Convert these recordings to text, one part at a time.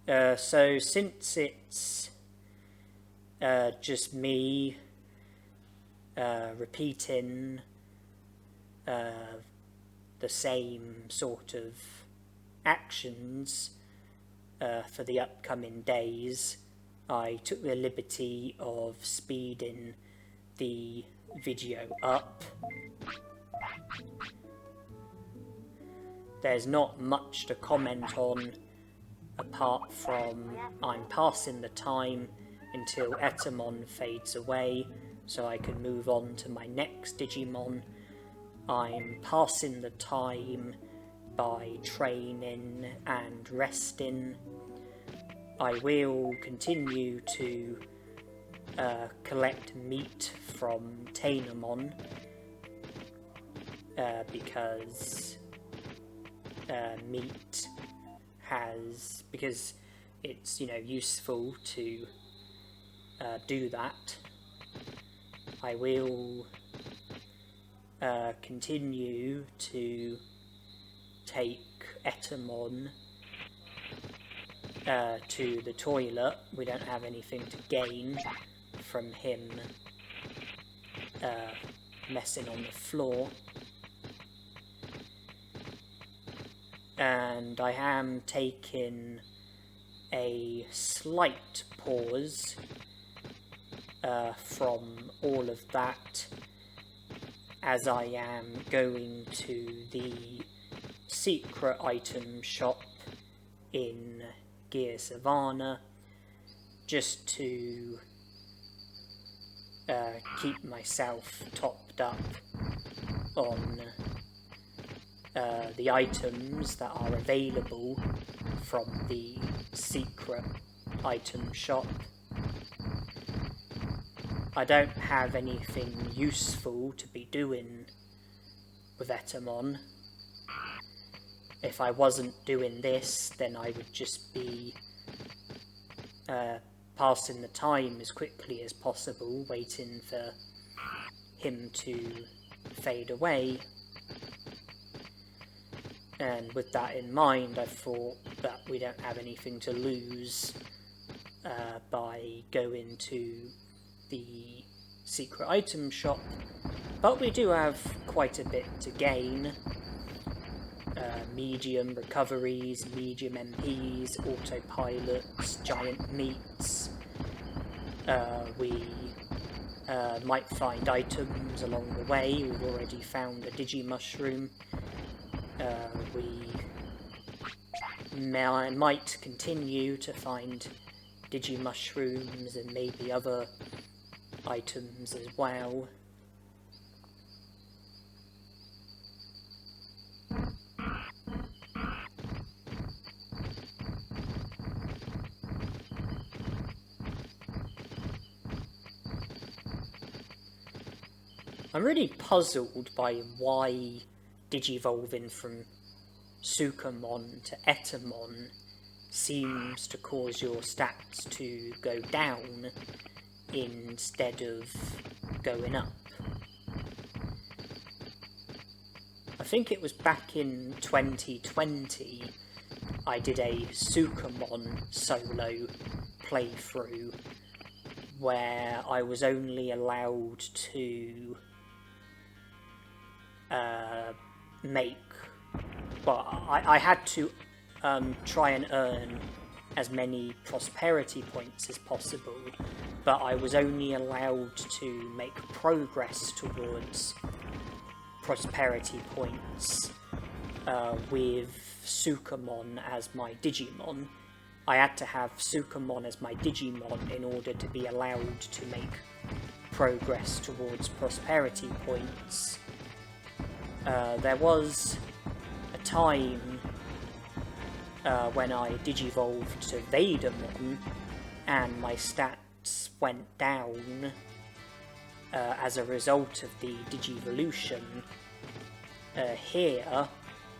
So since it's just me repeating the same sort of actions for the upcoming days, I took the liberty of speeding the video up. There's not much to comment on apart from I'm passing the time until Agumon fades away so I can move on to my next Digimon. I'm passing the time by training and resting. I will continue to collect meat from Tainomon because meat because it's useful to do that. I will continue to take Agumon to the toilet. We don't have anything to gain from him messing on the floor. And I am taking a slight pause from all of that, as I am going to the secret item shop in Gear Savannah just to keep myself topped up on the items that are available from the secret item shop. I don't have anything useful to be doing with Agumon. If I wasn't doing this, then I would just be passing the time as quickly as possible, waiting for him to fade away. And with that in mind, I thought that we don't have anything to lose by going to the secret item shop, but we do have quite a bit to gain. Medium recoveries, medium MPs, autopilots, giant meats. We might find items along the way. We've already found a Digimushroom. I might continue to find Digimushrooms and maybe other items as well. I'm really puzzled by why Digivolving from Sukamon to Agumon seems to cause your stats to go down instead of going up. I think it was back in 2020 I did a Sukamon solo playthrough where I was only allowed to I had to try and earn as many prosperity points as possible, but I was only allowed to make progress towards prosperity points with Sukamon as my Digimon. I had to have Sukamon as my Digimon in order to be allowed to make progress towards prosperity points. There was a time when I digivolved to Vadermon and my stats went down as a result of the Digivolution. Here,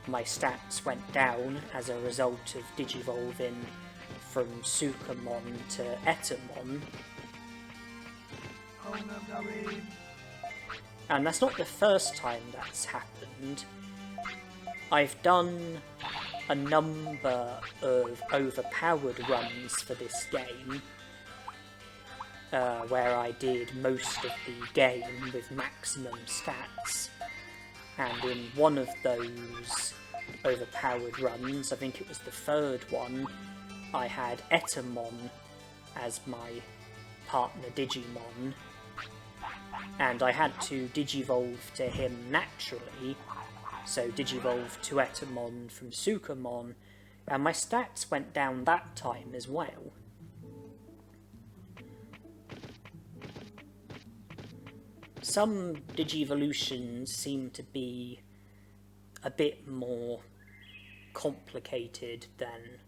my stats went down as a result of Digivolving from Sukamon to Agumon. And that's not the first time that's happened. I've done a number of overpowered runs for this game, where I did most of the game with maximum stats, and in one of those overpowered runs, I think it was the third one, I had Agumon as my partner Digimon, and I had to digivolve to him naturally, so digivolve to Agumon from Sukamon, and my stats went down that time as well. Some Digivolutions seem to be a bit more complicated than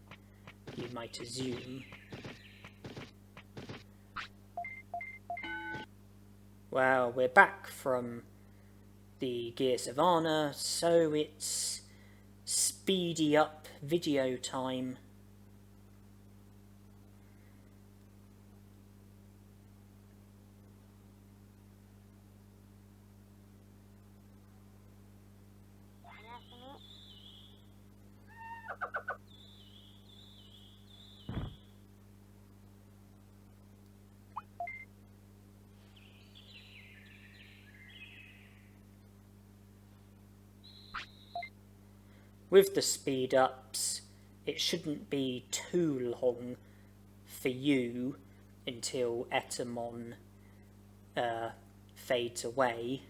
you might assume. Well, we're back from the Gears of Honor, so it's speedy up video time. With the speed ups, it shouldn't be too long for you until Agumon fades away.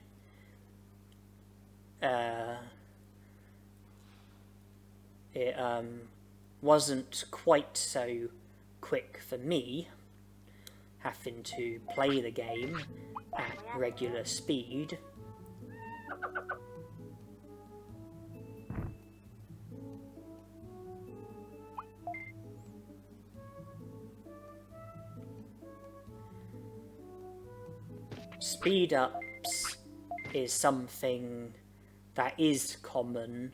It wasn't quite so quick for me, having to play the game at regular speed. Speed ups is something that is common,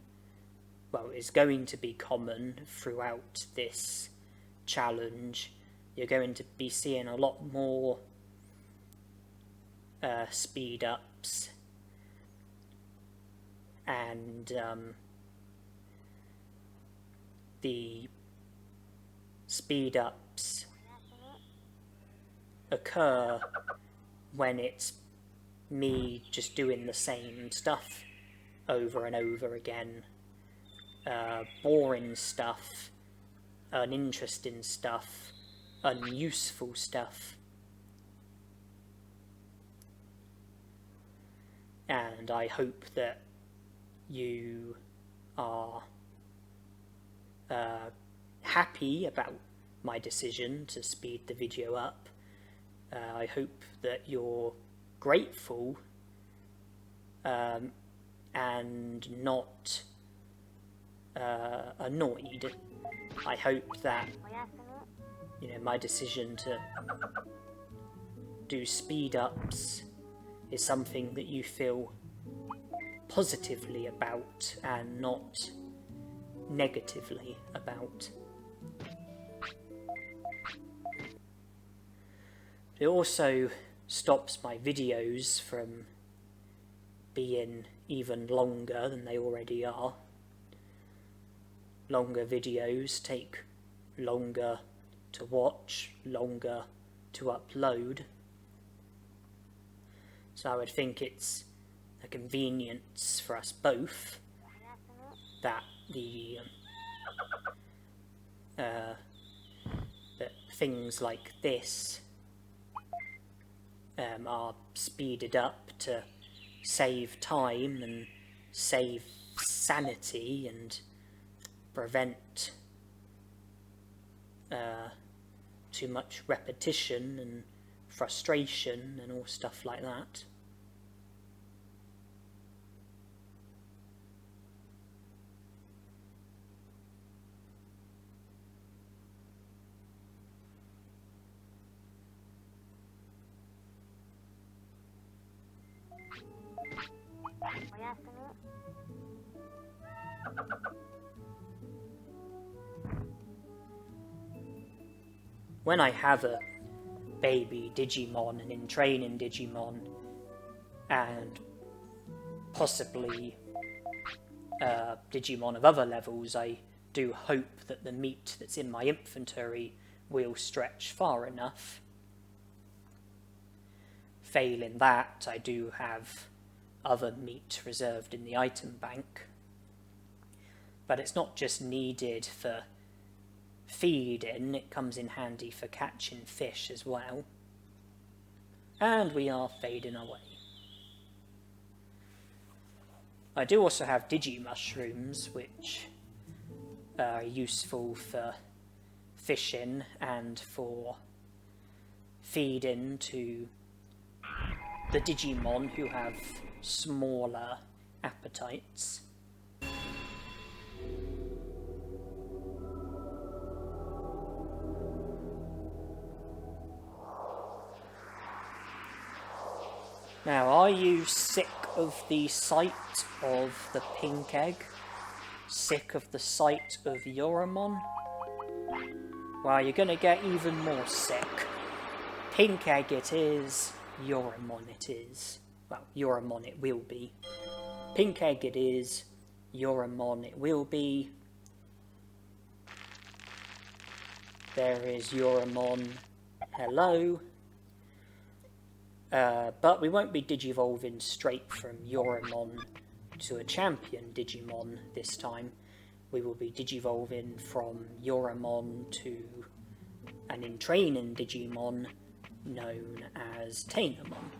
well, is going to be common throughout this challenge. You're going to be seeing a lot more speed ups, and the speed ups occur when it's me just doing the same stuff over and over again. Boring stuff, uninteresting stuff, unuseful stuff. And I hope that you are happy about my decision to speed the video up. I hope that you're grateful and not annoyed. I hope that, you know, my decision to do speed ups is something that you feel positively about and not negatively about. It also stops my videos from being even longer than they already are. Longer videos take longer to watch, longer to upload. So I would think it's a convenience for us both that that things like this are speeded up to save time and save sanity and prevent too much repetition and frustration and all stuff like that. When I have a baby Digimon and in training Digimon, and possibly Digimon of other levels, I do hope that the meat that's in my inventory will stretch far enough. Failing that, I do have other meat reserved in the item bank. But it's not just needed for feeding, it comes in handy for catching fish as well. And we are fading away. I do also have Digimushrooms, which are useful for fishing and for feeding to the Digimon who have smaller appetites. Now, are you sick of the sight of the pink egg? Sick of the sight of Yoramon? Well, you're going to get even more sick. Pink egg it is, Yoramon it is. Well, Yoramon it will be. Pink egg it is, Yoramon it will be. There is Yoramon. Hello. But we won't be digivolving straight from Yoramon to a champion Digimon this time. We will be digivolving from Yoramon to an in-training Digimon known as Tainomon.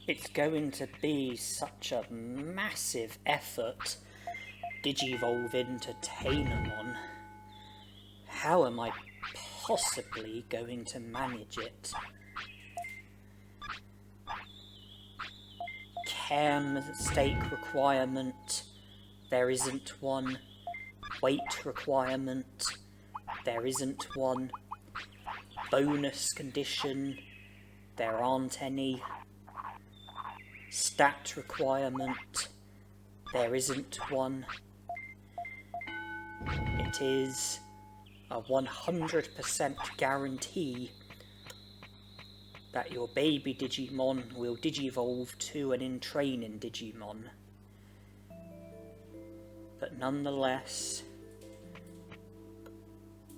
It's going to be such a massive effort digivolving to Tainomon. How am I possibly going to manage it? Chem stake requirement, there isn't one. Weight requirement, there isn't one. Bonus condition, there aren't any. Stat requirement, there isn't one. It is a 100% guarantee that your baby Digimon will digivolve to an in-training Digimon. But nonetheless,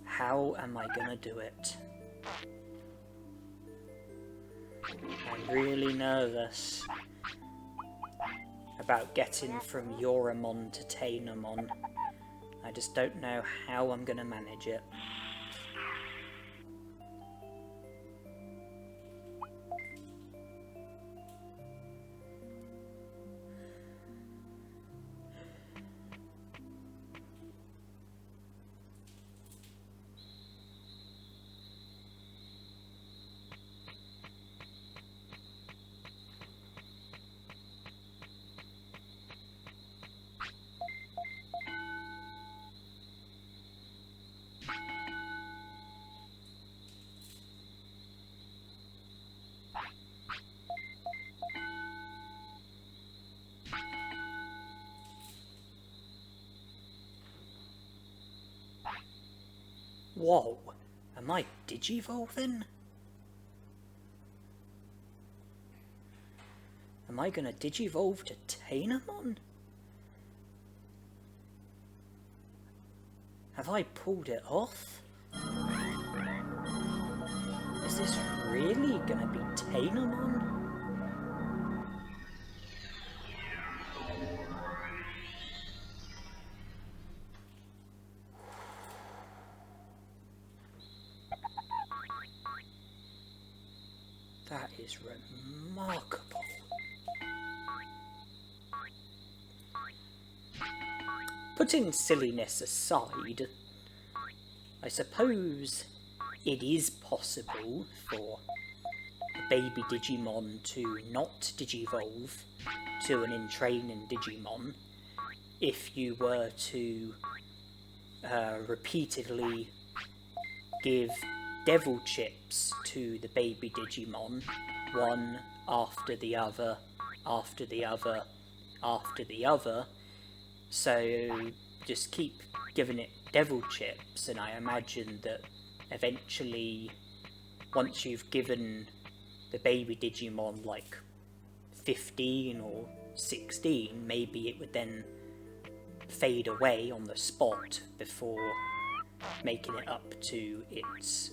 how am I gonna do it? I'm really nervous about getting from Yoramon to Tainomon. I just don't know how I'm gonna manage it. Whoa, am I digivolving? Am I gonna digivolve to Tainomon? Have I pulled it off? Is this really gonna be Tainomon? That is remarkable. Putting silliness aside, I suppose it is possible for a baby Digimon to not digivolve to an in-training Digimon if you were to repeatedly give devil chips to the baby Digimon, one after the other, after the other, after the other. So just keep giving it devil chips, and I imagine that eventually, once you've given the baby Digimon like 15 or 16, maybe it would then fade away on the spot before making it up to its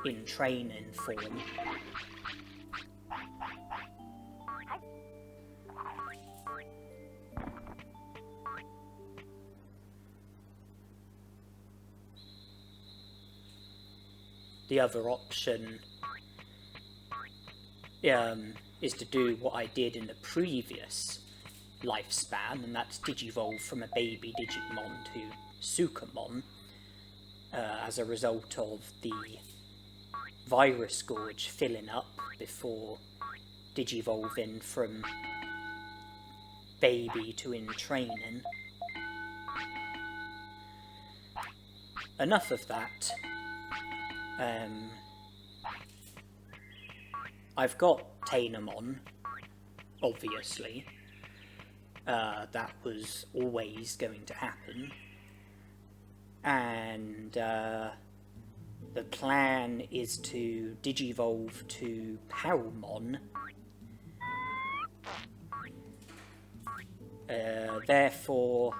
in training form. The other option is to do what I did in the previous lifespan, and that's Digivolve from a baby Digimon to Sukamon, as a result of the virus gorge filling up before Digivolving from baby to in training. Enough of that. I've got Tainomon, obviously. That was always going to happen. And the plan is to Digivolve to Palmon. Therefore,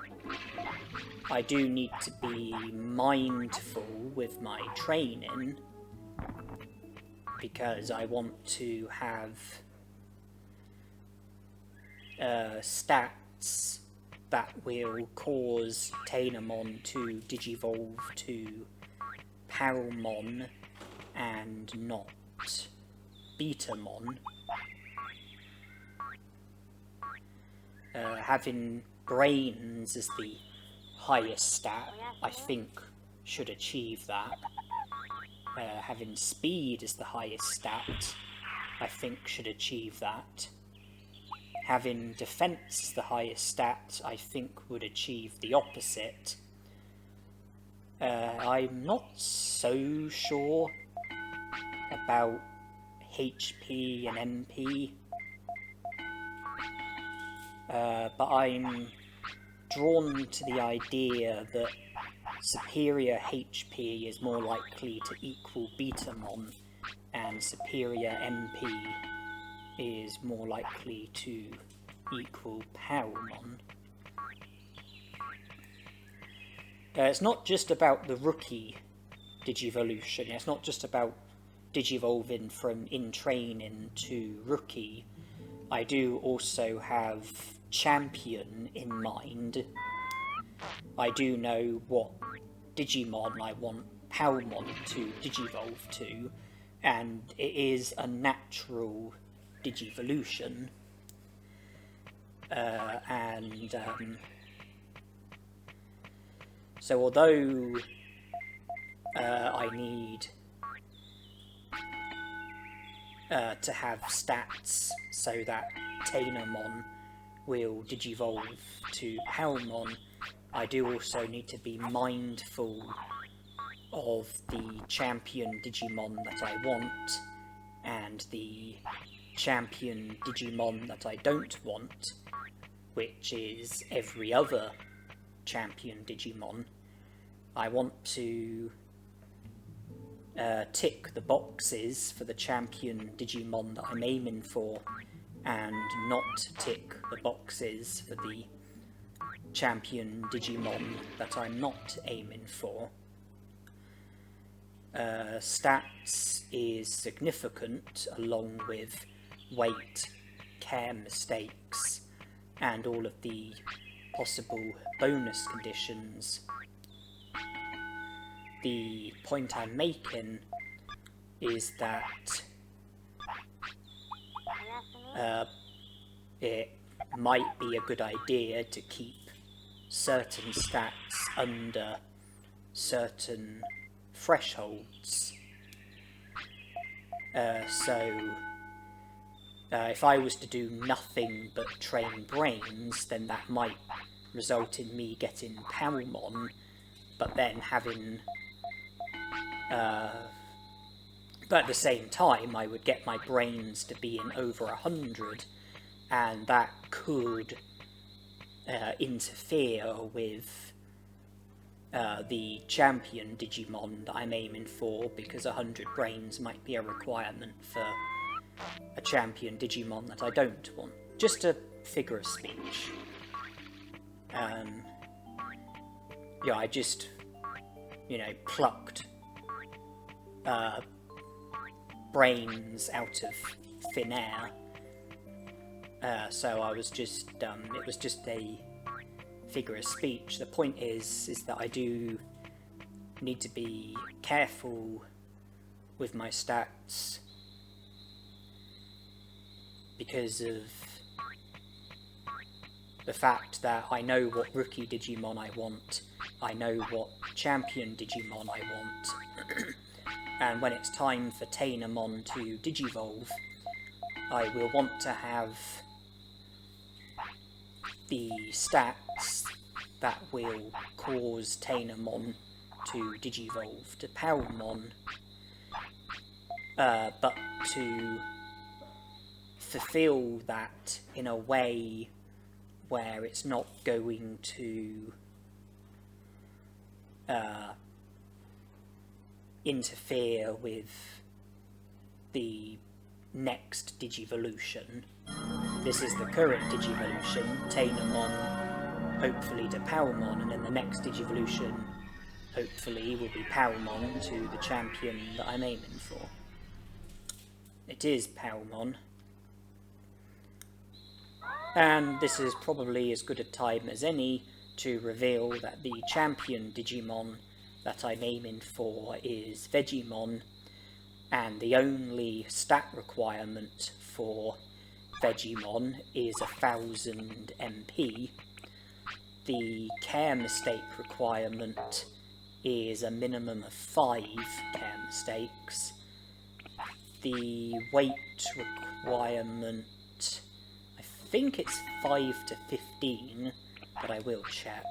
I do need to be mindful with my training, because I want to have stats that will cause Tainomon to Digivolve to Palmon and not Betamon. Having brains as the highest stat, I think, should achieve that. Having speed as the highest stat, I think, should achieve that. Having defense as the highest stat, I think, would achieve the opposite. I'm not so sure about HP and MP, but I'm drawn to the idea that superior HP is more likely to equal Betamon, and superior MP is more likely to equal Palmon. It's not just about the rookie Digivolution, it's not just about Digivolving from in training to rookie. I do also have champion in mind. I do know what Digimon I want Palmon to Digivolve to, and it is a natural Digivolution. So although I need to have stats so that Tainomon will Digivolve to Palmon, I do also need to be mindful of the champion Digimon that I want and the champion Digimon that I don't want, which is every other champion Digimon. I want to tick the boxes for the champion Digimon that I'm aiming for, and not tick the boxes for the champion Digimon that I'm not aiming for. Stats is significant, along with weight, care mistakes, and all of the possible bonus conditions. The point I'm making is that it might be a good idea to keep certain stats under certain thresholds. If I was to do nothing but train brains, then that might result in me getting Palmon, but then having... but at the same time, I would get my brains to be in over 100, and that could interfere with the champion Digimon that I'm aiming for, because 100 brains might be a requirement for a champion Digimon that I don't want. Just a figure of speech. Yeah, I just, you know, plucked brains out of thin air. So I was just, it was just a figure of speech. The point is that I do need to be careful with my stats because of the fact that I know what rookie Digimon I want, I know what champion Digimon I want, and when it's time for Tainomon to Digivolve, I will want to have the stats that will cause Tainomon to Digivolve to Palmon, but to fulfill that in a way where it's not going to interfere with the next Digivolution. This is the current Digivolution, Tainomon hopefully to Palmon, and then the next Digivolution hopefully will be Palmon to the champion that I'm aiming for. It is Palmon. And this is probably as good a time as any to reveal that the champion Digimon that I'm aiming for is Vegemon, and the only stat requirement for Vegemon is 1000 MP. The care mistake requirement is a minimum of 5 care mistakes. The weight requirement, I think it's 5 to 15, but I will check.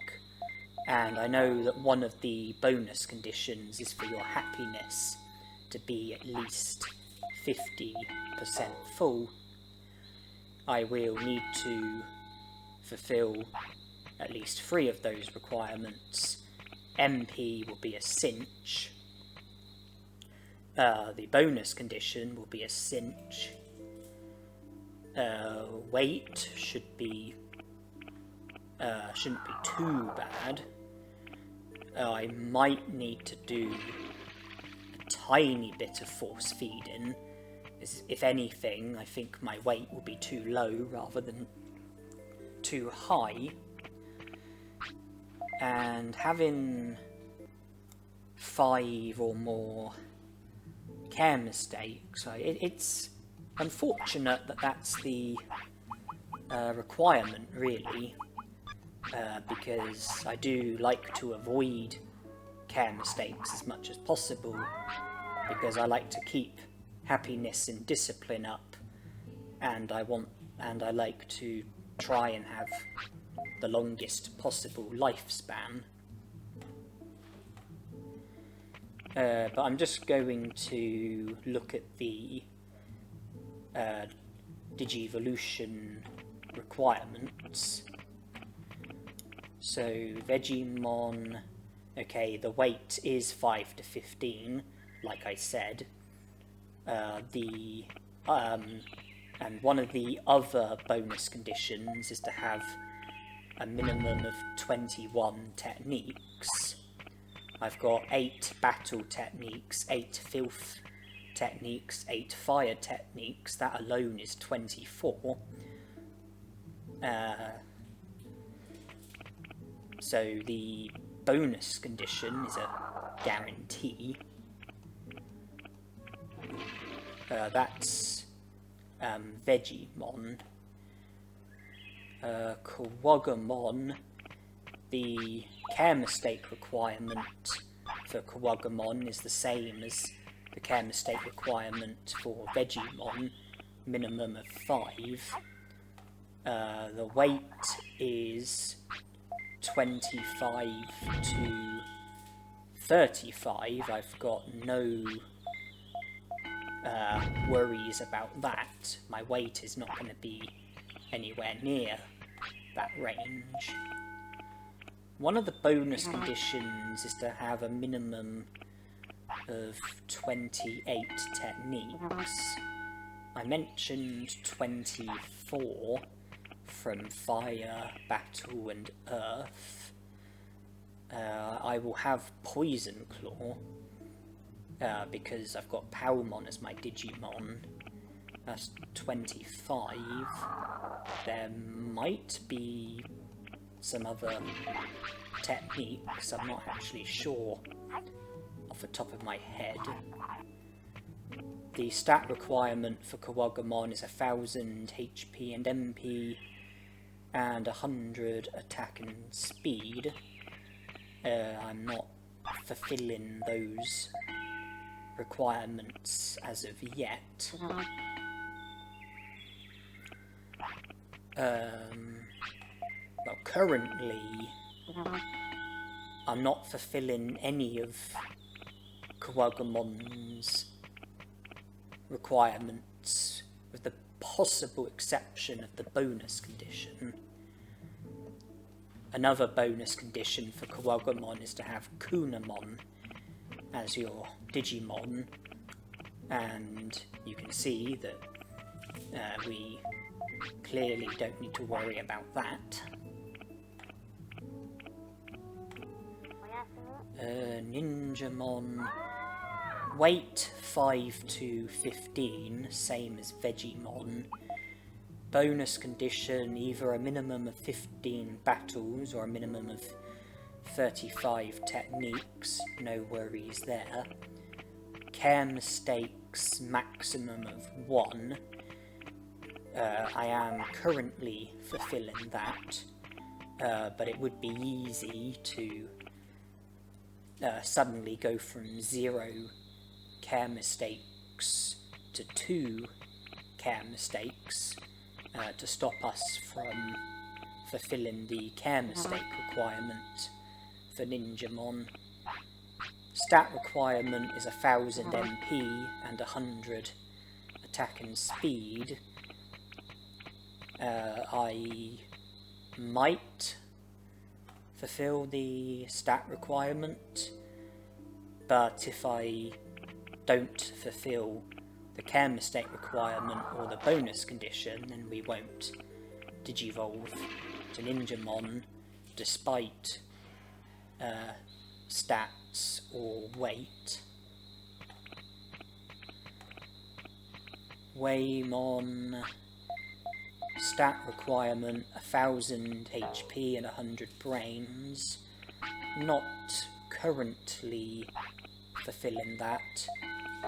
And I know that one of the bonus conditions is for your happiness to be at least 50% full. I will need to fulfill at least 3 of those requirements. MP will be a cinch. The bonus condition will be a cinch. Weight shouldn't be too bad. I might need to do a tiny bit of force feeding. If anything, I think my weight will be too low rather than too high. And having 5 or more care mistakes, it's unfortunate that that's the requirement, really, because I do like to avoid care mistakes as much as possible, because I like to keep happiness and discipline up, and I like to try and have the longest possible lifespan. But I'm just going to look at the Digivolution requirements. So Vegemon, okay, the weight is 5 to 15, like I said. And one of the other bonus conditions is to have a minimum of 21 techniques. I've got 8 battle techniques, 8 filth techniques, 8 fire techniques. That alone is 24. So the bonus condition is a guarantee. That's Vegemon. Kawagumon, the care mistake requirement for Kawagumon is the same as the care mistake requirement for Vegemon, minimum of 5. The weight is 25 to 35. I've got no worries about that. My weight is not going to be anywhere near that range. One of the bonus conditions is to have a minimum of 28 techniques. I mentioned 24 from Fire, Battle and Earth. I will have Poison Claw because I've got Palmon as my Digimon. That's 25. There might be some other techniques, I'm not actually sure off the top of my head. The stat requirement for Agumon is 1000 HP and MP and 100 attack and speed. I'm not fulfilling those requirements as of yet. Well, currently I'm not fulfilling any of Agumon's requirements, with the possible exception of the bonus condition. Another bonus condition for Agumon is to have Kunamon as your Digimon, and you can see that we clearly don't need to worry about that. Ninjamon, weight 5 to 15, same as Vegemon. Bonus condition, either a minimum of 15 battles or a minimum of 35 techniques, no worries there. Care mistakes, maximum of 1. I am currently fulfilling that, but it would be easy to suddenly go from 0 care mistakes to 2 care mistakes to stop us from fulfilling the care mistake requirement for Ninjamon. Stat requirement is 1000 MP and 100 attack and speed. I might fulfill the stat requirement, but if I don't fulfill the care mistake requirement or the bonus condition, then we won't digivolve to Ninjamon despite stats or weight. Waymon, stat requirement 1000 HP and 100 brains. Not currently fulfilling that.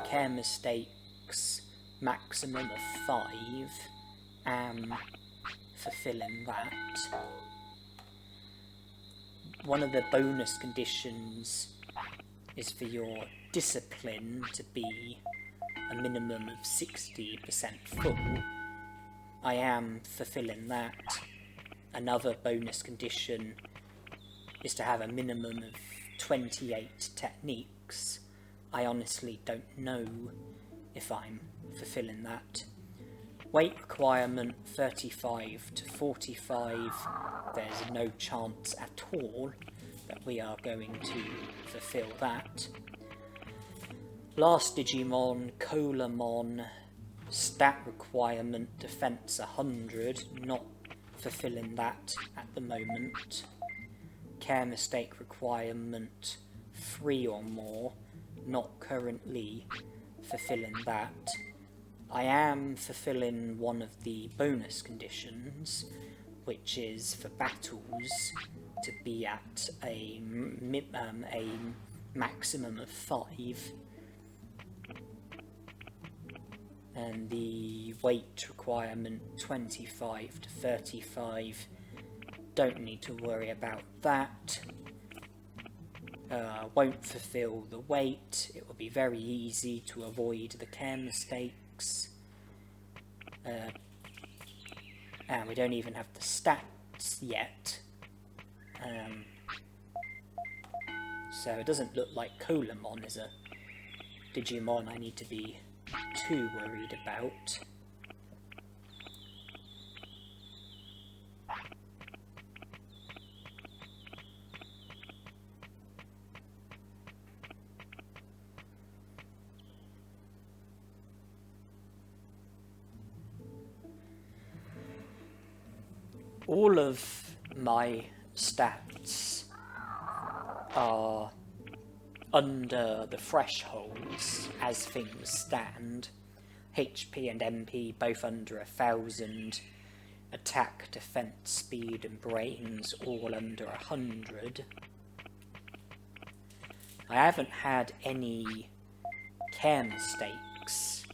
Care mistakes maximum of 5. Am fulfilling that. One of the bonus conditions is for your discipline to be a minimum of 60% full. I am fulfilling that. Another bonus condition is to have a minimum of 28 techniques. I honestly don't know if I'm fulfilling that. Weight requirement 35 to 45. There's no chance at all that we are going to fulfill that. Last Digimon, Colamon, stat requirement defense 100, not fulfilling that at the moment. Care mistake requirement 3 or more, not currently fulfilling that. I am fulfilling one of the bonus conditions, which is for battles to be at a maximum of 5. And the weight requirement 25 to 35, don't need to worry about that. Won't fulfill the weight, it will be very easy to avoid the care mistakes. And we don't even have the stats yet. So it doesn't look like Colamon is a Digimon I need to be too worried about. all of my stats are under the thresholds as things stand. HP and MP both under 1,000, attack, defense, speed and brains all under 100. I haven't had any care mistakes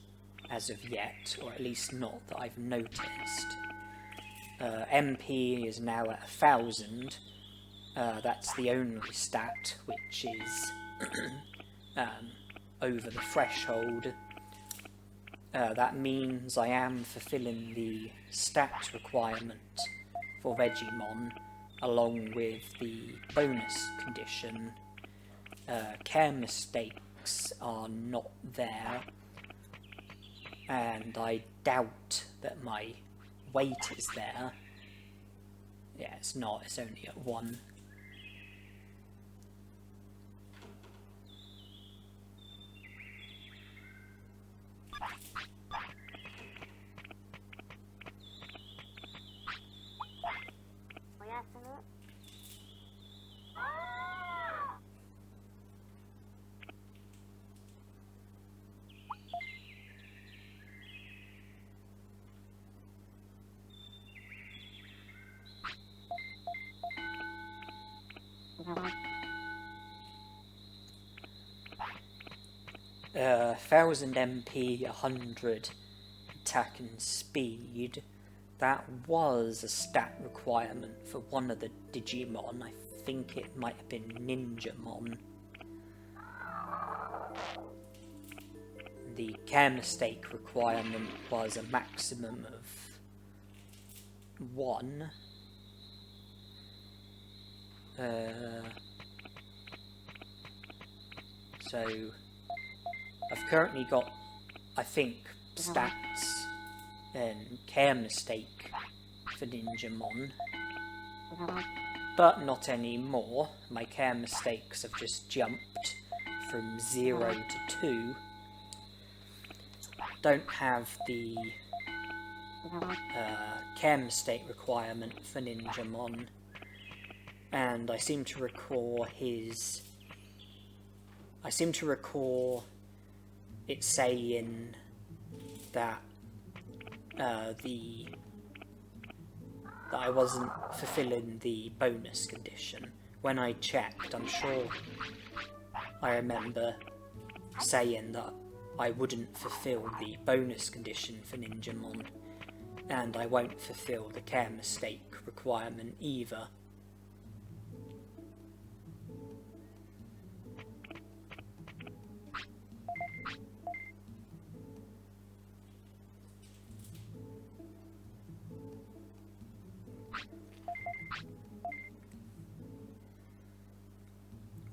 as of yet, or at least not that I've noticed. MP is now at 1,000. That's the only stat which is over the threshold. That means I am fulfilling the stat requirement for Digimon, along with the bonus condition. Care mistakes are not there, and I doubt that my weight is there. Yeah, it's not, it's only at 1. Uh, 1,000 MP, 100 attack and speed. That was a stat requirement for one of the Digimon. I think it might have been Ninjamon. The care mistake requirement was a maximum of 1. So I've currently got, I think, stats and care mistake for Ninjamon, but not anymore. My care mistakes have just jumped from 0 to 2. Don't have the care mistake requirement for Ninjamon, and I seem to recall it saying that I wasn't fulfilling the bonus condition. When I checked, I'm sure I remember saying that I wouldn't fulfill the bonus condition for Ninjamon, and I won't fulfill the care mistake requirement either.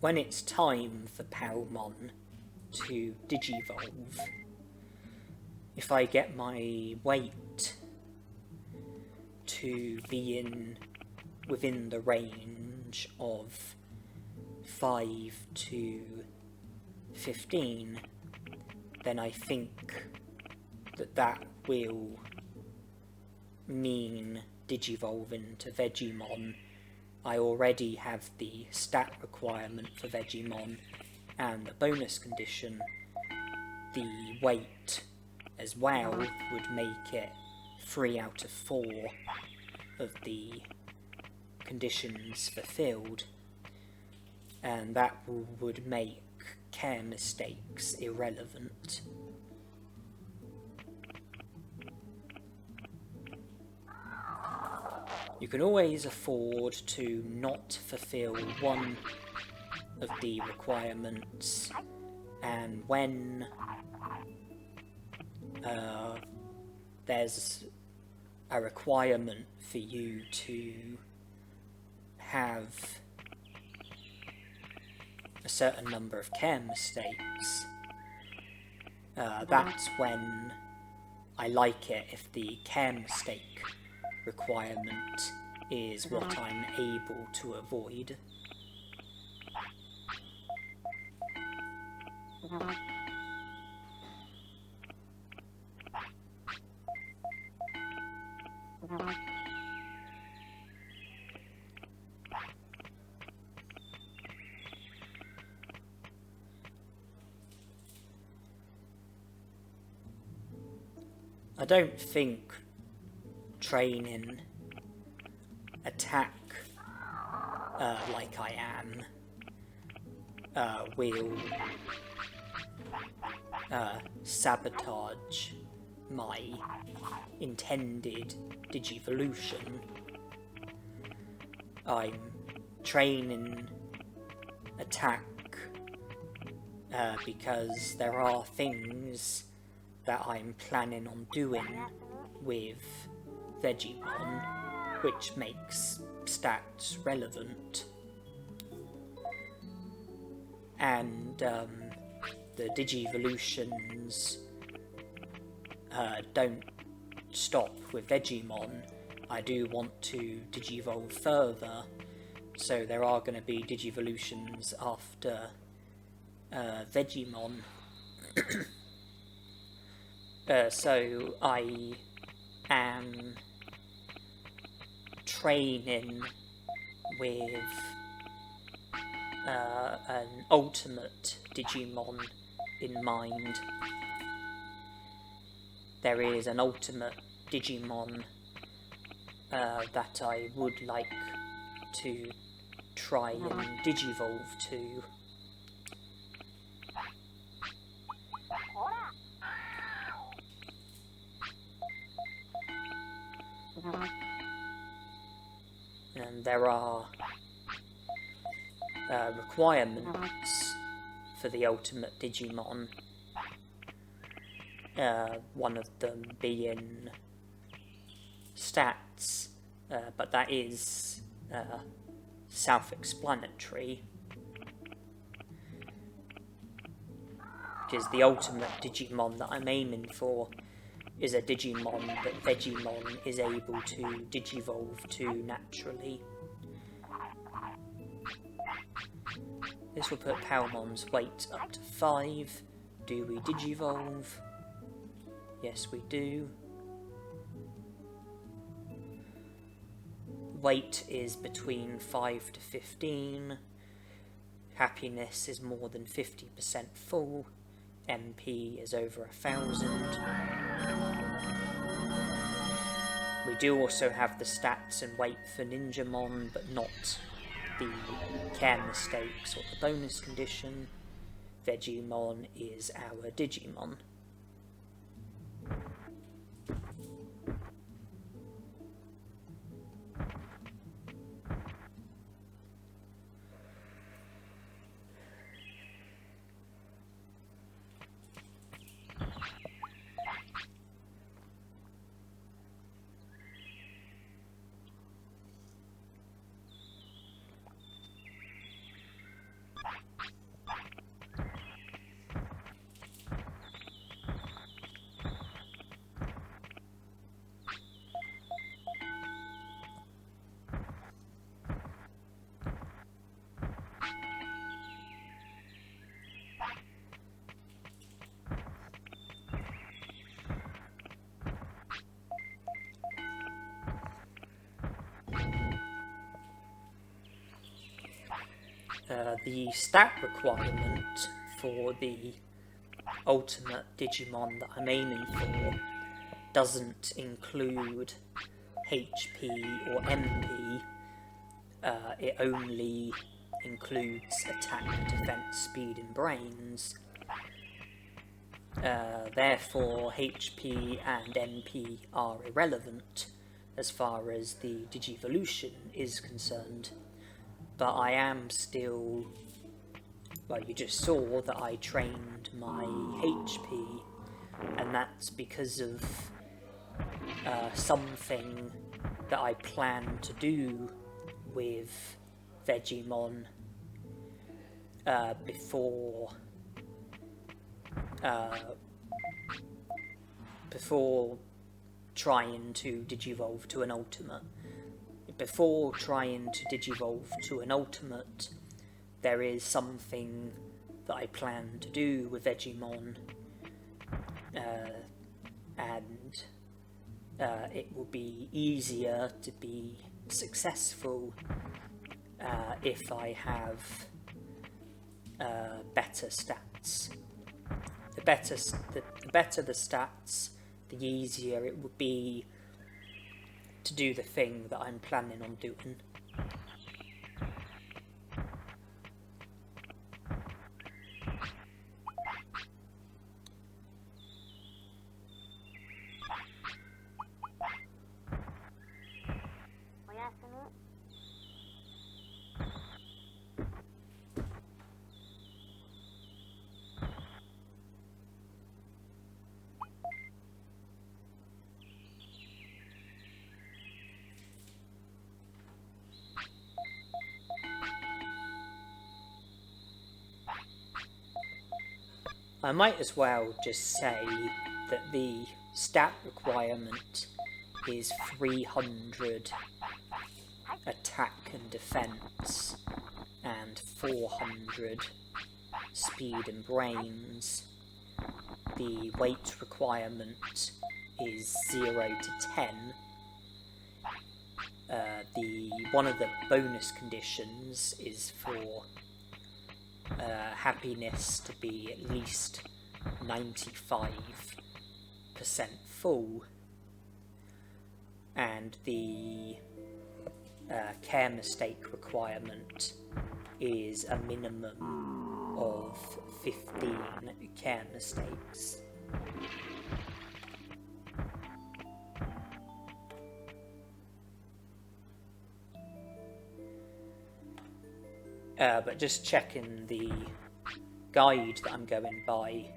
When it's time for Palmon to Digivolve, if I get my weight to be within the range of 5 to 15, then I think that will mean Digivolving to Digimon. I already have the stat requirement for Digimon and the bonus condition. The weight as well would make it 3 out of 4 of the conditions fulfilled, and that would make care mistakes irrelevant. You can always afford to not fulfill one of the requirements, and when there's a requirement for you to have a certain number of care mistakes, that's when I like it if the care mistake requirement is what I'm able to avoid. I don't think training attack like I am will sabotage my intended Digivolution. I'm training attack because there are things that I'm planning on doing with Digimon which makes stats relevant, and the Digivolutions don't stop with Digimon. I do want to Digivolve further, so there are going to be Digivolutions after Digimon. So I am training with an ultimate Digimon in mind. There is an ultimate Digimon that I would like to try and Digivolve to. And there are requirements for the ultimate Digimon, one of them being stats, but that is self-explanatory, because the ultimate Digimon that I'm aiming for is a Digimon that Digimon is able to Digivolve to naturally. This will put Palmon's weight up to 5. Do we Digivolve? Yes, we do. Weight is between 5 to 15. Happiness is more than 50% full. MP is over 1,000. We do also have the stats and weight for Ninjamon, but not the care mistakes or the bonus condition. Digimon is our Digimon. The stat requirement for the ultimate Digimon that I'm aiming for doesn't include HP or MP. It only includes attack, defense, speed and brains. Therefore HP and MP are irrelevant as far as the Digivolution is concerned. But I am still, well, you just saw that I trained my HP, and that's because of something that I plan to do with Digimon before trying to Digivolve to an ultimate. Before trying to Digivolve to an ultimate, there is something that I plan to do with Digimon, and it will be easier to be successful if I have better stats. The better the stats, the easier it would be to do the thing that I'm planning on doing. I might as well just say that the stat requirement is 300 attack and defense and 400 speed and brains. The weight requirement is 0 to 10. One of the bonus conditions is for happiness to be at least 95% full, and the care mistake requirement is a minimum of 15 care mistakes. But just checking the guide that I'm going by,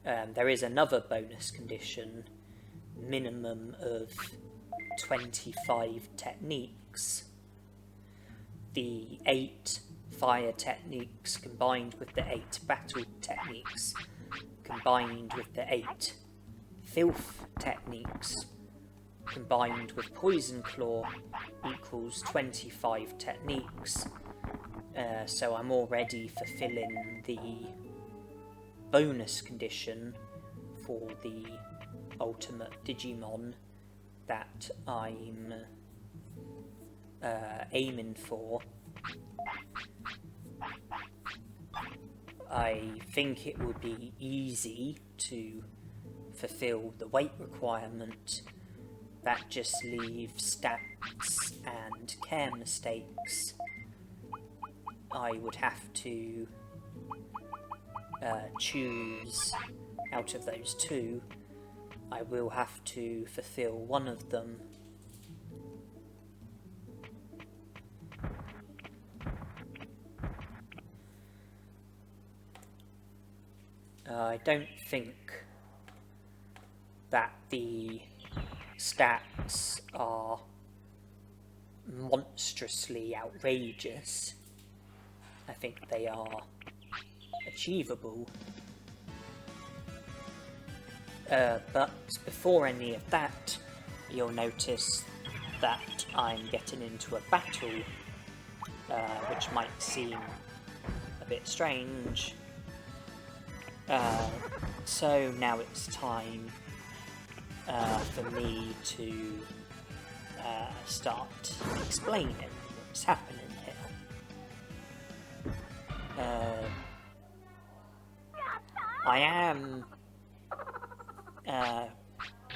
there is another bonus condition, minimum of 25 techniques. The 8 fire techniques combined with the 8 battle techniques combined with the 8 filth techniques combined with poison claw equals 25 techniques. So I'm already fulfilling the bonus condition for the ultimate Digimon that I'm aiming for. I think it would be easy to fulfill the weight requirement. That just leaves stats and care mistakes. I would have to choose out of those two. I will have to fulfill one of them. I don't think that the stats are monstrously outrageous. I think they are achievable. But before any of that, you'll notice that I'm getting into a battle, which might seem a bit strange. So now it's time for me to start explaining what's happening here. I am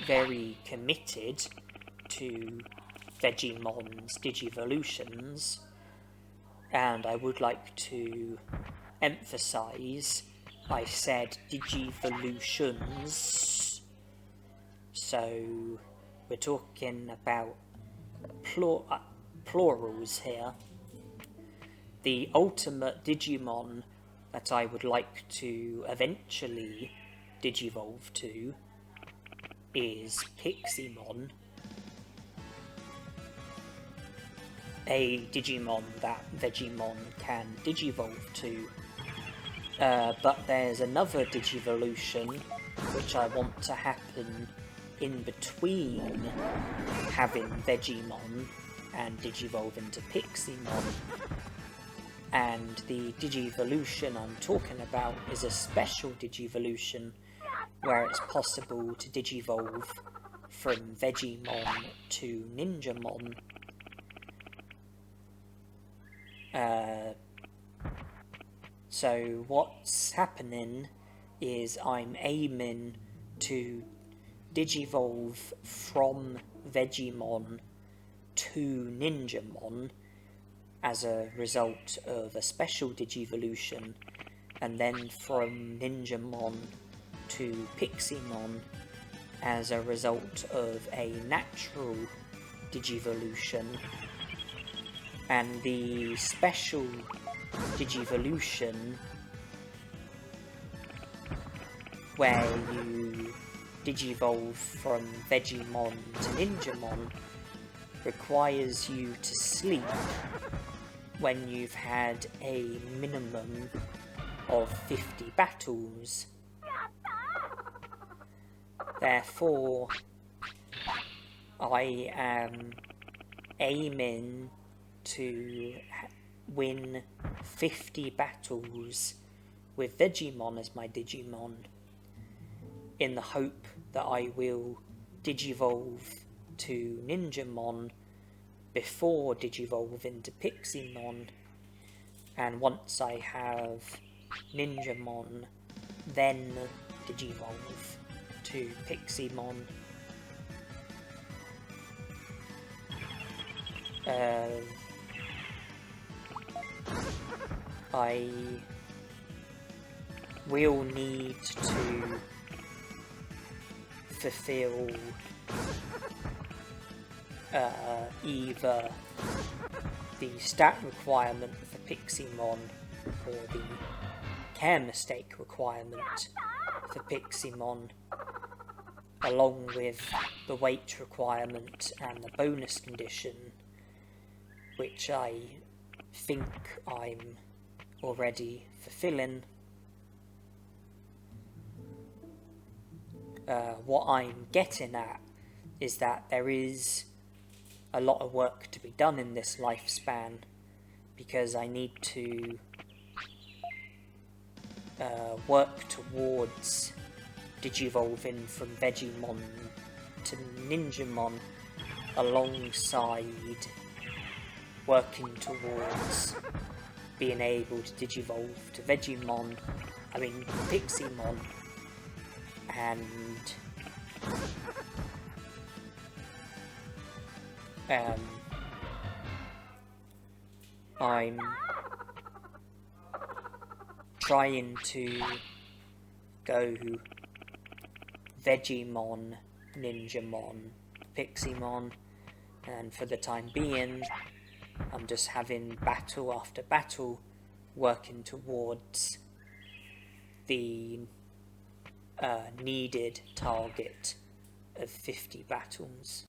very committed to Digimon's Digivolutions, and I would like to emphasize I said Digivolutions, so we're talking about plurals here. The ultimate Digimon that I would like to eventually Digivolve to is Piximon, a Digimon that Digimon can Digivolve to. But there's another Digivolution which I want to happen in between having Digimon and Digivolving to Piximon. And the Digivolution I'm talking about is a special Digivolution where it's possible to Digivolve from Digimon to Ninjamon. So what's happening is I'm aiming to Digivolve from Vegiemon to Ninjamon as a result of a special Digivolution, and then from Ninjamon to Piximon as a result of a natural Digivolution, and the special Digivolution where you Digivolve from Vegiemon to Ninjamon requires you to sleep when you've had a minimum of 50 battles. Therefore, I am aiming to win 50 battles with Vegiemon as my Digimon, in the hope that I will Digivolve to Ninjamon before Digivolving to Piximon, and once I have Ninjamon, then Digivolve to Piximon. I will need to fulfill either the stat requirement for Piximon or the care mistake requirement for Piximon, along with the weight requirement and the bonus condition, which I think I'm already fulfilling. What I'm getting at is that there is a lot of work to be done in this lifespan, because I need to work towards Digivolving from Vegiemon to Ninjamon, alongside working towards being able to Digivolve to Piximon, and I'm trying to go Vegiemon, Ninjamon, Piximon, and for the time being I'm just having battle after battle, working towards the needed target of 50 battles.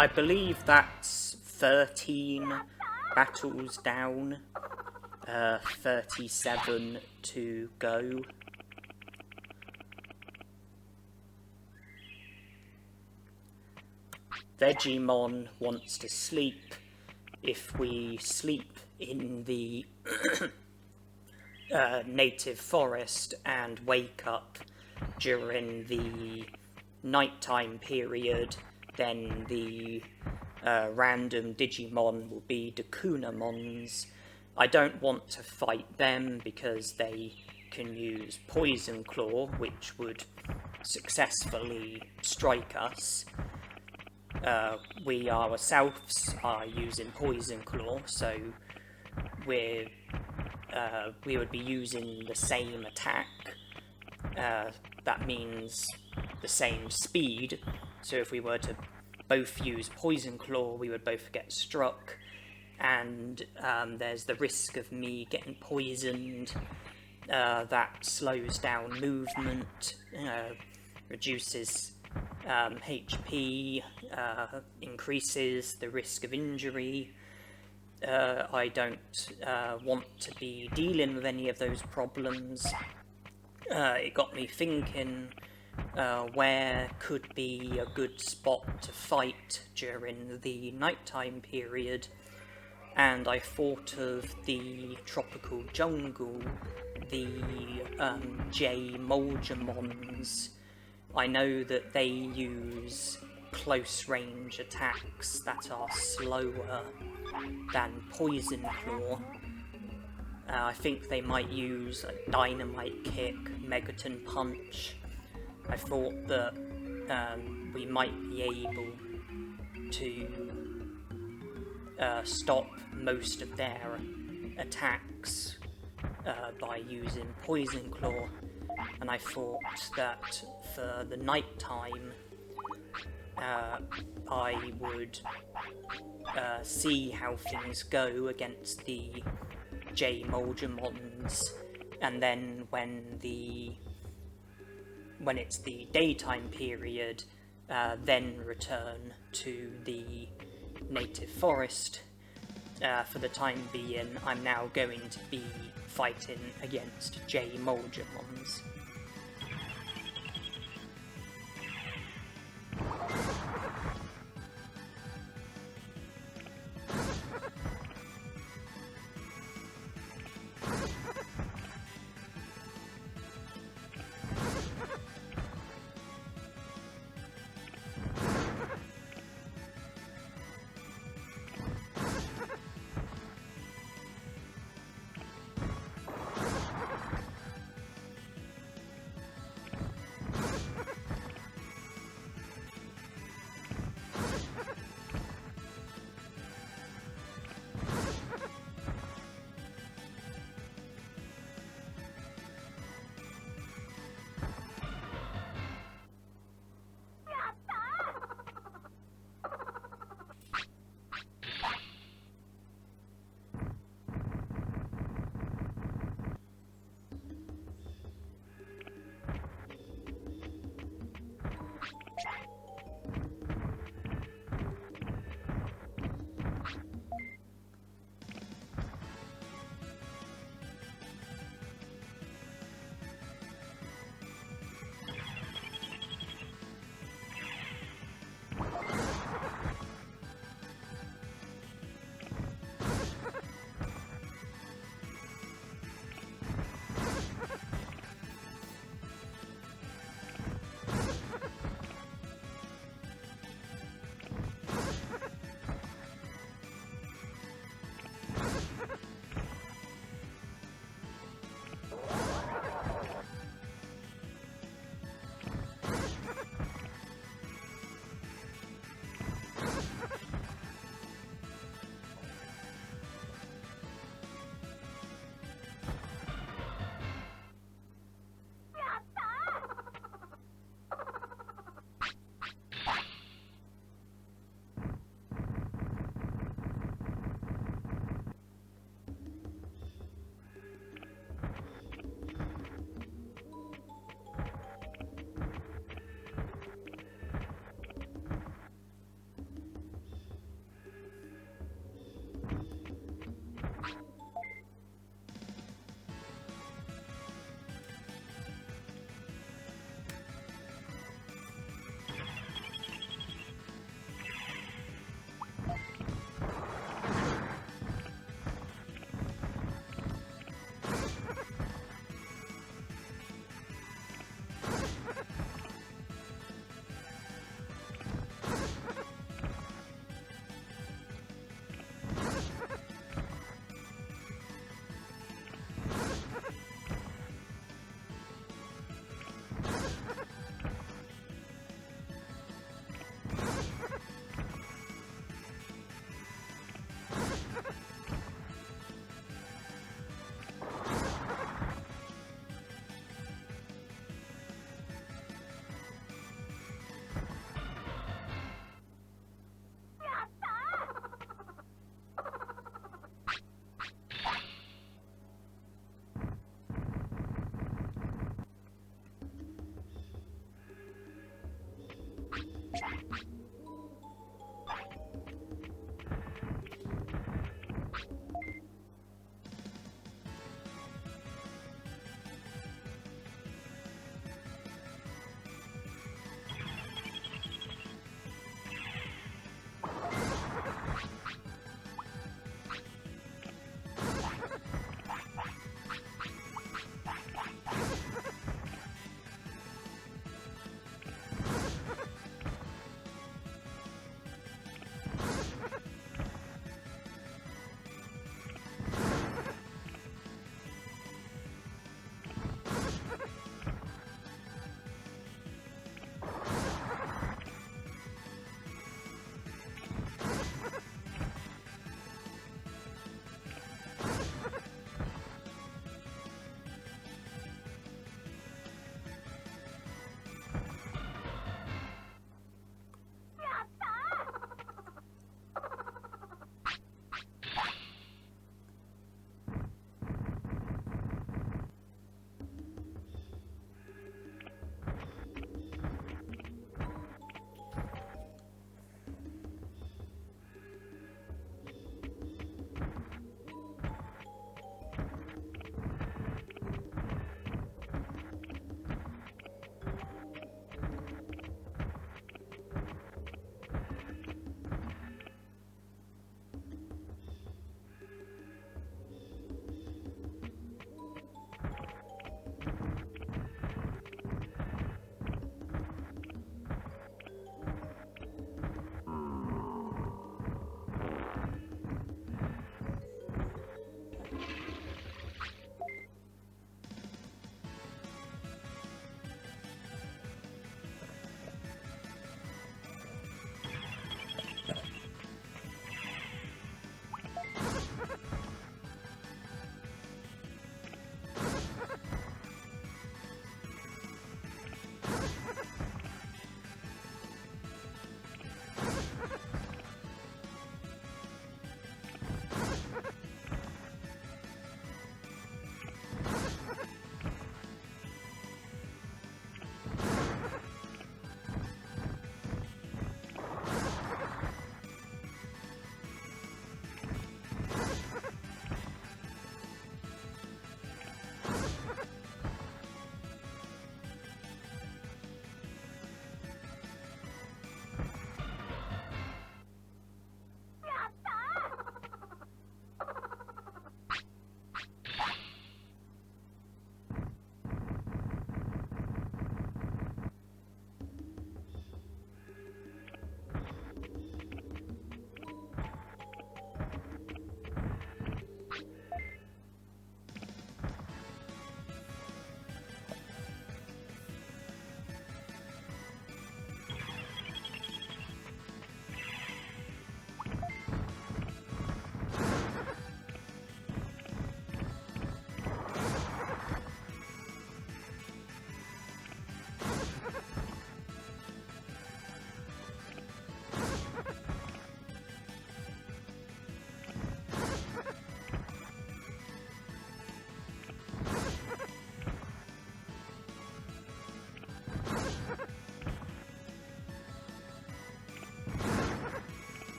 I believe that's 13 battles down, 37 to go. Digimon wants to sleep. If we sleep in the native forest and wake up during the nighttime period, then the random Digimon will be Dakunamons. I don't want to fight them because they can use Poison Claw, which would successfully strike us. We ourselves are using Poison Claw, so we would be using the same attack. That means the same speed, so if we were to both use Poison Claw, we would both get struck, and there's the risk of me getting poisoned. That slows down movement, reduces HP, increases the risk of injury. I don't want to be dealing with any of those problems. It got me thinking, where could be a good spot to fight during the nighttime period, and I thought of the tropical jungle, the J-Moldramons. I know that they use close range attacks that are slower than Poison Claw. I think they might use a Dynamite Kick, Megaton Punch. I thought that we might be able to stop most of their attacks by using Poison Claw, and I thought that for the night time I would see how things go against the J-Moldramons, and then when it's the daytime period, then return to the native forest. For the time being, I'm now going to be fighting against J-Moldramons.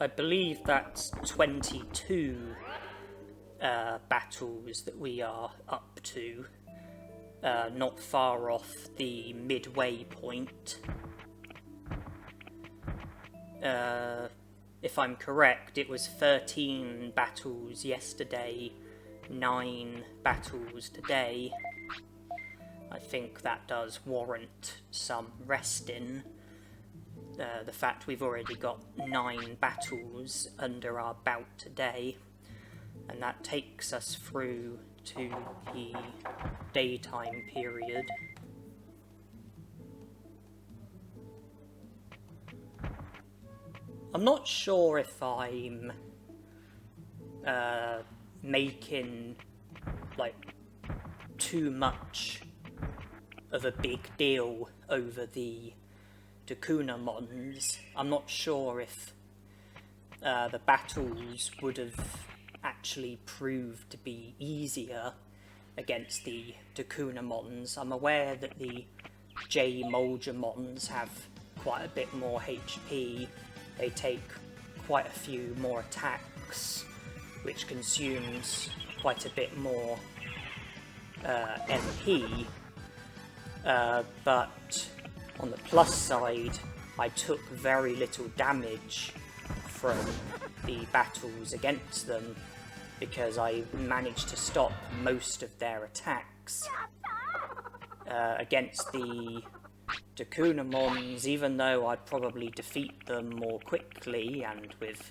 I believe that's 22 battles that we are up to, not far off the midway point. If I'm correct, it was 13 battles yesterday, 9 battles today. I think that does warrant some resting. The fact we've already got 9 battles under our belt today, and that takes us through to the daytime period. I'm not sure if I'm making like too much of a big deal over the Digimons. I'm not sure if the battles would have actually proved to be easier against the Digimons. I'm aware that the J-Moldramons have quite a bit more HP. They take quite a few more attacks, which consumes quite a bit more MP. But on the plus side, I took very little damage from the battles against them because I managed to stop most of their attacks. Against the Digimons, even though I'd probably defeat them more quickly and with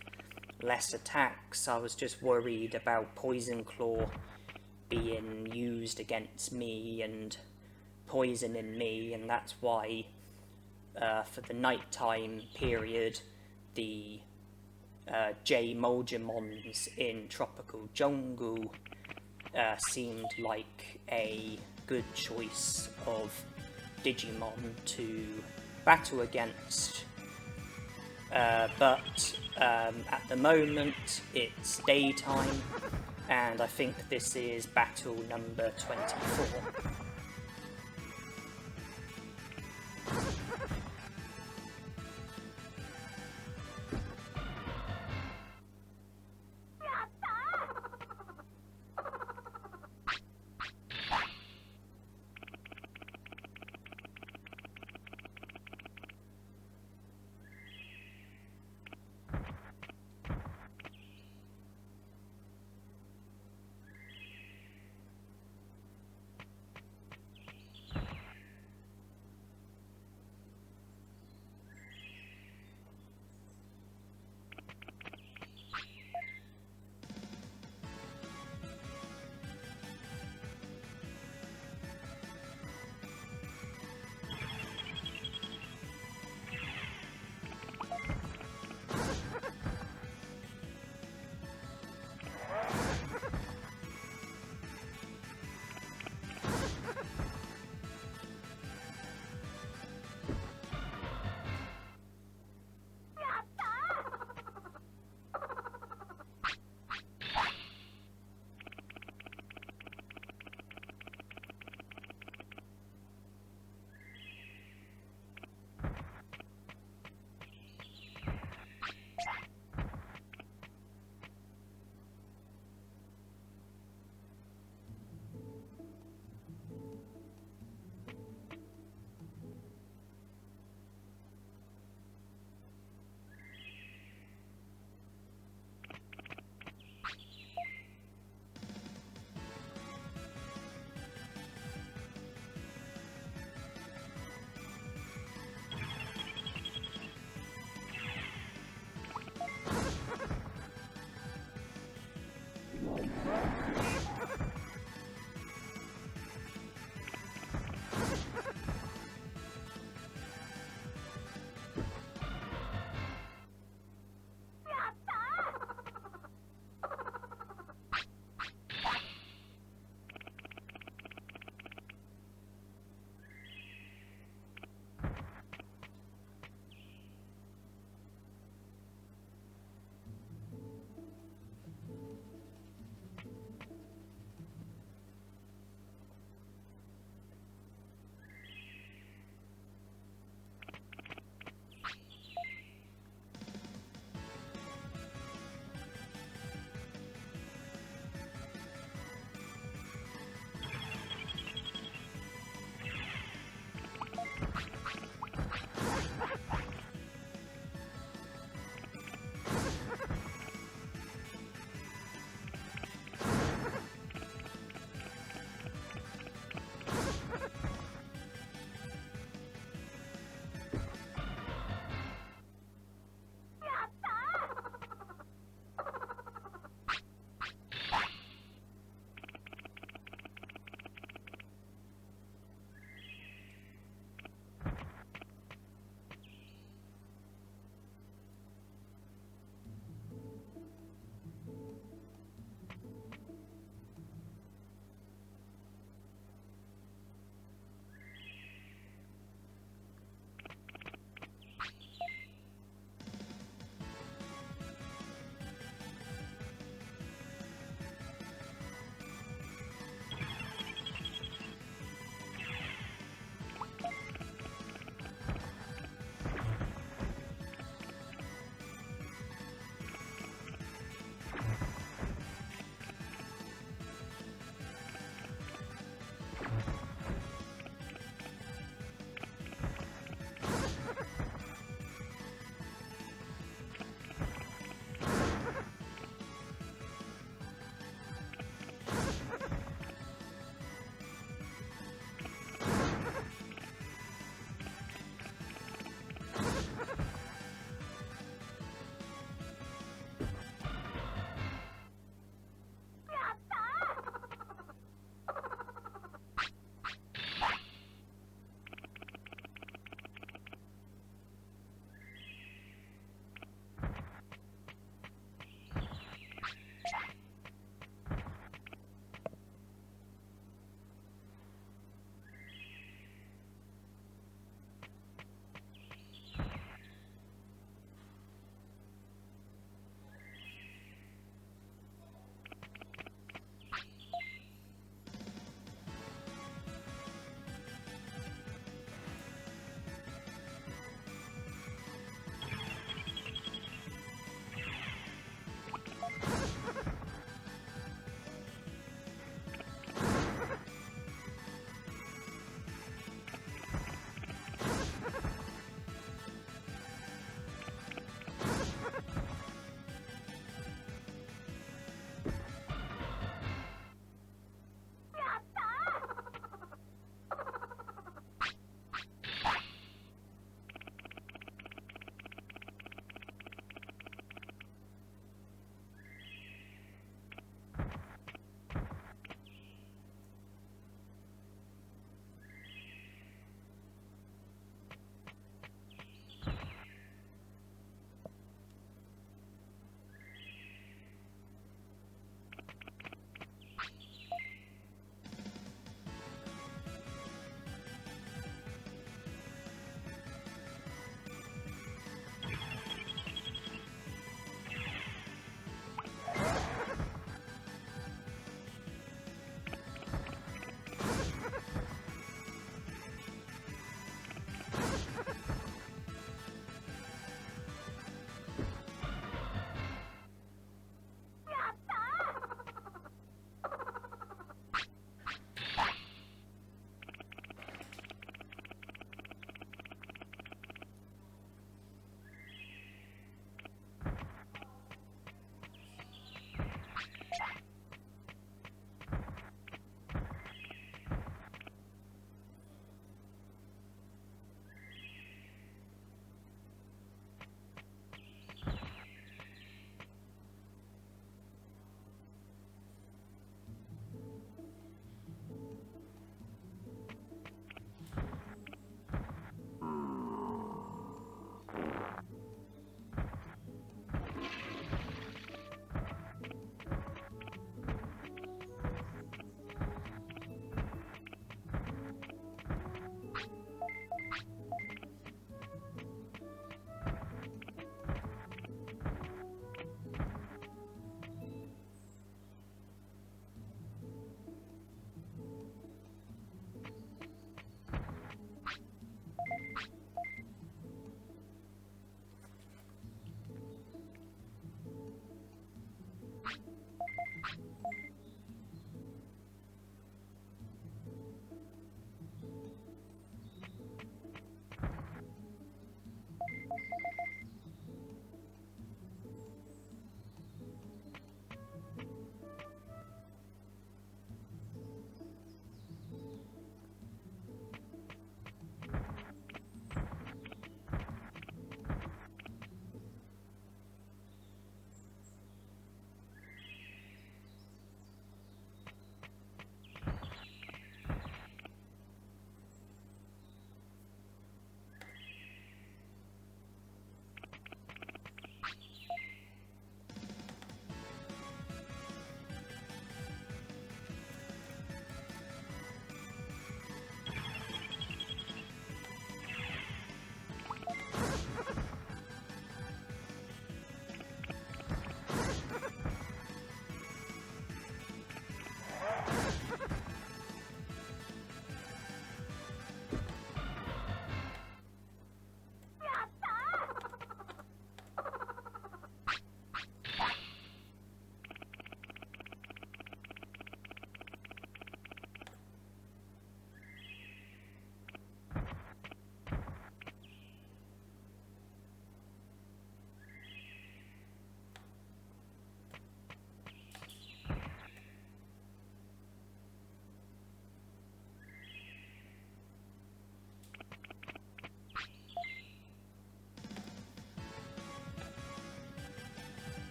less attacks, I was just worried about Poison Claw being used against me and poisoning me, and that's why for the nighttime period the J-Moldramons in Tropical Jungle seemed like a good choice of Digimon to battle against, but at the moment it's daytime, and I think this is battle number 24.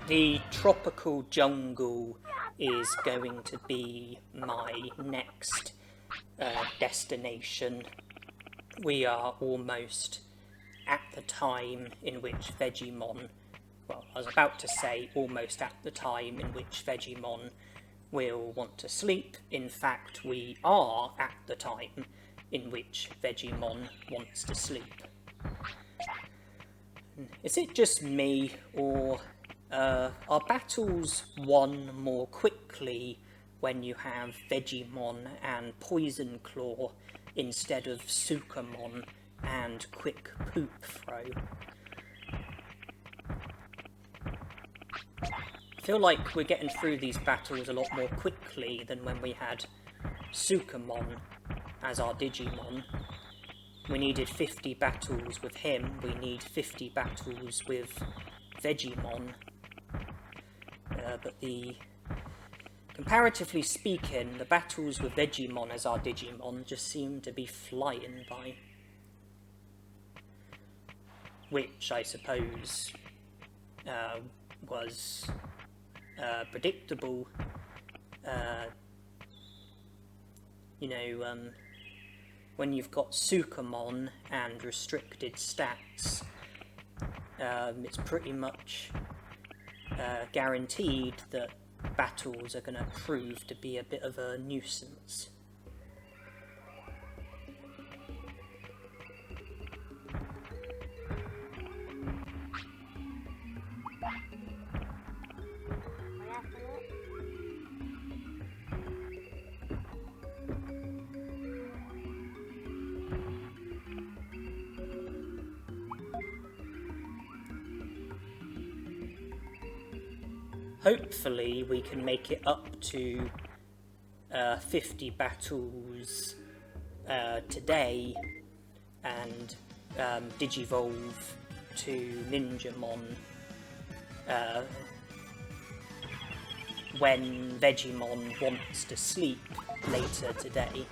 The tropical jungle is going to be my next destination. We are almost at the time in which Digimon, well, I was about to say almost at the time in which Digimon will want to sleep. In fact, we are at the time in which Digimon wants to sleep. Is it just me, or are battles won more quickly when you have Digimon and Poison Claw instead of Sukamon and Quick Poop Throw? I feel like we're getting through these battles a lot more quickly than when we had Sukamon as our Digimon. We needed 50 battles with him, we need 50 battles with Digimon. But comparatively speaking, the battles with Digimon as our Digimon just seem to be flying by. Which I suppose was predictable. When you've got Sukamon and restricted stats, it's pretty much guaranteed that battles are going to prove to be a bit of a nuisance. Hopefully we can make it up to 50 battles today and Digivolve to Ninjamon when Digimon wants to sleep later today.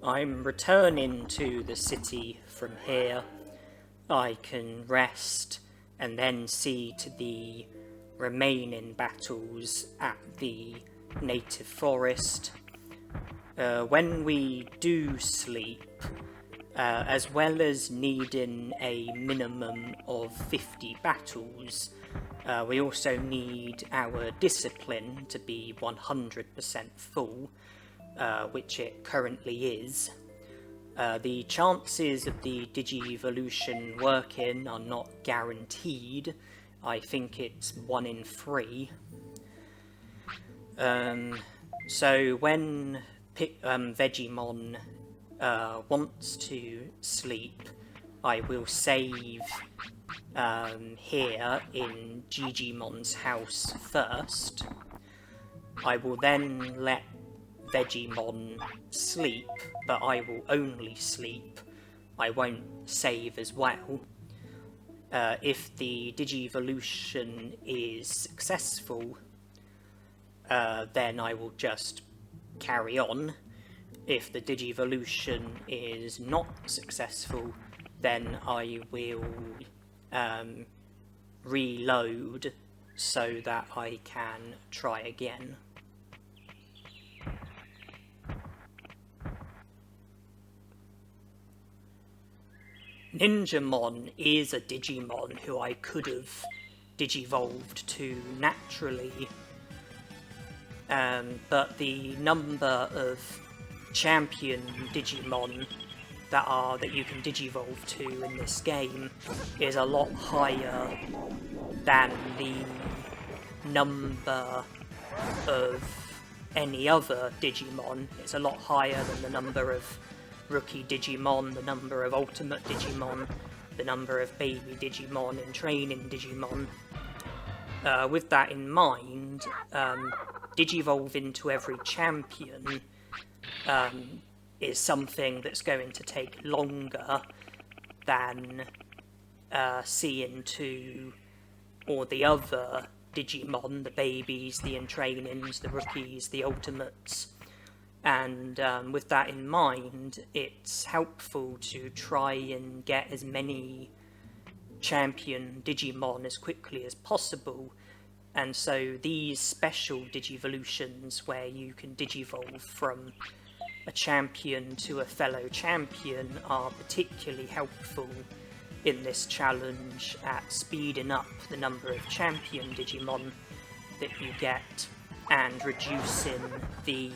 I'm returning to the city from here. I can rest and then see to the remaining battles at the native forest. When we do sleep, as well as needing a minimum of 50 battles, we also need our discipline to be 100% full, which it currently is. The chances of the Digivolution working are not guaranteed. I think it's 1 in 3. So when Digimon wants to sleep, I will save here in Digimon's house first. I will then let Digimon sleep, but I will only sleep. I won't save as well. If the Digivolution is successful, then I will just carry on. If the Digivolution is not successful, then I will reload so that I can try again. Ninjamon is a Digimon who I could have digivolved to naturally, but the number of champion Digimon that you can digivolve to in this game is a lot higher than the number of any other Digimon. It's a lot higher than the number of Rookie Digimon, the number of Ultimate Digimon, the number of Baby Digimon and Training Digimon. With that in mind, digivolving to every champion is something that's going to take longer than seeing to all the other Digimon, the babies, the entrainings, the rookies, the ultimates. And with that in mind, it's helpful to try and get as many champion Digimon as quickly as possible. And so these special Digivolutions where you can digivolve from a champion to a fellow champion are particularly helpful in this challenge at speeding up the number of champion Digimon that you get and reducing the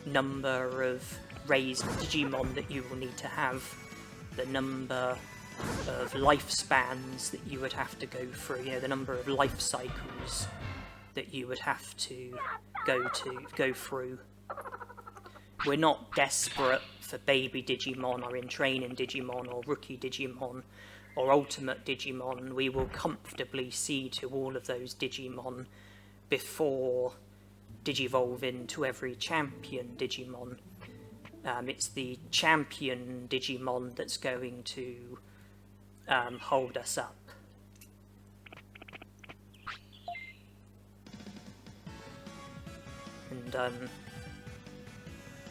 number of raised Digimon that you will need to have, the number of lifespans that you would have to go through, the number of life cycles that you would have to go through. We're not desperate for baby Digimon or entraining Digimon or rookie Digimon or ultimate Digimon. We will comfortably see to all of those Digimon before digivolving to every champion Digimon. It's the champion Digimon that's going to hold us up. And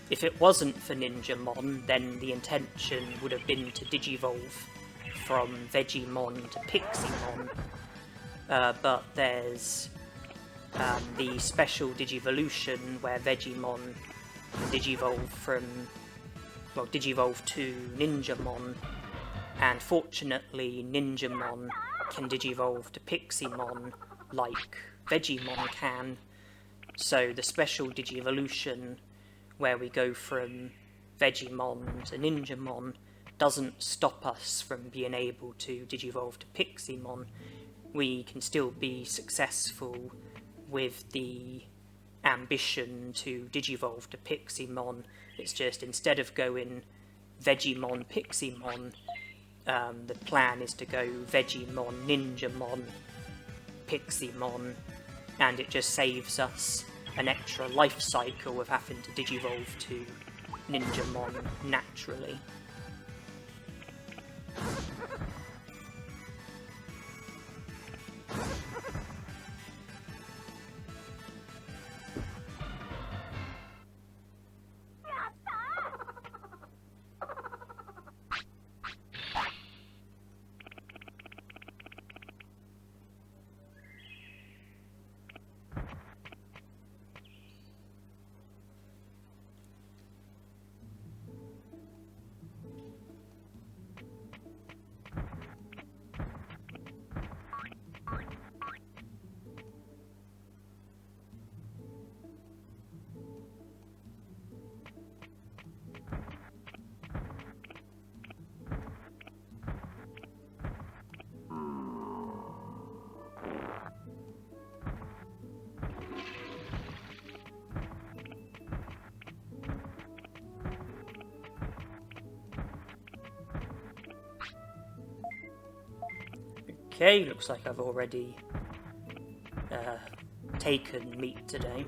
if it wasn't for Ninjamon, then the intention would have been to digivolve from Vegiemon to Pixiemon, but there's the special Digivolution where Vegiemon can digivolve to Ninjamon, and fortunately Ninjamon can digivolve to Pixiemon like Vegiemon can. So the special Digivolution where we go from Vegiemon to Ninjamon doesn't stop us from being able to digivolve to Pixiemon. We can still be successful with the ambition to digivolve to Pixiemon. It's just instead of going Vegiemon, Pixiemon, the plan is to go Vegiemon, Ninjamon, Pixiemon, and it just saves us an extra life cycle of having to digivolve to Ninjamon naturally. Okay, looks like I've already taken meat today.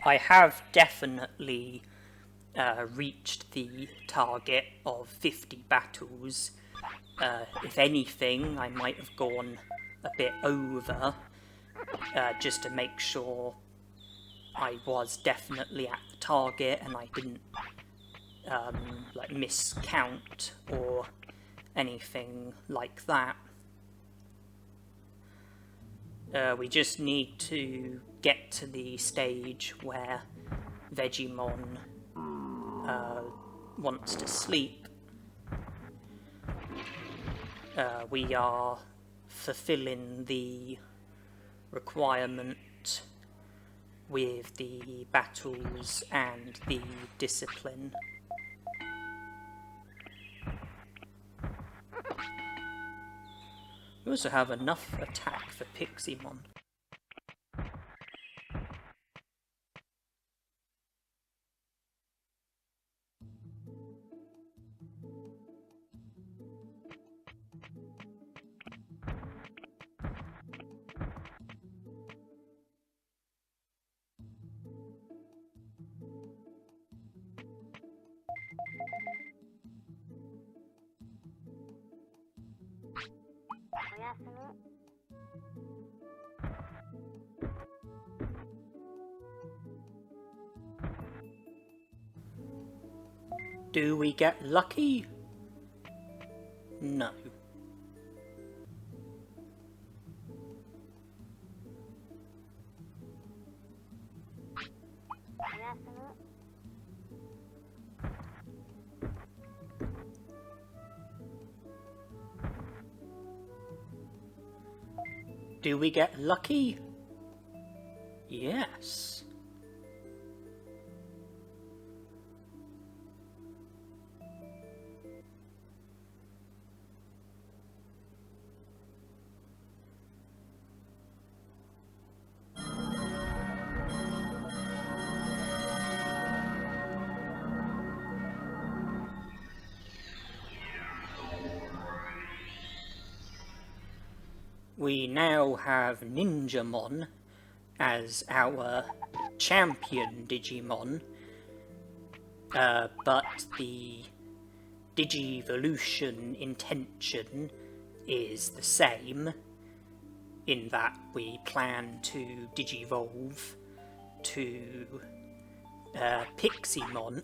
I have definitely reached the target of 50 battles. If anything, I might have gone a bit over, just to make sure I was definitely at the target and I didn't like miscount or anything like that. We just need to get to the stage where Digimon wants to sleep. We are fulfilling the requirement with the battles and the discipline. We also have enough attack for Piximon. Do we get lucky? No. Do we get lucky? Yes. We now have Ninjamon as our champion Digimon, but the Digivolution intention is the same, in that we plan to Digivolve to Piximon.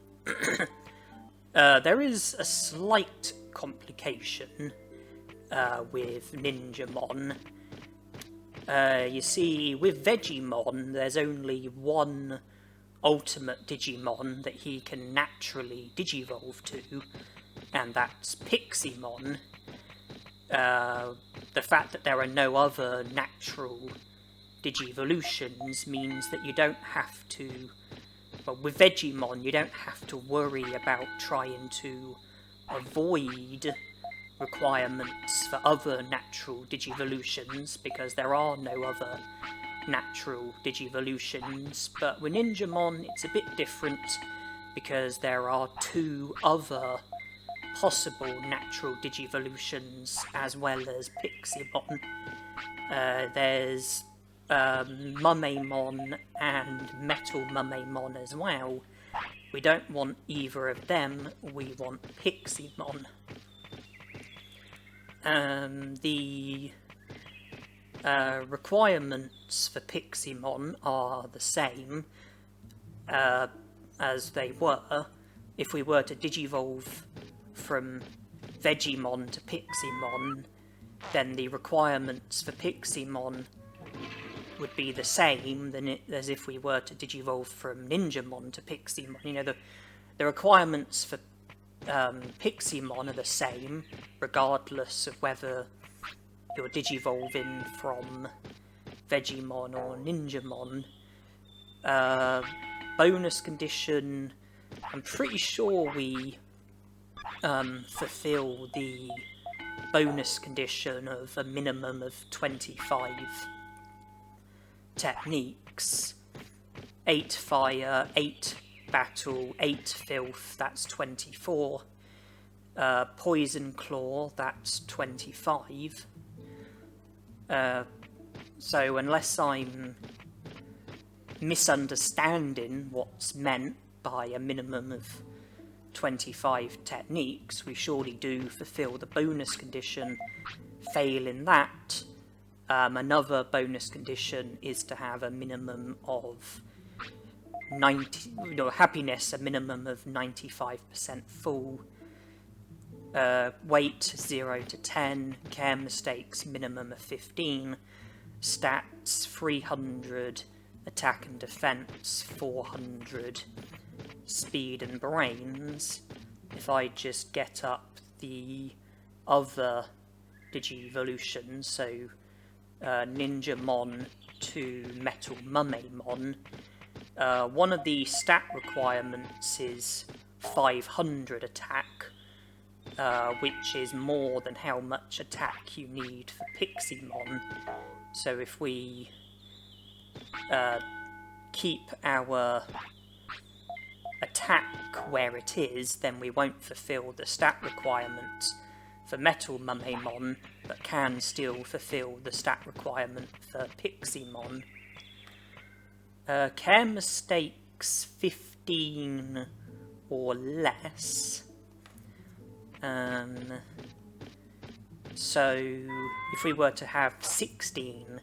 There is a slight complication with Ninjamon. You see, with Digimon, there's only one ultimate Digimon that he can naturally Digivolve to, and that's Piximon. The fact that there are no other natural Digivolutions means that you don't have to... Well, with Digimon, you don't have to worry about trying to avoid requirements for other natural Digivolutions, because there are no other natural Digivolutions. But with Ninjamon, it's a bit different, because there are two other possible natural Digivolutions as well as Piximon. There's Mumemon and Metal Mumemon as well. We don't want either of them, we want Piximon. The requirements for Piximon are the same as they were. If we were to Digivolve from Digimon to Piximon, then the requirements for Piximon would be the same as if we were to Digivolve from Ninjamon to Piximon. You know, the requirements for Piximon are the same, regardless of whether you're Digivolving from Digimon or Ninjamon. Bonus condition, I'm pretty sure we fulfill the bonus condition of a minimum of 25 techniques. 8 fire, 8 battle, 8 filth, that's 24. Poison claw, that's 25. So unless I'm misunderstanding what's meant by a minimum of 25 techniques, we surely do fulfill the bonus condition. Failing that, another bonus condition is to have a minimum of happiness, a minimum of 95% full, weight 0 to 10, care mistakes minimum of 15, stats 300, attack and defense 400, speed and brains. If I just get up the other Digivolutions, so Ninjamon to Metal Mummemon, one of the stat requirements is 500 attack, which is more than how much attack you need for Piximon. So if we keep our attack where it is, then we won't fulfill the stat requirement for Metal Mummemon, but can still fulfill the stat requirement for Piximon. Care mistakes 15 or less. So if we were to have 16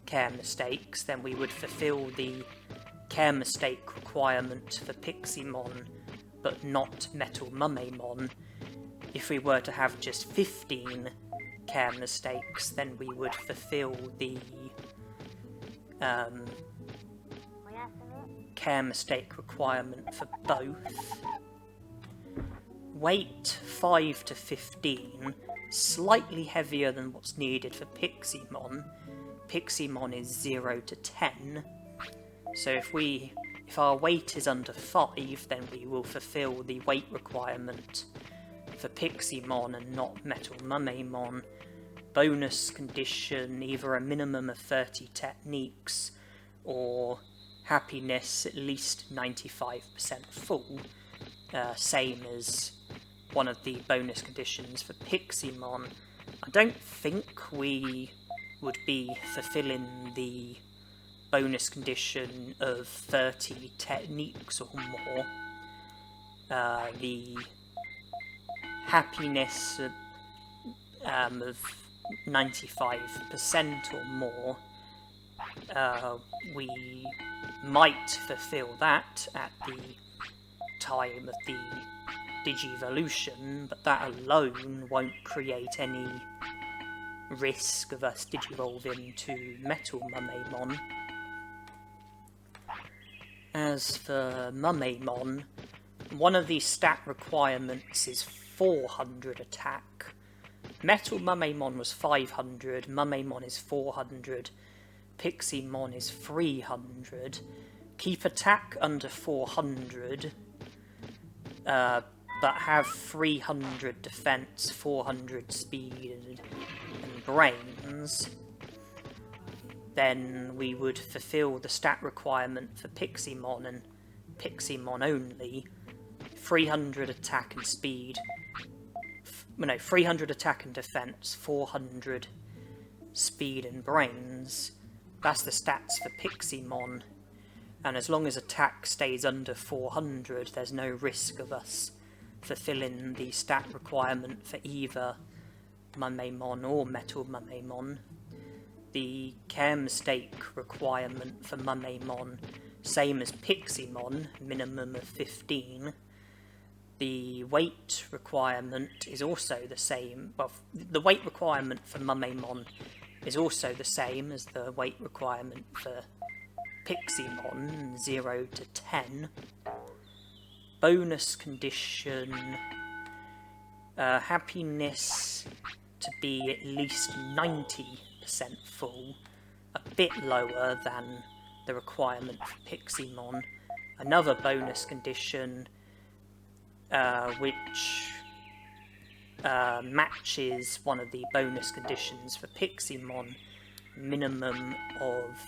care mistakes, then we would fulfill the care mistake requirement for Piximon, but not Metal Mummemon. If we were to have just 15 care mistakes, then we would fulfill the care mistake requirement for both. Weight 5 to 15, slightly heavier than what's needed for Piximon. Piximon is 0 to 10. So if our weight is under 5, then we will fulfill the weight requirement for Piximon and not Metal Mummemon. Bonus condition, either a minimum of 30 techniques or happiness at least 95% full, same as one of the bonus conditions for Piximon. I don't think we would be fulfilling the bonus condition of 30 techniques or more. The happiness of 95% or more, we might fulfill that at the time of the Digivolution, but that alone won't create any risk of us Digivolving to Metal Mummemon. As for Mummemon, one of the stat requirements is 400 attack. Metal Mummemon was 500, Mummemon is 400, Piximon is 300. Keep attack under 400, but have 300 defense, 400 speed and brains. Then we would fulfill the stat requirement for Piximon and Piximon only. 300 attack and speed. 300 attack and defense, 400 speed and brains. That's the stats for Piximon. And as long as attack stays under 400, there's no risk of us fulfilling the stat requirement for either Mummemon or Metal Mummemon. The care mistake requirement for Mummemon, same as Piximon, minimum of 15. The weight requirement is also the same. Well, the weight requirement for Mummemon is also the same as the weight requirement for Piximon, 0 to 10. Bonus condition, happiness to be at least 90% full, a bit lower than the requirement for Piximon. Another bonus condition, which matches one of the bonus conditions for Piximon, minimum of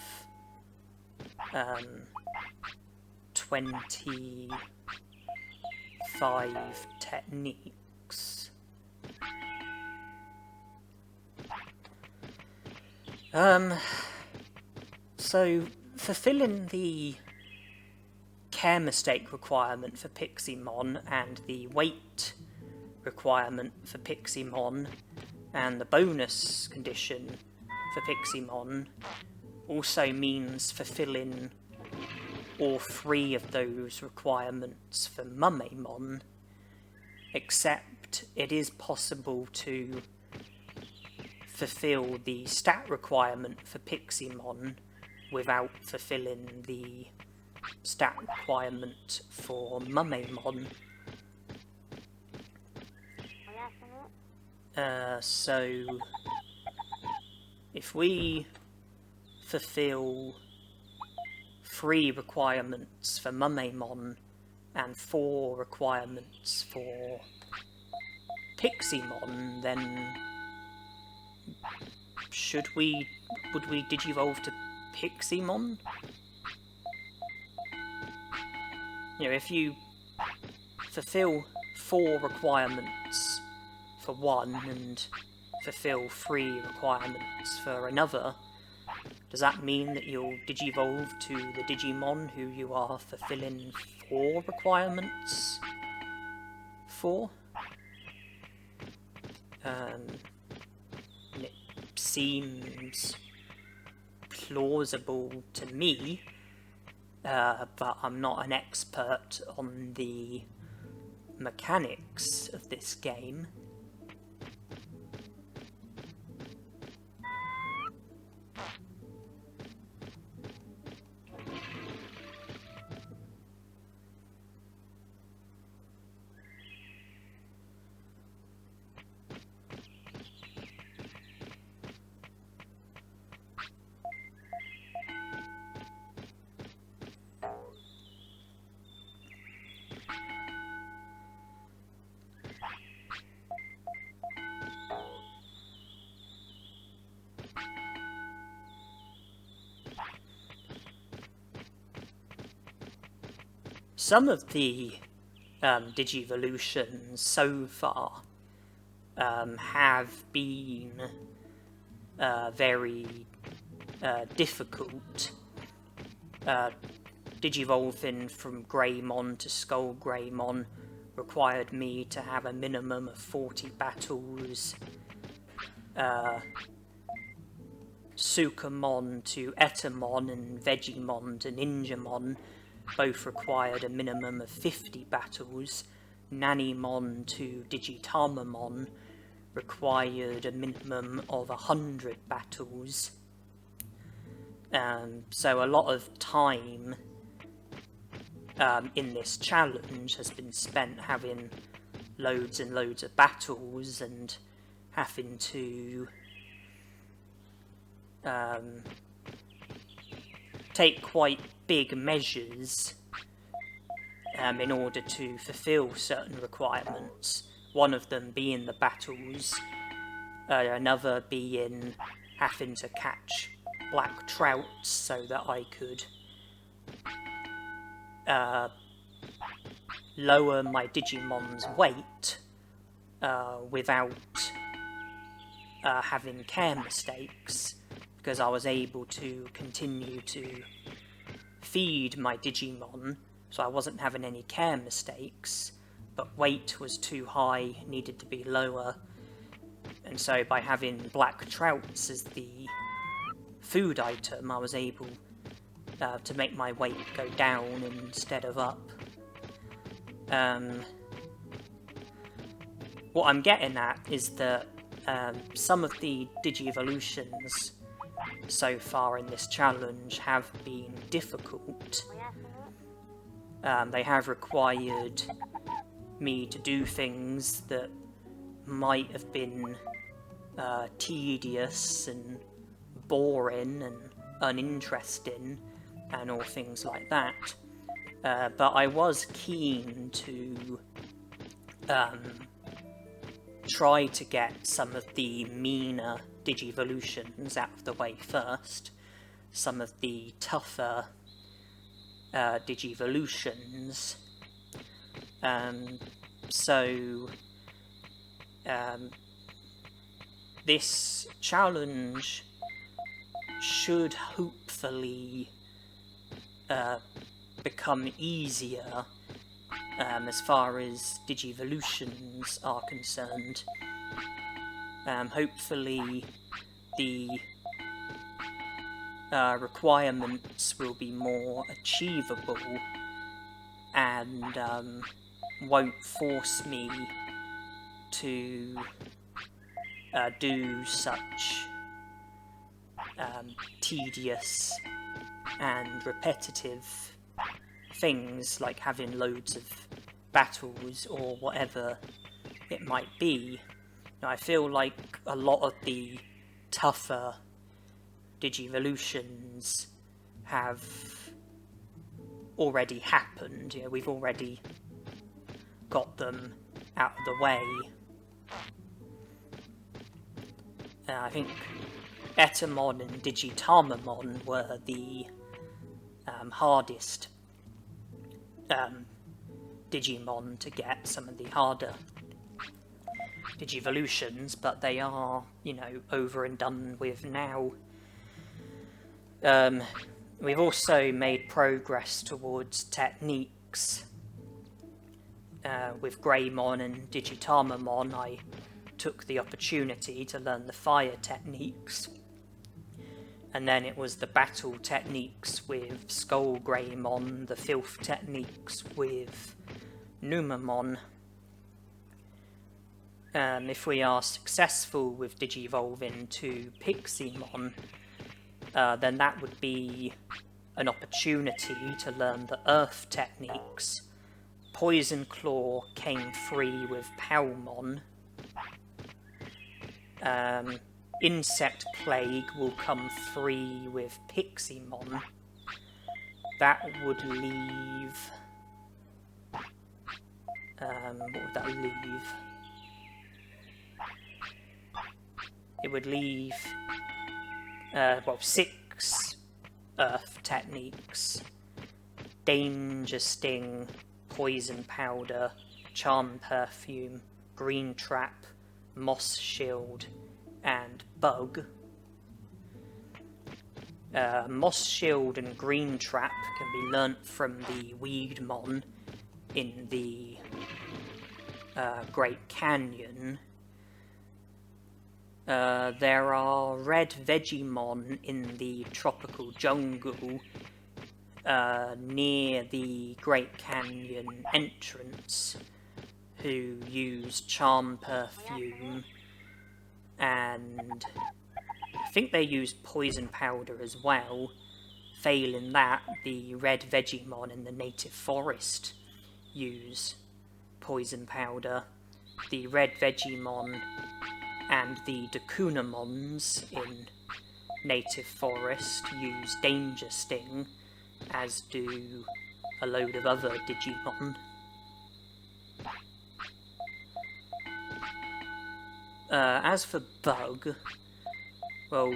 25 techniques. So fulfilling the care mistake requirement for Piximon and the weight requirement for Piximon and the bonus condition for Piximon also means fulfilling all three of those requirements for Mummemon, except it is possible to fulfill the stat requirement for Piximon without fulfilling the stat requirement for Mummemon. So if we fulfill 3 requirements for Mummemon and 4 requirements for Piximon, then would we digivolve to Piximon? You know, if you fulfill 4 requirements for one and fulfill 3 requirements for another, does that mean that you'll digivolve to the Digimon who you are fulfilling 4 requirements for? It seems plausible to me, but I'm not an expert on the mechanics of this game. Some of the Digivolutions so far have been very difficult. Digivolving from Greymon to Skull Greymon required me to have a minimum of 40 battles. Sukamon to Etamon and Vegemon to Ninjamon both required a minimum of 50 battles. Nanimon to Digitamamon required a minimum of 100 battles. So a lot of time in this challenge has been spent having loads and loads of battles and having to take quite big measures in order to fulfill certain requirements. One of them being the battles, another being having to catch black trouts so that I could lower my Digimon's weight without having care mistakes, because I was able to continue to feed my Digimon, so I wasn't having any care mistakes, but weight was too high, needed to be lower, and so by having black trouts as the food item, I was able to make my weight go down instead of up. What I'm getting at is that some of the Digievolutions so far in this challenge have been difficult. They have required me to do things that might have been tedious and boring and uninteresting and all things like that. But I was keen to try to get some of the meaner Digivolutions out of the way first, some of the tougher Digivolutions. So this challenge should hopefully become easier as far as Digivolutions are concerned. Hopefully the requirements will be more achievable and won't force me to do such tedious and repetitive things like having loads of battles or whatever it might be. Now, I feel like a lot of the tougher Digivolutions have already happened. You know, we've already got them out of the way. I think Etamon and Digitamamon were the hardest Digimon to get, some of the harder Digivolutions, but they are, you know, over and done with now. We've also made progress towards techniques. With Greymon and Digitamamon, I took the opportunity to learn the fire techniques, and then it was the battle techniques with Skull Greymon, the filth techniques with Numamon. If we are successful with Digivolving to Pixiemon, then that would be an opportunity to learn the earth techniques. Poison Claw came free with Palmon. Insect Plague will come free with Pixiemon. That would leave... what would that leave? It would leave... well, 6 Earth techniques. Danger Sting, Poison Powder, Charm Perfume, Green Trap, Moss Shield, and Bug. Moss Shield and Green Trap can be learnt from the Weedmon in the Great Canyon. There are red Vegemon in the tropical jungle near the Great Canyon entrance who use Charm Perfume, and I think they use Poison Powder as well. Failing that, the red Vegemon in the native forest use Poison Powder. The red Vegemon and the Decunamons in native forest use Danger Sting, as do a load of other Digimon. As for Bug, well,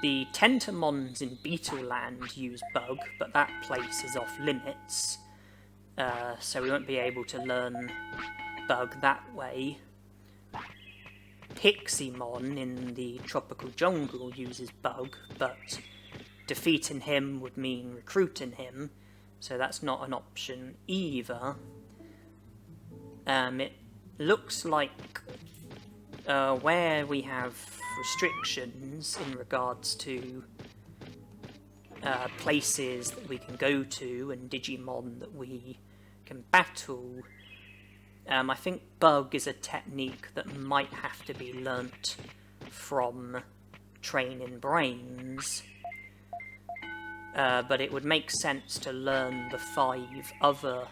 the Tentamons in Beetleland use Bug, but that place is off limits, so we won't be able to learn Bug that way. Pixiemon in the tropical jungle uses Bug, but defeating him would mean recruiting him, so that's not an option either. It looks like where we have restrictions in regards to places that we can go to and Digimon that we can battle, I think Bug is a technique that might have to be learnt from training brains, but it would make sense to learn the 5 other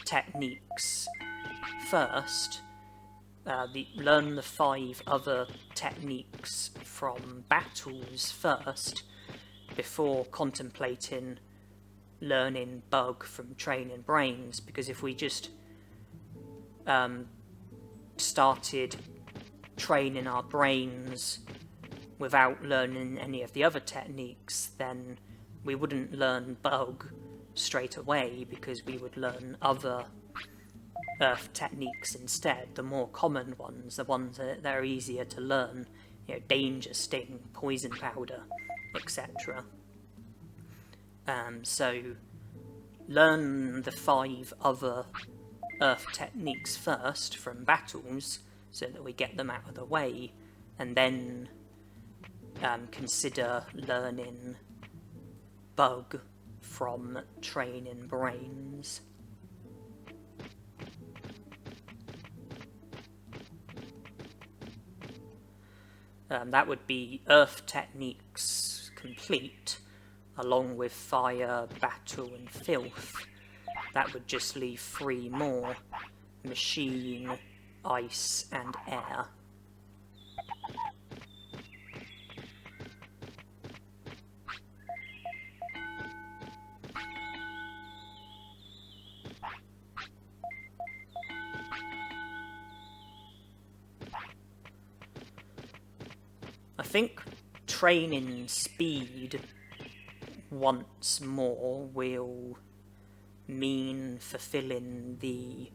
techniques first. Learn the 5 other techniques from battles first, before contemplating learning Bug from training brains, because if we just started training our brains without learning any of the other techniques, then we wouldn't learn Bug straight away, because we would learn other Earth techniques instead, the more common ones, the ones that are easier to learn, you know, Danger Sting, Poison Powder, etc. So learn the 5 other Earth techniques first from battles, so that we get them out of the way, and then consider learning Bug from training brains. That would be Earth techniques complete, along with Fire, Battle and Filth. That would just leave 3 more: Machine, Ice and Air. I think training speed once more will mean fulfilling the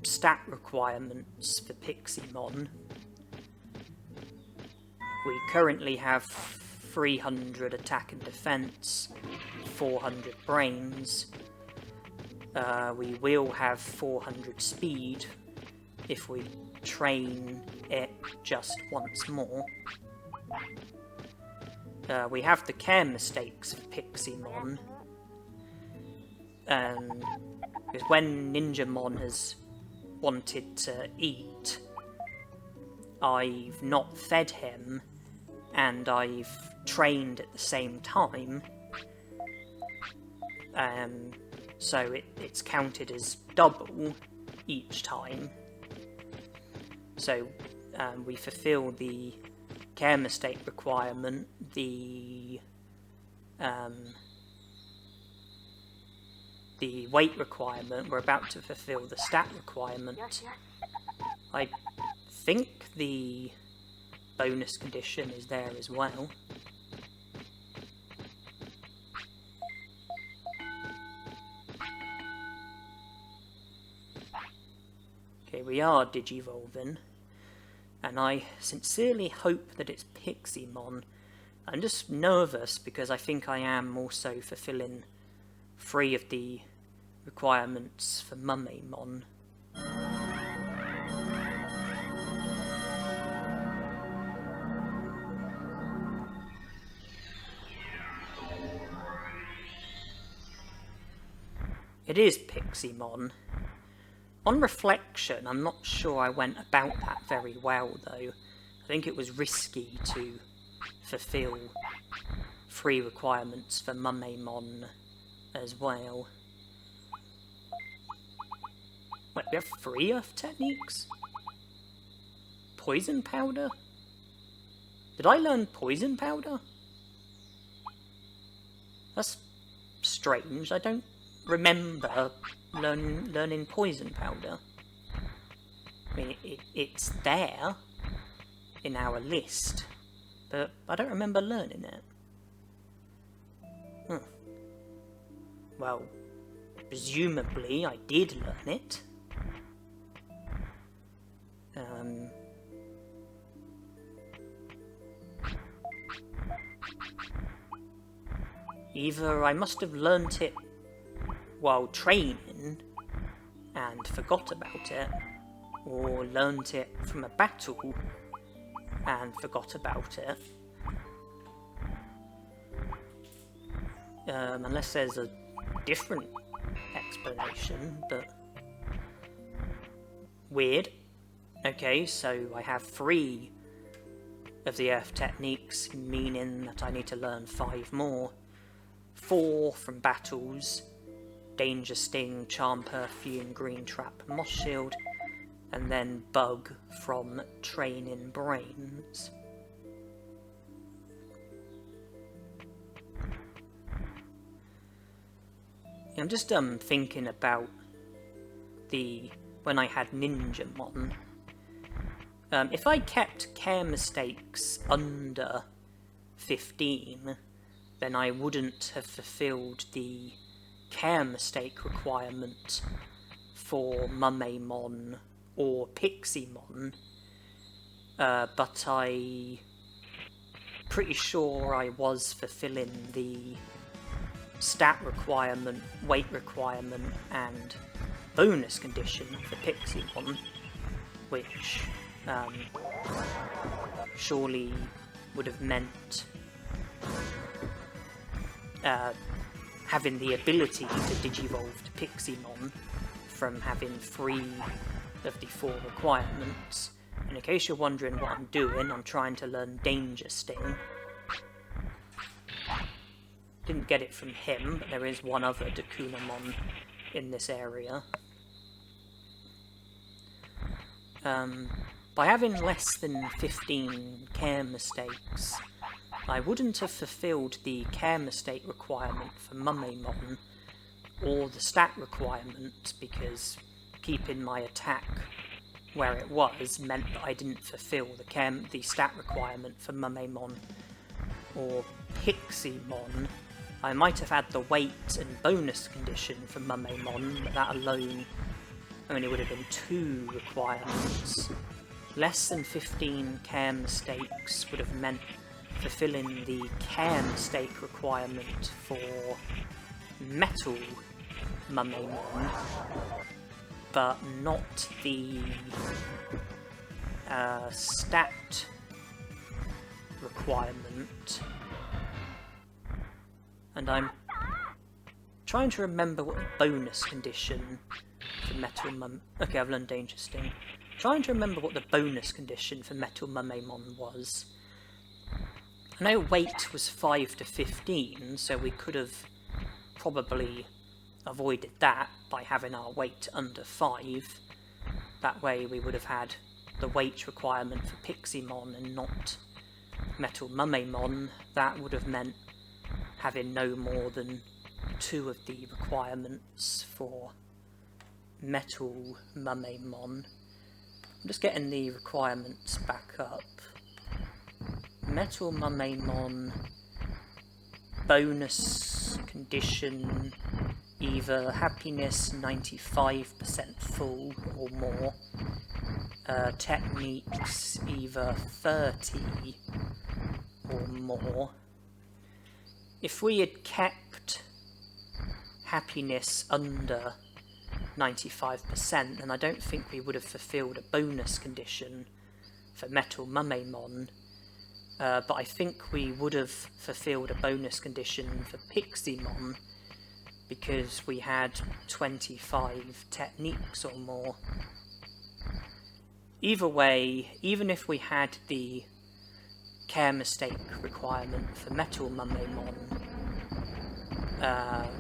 stat requirements for Piximon. We currently have 300 attack and defense, 400 brains. We will have 400 speed if we train it just once more. We have the care mistakes for Piximon, because when Ninjamon has wanted to eat, I've not fed him and I've trained at the same time, so it's counted as double each time. So we fulfill the care mistake requirement, the weight requirement. We're about to fulfill the stat requirement. I think the bonus condition is there as well. Okay, we are Digivolving, and I sincerely hope that it's Piximon. I'm just nervous because I think I am also fulfilling 3 of the requirements for Mummemon. It is Piximon. On reflection, I'm not sure I went about that very well, though. I think it was risky to fulfill 3 requirements for Mummemon as well. Wait, we have 3 Earth techniques? Poison powder? Did I learn poison powder? That's strange. I don't remember learning poison powder. I mean, it's there in our list, but I don't remember learning it. Well, presumably I did learn it. Either I must have learnt it while training and forgot about it, or learnt it from a battle and forgot about it. Unless there's a different explanation, but weird. Okay, so I have 3 of the Earth techniques, meaning that I need to learn 5 more. 4 from battles: Danger Sting, Charm Perfume, Green Trap, Moss Shield, and then Bug from training brains. I'm just thinking about when I had Ninjamon. If I kept care mistakes under 15, then I wouldn't have fulfilled the care mistake requirement for Mummemon or Piximon, but I'm pretty sure I was fulfilling the stat requirement, weight requirement, and bonus condition for Piximon, which surely would have meant having the ability to digivolve to Piximon from having 3 of the 4 requirements. And in case you're wondering what I'm doing, I'm trying to learn Danger Sting. Didn't get it from him, but there is one other Dakunamon in this area. By having less than 15 care mistakes, I wouldn't have fulfilled the care mistake requirement for Mumemon, or the stat requirement, because keeping my attack where it was meant that I didn't fulfill the stat requirement for Mumemon or Piximon. I might have had the weight and bonus condition for Mumemon, but that alone only would have been 2 requirements. Less than 15 care mistakes would have meant fulfilling the care mistake requirement for Metal Mumemon, but not the stat requirement. And I'm trying to remember what the bonus condition for Metal Mum... Okay, I've learned Danger Sting. Trying to remember what the bonus condition for Metal Mumemon was. I know weight was 5 to 15, so we could have probably avoided that by having our weight under 5. That way we would have had the weight requirement for Piximon and not Metal Mumemon. That would have meant having no more than 2 of the requirements for Metal Mumemon. I'm just getting the requirements back up. Metal Mumemon, bonus condition, either happiness 95% full or more, techniques either 30 or more. If we had kept happiness under 95%, then I don't think we would have fulfilled a bonus condition for Metal Mumemon, but I think we would have fulfilled a bonus condition for Piximon because we had 25 techniques or more. Either way, even if we had the care mistake requirement for Metal Mumemon,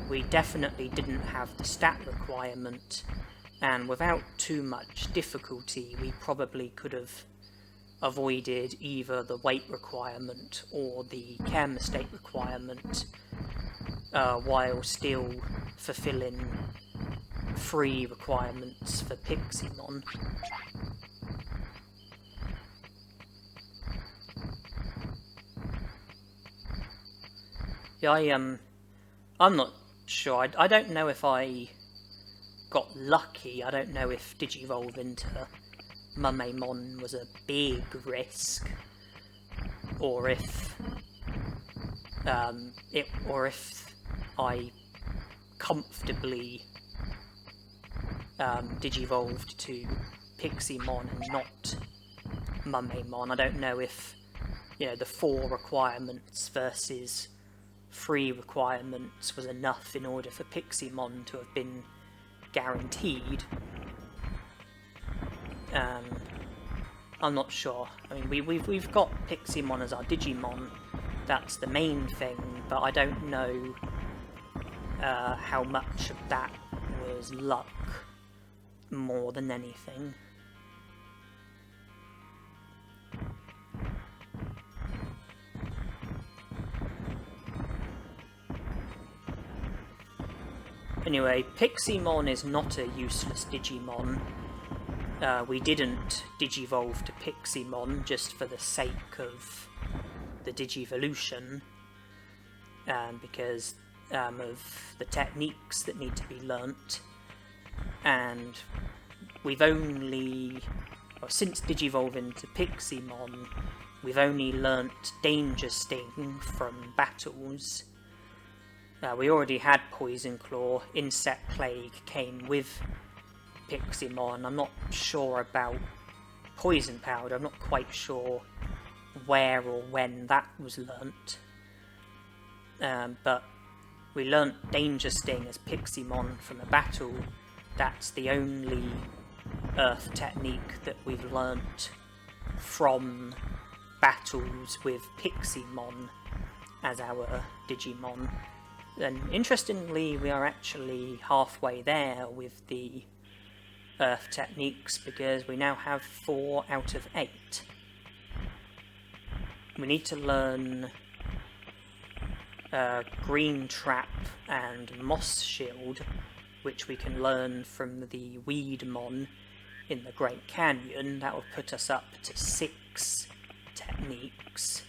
we definitely didn't have the stat requirement, and without too much difficulty we probably could have avoided either the weight requirement or the care mistake requirement, while still fulfilling 3 requirements for Piximon. Yeah, I'm not sure. I don't know if I got lucky. I don't know if Digivolve into Mumemon was a big risk, or if I comfortably digivolved to Piximon and not Mumemon. I don't know if, you know, the 4 requirements versus 3 requirements was enough in order for Piximon to have been guaranteed. I'm not sure. I mean, we've got Piximon as our Digimon. That's the main thing, but I don't know how much of that was luck more than anything. Anyway, Piximon is not a useless Digimon. We didn't digivolve to Piximon just for the sake of the Digivolution, because of the techniques that need to be learnt, and we've only, since digivolving to Piximon, we've only learnt Danger Sting from battles, We already had Poison Claw. Insect Plague came with Piximon. I'm not sure about Poison Powder. I'm not quite sure where or when that was learnt. But we learnt Danger Sting as Piximon from a battle. That's the only Earth technique that we've learnt from battles with Piximon as our Digimon. And interestingly, we are actually halfway there with the Earth techniques, because we now have 4 out of 8. We need to learn Green Trap and Moss Shield, which we can learn from the Weedmon in the Great Canyon. That will put us up to 6 techniques.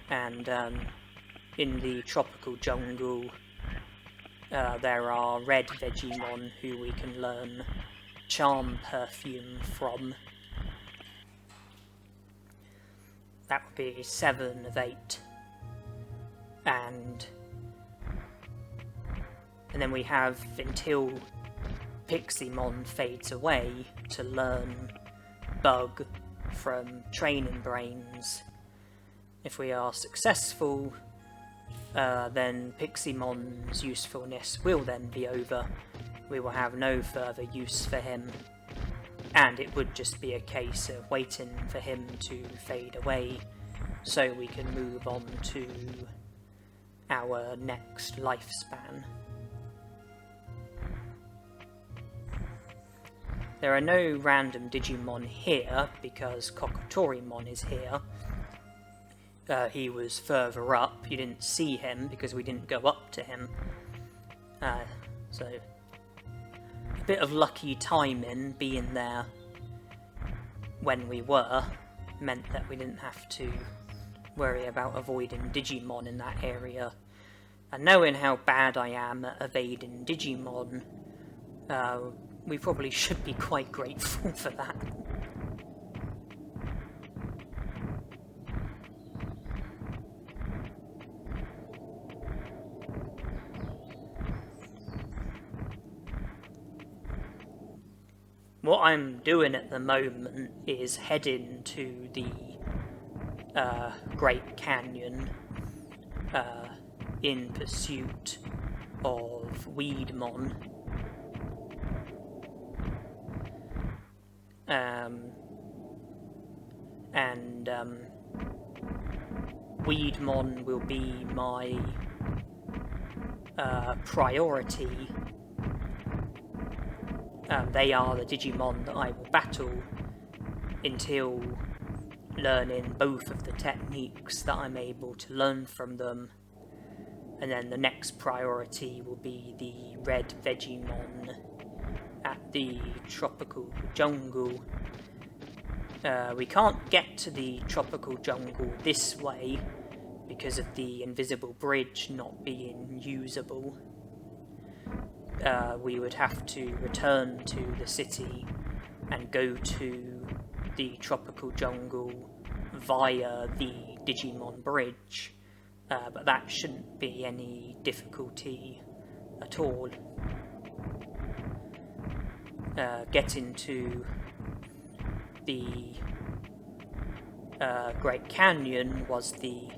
And in the tropical jungle, there are red Vegiemon who we can learn Charm Perfume from. That would be 7 of 8. And then we have until Piximon fades away to learn Bug from Training Brains. If we are successful, then Piximon's usefulness will then be over. We will have no further use for him, and it would just be a case of waiting for him to fade away so we can move on to our next lifespan. There are no random Digimon here because Kokotorimon is here. He was further up. You didn't see him because we didn't go up to him. So a bit of lucky timing being there when we were meant that we didn't have to worry about avoiding Digimon in that area. And knowing how bad I am at evading Digimon, we probably should be quite grateful for that. What I'm doing at the moment is heading to the Great Canyon in pursuit of Weedmon. Weedmon will be my priority. They are the Digimon that I will battle until learning both of the techniques that I'm able to learn from them. And then the next priority will be the red Vegiemon at the tropical jungle. We can't get to the tropical jungle this way because of the invisible bridge not being usable. We would have to return to the city and go to the tropical jungle via the Digimon bridge, but that shouldn't be any difficulty at all. Getting to the Great Canyon was the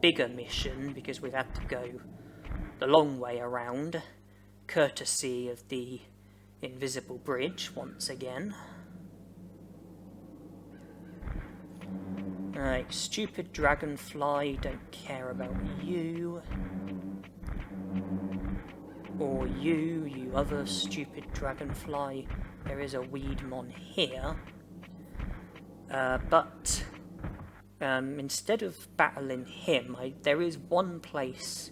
bigger mission because we've had to go the long way around, courtesy of the invisible bridge once again. Right, stupid dragonfly, don't care about you. Or you other stupid dragonfly. There is a Weedmon here. But instead of battling him, there is one place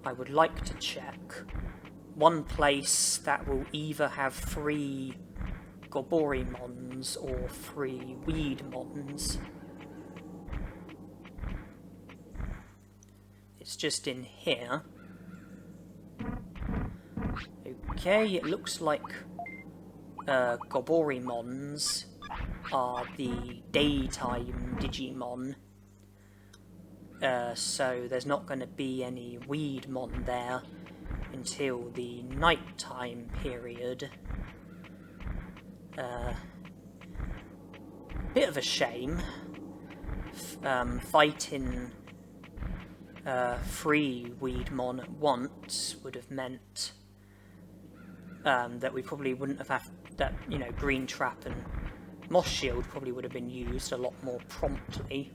I would like to check. One place that will either have 3 Goborimons or 3 Weedmons. It's just in here. Okay, it looks like Goborimons are the daytime Digimon. so there's not going to be any Weedmon there until the nighttime period. Bit of a shame. Fighting 3 Weedmon at once would have meant that we probably wouldn't have that, you know, Green Trap and Moss Shield probably would have been used a lot more promptly.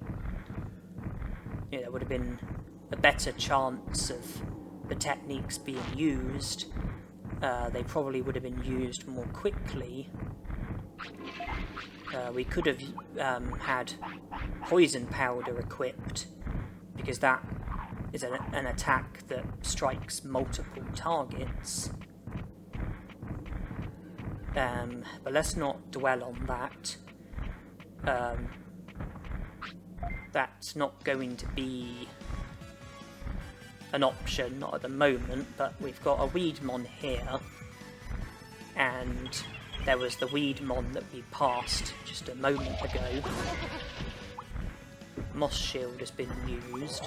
You know, there would have been a better chance of the techniques being used. They probably would have been used more quickly. We could have had Poison Powder equipped, because that is an attack that strikes multiple targets. But let's not dwell on that. That's not going to be an option, not at the moment, but we've got a Weedmon here, and there was the Weedmon that we passed just a moment ago. Moss Shield has been used.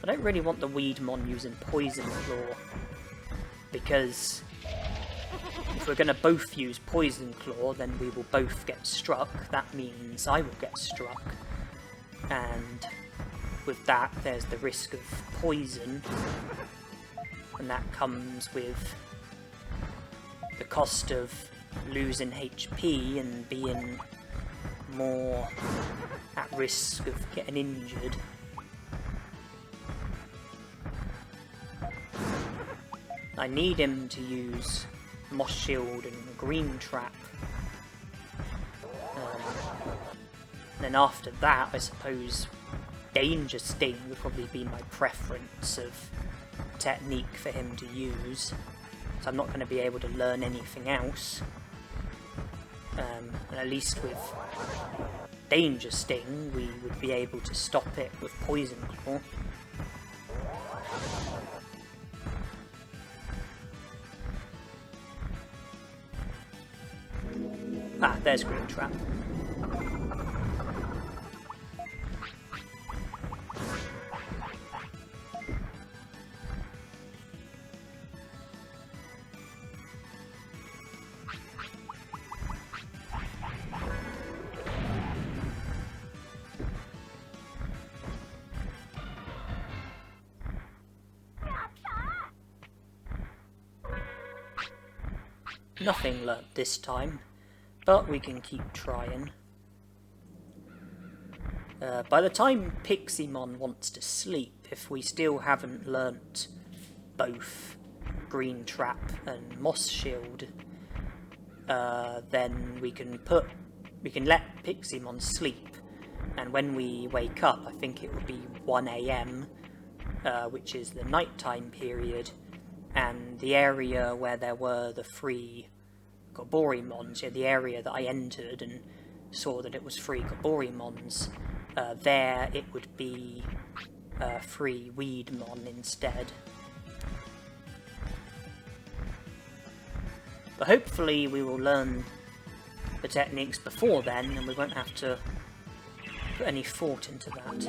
I don't really want the Weedmon using Poison Claw, because if we're going to both use Poison Claw, then we will both get struck. That means I will get struck, and with that there's the risk of poison, and that comes with the cost of losing HP and being more at risk of getting injured. I need him to use Moss Shield and Green Trap. Then after that, I suppose Danger Sting would probably be my preference of technique for him to use. So I'm not going to be able to learn anything else. And at least with Danger Sting, we would be able to stop it with Poison Claw. Ah, there's Green Trap. Nothing learnt this time, but we can keep trying. By the time Piximon wants to sleep, if we still haven't learnt both Green Trap and Moss Shield, then we can let Piximon sleep, and when we wake up, I think it will be 1 AM, which is the nighttime period, and the area where there were the 3 Goborymons, the area that I entered and saw that it was 3 Goborymons, there it would be 3 Weedmon instead. But hopefully we will learn the techniques before then, and we won't have to put any thought into that.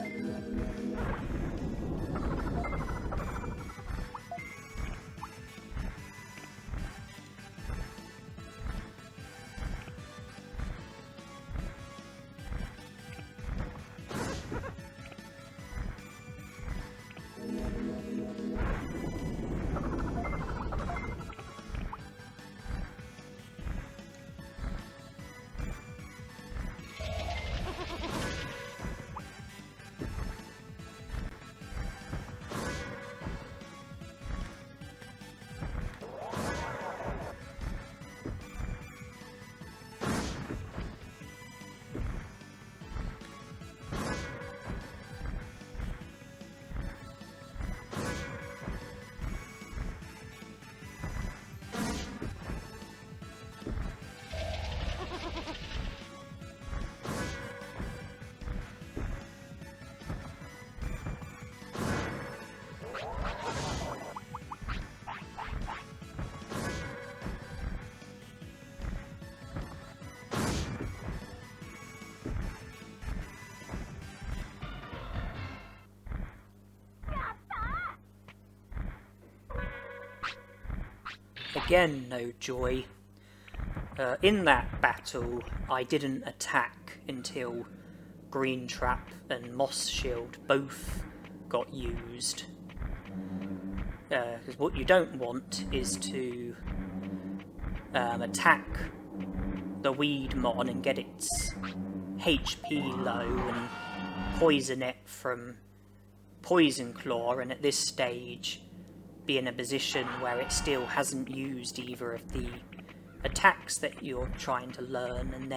again, no joy. In that battle, I didn't attack until Green Trap and Moss Shield both got used. Because what you don't want is to attack the Weedmon and get its HP low and poison it from Poison Claw, and at this stage be in a position where it still hasn't used either of the attacks that you're trying to learn, and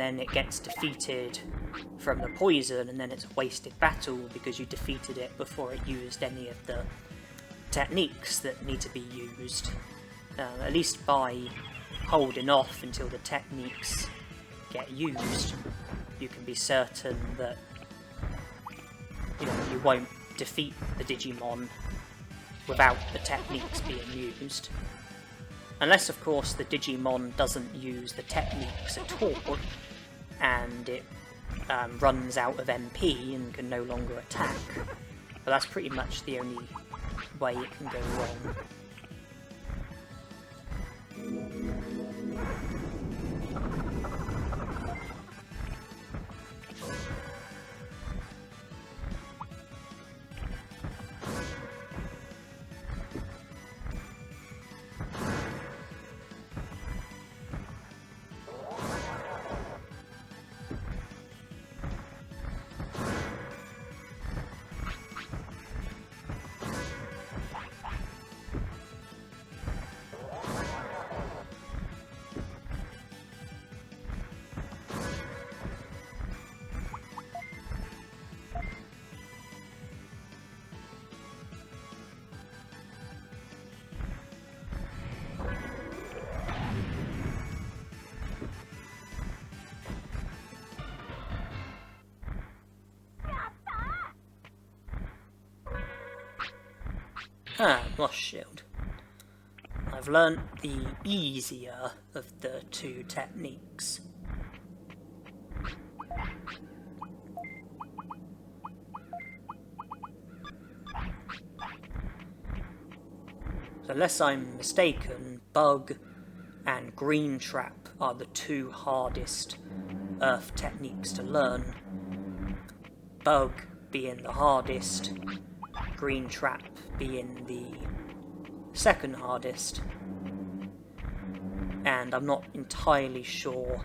then it gets defeated from the poison, and then it's a wasted battle because you defeated it before it used any of the techniques that need to be used. At least by holding off until the techniques get used, you can be certain that you won't defeat the Digimon without the techniques being used. Unless, of course, the Digimon doesn't use the techniques at all, and it runs out of MP and can no longer attack. But that's pretty much the only way it can go wrong. Moss Shield. I've learnt the easier of the two techniques. So unless I'm mistaken, Bug and Green Trap are the two hardest Earth techniques to learn. Bug being the hardest, Green Trap being the second hardest, and I'm not entirely sure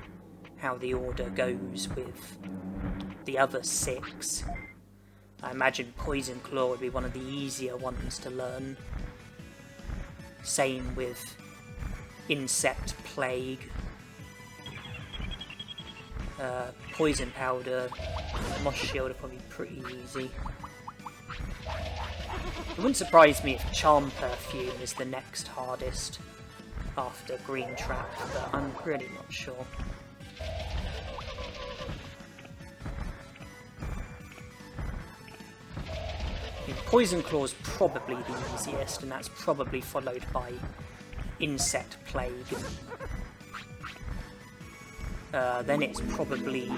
how the order goes with the other 6. I imagine Poison Claw would be one of the easier ones to learn. Same with Insect Plague. Poison Powder, Moss Shield are probably pretty easy. It wouldn't surprise me if Charm Perfume is the next hardest after Green Trap, but I'm really not sure. Poison Claw is probably the easiest, and that's probably followed by Insect Plague. Then it's probably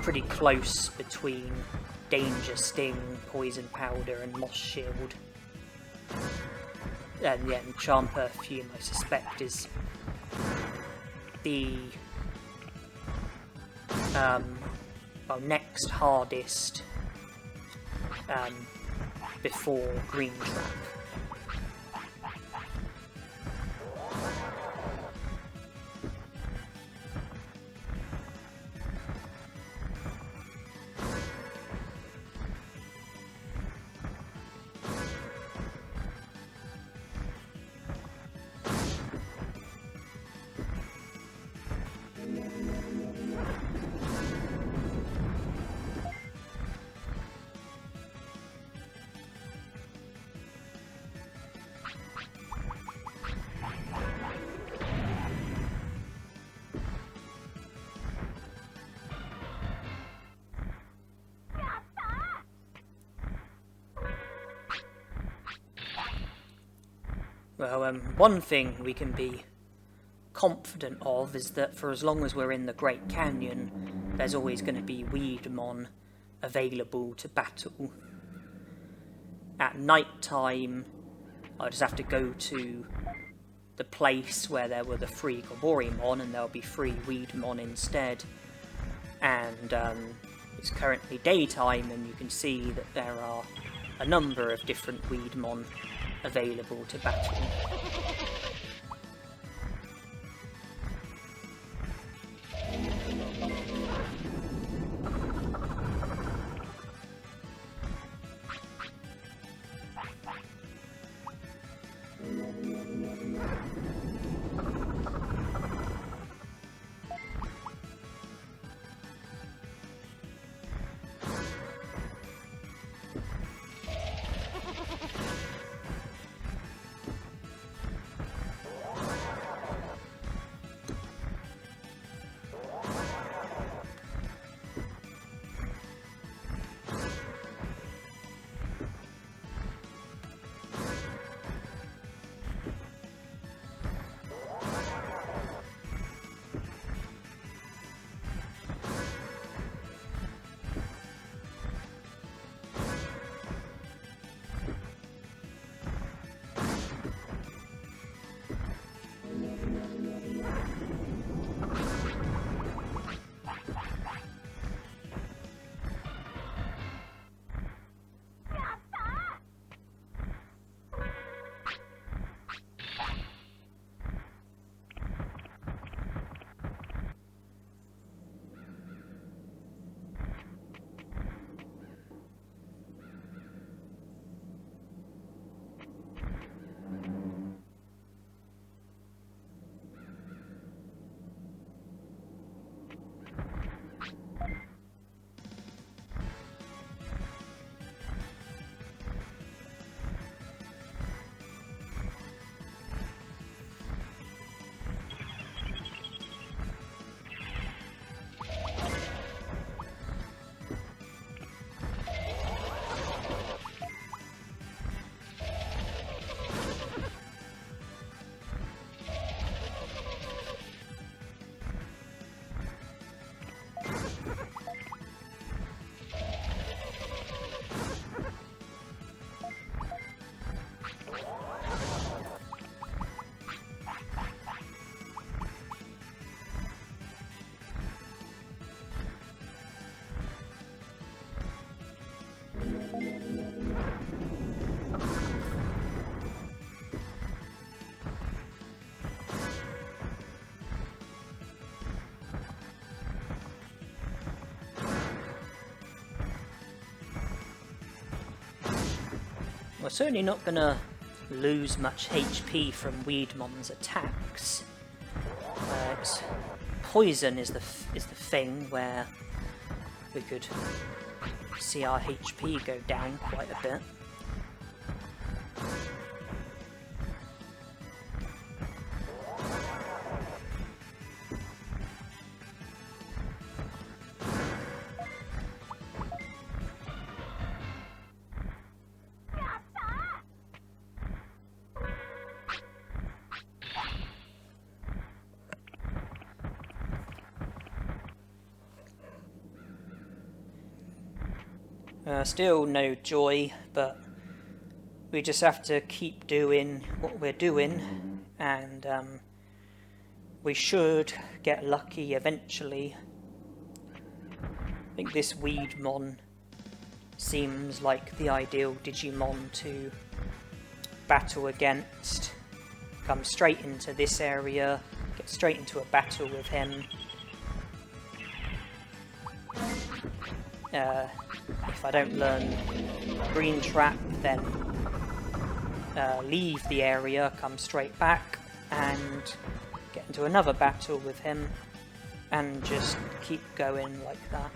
pretty close between Danger Sting, Poison Powder, and Moss Shield. And yeah, and Charm Perfume, I suspect, is the next hardest before Green Trap. Well, one thing we can be confident of is that for as long as we're in the Great Canyon, there's always going to be Weedmon available to battle. At night time, I'll just have to go to the place where there were the 3 Goborimon, and there'll be 3 Weedmon instead. And it's currently daytime, and you can see that there are a number of different Weedmon available to battle. We're certainly not going to lose much HP from Weedmon's attacks. Poison is the thing where we could see our HP go down quite a bit. Still no joy, but we just have to keep doing what we're doing, and we should get lucky eventually. I think this Weedmon seems like the ideal Digimon to battle against. Come straight into this area, get straight into a battle with him. If I don't learn Green Trap, then leave the area, come straight back, and get into another battle with him, and just keep going like that.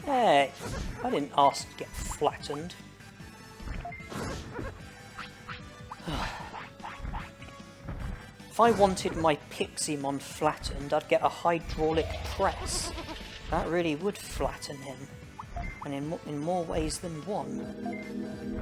Hey, I didn't ask to get flattened. If I wanted my Piximon flattened, I'd get a hydraulic press. That really would flatten him, and in more ways than one.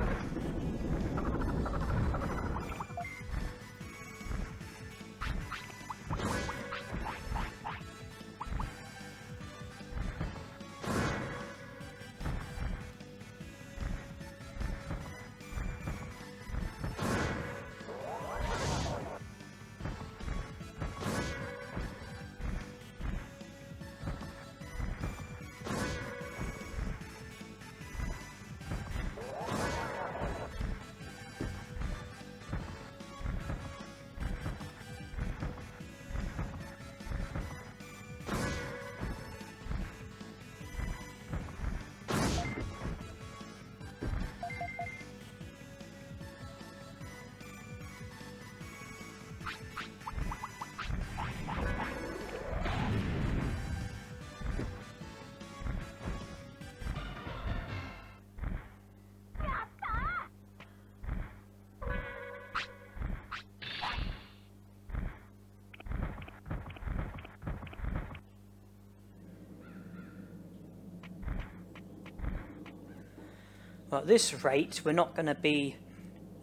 Well, at this rate, we're not going to be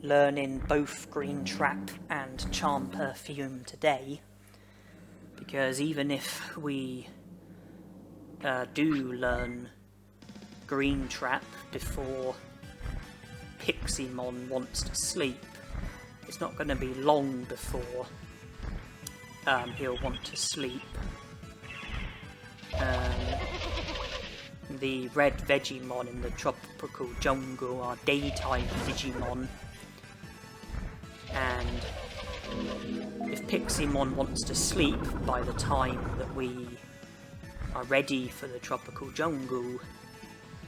learning both Green Trap and Charm Perfume today, because even if we do learn Green Trap before Piximon wants to sleep, it's not going to be long before he'll want to sleep. The red Vegemon in the tropical jungle are daytime Digimon, and if Piximon wants to sleep by the time that we are ready for the tropical jungle,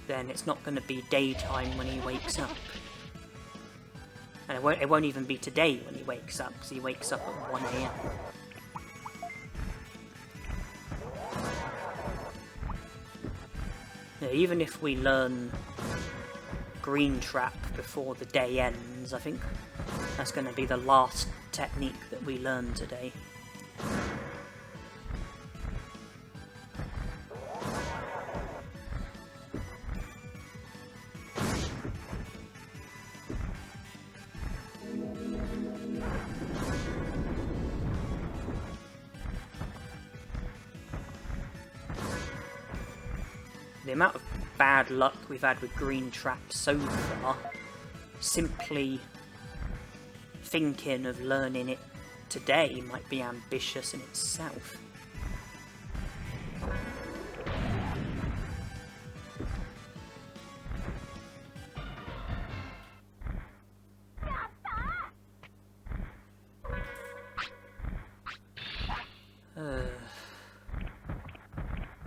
then it's not going to be daytime when he wakes up. And it won't even be today when he wakes up, because he wakes up at 1 AM. Even if we learn Green Trap before the day ends, I think that's going to be the last technique that we learn today. The amount of bad luck we've had with Green Trap so far, simply thinking of learning it today might be ambitious in itself.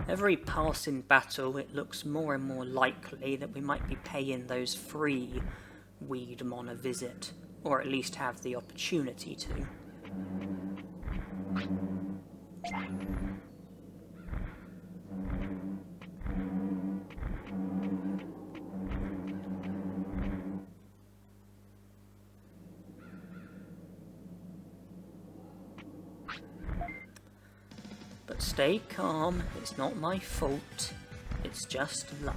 Every passing battle, it looks more and more likely that we might be paying those free Weedmon a visit, or at least have the opportunity to. But stay calm, it's not my fault, it's just luck.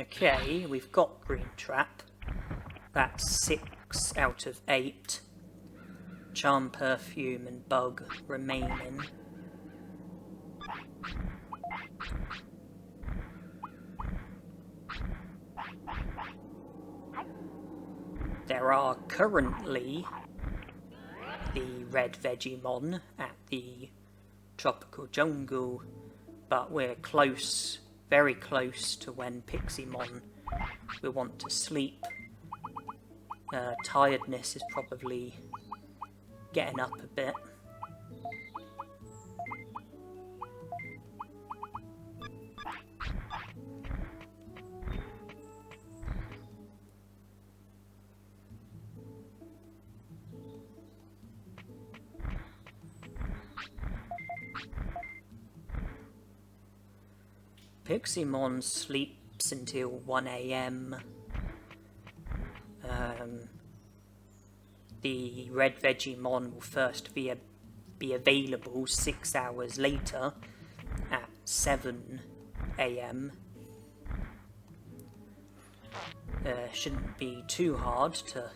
Okay, we've got Green Trap. That's 6 out of 8. Charm, Perfume and Bug remaining. There are currently the red Digimon at the tropical jungle, but we're close, very close to when Piximon will want to sleep. Tiredness is probably getting up a bit. Piximon sleeps until 1 AM. The red Digimon will first be available 6 hours later at 7 AM. Shouldn't be too hard to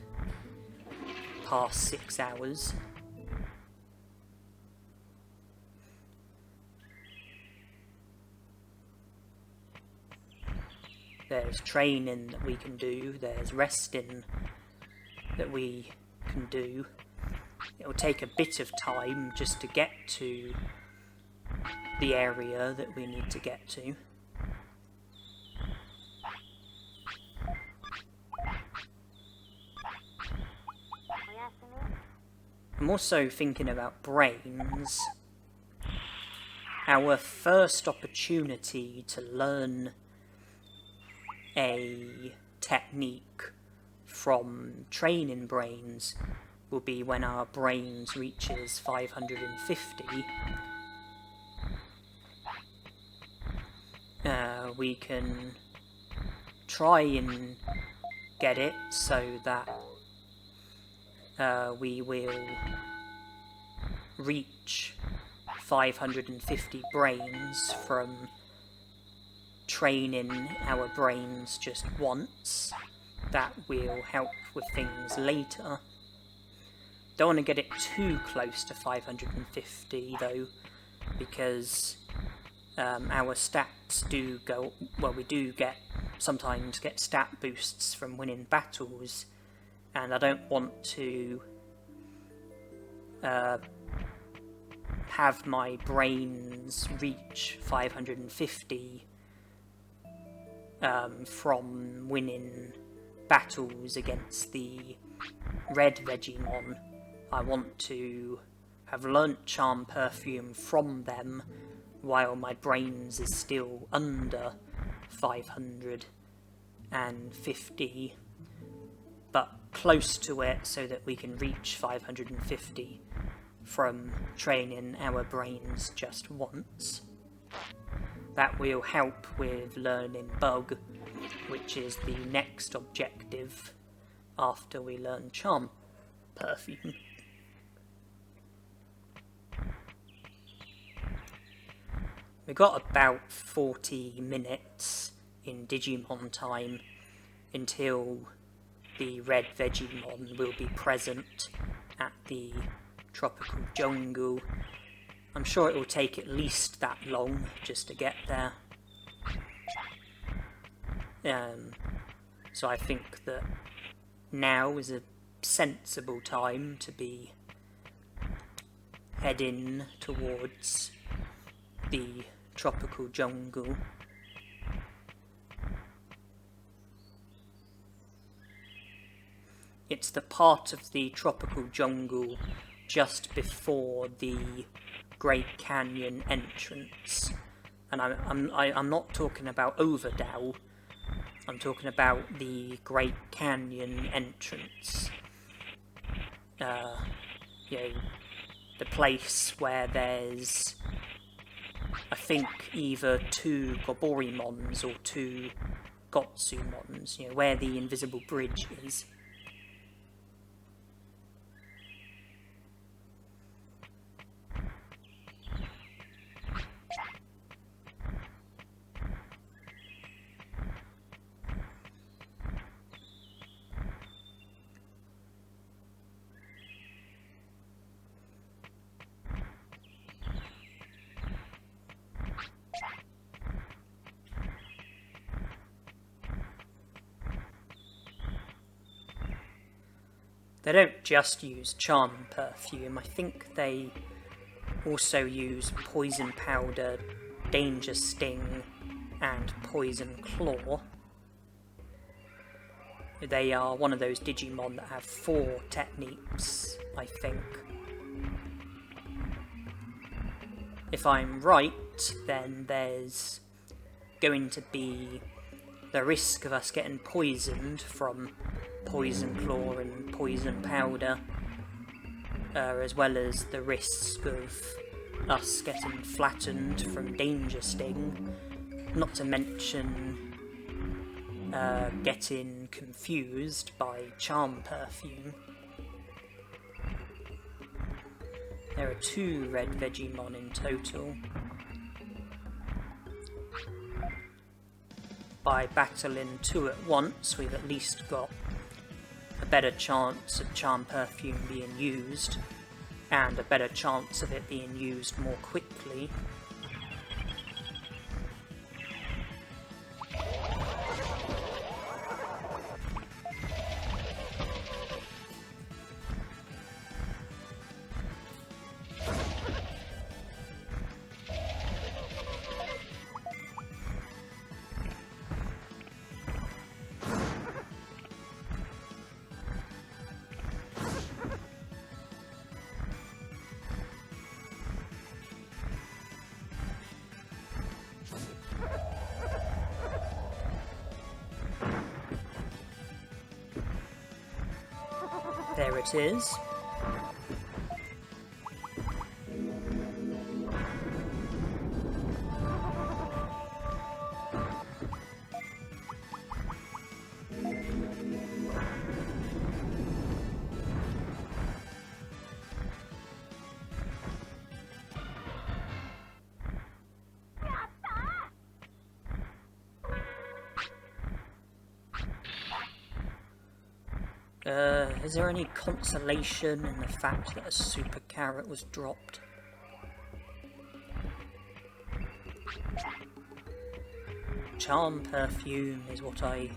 pass 6 hours. There's training that we can do, there's resting that we can do. It'll take a bit of time just to get to the area that we need to get to. I'm also thinking about brains. Our first opportunity to learn a technique from training brains will be when our brains reaches 550. We can try and get it so that we will reach 550 brains from training our brains just once. That will help with things later. Don't want to get it too close to 550 though, because our stats do go, well, we do sometimes get stat boosts from winning battles, and I don't want to have my brains reach 550 from winning battles against the red Digimon. I want to have learnt Charm Perfume from them while my brains is still under 550, but close to it so that we can reach 550 from training our brains just once. That will help with learning Bug, which is the next objective after we learn Charm Perfume. We got about 40 minutes in Digimon time until the red Vegemon will be present at the tropical jungle. I'm sure it will take at least that long just to get there. So I think that now is a sensible time to be heading towards the tropical jungle. It's the part of the tropical jungle just before the Great Canyon entrance, and I'm not talking about Overdell. I'm talking about the Great Canyon entrance. You know, the place where there's, I think, either 2 Goborimons or 2 Gotsumons, you know, where the invisible bridge is. They don't just use Charm Perfume, I think they also use Poison Powder, Danger Sting, and Poison Claw. They are one of those Digimon that have 4 techniques, I think. If I'm right, then there's going to be the risk of us getting poisoned from Poison Claw and Poison Powder, as well as the risk of us getting flattened from Danger Sting, not to mention getting confused by Charm Perfume. There are 2 red Vegemon in total. By battling 2 at once, we've at least got a better chance of Charm Perfume being used, and a better chance of it being used more quickly. There it is. Is there any consolation in the fact that a super carrot was dropped? Charm perfume is what I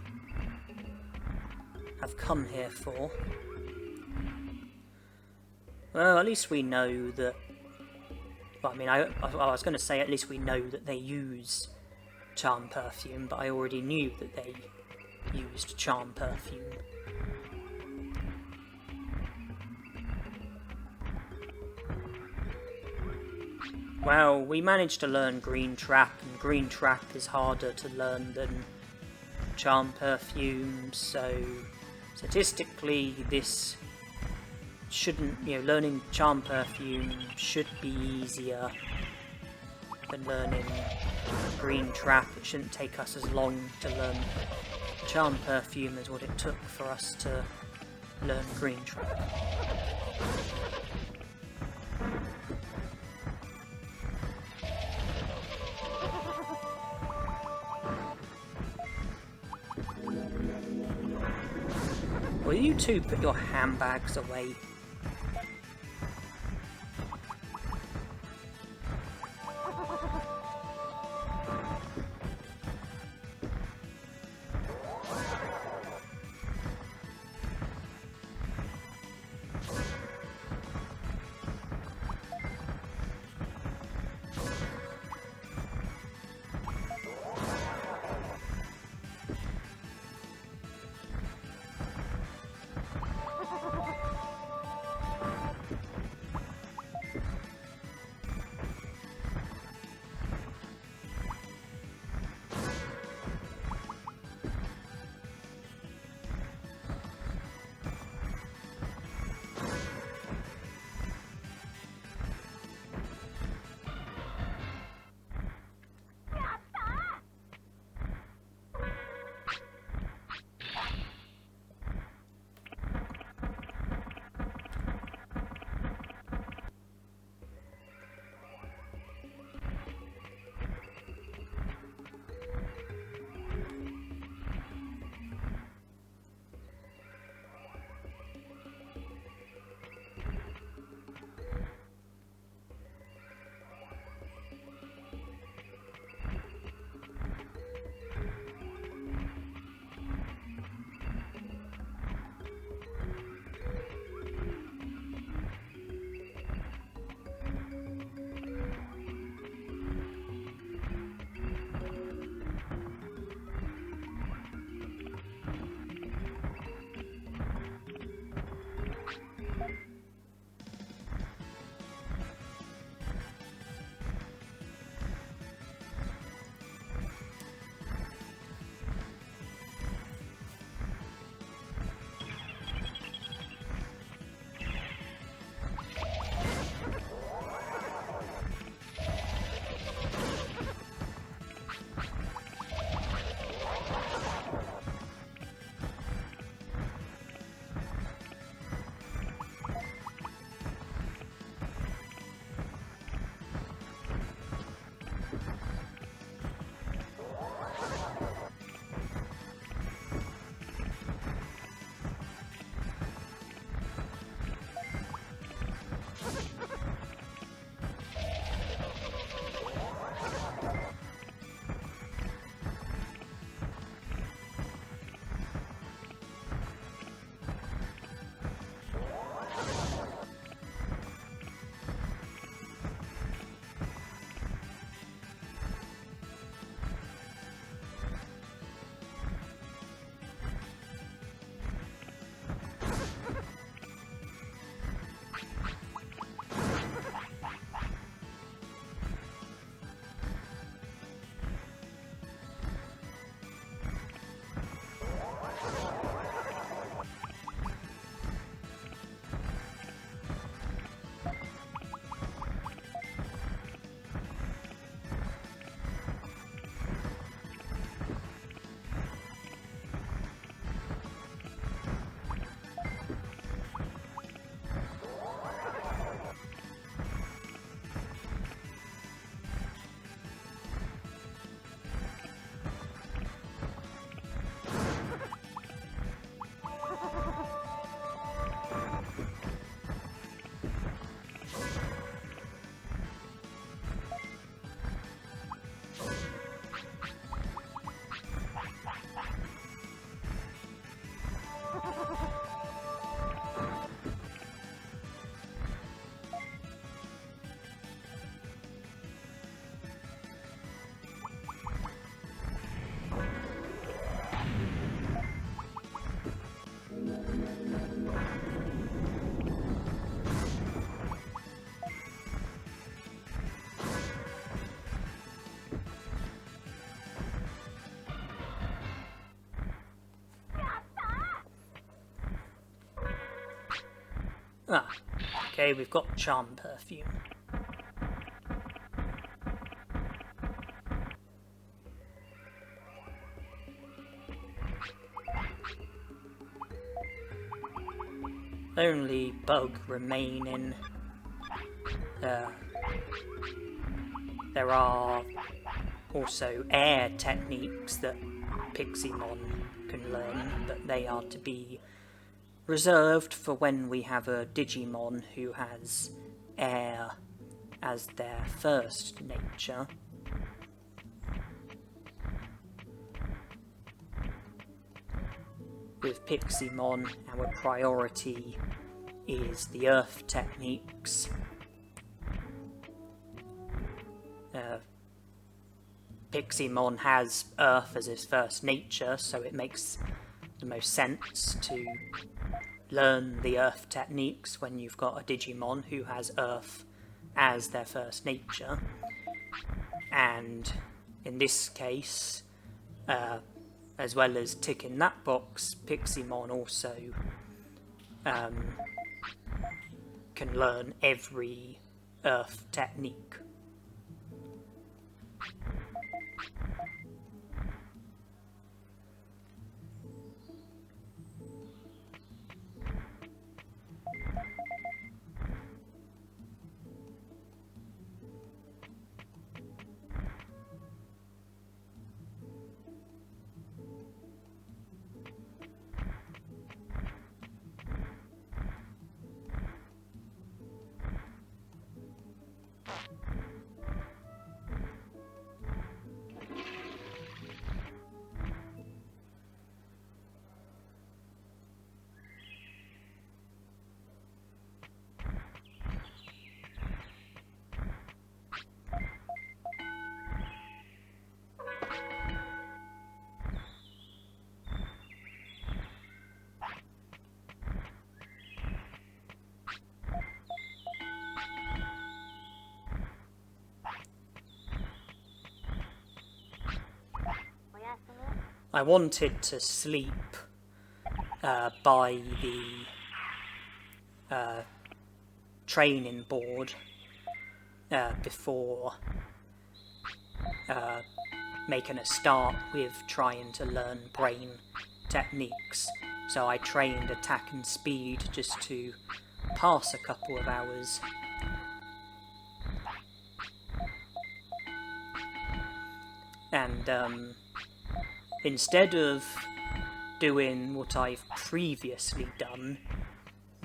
have come here for. Well, at least we know that... Well, I mean, I was going to say at least we know that they use charm perfume, but I already knew that they used charm perfume. Well, we managed to learn Green Trap, and Green Trap is harder to learn than Charm Perfume, so statistically this shouldn't, learning Charm Perfume should be easier than learning Green Trap. It shouldn't take us as long to learn Charm Perfume as what it took for us to learn Green Trap. Will you two put your handbags away? Ah, okay, we've got charm perfume. Only bug remaining. There are also air techniques that Piximon can learn, but they are to be reserved for when we have a Digimon who has air as their first nature. With Piximon, our priority is the earth techniques. Piximon has earth as his first nature, so it makes the most sense to learn the earth techniques when you've got a Digimon who has earth as their first nature. And in this case, as well as ticking that box, Piximon also can learn every earth technique. I wanted to sleep by the training board before making a start with trying to learn brain techniques. So I trained attack and speed just to pass a couple of hours. And instead of doing what I've previously done,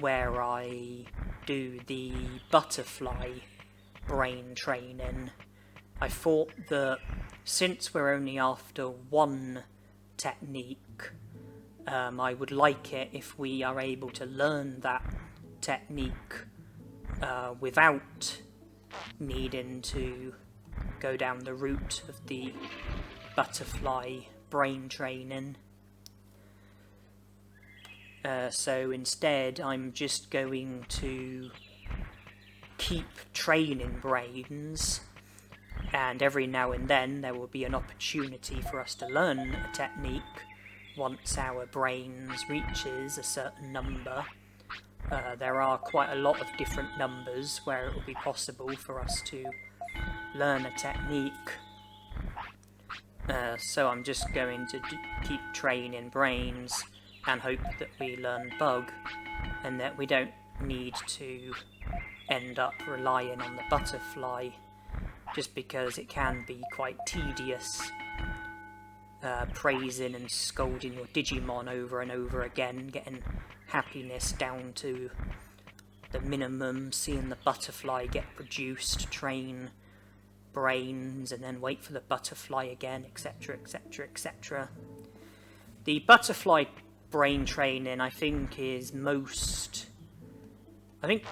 where I do the butterfly brain training, I thought that since we're only after one technique, I would like it if we are able to learn that technique without needing to go down the route of the butterfly brain training. So instead I'm just going to keep training brains, and every now and then there will be an opportunity for us to learn a technique once our brains reaches a certain number. There are quite a lot of different numbers where it will be possible for us to learn a technique. So I'm just going to keep training brains and hope that we learn bug, and that we don't need to end up relying on the butterfly, just because it can be quite tedious praising and scolding your Digimon over and over again, getting happiness down to the minimum, seeing the butterfly get produced, train brains, and then wait for the butterfly again, etc, etc, etc. The butterfly brain training, I think, is most... I think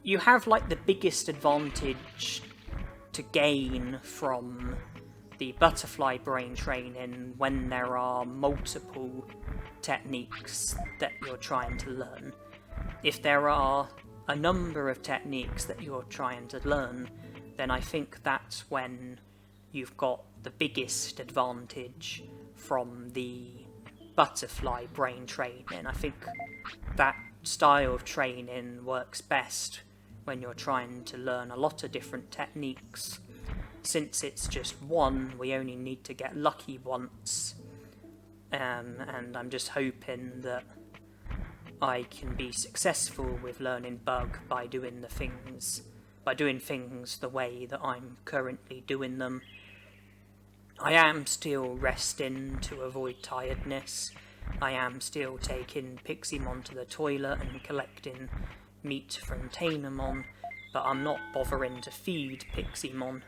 you have like the biggest advantage to gain from the butterfly brain training when there are multiple techniques that you're trying to learn. If there are a number of techniques that you're trying to learn, then I think that's when you've got the biggest advantage from the butterfly brain training. I think that style of training works best when you're trying to learn a lot of different techniques. Since it's just one, we only need to get lucky once, and I'm just hoping that I can be successful with learning bug by doing things the way that I'm currently doing them. I am still resting to avoid tiredness. I am still taking Piximon to the toilet and collecting meat from Tainemon, but I'm not bothering to feed Piximon.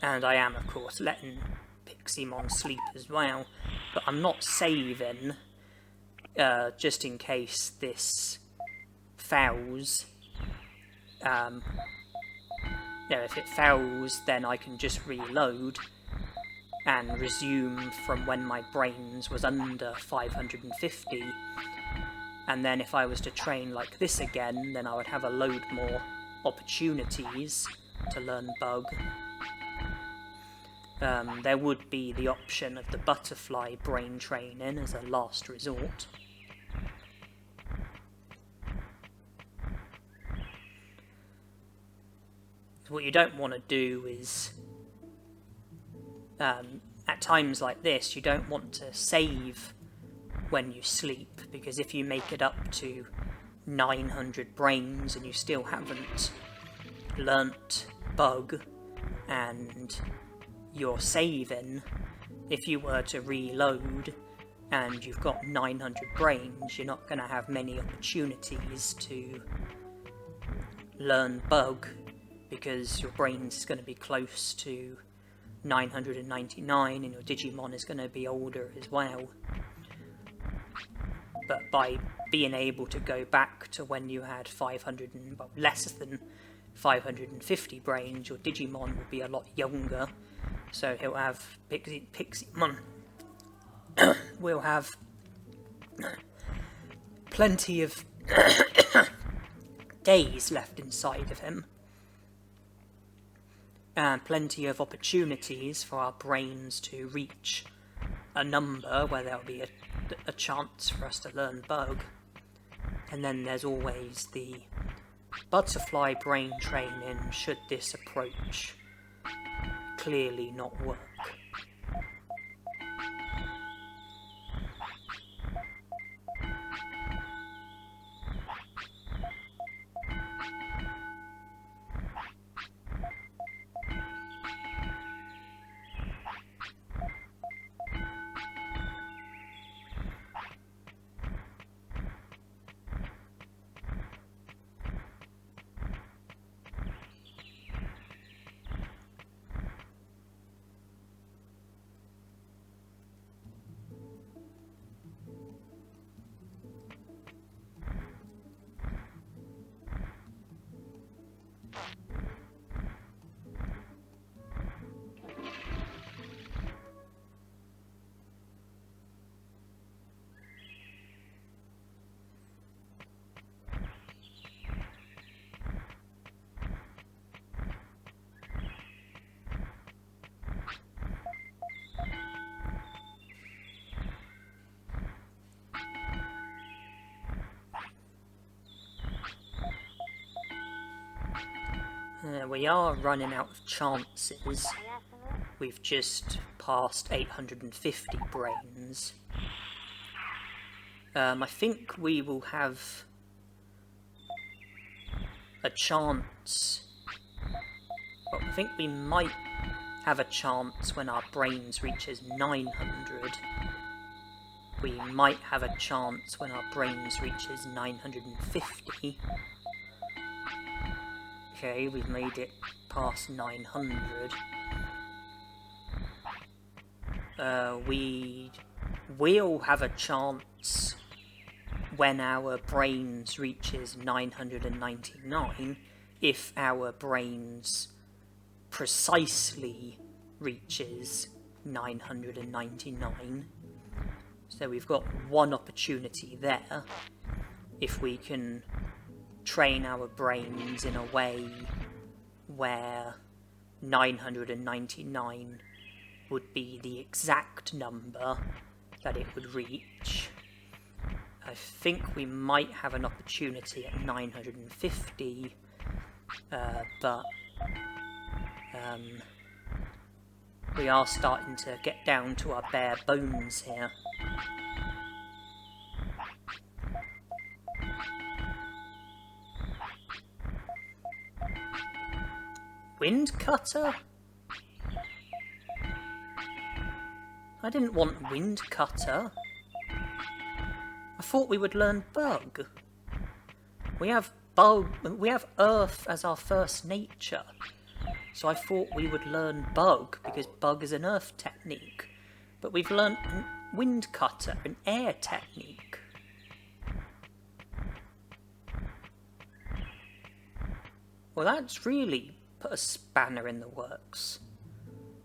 And I am, of course, letting Piximon sleep as well, but I'm not saving, just in case this fails. If it fails, then I can just reload and resume from when my brains was under 550. And then if I was to train like this again, then I would have a load more opportunities to learn bug. There would be the option of the butterfly brain training as a last resort. What you don't want to do is, at times like this, you don't want to save when you sleep, because if you make it up to 900 brains and you still haven't learnt bug and you're saving, if you were to reload and you've got 900 brains, you're not going to have many opportunities to learn bug, because your brains is going to be close to 999 and your Digimon is going to be older as well. But by being able to go back to when you had less than 550 brains, your Digimon will be a lot younger. So he'll have Piximon will have plenty of days left inside of him, and plenty of opportunities for our brains to reach a number where there'll be a chance for us to learn bug. And then there's always the butterfly brain training should this approach clearly not work. We are running out of chances. We've just passed 850 brains. I think we will have a chance. Well, I think we might have a chance when our brains reaches 900. We might have a chance when our brains reaches 950. Okay, we've made it past 900. We will have a chance when our brains reaches 999, if our brains precisely reaches 999. So we've got one opportunity there. If we can train our brains in a way where 999 would be the exact number that it would reach. I think we might have an opportunity at 950, but we are starting to get down to our bare bones here. Wind cutter? I didn't want wind cutter. I thought we would learn bug. We have earth as our first nature. So I thought we would learn bug, because bug is an earth technique. But we've learnt wind cutter, an air technique. Well, that's really put a spanner in the works.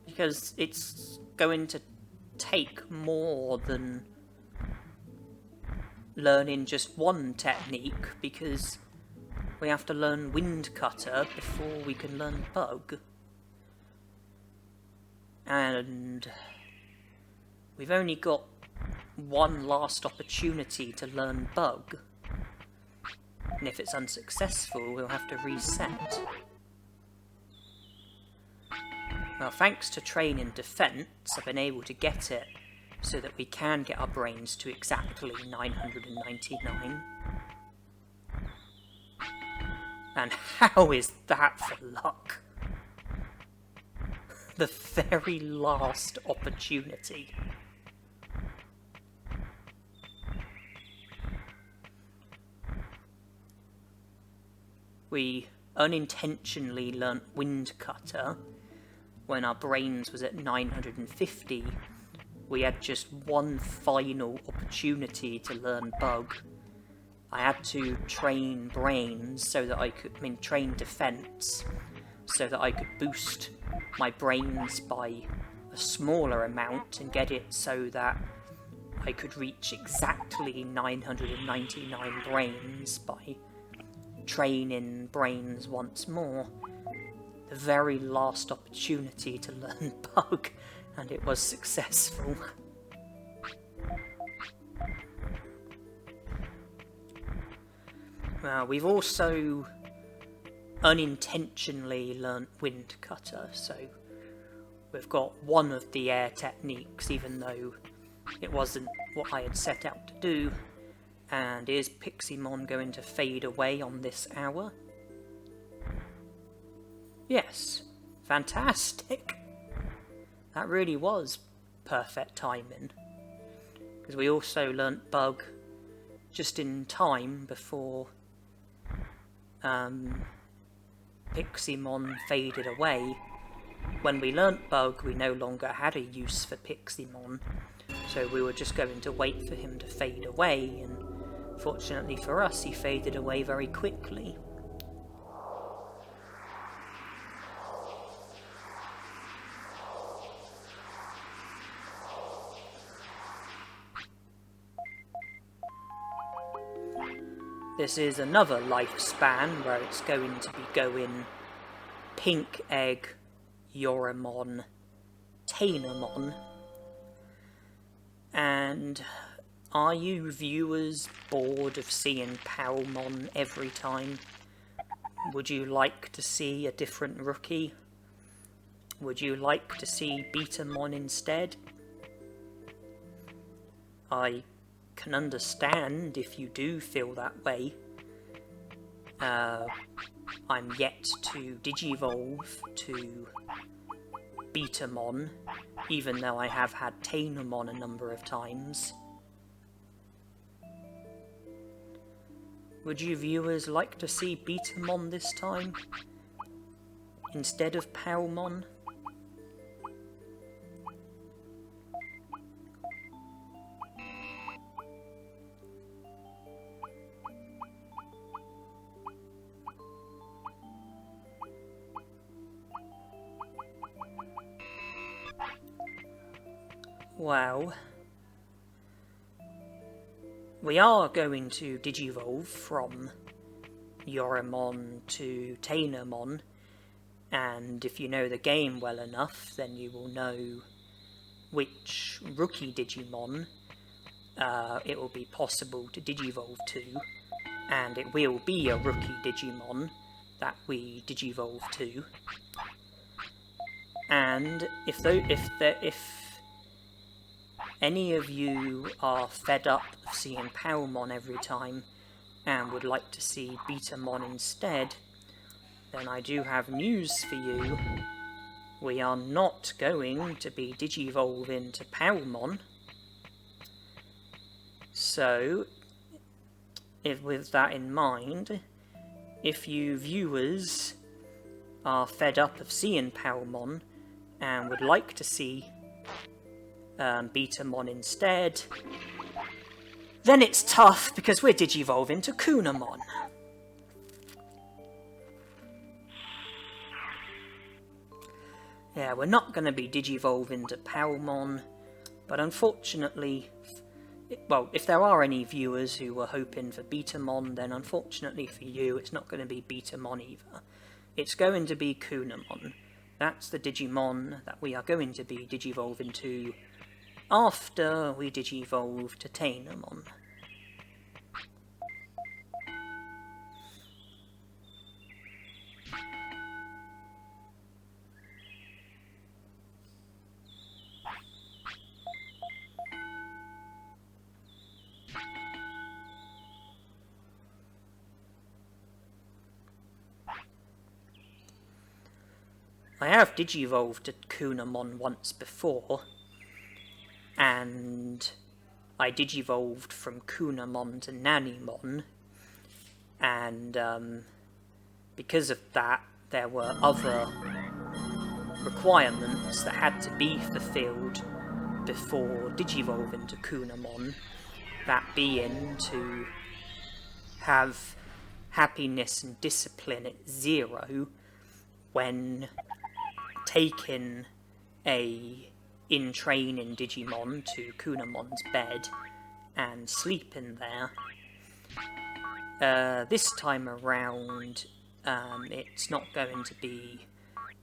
Because it's going to take more than learning just one technique, because we have to learn wind cutter before we can learn bug. And we've only got one last opportunity to learn bug. And if it's unsuccessful, we'll have to reset. Well, thanks to Train in Defence, I've been able to get it so that we can get our brains to exactly 999. And how is that for luck? The very last opportunity. We unintentionally learnt wind cutter when our brains was at 950. We had just one final opportunity to learn bug. I had to train brains so that I could, train defense so that I could boost my brains by a smaller amount and get it so that I could reach exactly 999 brains by training brains once more. The very last opportunity to learn bug, and it was successful. We've also unintentionally learnt wind cutter, so we've got one of the air techniques, even though it wasn't what I had set out to do. And is Piximon going to fade away on this hour? Yes, fantastic. That really was perfect timing, because we also learnt bug just in time before Piximon faded away. When we learnt bug, we no longer had a use for Piximon, so we were just going to wait for him to fade away, and fortunately for us, he faded away very quickly. This is another lifespan where it's going to be going Pink Egg, Yoramon, Tainomon. And are you viewers bored of seeing Palmon every time? Would you like to see a different rookie? Would you like to see Betamon instead? I can understand if you do feel that way. I'm yet to Digivolve to Betamon, even though I have had Tainomon a number of times. Would you viewers like to see Betamon this time, instead of Palmon? Well, we are going to Digivolve from Yoramon to Tainomon, and if you know the game well enough, then you will know which rookie Digimon it will be possible to Digivolve to, and it will be a rookie Digimon that we Digivolve to. And if any of you are fed up of seeing Palmon every time and would like to see Betamon instead, then I do have news for you. We are not going to be Digivolving to Palmon. So, with that in mind, if you viewers are fed up of seeing Palmon and would like to see Betamon instead, then it's tough because we're Digivolving to Kunamon. Yeah, we're not going to be Digivolving to Palmon, but unfortunately, well, if there are any viewers who were hoping for Betamon, then unfortunately for you, it's not going to be Betamon either. It's going to be Kunamon. That's the Digimon that we are going to be Digivolving to after we Digivolve to Tainomon. I have Digivolved to Kunamon once before, and I Digivolved from Kunamon to Nanimon, and because of that, there were other requirements that had to be fulfilled before Digivolving to Kunamon, that being to have happiness and discipline at 0 when taking a in-training Digimon to Kunamon's bed and sleeping there. This time around, it's not going to be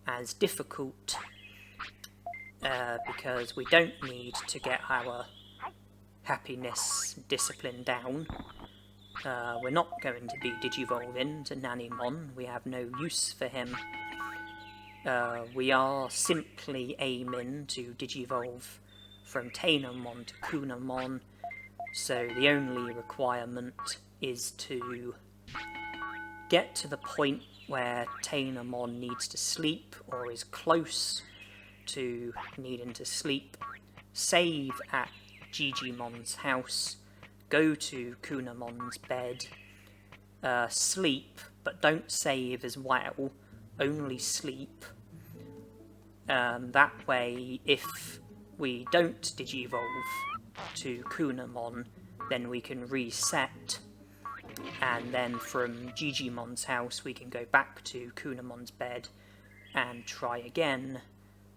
as difficult because we don't need to get our happiness discipline down. We're not going to be Digivolving to Nanimon, we have no use for him. We are simply aiming to Digivolve from Tainomon to Kunamon, so the only requirement is to get to the point where Tainomon needs to sleep or is close to needing to sleep, save at Digimon's house, go to Kunamon's bed, sleep, but don't save as well, only sleep. That way, if we don't Digivolve to Kunamon, then we can reset, and then from Digimon's house we can go back to Kunamon's bed and try again,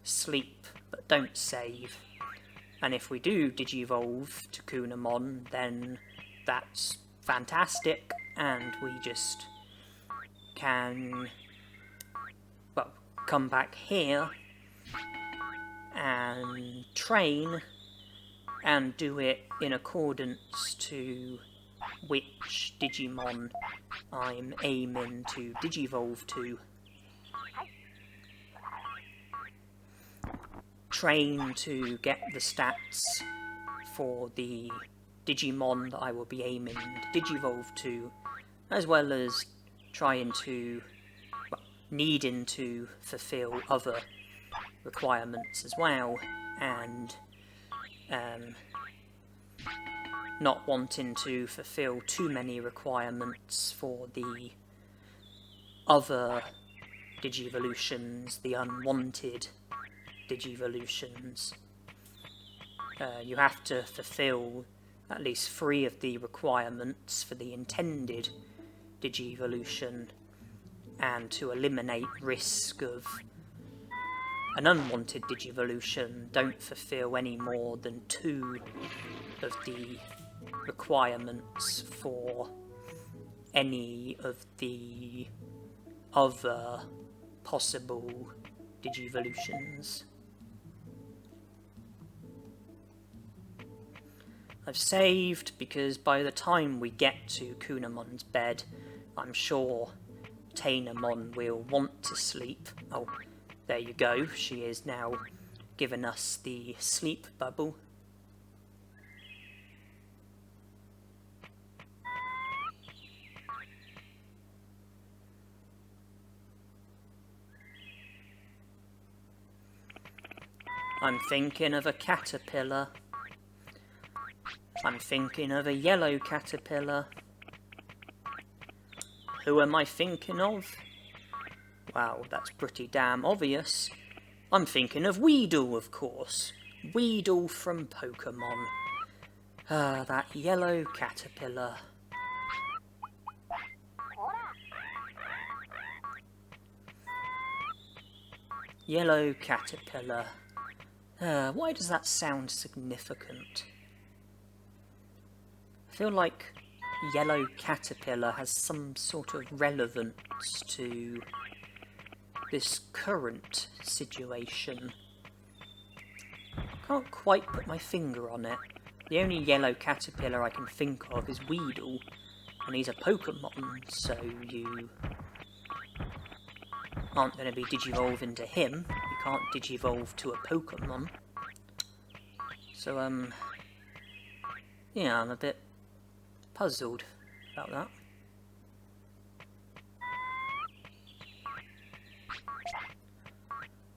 sleep, but don't save. And if we do Digivolve to Kunamon, then that's fantastic, and we just can, well, come back here and train and do it in accordance to which Digimon I'm aiming to Digivolve to. Train to get the stats for the Digimon that I will be aiming to Digivolve to, as well as trying to, well, needing to fulfill other requirements as well, and not wanting to fulfill too many requirements for the other Digivolutions, the unwanted Digivolutions. You have to fulfill at least 3 of the requirements for the intended Digivolution, and to eliminate risk of an unwanted Digivolution, don't fulfill any more than 2 of the requirements for any of the other possible Digivolutions. I've saved because by the time we get to Kunamon's bed, I'm sure Tainemon will want to sleep. Oh, there you go. She is now giving us the sleep bubble. I'm thinking of a caterpillar. I'm thinking of a yellow caterpillar. Who am I thinking of? Wow, that's pretty damn obvious. I'm thinking of Weedle, of course. Weedle from Pokemon. That yellow caterpillar. Yellow caterpillar. Why does that sound significant? I feel like yellow caterpillar has some sort of relevance to this current situation. Can't quite put my finger on it. The only yellow caterpillar I can think of is Weedle, and he's a Pokemon, so you aren't going to be Digivolving to him. You can't Digivolve to a Pokemon. So, yeah, I'm a bit puzzled about that.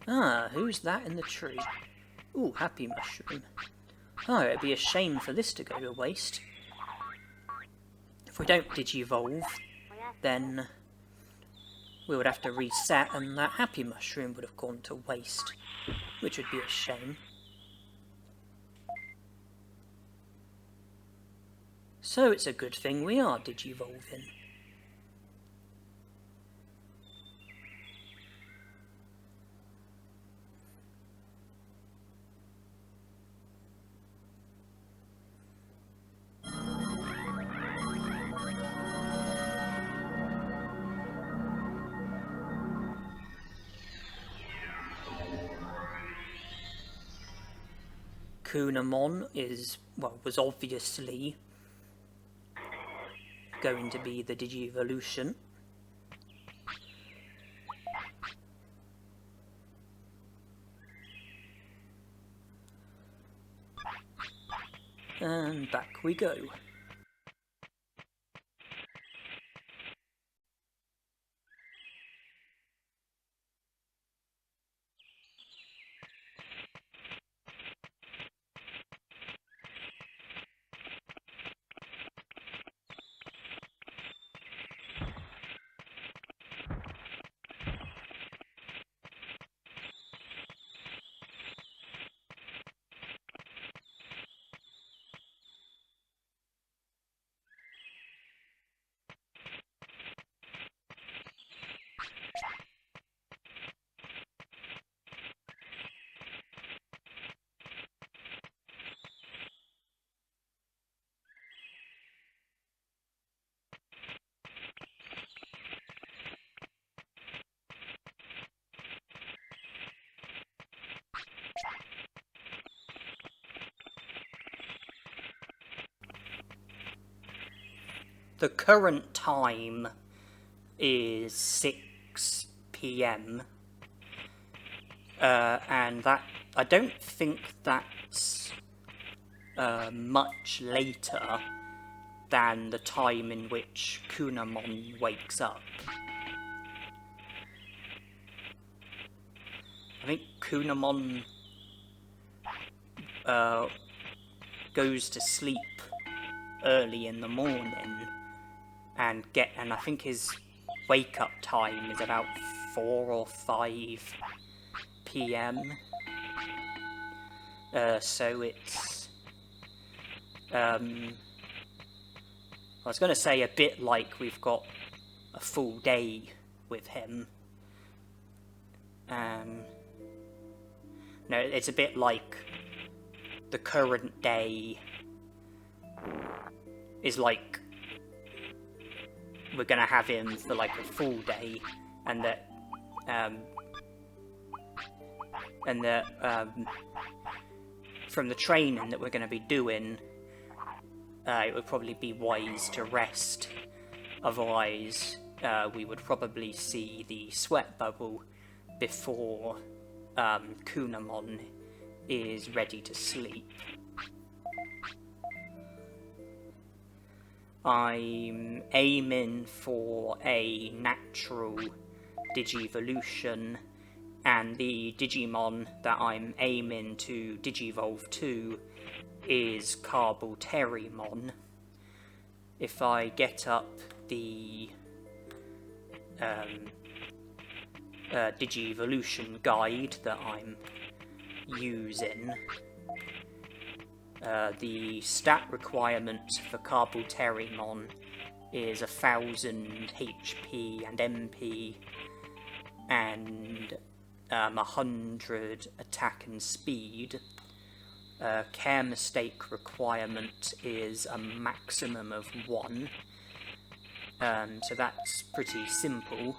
Ah, who's that in the tree? Ooh, happy mushroom. Oh, it'd be a shame for this to go to waste. If we don't Digivolve, then we would have to reset and that happy mushroom would have gone to waste, which would be a shame. So it's a good thing we are Digivolving. Kunamon was obviously going to be the Digivolution. And back we go. The current time is 6 PM, and that I don't think that's much later than the time in which Kunamon wakes up. I think Kunamon goes to sleep early in the morning, and I think his wake up time is about 4 or 5 PM. So it's I was going to say a bit like we've got a full day with him. No, it's a bit like the current day is like we're gonna have him for like a full day, and that from the training that we're gonna be doing, it would probably be wise to rest. Otherwise, we would probably see the sweat bubble before Kunamon is ready to sleep. I'm aiming for a natural Digivolution, and the Digimon that I'm aiming to Digivolve to is Carbalterimon. If I get up the Digivolution guide that I'm using, the stat requirement for Carbalterimon is 1000 HP and MP and 100 attack and speed. Care mistake requirement is a maximum of 1, so that's pretty simple.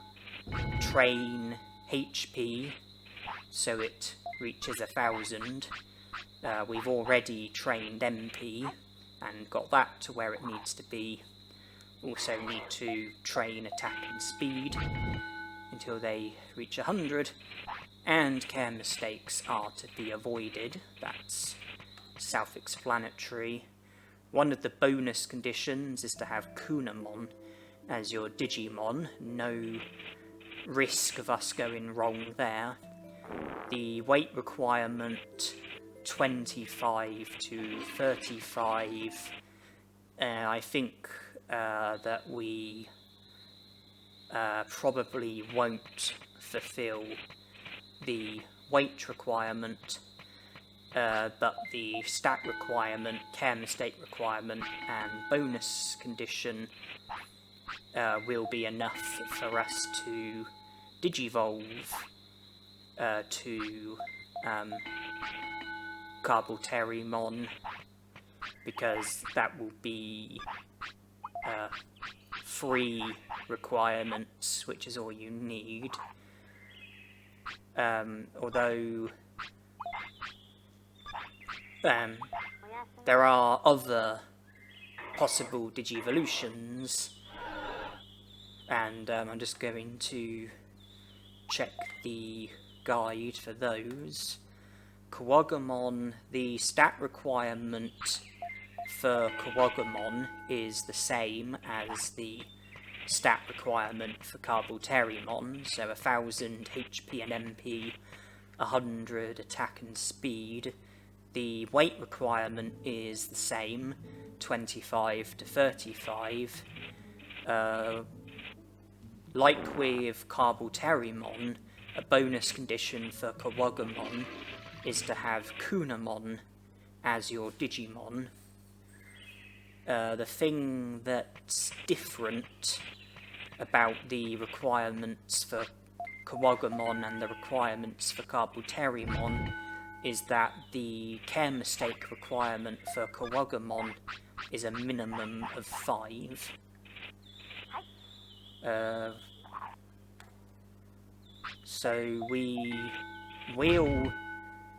Train HP so it reaches 1000. We've already trained MP and got that to where it needs to be. Also need to train attack and speed until they reach 100, and care mistakes are to be avoided. That's self-explanatory. One of the bonus conditions is to have Kunamon as your Digimon. No risk of us going wrong there. The weight requirement 25 to 35. I think that we probably won't fulfill the weight requirement, but the stat requirement, care mistake requirement, and bonus condition will be enough for us to Digivolve to Carbalterimon, because that will be 3 requirements, which is all you need. Although there are other possible Digivolutions, and I'm just going to check the guide for those. Agumon, the stat requirement for Agumon is the same as the stat requirement for Carbalterimon, so 1000 HP and MP, 100 attack and speed. The weight requirement is the same, 25 to 35. Like with Carbalterimon, a bonus condition for Agumon is to have Kunamon as your Digimon. The thing that's different about the requirements for Agumon and the requirements for Carbalterimon is that the care mistake requirement for Agumon is a minimum of 5. So we will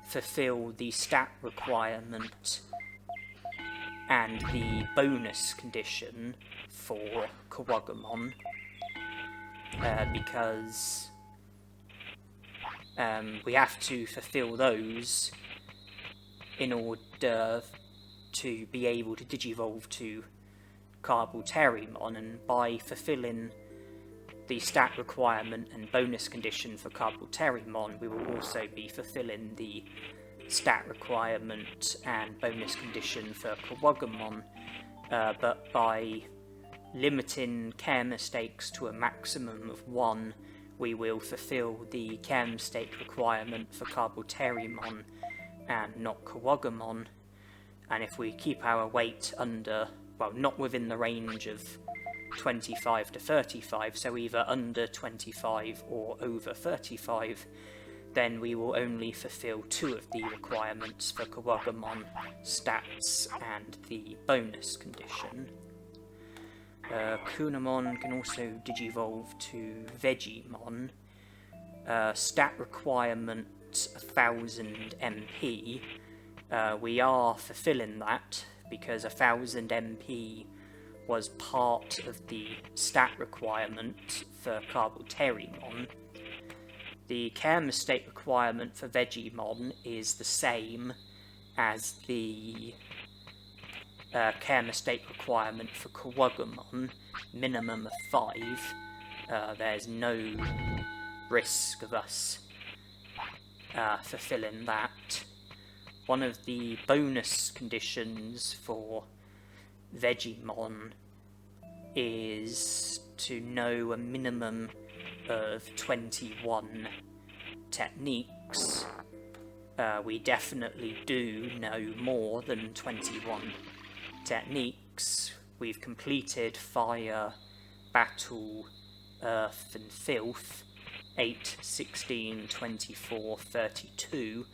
fulfill the stat requirement and the bonus condition for Agumon, because we have to fulfill those in order to be able to Digivolve to Carbalterimon, and by fulfilling the stat requirement and bonus condition for Carbalterimon, we will also be fulfilling the stat requirement and bonus condition for Agumon, but by limiting care mistakes to a maximum of 1, we will fulfill the care mistake requirement for Carbalterimon and not Agumon. And if we keep our weight under, well, not within the range of 25 to 35, so either under 25 or over 35, then we will only fulfill 2 of the requirements for Agumon, stats and the bonus condition. Kunamon can also Digivolve to Vegemon. Stat requirement 1000 MP. We are fulfilling that because 1000 MP was part of the stat requirement for Carboterimon. The care mistake requirement for Digimon is the same as the care mistake requirement for Agumon, minimum of 5. There's no risk of us fulfilling that. One of the bonus conditions for Digimon is to know a minimum of 21 techniques. We definitely do know more than 21 techniques. We've completed Fire, Battle, Earth and Filth, 8, 16, 24, 32.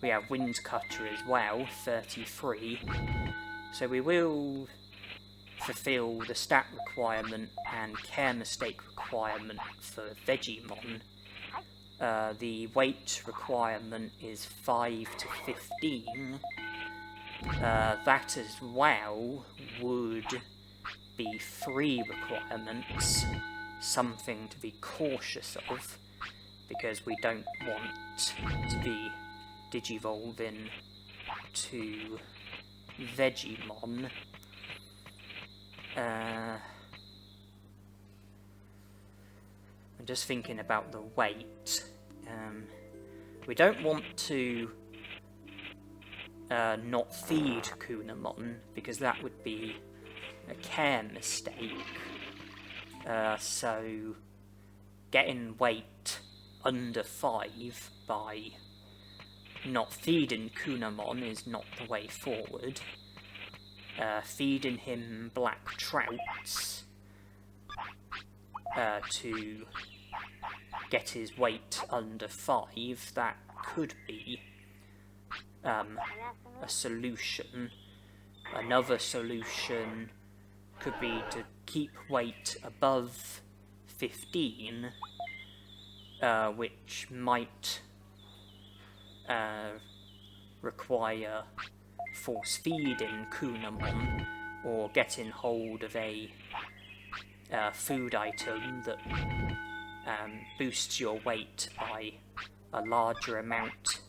We have Wind Cutter as well, 33. So we will fulfill the stat requirement and care mistake requirement for Digimon. The weight requirement is 5 to 15. That as well would be 3 requirements, something to be cautious of, because we don't want to be digivolving to Digimon. I'm just thinking about the weight. We don't want to not feed Kunamon, because that would be a care mistake. So getting weight under 5 by not feeding Kunamon is not the way forward. Feeding him black trouts to get his weight under 5, that could be a solution. Another solution could be to keep weight above 15, which might require force feeding Kunamon, or getting hold of a food item that boosts your weight by a larger amount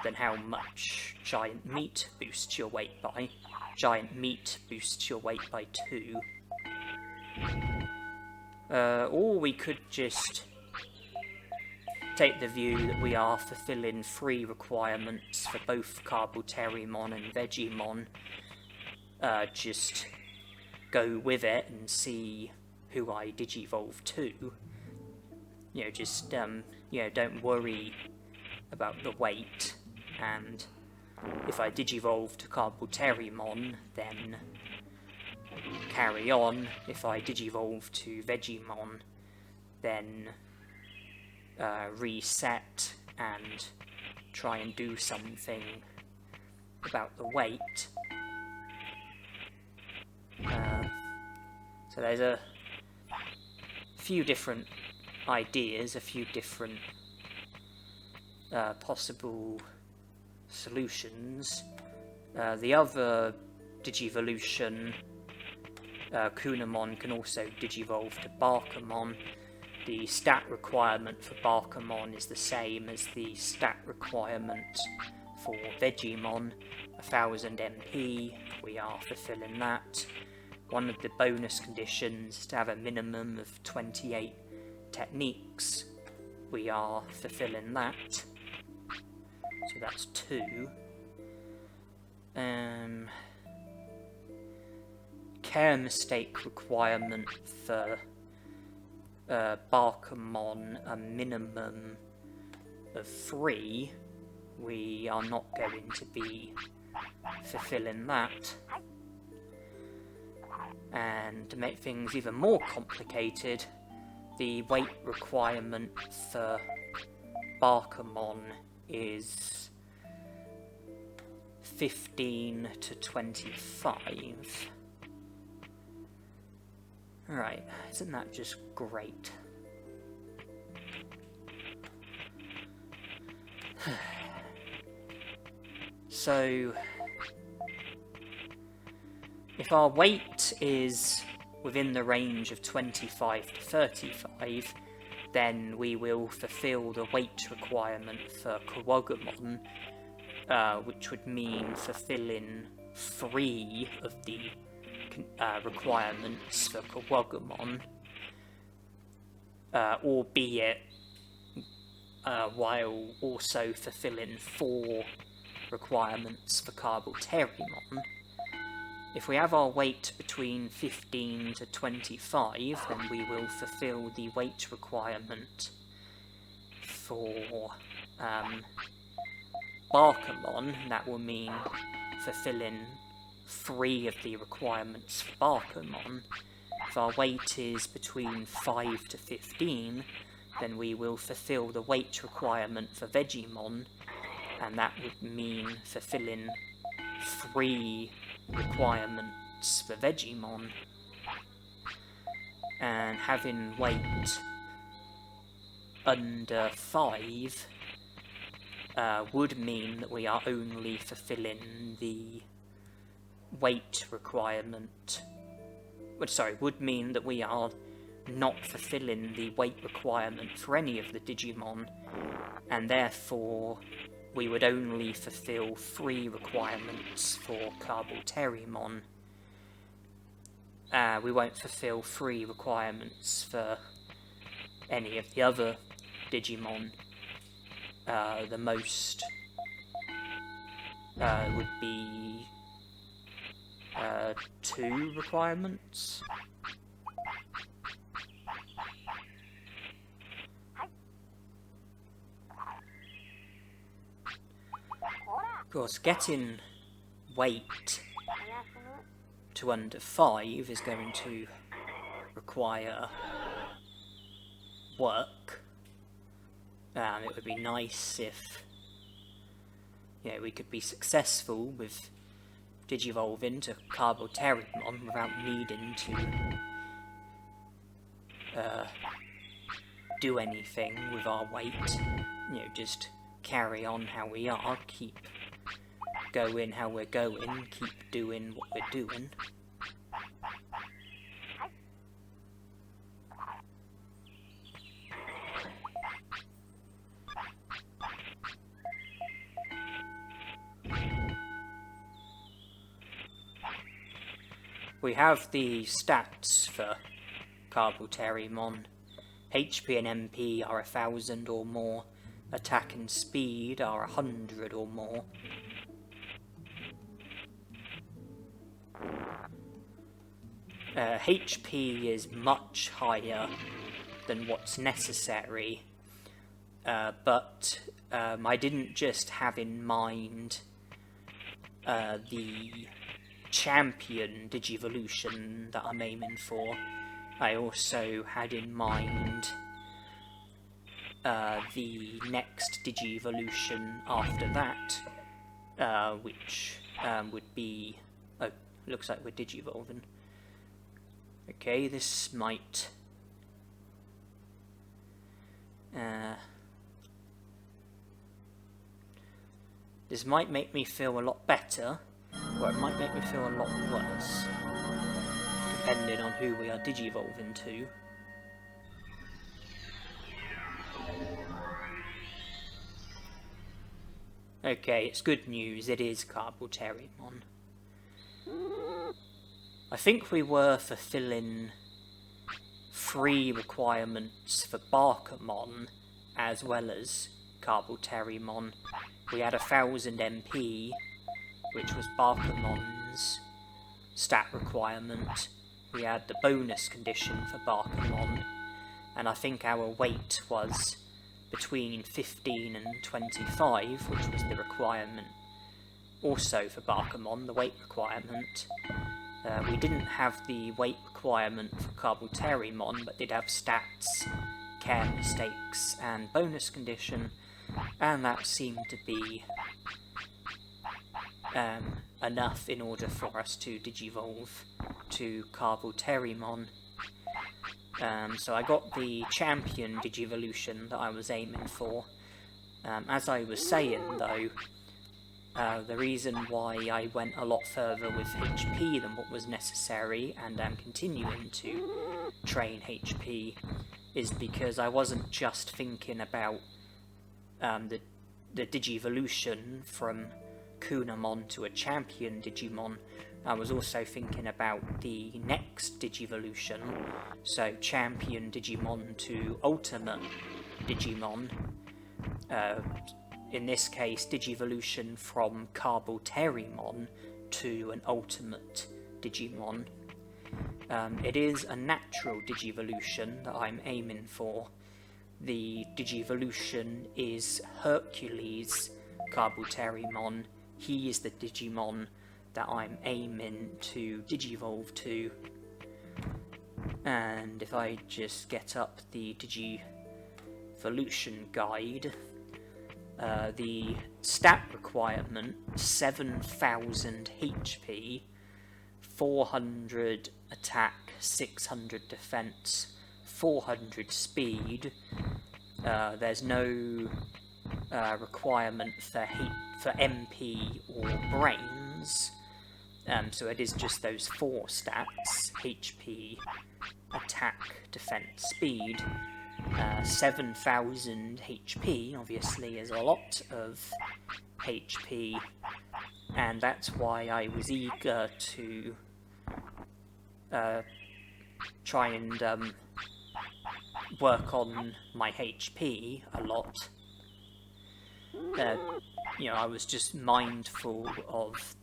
than how much giant meat boosts your weight by. Giant meat boosts your weight by 2. Or we could just take the view that we are fulfilling 3 requirements for both Carboterimon and Digimon. Just go with it and see who I digivolve to. You know, just don't worry about the weight, and if I digivolve to Carboterimon, then carry on. If I digivolve to Digimon, then reset and try and do something about the weight. So there's a few different ideas, a few different possible solutions. The other Digivolution, Kunamon can also digivolve to Barkamon. The stat requirement for Barkamon is the same as the stat requirement for Digimon, 1000 MP. We are fulfilling that. One of the bonus conditions is to have a minimum of 28 techniques. We are fulfilling that. So that's 2. Care mistake requirement for Barkamon, a minimum of 3. We are not going to be fulfilling that. And to make things even more complicated, the weight requirement for Barkamon is 15 to 25. Alright, isn't that just great? So if our weight is within the range of 25 to 35, then we will fulfill the weight requirement for Agumon, which would mean fulfilling 3 of the requirements for Agumon, albeit while also fulfilling 4 requirements for Carboterimon. If we have our weight between 15 to 25, then we will fulfill the weight requirement for Barkamon, and that will mean fulfilling 3 of the requirements for Barkamon. If our weight is between 5 to 15, then we will fulfill the weight requirement for Vegemon, and that would mean fulfilling 3 requirements for Vegemon. And having weight under 5 would mean that we are only fulfilling the weight requirement. Would mean that we are not fulfilling the weight requirement for any of the Digimon, and therefore we would only fulfill 3 requirements for Carboterimon. We won't fulfill 3 requirements for any of the other Digimon. The most would be 2 requirements. Of course, getting weight to under 5 is going to require work. It would be nice if we could be successful with Digivolving to Carboterimon without needing to do anything with our weight. Just carry on how we are, keep going how we're going, keep doing what we're doing. We have the stats for Carboterimon. HP and MP are 1000 or more. Attack and speed are 100 or more. HP is much higher than what's necessary, but I didn't just have in mind the champion Digivolution that I'm aiming for. I also had in mind the next Digivolution after that, which would be... Oh, looks like we're Digivolving. Okay, this might... this might make me feel a lot better, or it might make me feel a lot worse, depending on who we are Digivolving to. Okay, it's good news, it is Carboterimon. I think we were fulfilling 3 requirements for Barkamon as well as Carboterimon. We had 1000 MP, which was Barkamon's stat requirement. We had the bonus condition for Barkamon, and I think our weight was between 15 and 25, which was the requirement also for Barkamon, the weight requirement. We didn't have the weight requirement for Carboterimon, but did have stats, care mistakes, and bonus condition, and that seemed to be enough in order for us to Digivolve to Carboterimon. So I got the champion Digivolution that I was aiming for. As I was saying though, The reason why I went a lot further with HP than what was necessary, and am continuing to train HP, is because I wasn't just thinking about the Digivolution from Kunamon to a champion Digimon. I was also thinking about the next Digivolution, so champion Digimon to ultimate Digimon. In this case, Digivolution from Carboterimon to an ultimate Digimon. It is a natural Digivolution that I'm aiming for. The Digivolution is Hercules Carboterimon. He is the Digimon that I'm aiming to Digivolve to. And if I just get up the Digivolution guide, the stat requirement, 7,000 HP, 400 attack, 600 defense, 400 speed. There's no requirement for MP or brains, so it is just those 4 stats: HP, attack, defense, speed. 7,000 HP obviously is a lot of HP, and that's why I was eager to try and work on my HP a lot. You know, I was just mindful of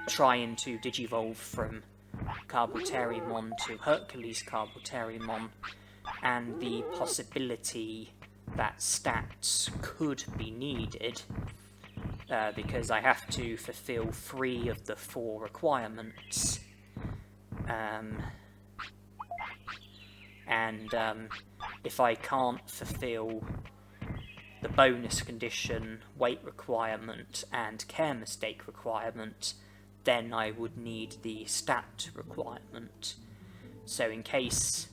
trying to Digivolve from Carboterimon to Hercules Carboterimon, and the possibility that stats could be needed, because I have to fulfill 3 of the 4 requirements. If I can't fulfill the bonus condition, weight requirement, and care mistake requirement, then I would need the stat requirement. So in case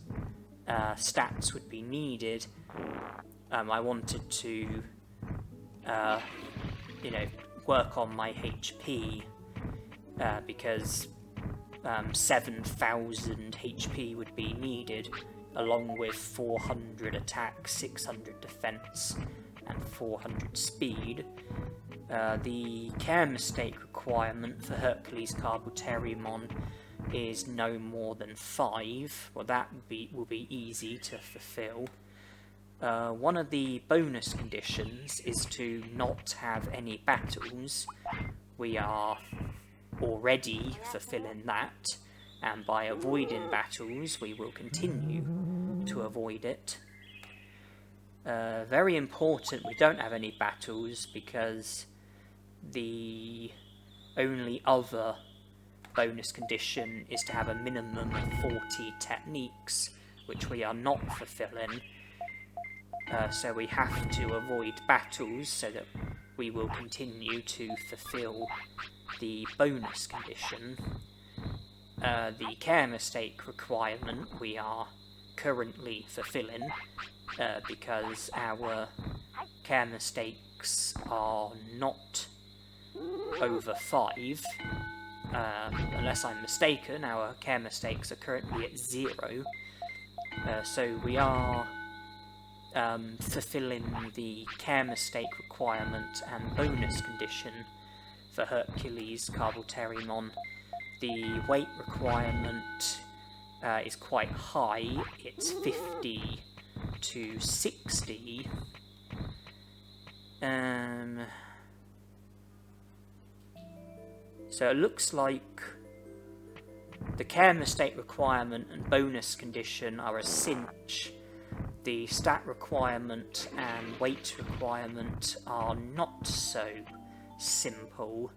stats would be needed, I wanted to, you know, work on my HP, because 7,000 HP would be needed, along with 400 attack, 600 defense, and 400 speed. The care mistake requirement for Hercules Carboterimon is no more than 5. Well, that will be easy to fulfill. One of the bonus conditions is to not have any battles. We are already fulfilling that, and by avoiding battles we will continue to avoid it. Very important we don't have any battles, because the only other bonus condition is to have a minimum of 40 techniques, which we are not fulfilling. So we have to avoid battles so that we will continue to fulfill the bonus condition. The care mistake requirement we are currently fulfilling, because our care mistakes are not over 5. Unless I'm mistaken, our care mistakes are currently at 0. So we are fulfilling the care mistake requirement and bonus condition for Hercules Carboterimon. The weight requirement is quite high. It's 50 to 60. So it looks like the care mistake requirement and bonus condition are a cinch. The stat requirement and weight requirement are not so simple.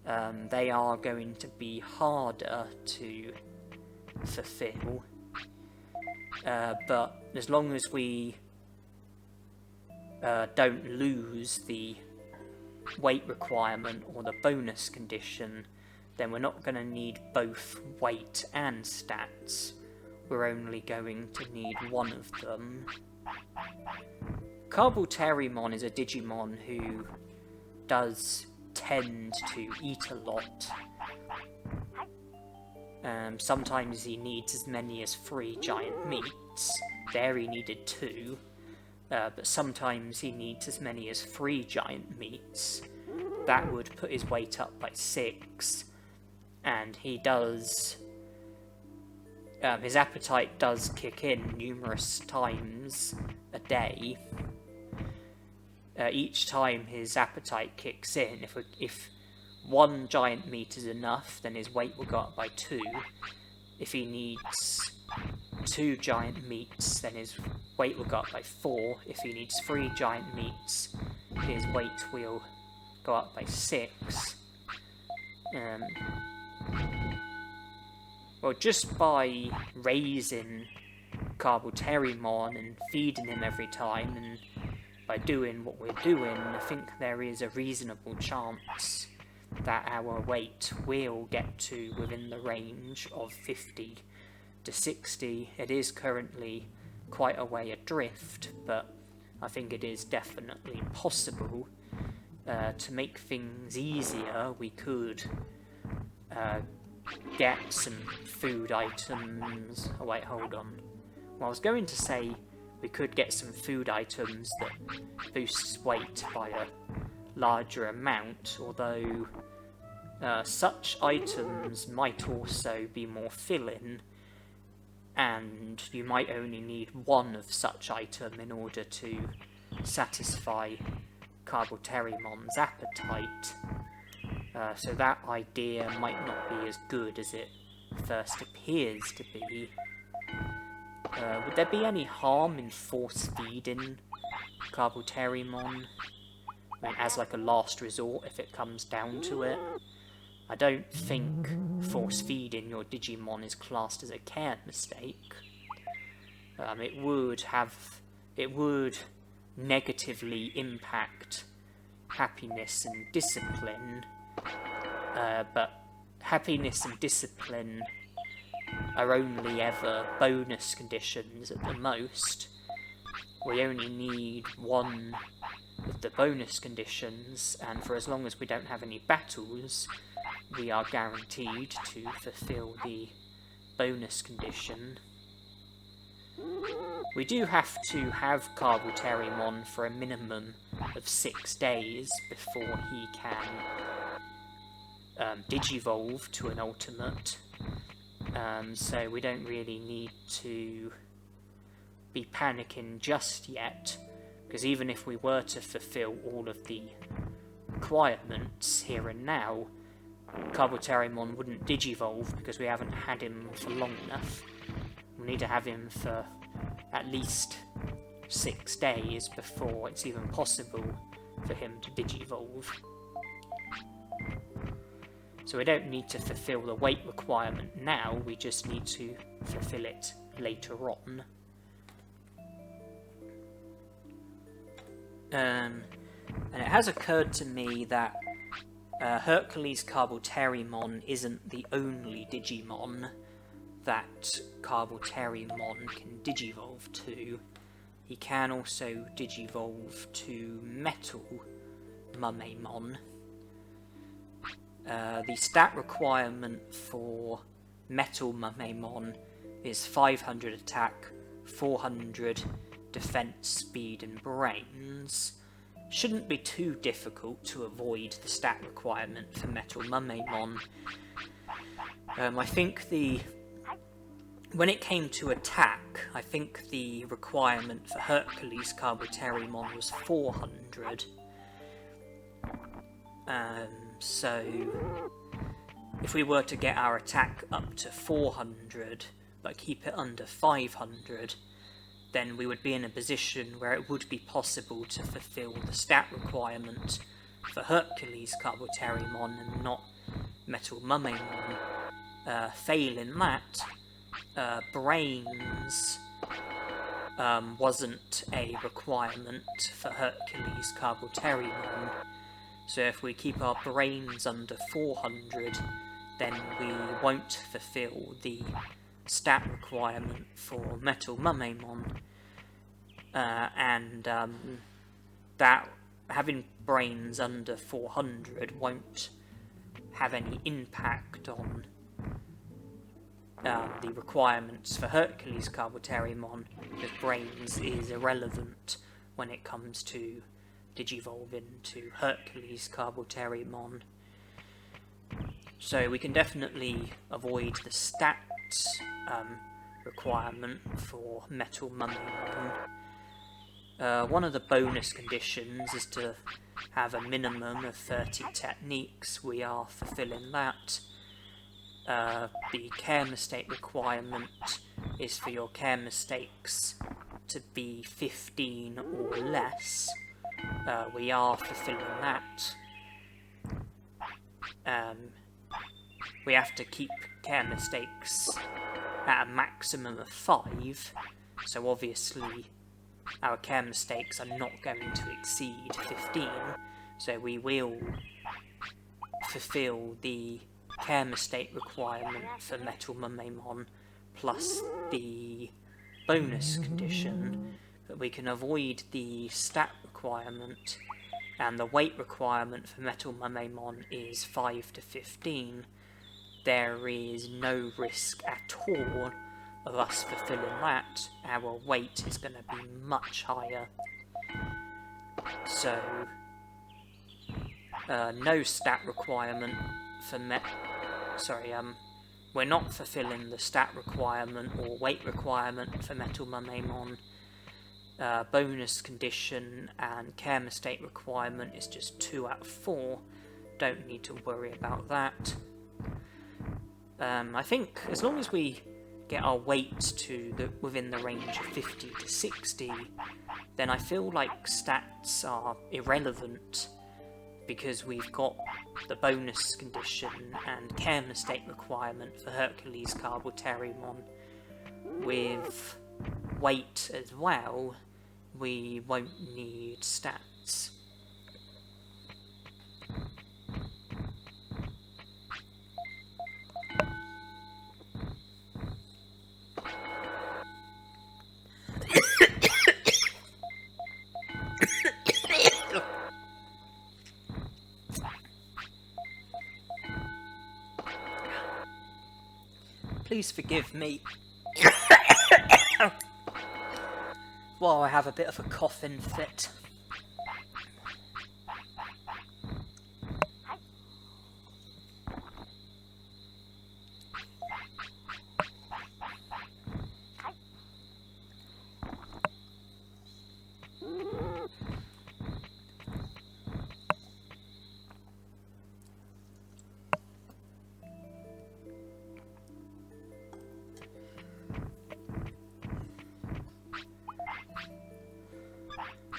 They are going to be harder to fulfill. But as long as we don't lose the weight requirement or the bonus condition, then we're not going to need both weight and stats. We're only going to need one of them. Carbuterimon is a Digimon who does tend to eat a lot. Sometimes he needs as many as 3 giant meats. There he needed 2. But sometimes he needs as many as 3 giant meats. That would put his weight up by 6. And he does... his appetite does kick in numerous times a day. Each time his appetite kicks in, if 1 giant meat is enough, then his weight will go up by 2. If he needs 2 giant meats, then his weight will go up by 4. If he needs 3 giant meats, his weight will go up by 6. Well, just by raising Carbuterimon and feeding him every time, and by doing what we're doing, I think there is a reasonable chance that our weight will get to within the range of 50 to 60. It is currently quite a way adrift, but I think it is definitely possible. To make things easier, we could get some food items. Oh wait, hold on. Well, I was going to say we could get some food items that boosts weight by a larger amount, although such items might also be more filling, and you might only need 1 of such item in order to satisfy Carbuterimon's appetite. So that idea might not be as good as it first appears to be. Would there be any harm in force feeding Carbuterimon? I mean, as like a last resort, if it comes down to it. I don't think force feeding your Digimon is classed as a care mistake. It would negatively impact happiness and discipline, but happiness and discipline are only ever bonus conditions at the most. We only need 1 of the bonus conditions, and for as long as we don't have any battles, we are guaranteed to fulfill the bonus condition. We do have to have Carbuterimon for a minimum of 6 days before he can digivolve to an ultimate, so we don't really need to be panicking just yet, because even if we were to fulfill all of the requirements here and now, Carbuterimon wouldn't digivolve because we haven't had him for long enough. We need to have him for at least 6 days before it's even possible for him to digivolve. So we don't need to fulfill the weight requirement now, we just need to fulfill it later on. And it has occurred to me that Hercules Carbuterimon isn't the only Digimon that Carbuterimon can digivolve to. He can also digivolve to Metal Mumemon. The stat requirement for Metal Mumemon is 500 attack, 400 defense, speed and brains. Shouldn't be too difficult to avoid the stat requirement for Metal Mumemon. I think when it came to attack, I think the requirement for Hercules Carbuterimon was 400. So if we were to get our attack up to 400, but keep it under 500, then we would be in a position where it would be possible to fulfill the stat requirement for Hercules Carbuterimon and not Metal Mumemon. Failing that, brains wasn't a requirement for Hercules Carbuterimon, so if we keep our brains under 400, then we won't fulfill the stat requirement for Metal Mumemon. and that having brains under 400 won't have any impact on the requirements for Hercules Carboteriumon, because brains is irrelevant when it comes to Digivolving to Hercules Carboteriumon. So we can definitely avoid the stats requirement for Metal Mummymon. One of the bonus conditions is to have a minimum of 30 techniques. We are fulfilling that. The care mistake requirement is for your care mistakes to be 15 or less. We are fulfilling that. We have to keep care mistakes at a maximum of 5, so obviously our care mistakes are not going to exceed 15, so we will fulfill the care mistake requirement for Metal Mummymon plus the bonus condition, but we can avoid the stat requirement, and the weight requirement for Metal Mummymon is 5 to 15. There is no risk at all of us fulfilling that. Our weight is going to be much higher. So, no stat requirement for we're not fulfilling the stat requirement or weight requirement for Metal Mummymon. Bonus condition and care mistake requirement is just 2 out of 4. Don't need to worry about that. I think as long as we get our weight to within the range of 50 to 60, then I feel like stats are irrelevant, because we've got the bonus condition and care mistake requirement for Hercules Carboteriumon. With weight as well, we won't need stats. Please forgive me while I have a bit of a coughing fit.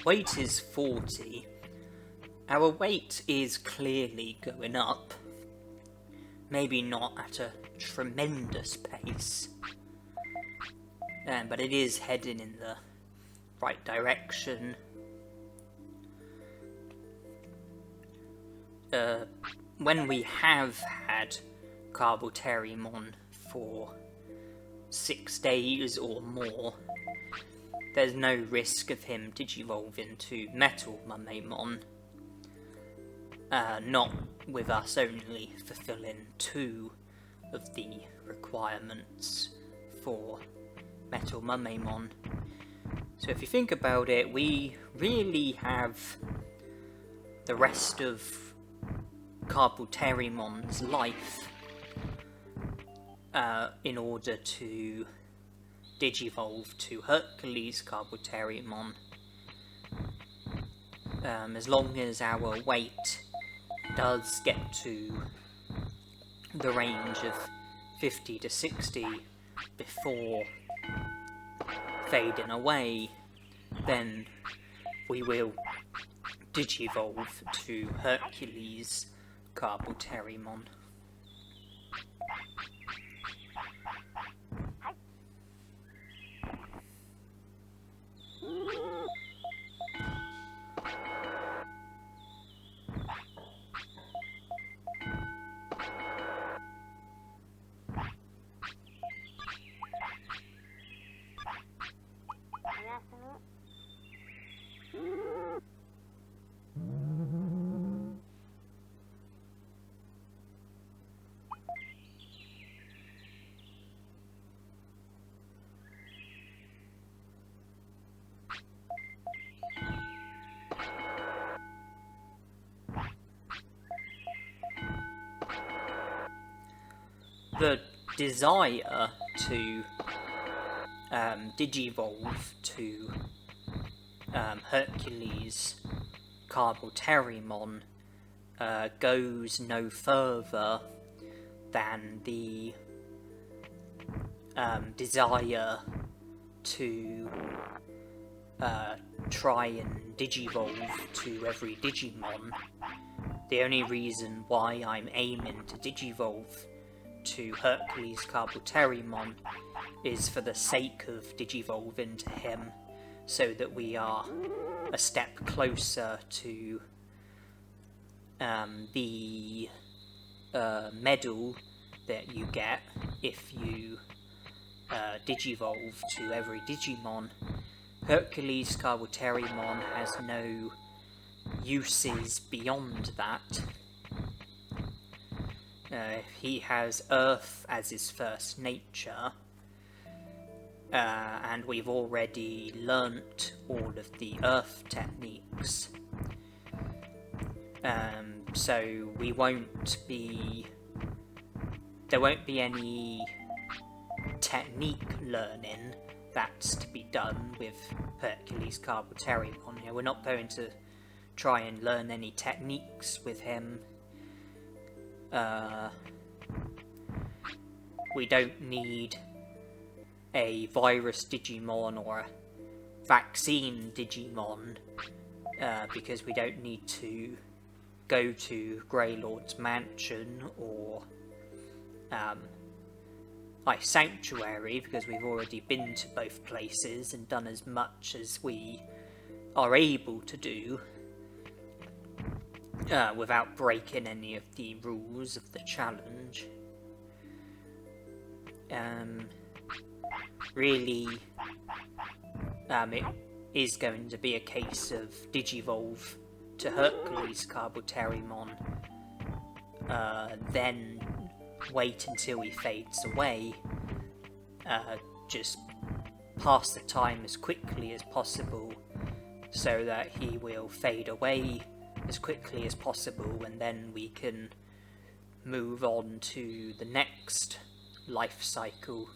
Weight is 40. Our weight is clearly going up. Maybe not at a tremendous pace, but it is heading in the right direction. When we have had Carboteriumon for 6 days or more, there's no risk of him digivolving to Metal Mummymon. Not with us only fulfilling 2 of the requirements for Metal Mummymon. So if you think about it, we really have the rest of Carboteriumon's life in order to digivolve to Hercules Carboteriumon. As long as our weight does get to the range of 50 to 60 before fading away, then we will digivolve to Hercules Carboteriumon. the desire to digivolve to Hercules Carboterimon goes no further than the desire to try and digivolve to every Digimon. The only reason why I'm aiming to digivolve to Hercules Carboterimon is for the sake of digivolving to him, so that we are a step closer to the medal that you get if you digivolve to every Digimon. Hercules Carboterimon has no uses beyond that. He has Earth as his first nature, and we've already learnt all of the Earth techniques, so there won't be any technique learning that's to be done with Hercules Carboterimon. We're not going to try and learn any techniques with him. We don't need a virus Digimon or a vaccine Digimon, because we don't need to go to Greylord's mansion or Ice Sanctuary, because we've already been to both places and done as much as we are able to do without breaking any of the rules of the challenge. Really, it is going to be a case of digivolve to Hercules Carboterimon, then wait until he fades away, just pass the time as quickly as possible so that he will fade away as quickly as possible, and then we can move on to the next life cycle.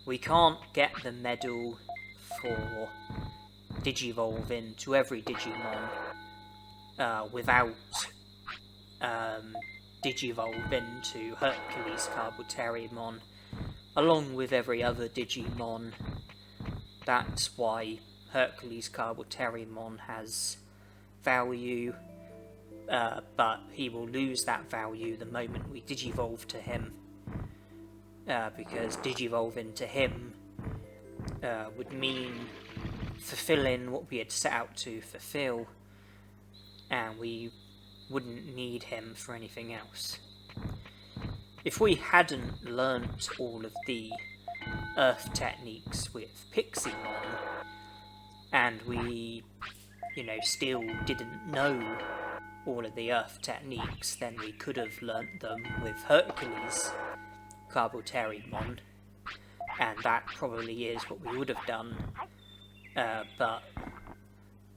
We can't get the medal for digivolving to every Digimon without digivolving to Hercules Carboterimon along with every other Digimon. That's why Hercules Carboterimon has value, but he will lose that value the moment we digivolve to him, because digivolving to him would mean fulfilling what we had set out to fulfill, and we wouldn't need him for anything else. If we hadn't learnt all of the Earth techniques with Piximon, and we, still didn't know all of the Earth techniques, then we could have learnt them with Hercules Carboterimon, and that probably is what we would have done, but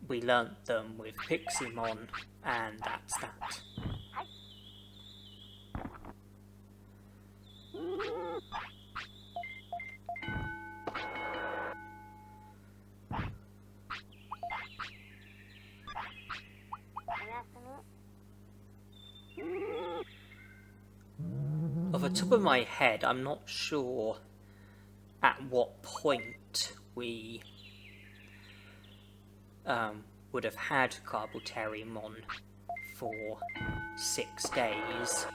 we learnt them with Piximon, and that's that. Off the top of my head, I'm not sure at what point we would have had Carboterimon for 6 days.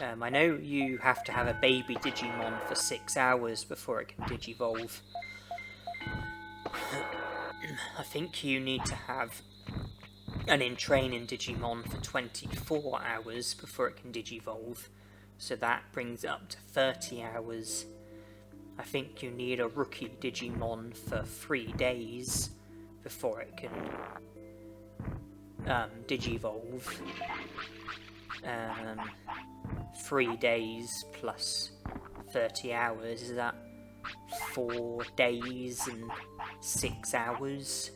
I know you have to have a baby Digimon for 6 hours before it can digivolve. I think you need to have an in-training Digimon for 24 hours before it can digivolve, so that brings it up to 30 hours. I think you need a rookie Digimon for 3 days before it can digivolve. 3 days plus 30 hours, is that 4 days and 6 hours?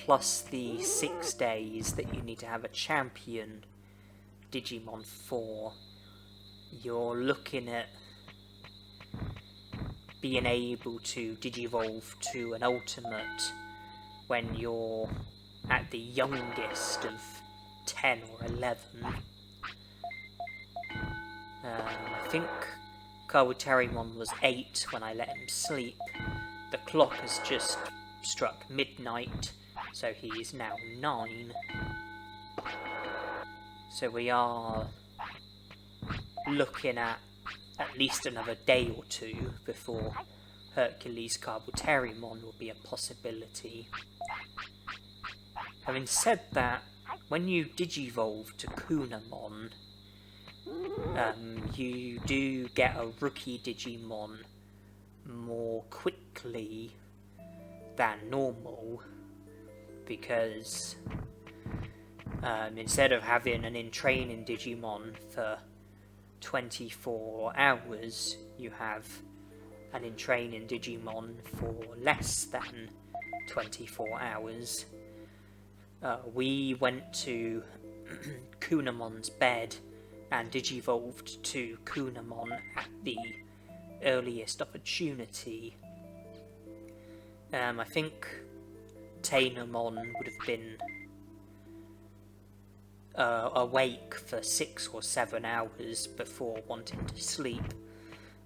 plus the 6 days that you need to have a champion Digimon for, you're looking at being able to Digivolve to an ultimate when you're at the youngest of 10 or 11. I think Kabuterimon was 8 when I let him sleep. The clock has just struck midnight, so he is now 9. So we are looking at least another day or two before Hercules Kabuterimon will be a possibility. Having said that, when you Digivolve to Kunamon, you do get a rookie Digimon more quickly than normal, because instead of having an in-training Digimon for 24 hours, you have an in-training Digimon for less than 24 hours. We went to Kunamon's bed and Digivolved to Kunamon at the earliest opportunity. I think Tainamon would have been awake for 6 or 7 hours before wanting to sleep.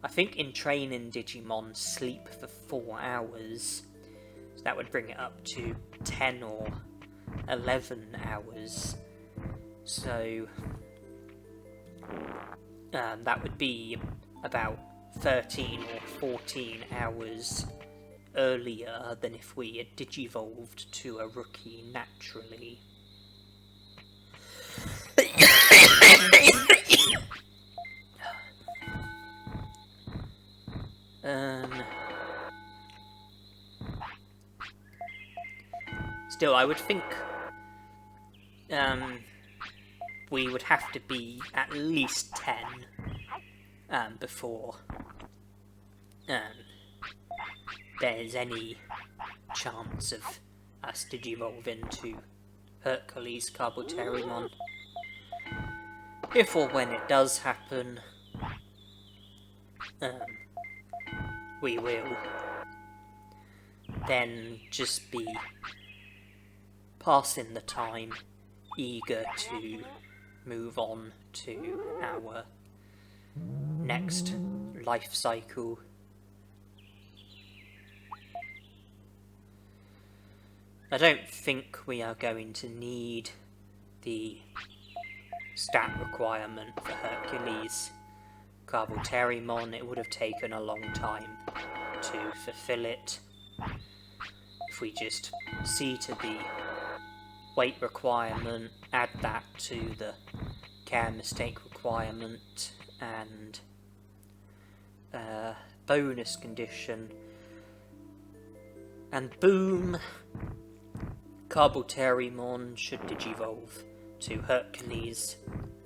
I think in training Digimon sleep for 4 hours, so that would bring it up to 10 or 11 hours. So that would be about 13 or 14 hours earlier than if we had Digivolved to a rookie naturally. Still, I would think we would have to be at least 10 before there's any chance of us Digivolving to Hercules Kabuterimon. If or when it does happen, we will then just be passing the time, eager to move on to our next life cycle. I don't think we are going to need the stat requirement for Hercules Kabuterimon. It would have taken a long time to fulfill it. If we just see to the weight requirement, add that to the care mistake requirement, and bonus condition, and boom, Kabuterimon should Digivolve to Hercules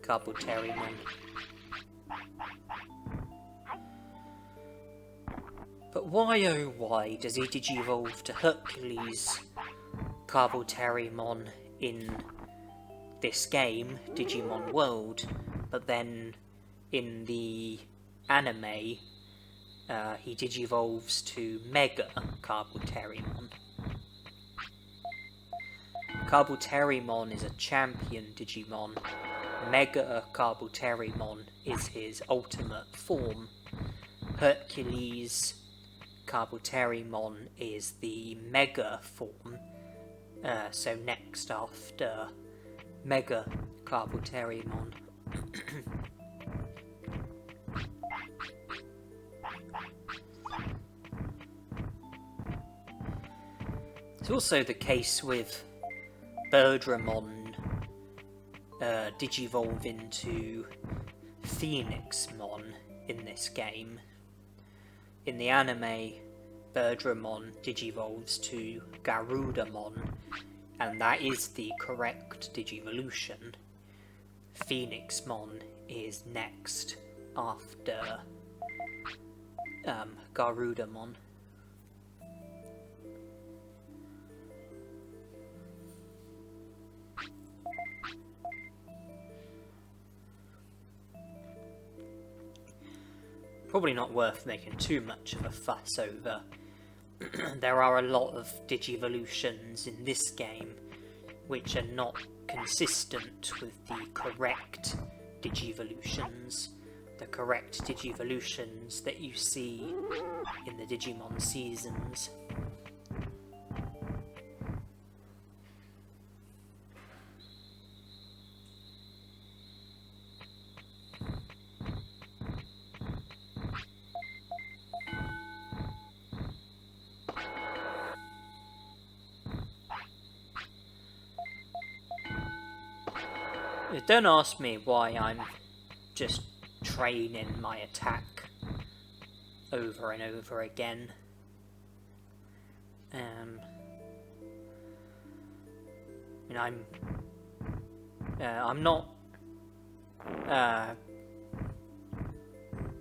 Kabuterimon. But why oh why does he Digivolve to Hercules Kabuterimon in this game, Digimon World, but then in the anime he Digivolves to Mega Kabuterimon? Kabuterimon is a champion Digimon. Mega Kabuterimon is his ultimate form. Hercules Kabuterimon is the Mega form. So next after Mega Kabuterimon. It's also the case with Birdramon Digivolving to Phoenixmon in this game. In the anime, Birdramon Digivolves to Garudamon, and that is the correct Digivolution. Phoenixmon is next after Garudamon. probably not worth making too much of a fuss over. There are a lot of Digivolutions in this game which are not consistent with the correct Digivolutions. The correct Digivolutions that you see in the Digimon seasons. Don't ask me why I'm just training my attack over and over again. I'm not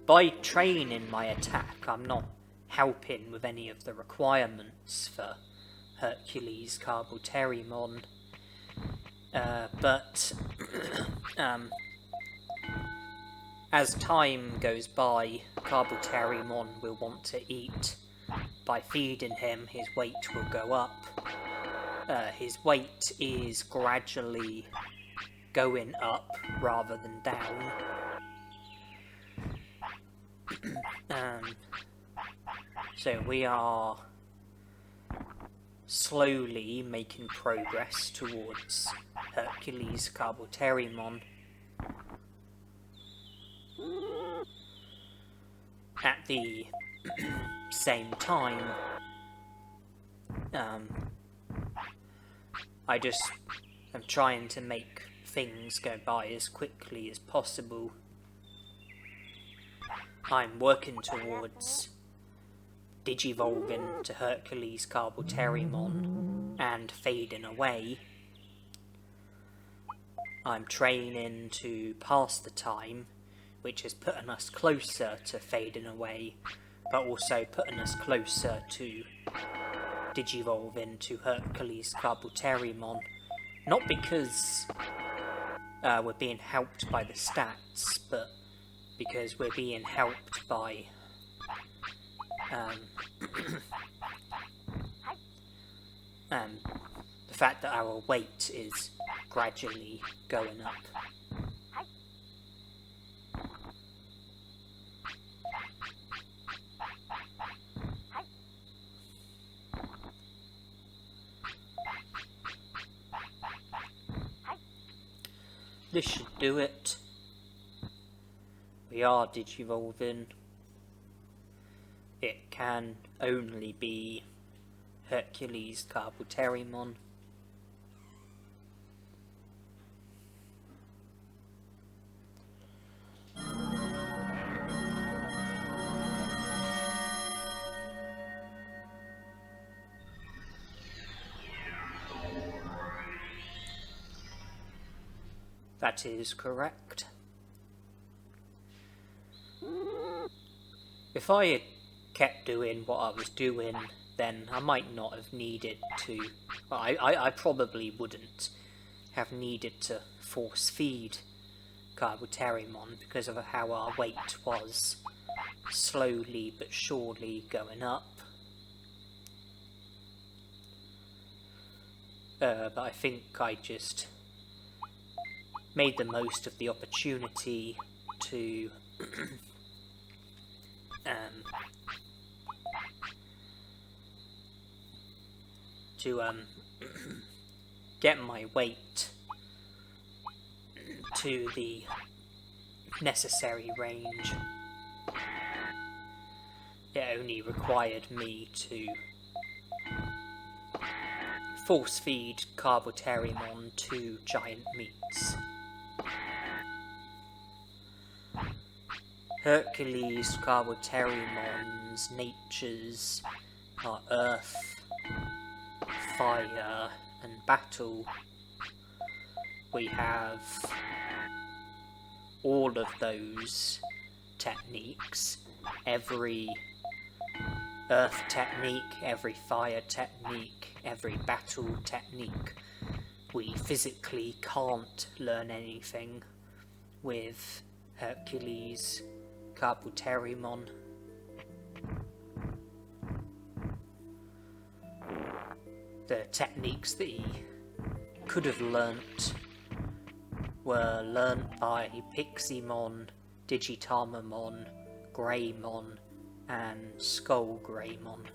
by training my attack, I'm not helping with any of the requirements for Hercules Carbuterimon. But as time goes by, Carbuterimon will want to eat. By feeding him, his weight will go up. His weight is gradually going up rather than down. So we are slowly making progress towards Hercules Carbuterimon. At the same time, I'm trying to make things go by as quickly as possible. I'm working towards Digivolving to Hercules Carbuterimon and fading away. I'm training to pass the time, which is putting us closer to fading away, but also putting us closer to Digivolving to Hercules Carbuterimon. Not because we're being helped by the stats, but because we're being helped by the fact that our weight is gradually going up. This should do it. We are Digivolving. It can only be Hercules Carbuterimon. That is correct. If I had kept doing what I was doing, then I might not have needed to... Well, I probably wouldn't have needed to force feed Carbuterimon because of how our weight was slowly but surely going up. But I think I just made the most of the opportunity to get my weight to the necessary range. It only required me to force feed Carbuterimon 2 giant meats. Hercules Carbuterimon's natures are earth, fire, and battle. We have all of those techniques. Every earth technique, every fire technique, every battle technique. We physically can't learn anything with Hercules Kabuterimon. The techniques that he could have learnt were learnt by Piximon, Digitamamon, Greymon, and Skull Greymon.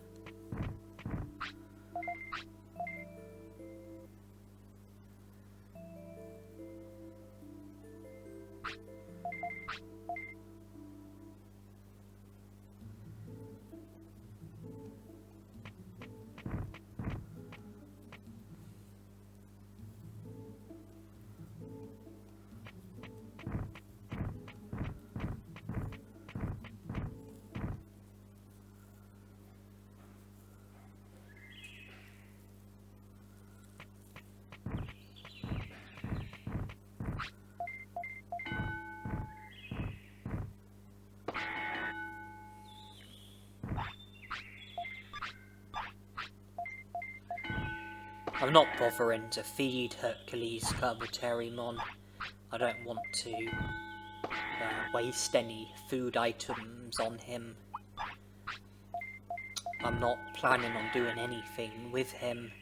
I'm not bothering to feed Hercules Kabuterimon. I don't want to waste any food items on him. I'm not planning on doing anything with him.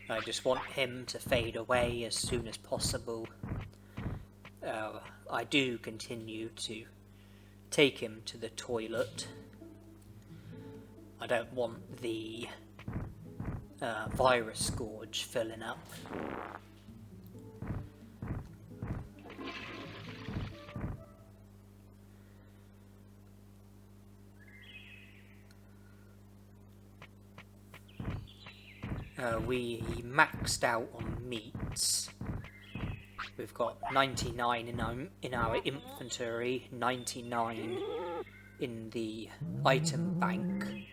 I just want him to fade away as soon as possible. I do continue to take him to the toilet. I don't want the virus scourge filling up. We maxed out on meats. We've got 99 in our inventory, 99 in the item bank.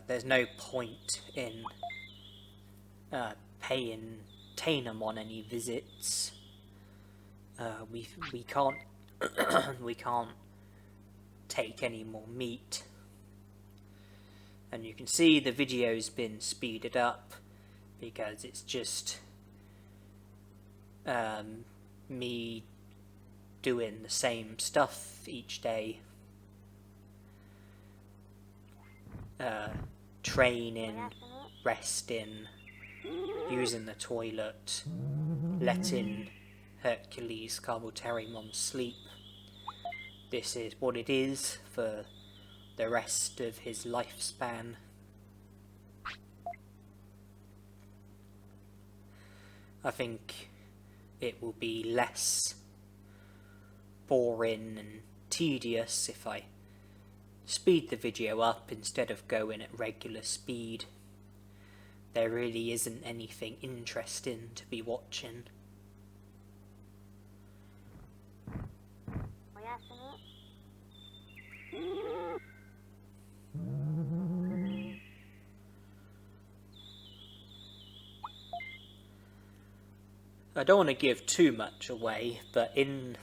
There's no point in paying Tainamon any visits. We can't we can't take any more meat. And you can see the video's been speeded up because it's just me doing the same stuff each day. Training, resting, using the toilet, letting Hercules Kabuterimon sleep. This is what it is for the rest of his lifespan. I think it will be less boring and tedious if I speed the video up instead of going at regular speed. There really isn't anything interesting to be watching. I don't want to give too much away, but in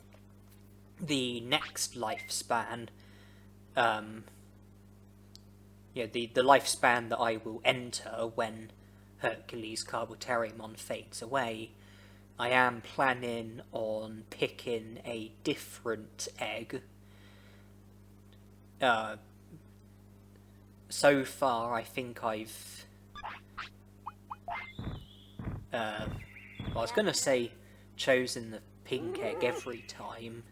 the next lifespan, the lifespan that I will enter when Hercules Kabuterimon fades away, I am planning on picking a different egg. So far, I think I've I was going to say chosen the pink egg every time.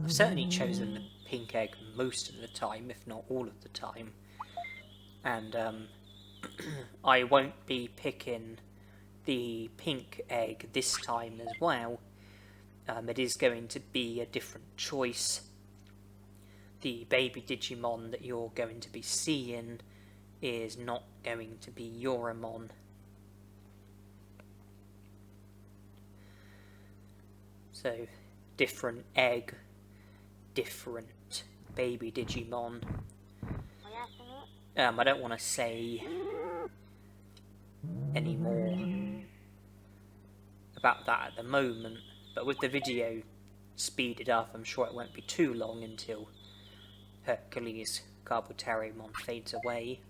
I've certainly chosen the pink egg most of the time, if not all of the time. And I won't be picking the pink egg this time as well. It is going to be a different choice. The baby Digimon that you're going to be seeing is not going to be Yoramon. So, different egg, different baby Digimon. I don't want to say any more about that at the moment, but with the video speeded up, I'm sure it won't be too long until Hercules Kabuterimon fades away.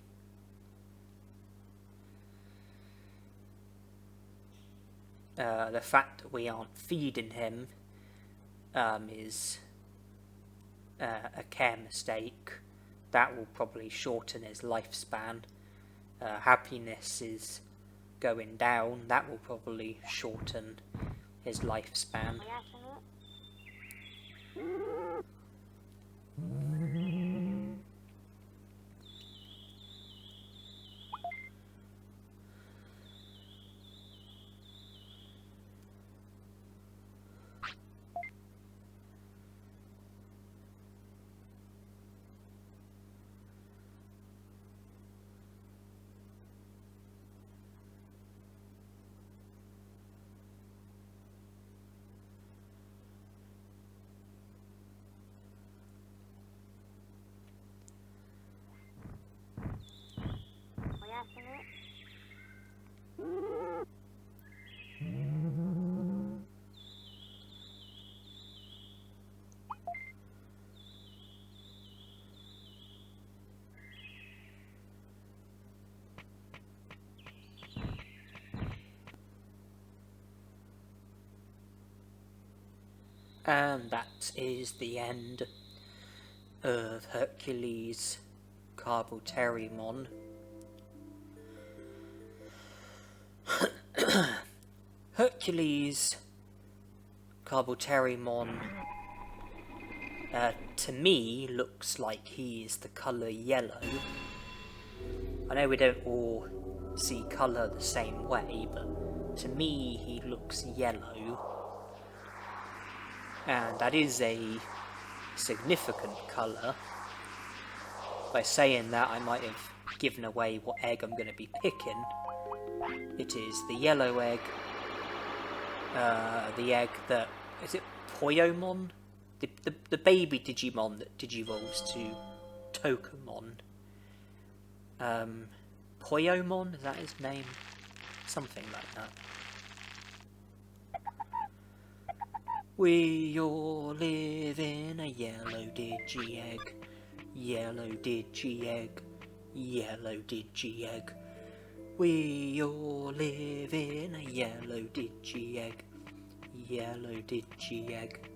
The fact that we aren't feeding him is a care mistake, that will probably shorten his lifespan. Happiness is going down, that will probably shorten his lifespan. And that is the end of Hercules Carboterimon. Hercules Carboterimon, to me, looks like he is the colour yellow. I know we don't all see colour the same way, but to me he looks yellow. And that is a significant colour. By saying that, I might have given away what egg I'm going to be picking. It is the yellow egg. The egg that... is it Poyomon? The baby Digimon that digivolves to Tokumon. Poyomon? Is that his name? Something like that. We all live in a yellow digi-egg. Yellow digi-egg. Yellow digi-egg. We all live in a yellow digi-egg. Yellow digi-egg.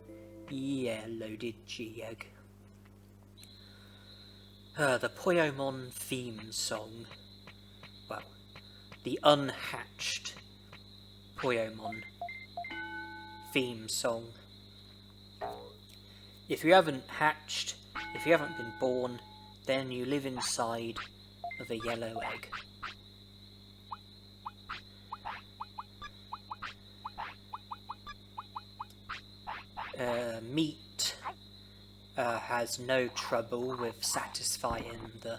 Yellow digi-egg. The Poyomon theme song. Well, the unhatched Poyomon theme song. If you haven't hatched, if you haven't been born, then you live inside of a yellow egg. Meat has no trouble with satisfying the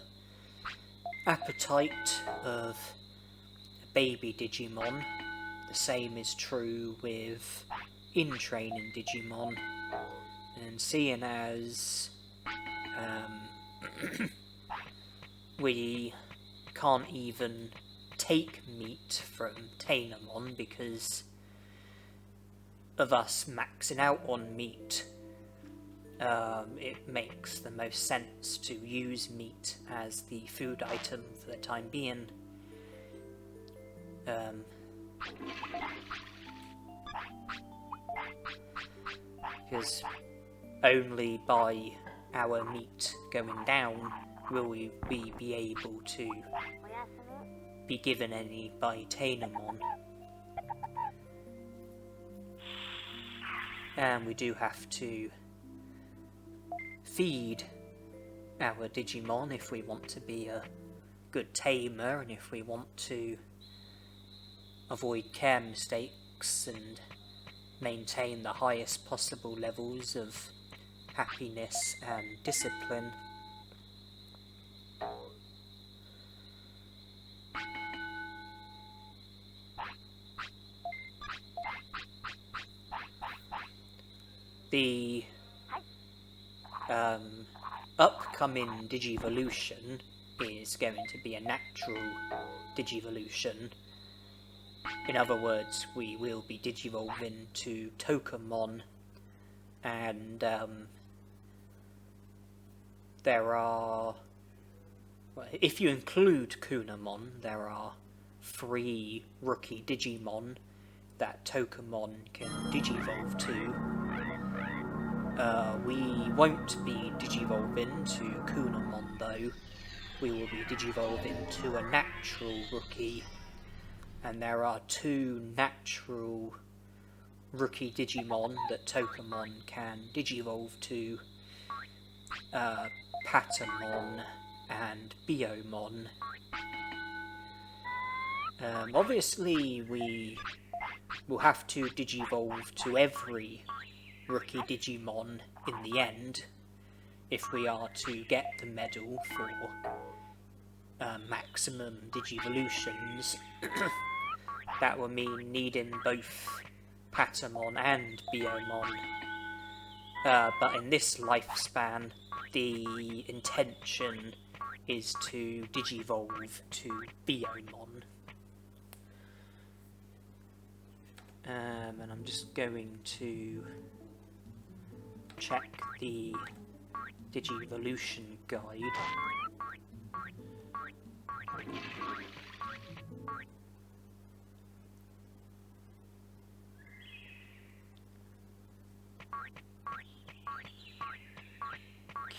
appetite of a baby Digimon. The same is true with in-training Digimon. And seeing as we can't even take meat from Tainomon because of us maxing out on meat, it makes the most sense to use meat as the food item for the time being. Because only by our meat going down will we be able to be given any by Tainomon. And we do have to feed our Digimon if we want to be a good tamer and if we want to avoid care mistakes and maintain the highest possible levels of happiness and discipline. The upcoming Digivolution is going to be a natural Digivolution. In other words, we will be Digivolving to Tokumon, and there are, well, if you include Kunamon, there are 3 rookie Digimon that Tokumon can Digivolve to. We won't be digivolving to Agumon though. We will be digivolving to a natural rookie, and there are 2 natural rookie Digimon that Tokamon can digivolve to, Patamon and Biomon. Obviously we will have to digivolve to every rookie Digimon in the end if we are to get the medal for maximum Digivolutions. That will mean needing both Patamon and Biomon. But in this lifespan, the intention is to digivolve to Biomon. And I'm just going to check the Digivolution guide.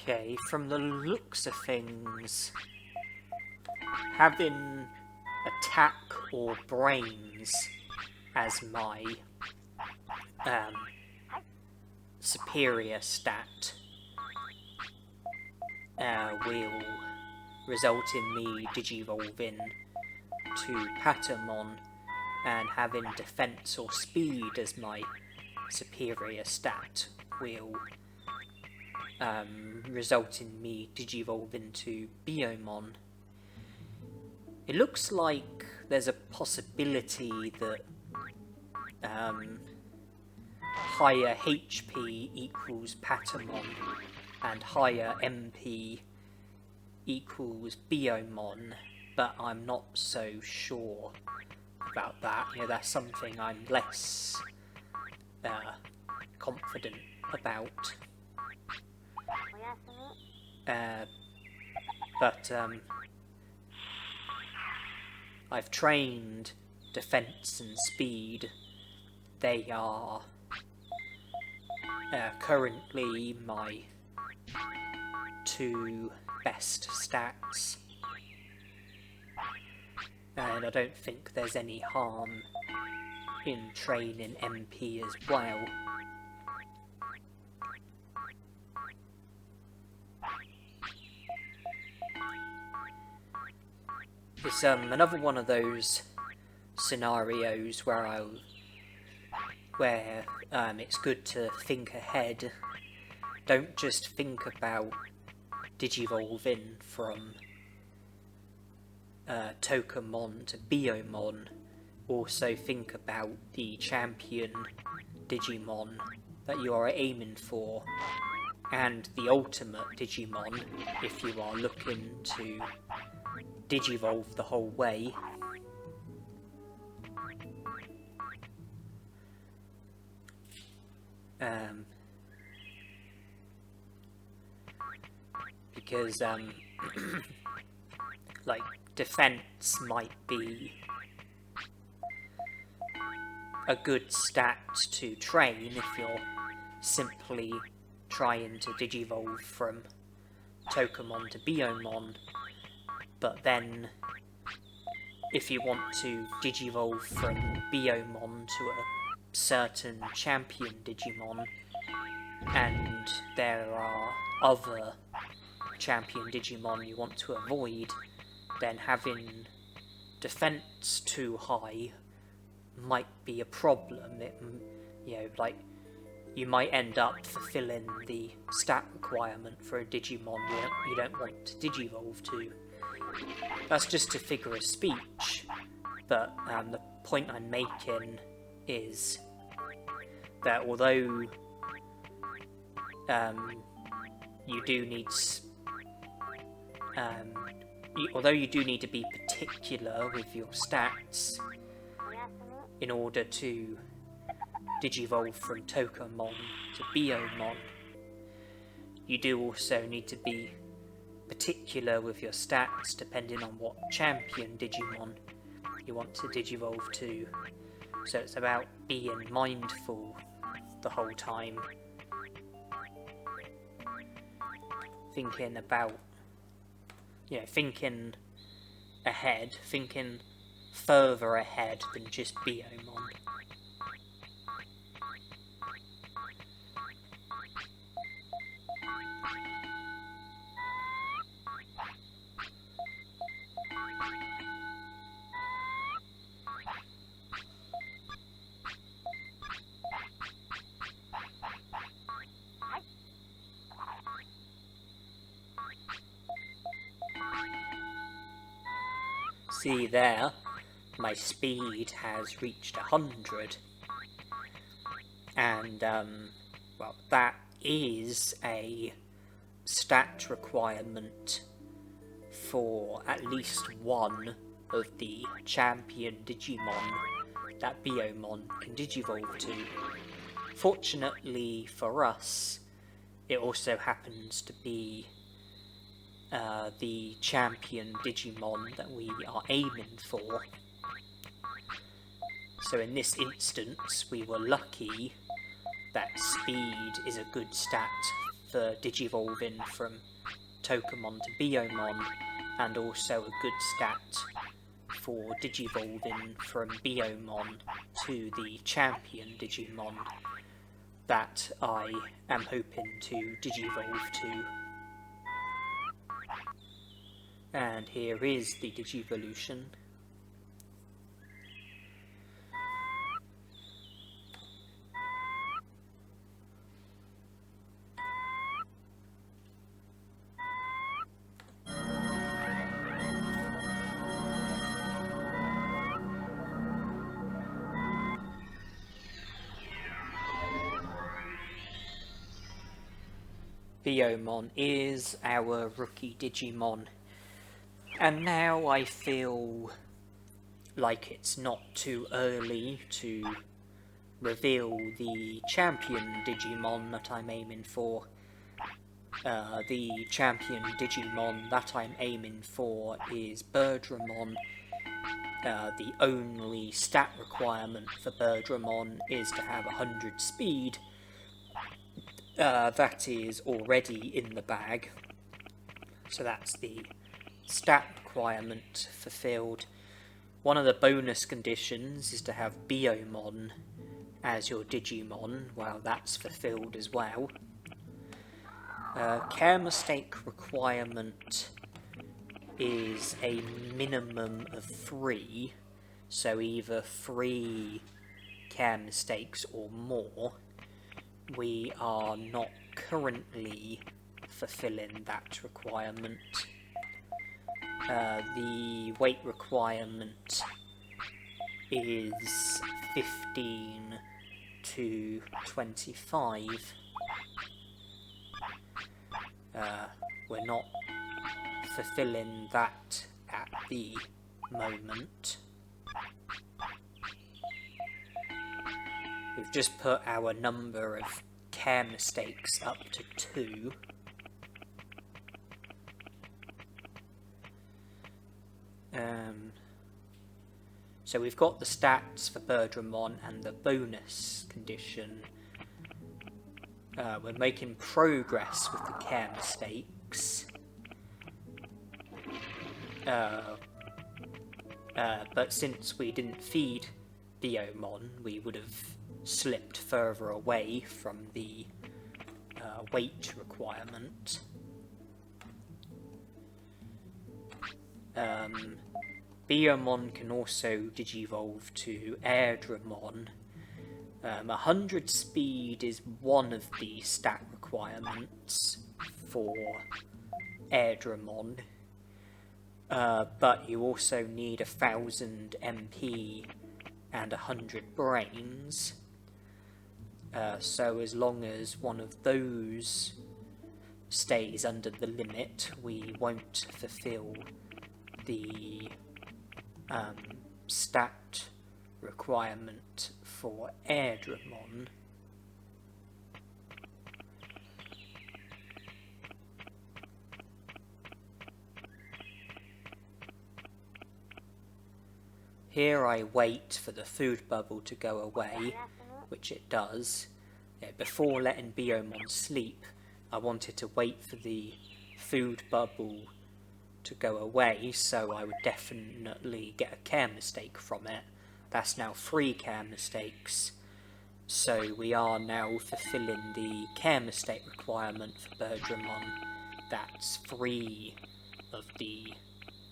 Okay, from the looks of things, having attack or brains as my superior stat will result in me digivolving to Patamon, and having defense or speed as my superior stat will result in me digivolving to Biomon. It looks like there's a possibility that higher HP equals Patamon and higher MP equals Biomon, but I'm not so sure about that. You know, that's something I'm less confident about. But I've trained defense and speed. They are currently my 2 best stats, and I don't think there's any harm in training MP as well. It's another one of those scenarios where it's good to think ahead. Don't just think about digivolving from Tokamon to Biomon. Also think about the champion Digimon that you are aiming for, and the ultimate Digimon if you are looking to digivolve the whole way. Because like defense might be a good stat to train if you're simply trying to digivolve from Tokamon to Biomon, but then if you want to digivolve from Biomon to a certain champion Digimon, and there are other champion Digimon you want to avoid, then having defense too high might be a problem. Like, you might end up fulfilling the stat requirement for a Digimon you don't want to digivolve to. That's just a figure of speech, but the point I'm making is that although you do need to be particular with your stats in order to digivolve from Tokamon to Biomon, you do also need to be particular with your stats depending on what champion Digimon you want to digivolve to. So it's about being mindful the whole time thinking about, you know, thinking ahead, thinking further ahead than just Biyomon. See there, my speed has reached 100, and well, that is a stat requirement for at least one of the champion Digimon that Biyomon can digivolve to. Fortunately for us, it also happens to be the champion Digimon that we are aiming for. So in this instance, we were lucky that speed is a good stat for digivolving from Tokamon to Biyomon, and also a good stat for digivolving from Biyomon to the champion Digimon that I am hoping to digivolve to. And here is the Digivolution. Biyomon is our rookie Digimon, and now I feel like it's not too early to reveal the champion Digimon that I'm aiming for. The champion Digimon that I'm aiming for is Birdramon. The only stat requirement for Birdramon is to have 100 speed. That is already in the bag, so that's the stat requirement fulfilled. One of the bonus conditions is to have Biyomon as your Digimon. Well, that's fulfilled as well. Care mistake requirement is a minimum of 3, so either 3 care mistakes or more. We are not currently fulfilling that requirement. The weight requirement is 15 to 25. We're not fulfilling that at the moment. We've just put our number of care mistakes up to 2. So we've got the stats for Birdramon and the bonus condition. We're making progress with the care mistakes. But since we didn't feed Biyomon, we would have slipped further away from the weight requirement. Biyomon can also digivolve to Airdramon. 100 speed is one of the stat requirements for Airdramon, but you also need 1000 MP and 100 brains. So as long as one of those stays under the limit, we won't fulfill the stat requirement for Airdramon. Here I wait for the food bubble to go away, which it does. Before letting Biyomon sleep, I wanted to wait for the food bubble to go away, so I would definitely get a care mistake from it. That's now 3 care mistakes. So we are now fulfilling the care mistake requirement for Birdramon. That's 3 of the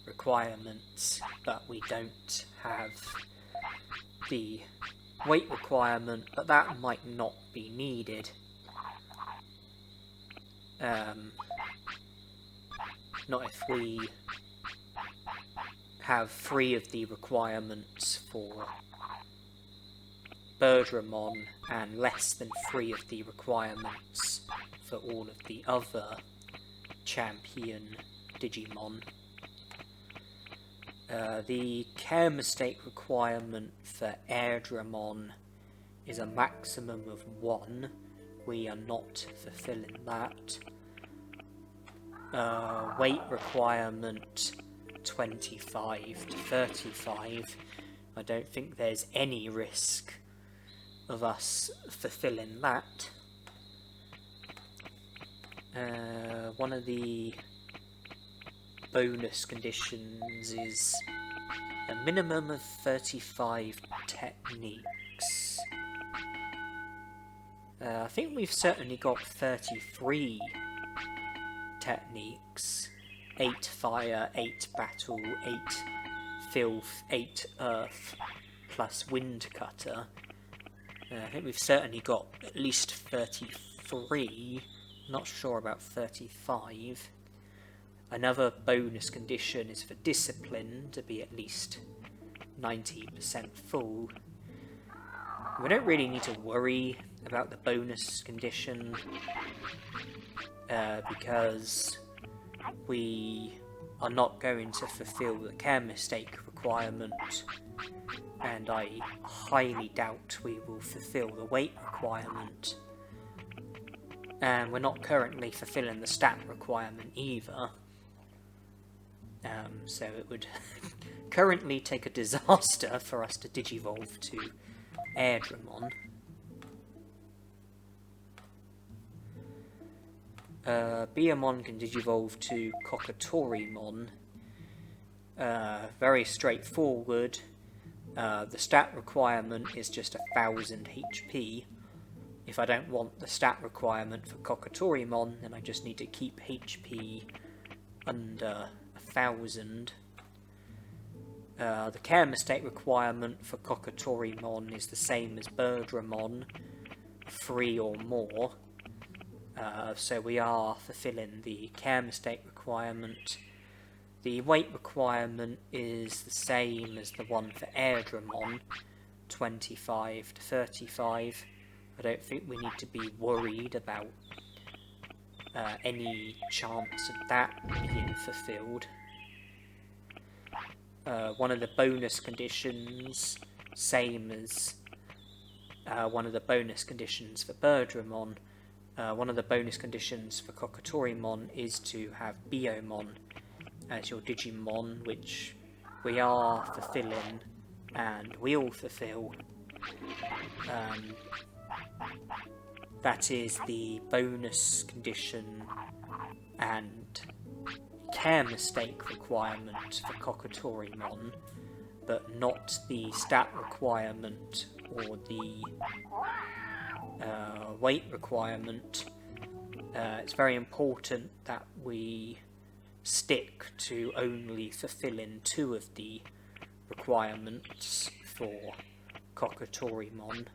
requirements, but we don't have the weight requirement, but that might not be needed. Not if we have 3 of the requirements for Birdramon and less than 3 of the requirements for all of the other champion Digimon. The care mistake requirement for Airdramon is a maximum of 1. We are not fulfilling that. Weight requirement 25 to 35. I don't think there's any risk of us fulfilling that. One of the bonus conditions is a minimum of 35 techniques. I think we've certainly got 33 techniques. 8 fire, 8 battle, 8 filth, 8 earth, plus wind cutter. I think we've certainly got at least 33, not sure about 35. Another bonus condition is for discipline to be at least 90% full. We don't really need to worry about the bonus condition because we are not going to fulfill the care mistake requirement, and I highly doubt we will fulfill the weight requirement. And we're not currently fulfilling the stat requirement either. So it would currently take a disaster for us to digivolve to Airdramon. Beamon can digivolve to Kokatorimon. Very straightforward. The stat requirement is just 1000 HP. If I don't want the stat requirement for Kokatorimon, then I just need to keep HP under 1000. The care mistake requirement for Kokatorimon is the same as Birdramon, 3 or more. So we are fulfilling the care mistake requirement. The weight requirement is the same as the one for Airdramon, 25 to 35. I don't think we need to be worried about any chance of that being fulfilled. One of the bonus conditions, same as one of the bonus conditions for Birdramon, one of the bonus conditions for Kokatorimon is to have Biomon as your Digimon, which we are fulfilling and will fulfill. That is the bonus condition and care mistake requirement for Kokatorimon, but not the stat requirement or the weight requirement. It's very important that we stick to only fulfilling 2 of the requirements for Kokatorimon.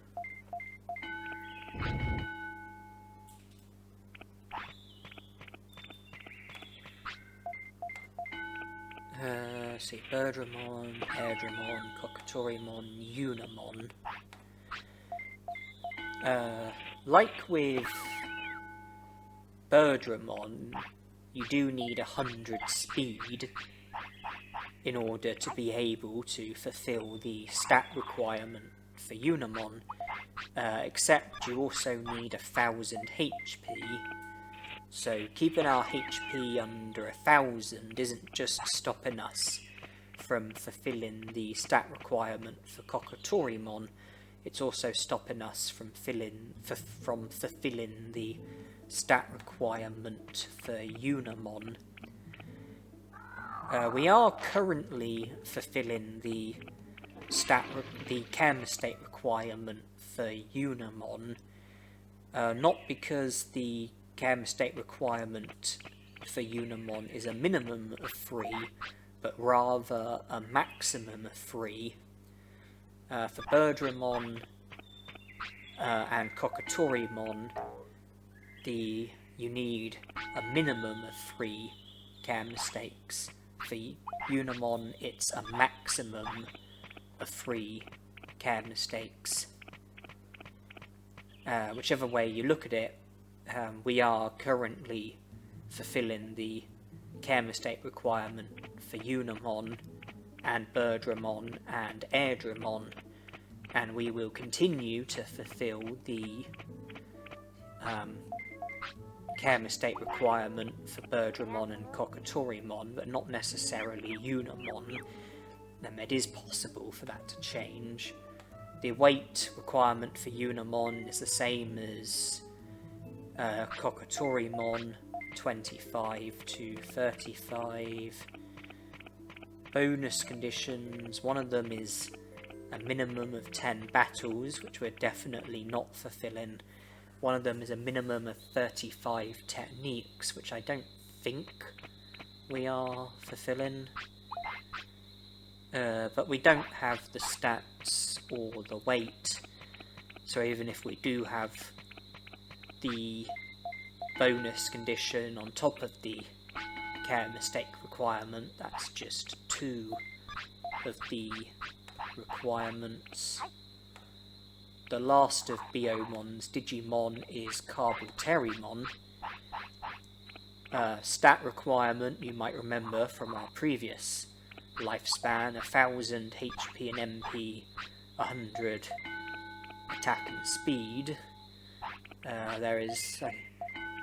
See, Birdramon, Airdramon, Kokatorimon, Unimon. Like with Birdramon, you do need 100 speed in order to be able to fulfill the stat requirement for Unimon, except you also need 1000 HP. So keeping our HP under 1000 isn't just stopping us from fulfilling the stat requirement for Kokatorimon, it's also stopping us from fulfilling the stat requirement for Unimon. We are currently fulfilling the chem state requirement for Unimon, not because the chem state requirement for Unimon is a minimum of 3, but rather a maximum of 3. For Birdramon and Kokatorimon, you need a minimum of 3 chem mistakes. For Unimon, it's a maximum of 3 chem mistakes. Whichever way you look at it, we are currently fulfilling the chem mistake requirement for Unimon and Birdramon and Airdramon, and we will continue to fulfill the chem mistake requirement for Birdramon and Kokatorimon, but not necessarily Unimon. It is possible for that to change. The weight requirement for Unimon is the same as Kokatorimon, 25 to 35. Bonus conditions, one of them is a minimum of 10 battles, which we're definitely not fulfilling. One of them is a minimum of 35 techniques, which I don't think we are fulfilling. But we don't have the stats or the weight, so even if we do have the bonus condition on top of the chem mistake requirement, that's just 2 of the requirements. The last of Biomon's Digimon is Carbuterimon. Stat requirement, you might remember from our previous lifespan, 1000 HP and MP, 100 attack and speed.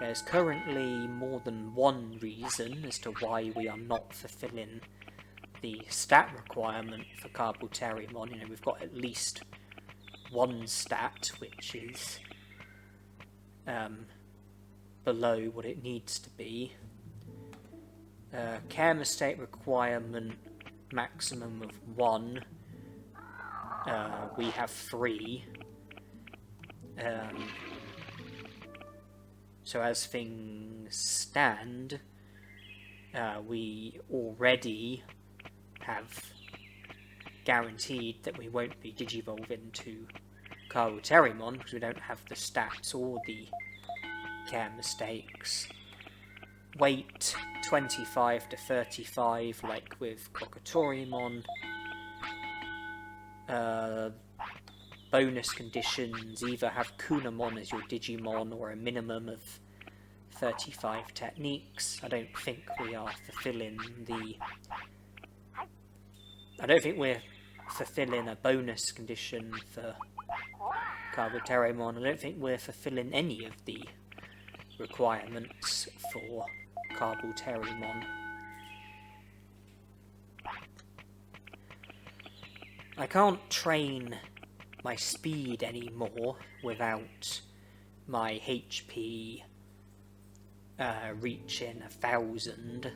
There's currently more than one reason as to why we are not fulfilling the stat requirement for Carbuterimon. We've got at least one stat which is below what it needs to be. Chem mistake requirement maximum of 1. We have 3. So as things stand, we already have guaranteed that we won't be digivolving to Carbuterimon because we don't have the stats or the chem mistakes. Weight 25 to 35, like with Kokatorimon. Bonus conditions, either have Kunamon as your Digimon or a minimum of 35 techniques. I don't think we are fulfilling a bonus condition for Carbuterimon. I don't think we're fulfilling any of the requirements for Carbuterimon. I can't train my speed anymore without my HP reaching 1000.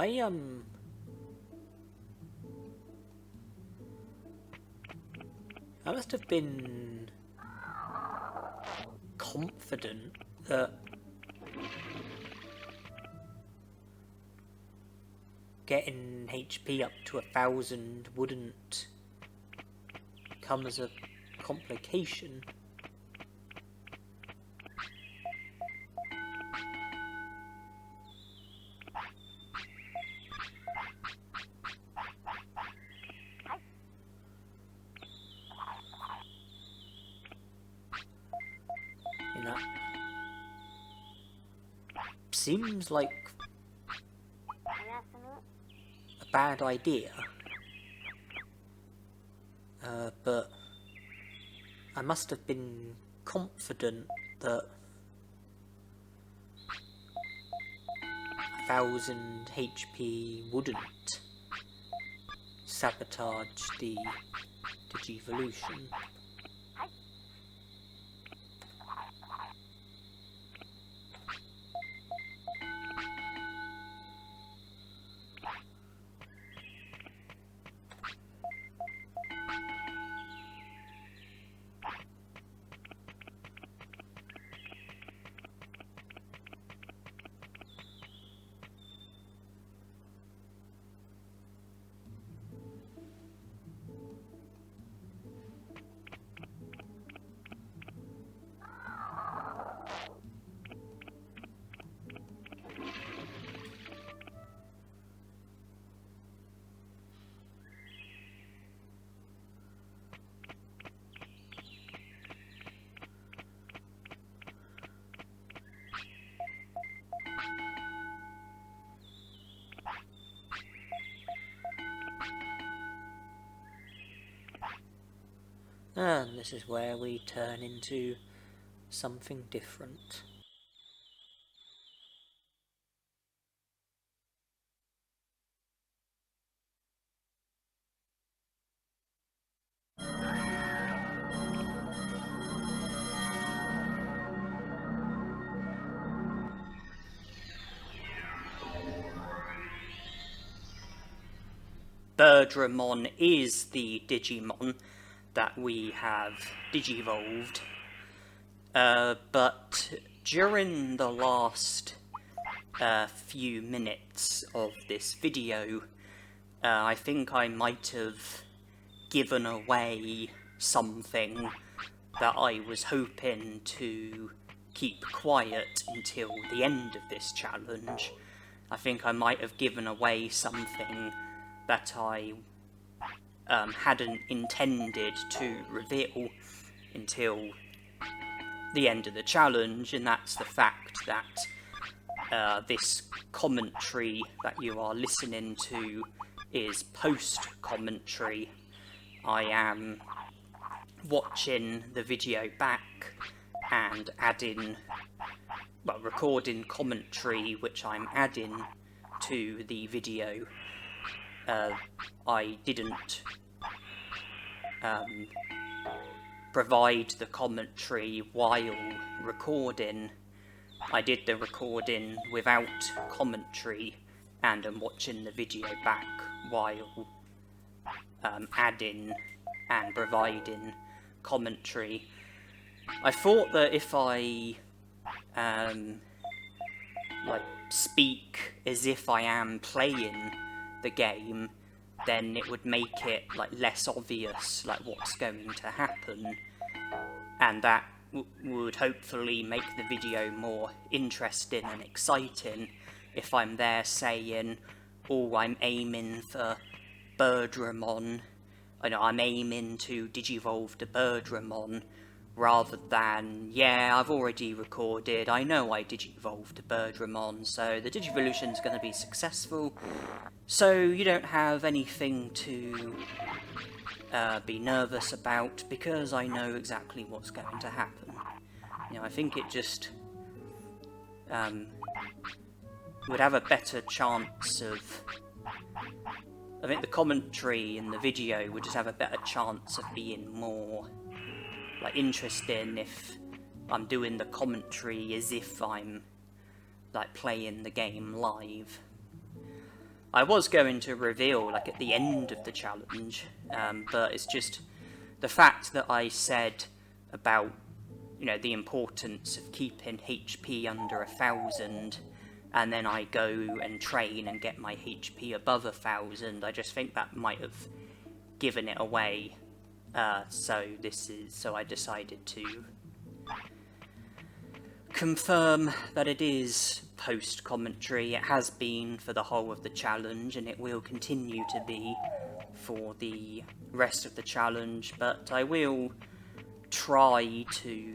I must have been confident that getting HP up to 1,000 wouldn't come as a complication. And that seems like a bad idea, but I must have been confident that 1,000 HP wouldn't sabotage the Digivolution. And this is where we turn into something different. Birdramon is the Digimon that we have digivolved, but during the last few minutes of this video, I think I might have given away something that I was hoping to keep quiet until the end of this challenge. I think I might have given away something that I hadn't intended to reveal until the end of the challenge, and that's the fact that this commentary that you are listening to is post-commentary. I am watching the video back and recording commentary which I'm adding to the video. I didn't provide the commentary while recording. I did the recording without commentary, and I'm watching the video back while adding and providing commentary. I thought that if I speak as if I am playing the game, then it would make it less obvious what's going to happen, and that would hopefully make the video more interesting and exciting if I'm there saying, oh, I'm aiming for Birdramon, I'm aiming to digivolve the Birdramon, rather than, yeah, I've already recorded, I know I digivolved the Birdramon, so the Digivolution's going to be successful, so you don't have anything to be nervous about, because I know exactly what's going to happen. I think it just would have a better chance of... I think the commentary in the video would just have a better chance of being more interesting if I'm doing the commentary as if I'm playing the game live. I was going to reveal, like, at the end of the challenge, but it's just the fact that I said about, you know, the importance of keeping HP under 1,000, and then I go and train and get my HP above 1,000. I just think that might have given it away. So I decided to confirm that it is post-commentary. It has been for the whole of the challenge, and it will continue to be for the rest of the challenge, but I will try to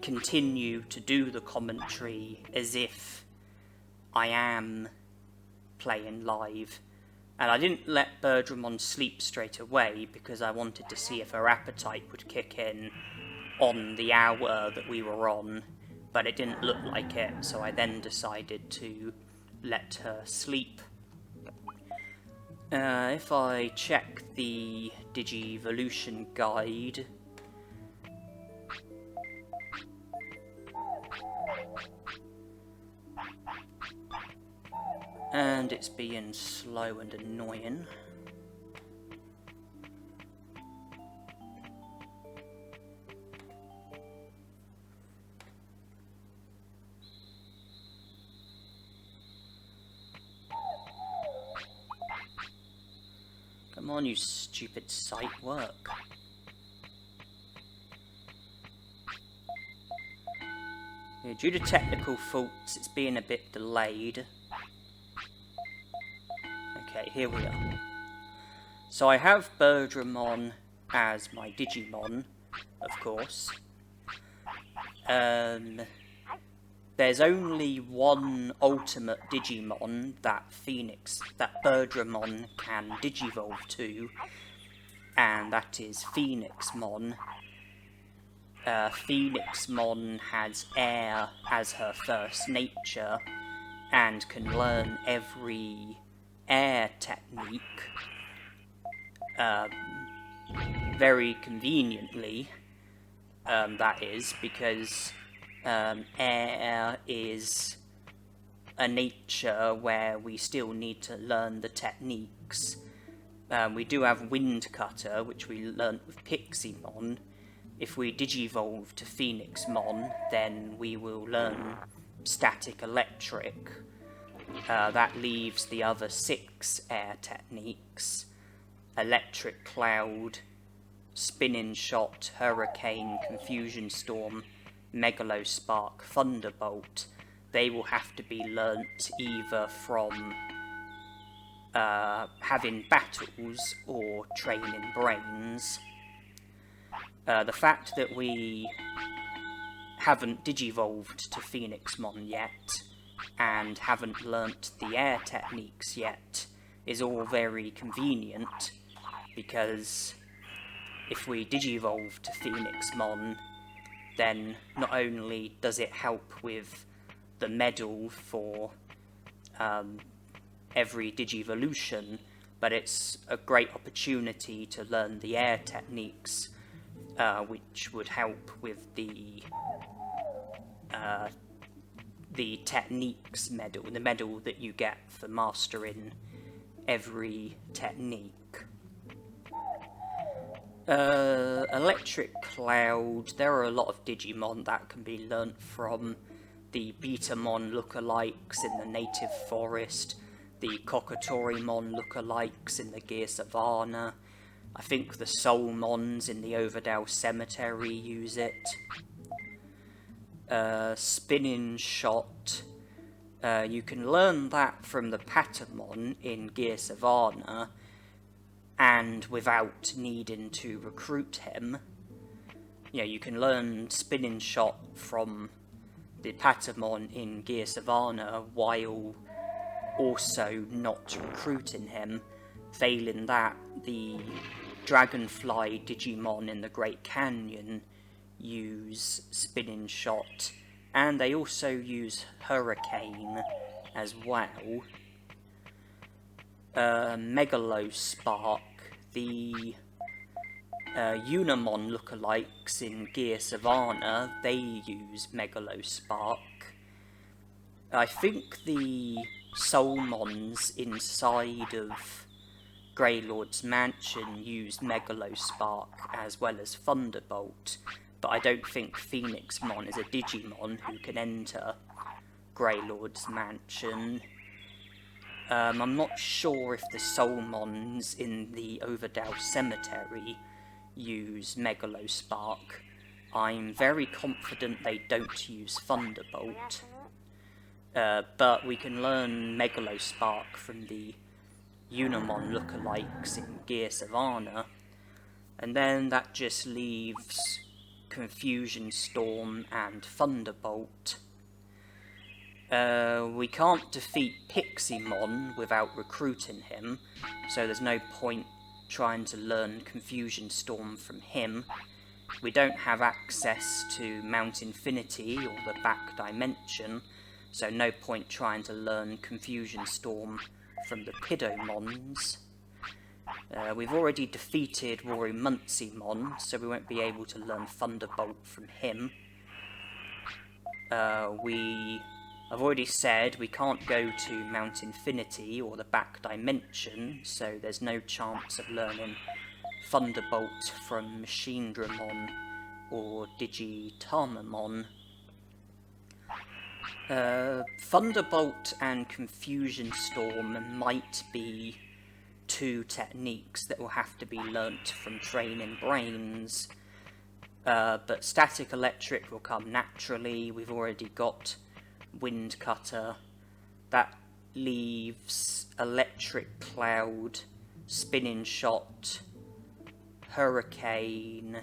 continue to do the commentary as if I am playing live. And I didn't let Birdramon sleep straight away because I wanted to see if her appetite would kick in on the hour that we were on, but it didn't look like it, so I then decided to let her sleep. If I check the Digivolution guide, and it's being slow and annoying. Come on, you stupid site work. Yeah, due to technical faults, it's being a bit delayed. Okay, here we are. So I have Birdramon as my Digimon, of course. There's only one ultimate Digimon that Birdramon can Digivolve to, and that is Phoenixmon. Phoenixmon has air as her first nature, and can learn every air technique very conveniently, that is, because air is a nature where we still need to learn the techniques. We do have Wind Cutter, which we learnt with Piximon. If we Digivolve to Phoenixmon, then we will learn Static Electric. That leaves the other 6 air techniques: Electric Cloud, Spinning Shot, Hurricane, Confusion Storm, Megalospark, Thunderbolt. They will have to be learnt either from having battles or training brains. The fact that we haven't Digivolved to Phoenixmon yet, and haven't learnt the air techniques yet, is all very convenient, because if we Digivolve to Phoenixmon, then not only does it help with the medal for every Digivolution, but it's a great opportunity to learn the air techniques, which would help with the techniques medal, the medal that you get for mastering every technique. Electric Cloud, there are a lot of Digimon that can be learnt from: the Betamon lookalikes in the native forest, the Kokatorimon lookalikes in the Gear Savannah. I think the Soulmons in the Overdale Cemetery use it. Spinning Shot, you can learn that from the Patamon in Gear Savannah, and without needing to recruit him. You know, you can learn Spinning Shot from the Patamon in Gear Savannah while also not recruiting him. Failing that, the Dragonfly Digimon in the Great Canyon use Spinning Shot, and they also use Hurricane as well. Megalospark, the Unimon lookalikes in Gear Savannah, they use Megalospark. I think the Soulmons inside of Greylord's mansion use Megalospark as well as Thunderbolt, but I don't think Phoenixmon is a Digimon who can enter Greylord's mansion. I'm not sure if the Soulmons in the Overdale Cemetery use Megalospark. I'm very confident they don't use Thunderbolt. But we can learn Megalospark from the Unimon lookalikes in Gear Savannah, and then that just leaves Confusion Storm and Thunderbolt. We can't defeat Piximon without recruiting him, so there's no point trying to learn Confusion Storm from him. We don't have access to Mount Infinity or the Back Dimension, so no point trying to learn Confusion Storm from the Pidomons. We've already defeated Rory-Muncymon, so we won't be able to learn Thunderbolt from him. I've already said we can't go to Mount Infinity or the Back Dimension, so there's no chance of learning Thunderbolt from Machinedramon or Digivolving. Thunderbolt and Confusion Storm might be two techniques that will have to be learnt from training brains, but Static Electric will come naturally. We've already got Wind Cutter. That leaves Electric Cloud, Spinning Shot, Hurricane,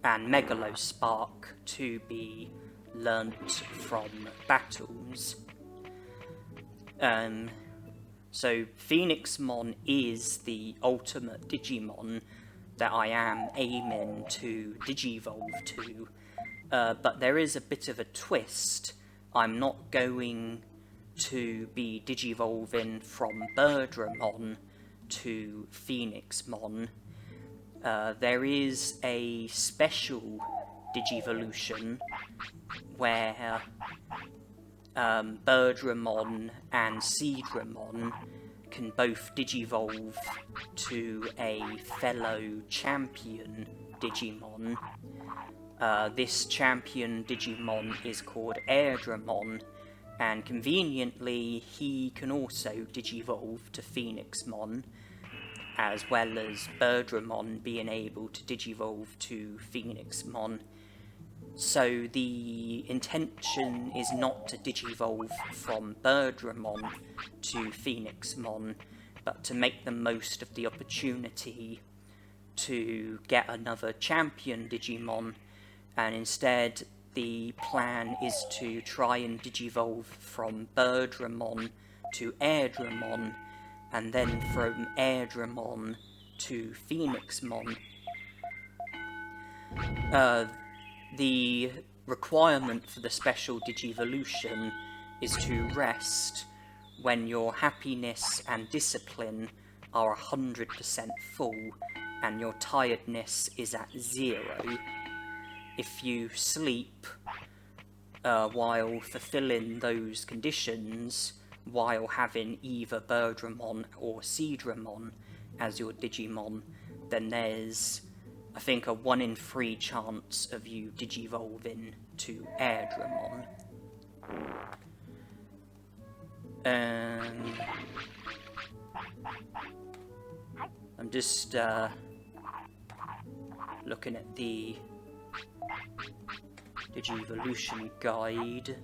and Megalospark to be learnt from battles. So Phoenixmon is the ultimate Digimon that I am aiming to Digivolve to, but there is a bit of a twist. I'm not going to be Digivolving from Birdramon to Phoenixmon. There is a special Digivolution where Birdramon and Seedramon can both Digivolve to a fellow champion Digimon. This champion Digimon is called Airdramon, and conveniently he can also Digivolve to Phoenixmon, as well as Birdramon being able to Digivolve to Phoenixmon. So the intention is not to Digivolve from Birdramon to Phoenixmon, but to make the most of the opportunity to get another champion Digimon, and instead the plan is to try and Digivolve from Birdramon to Airdramon, and then from Airdramon to Phoenixmon. The requirement for the special Digivolution is to rest when your happiness and discipline are 100% full and your tiredness is at 0. If you sleep while fulfilling those conditions, while having either Birdramon or Seedramon as your Digimon, then there's, I think, a 1 in 3 chance of you Digivolving to Airdramon. I'm just looking at the Digivolution guide.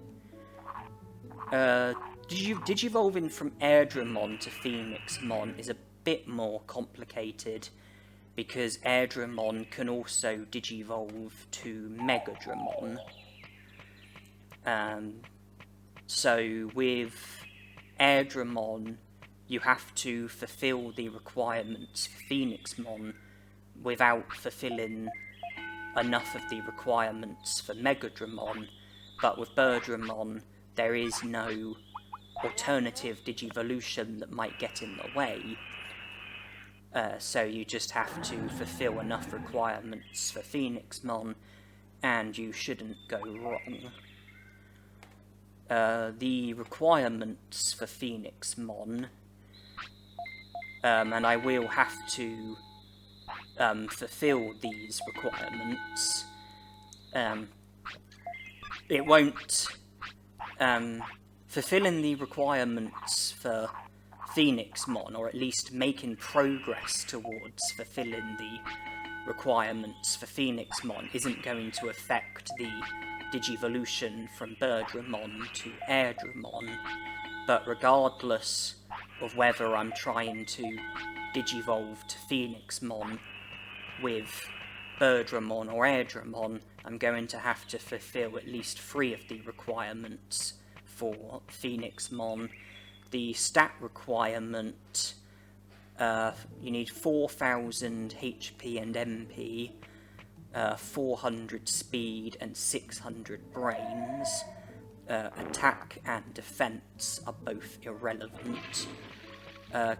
Digivolving from Airdramon to Phoenixmon is a bit more complicated, because Airdramon can also Digivolve to Megadramon. So with Airdramon, you have to fulfill the requirements for Phoenixmon without fulfilling enough of the requirements for Megadramon, but with Birdramon, there is no alternative Digivolution that might get in the way. So you just have to fulfill enough requirements for Phoenixmon, and you shouldn't go wrong. The requirements for Phoenixmon, and I will have to fulfill these requirements. It won't... fulfilling the requirements for Phoenixmon, or at least making progress towards fulfilling the requirements for Phoenixmon, isn't going to affect the Digivolution from Birdramon to Airdramon, but regardless of whether I'm trying to Digivolve to Phoenixmon with Birdramon or Airdramon, I'm going to have to fulfill at least 3 of the requirements for Phoenixmon. The stat requirement, you need 4000 HP and MP, 400 speed and 600 brains. Attack and defense are both irrelevant.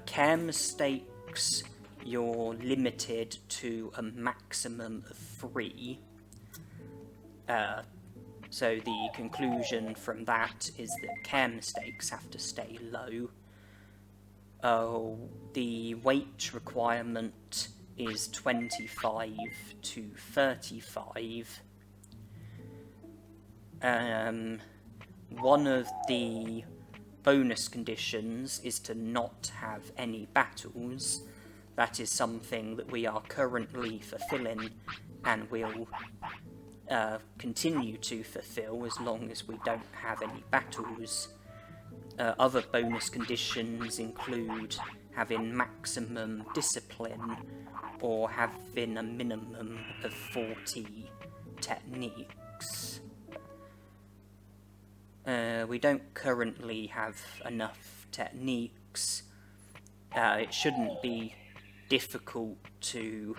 Care mistakes, you're limited to a maximum of 3. So the conclusion from that is that care mistakes have to stay low. The weight requirement is 25 to 35. One of the bonus conditions is to not have any battles. That is something that we are currently fulfilling and will continue to fulfill as long as we don't have any battles. Other bonus conditions include having maximum discipline or having a minimum of 40 techniques. We don't currently have enough techniques. It shouldn't be difficult to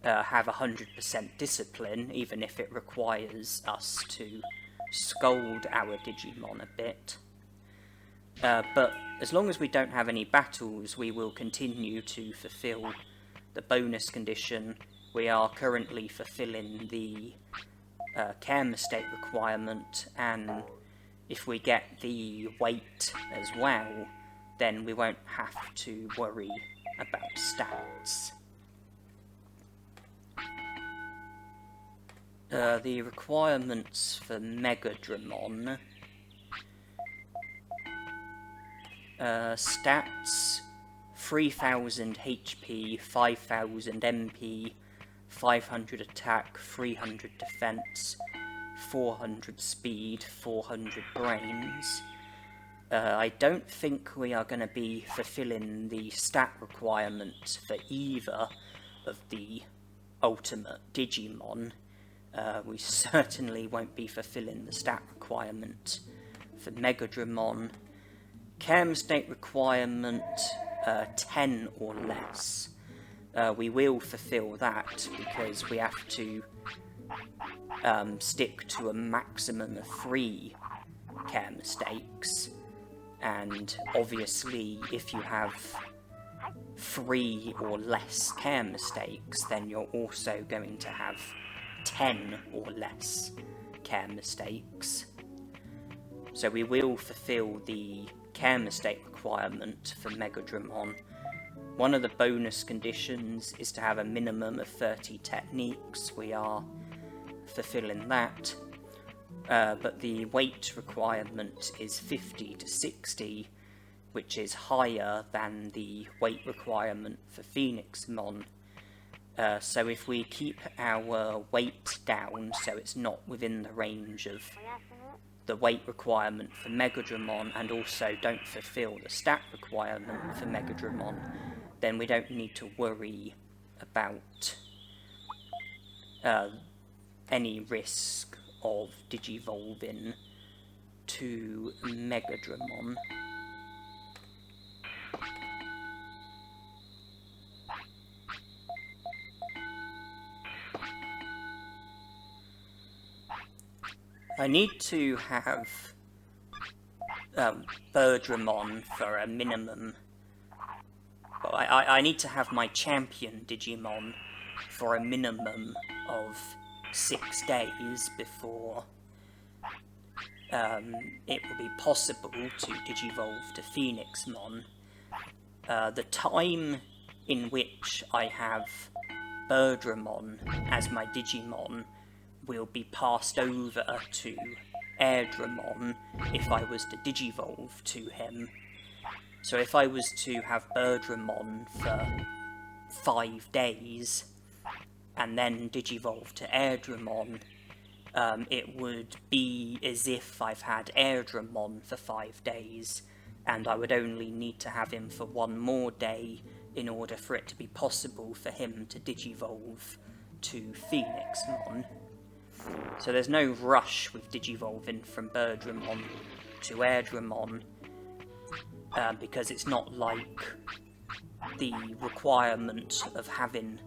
have 100% discipline, even if it requires us to scold our Digimon a bit. But as long as we don't have any battles, we will continue to fulfill the bonus condition. We are currently fulfilling the care mistake requirement, and if we get the weight as well, then we won't have to worry about stats. The requirements for Megadramon. Stats, 3000 HP, 5000 MP, 500 attack, 300 defense, 400 speed, 400 brains. I don't think we are going to be fulfilling the stat requirement for either of the ultimate Digimon. We certainly won't be fulfilling the stat requirement for Megadramon. Care mistake requirement, 10 or less. We will fulfill that because we have to stick to a maximum of 3 care mistakes. And obviously, if you have 3 or less care mistakes, then you're also going to have 10 or less care mistakes. So we will fulfill the care mistake requirement for Megadramon. One of the bonus conditions is to have a minimum of 30 techniques. We are fulfilling that. But the weight requirement is 50 to 60, which is higher than the weight requirement for Phoenixmon. So if we keep our weight down so it's not within the range of the weight requirement for Megadramon, and also don't fulfill the stat requirement for Megadramon, then we don't need to worry about any risk of Digivolving to Megadramon. I need to have Birdramon for a minimum. Well, I need to have my champion Digimon for a minimum of 6 days before it will be possible to Digivolve to Phoenixmon. The time in which I have Birdramon as my Digimon will be passed over to Airdramon if I was to Digivolve to him. So if I was to have Birdramon for 5 days and then Digivolve to Airdramon, it would be as if I've had Airdramon for 5 days, and I would only need to have him for 1 more day in order for it to be possible for him to Digivolve to Phoenixmon. So there's no rush with Digivolving from Birdramon to Airdramon, because it's not like the requirement of having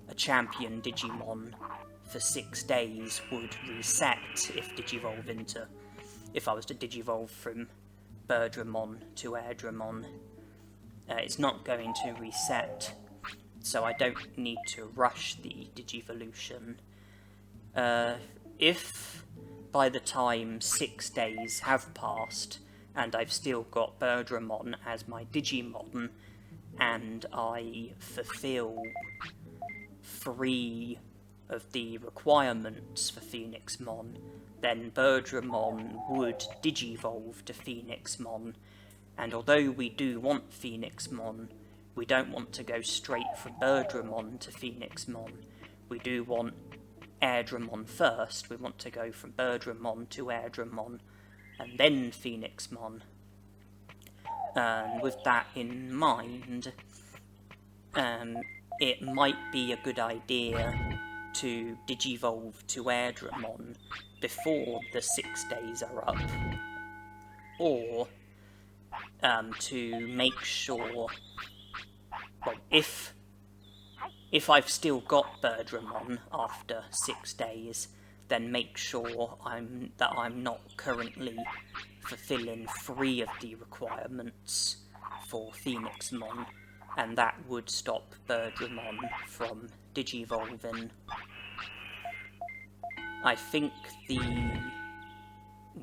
a champion Digimon for 6 days would reset if I was to Digivolve from Birdramon to Airdramon. It's not going to reset, so I don't need to rush the Digivolution. If by the time 6 days have passed and I've still got Birdramon as my Digimon, and I fulfill 3 of the requirements for Phoenixmon, then Birdramon would Digivolve to Phoenixmon. And although we do want Phoenixmon, we don't want to go straight from Birdramon to Phoenixmon. We do want Airdramon first. We want to go from Birdramon to Airdramon, and then Phoenixmon. And with that in mind, it might be a good idea to Digivolve to Airdramon before the 6 days are up, or to make sure, well, if I've still got Birdramon after 6 days, then make sure that I'm not currently fulfilling 3 of the requirements for Phoenixmon, and that would stop Birdramon from Digivolving. I think the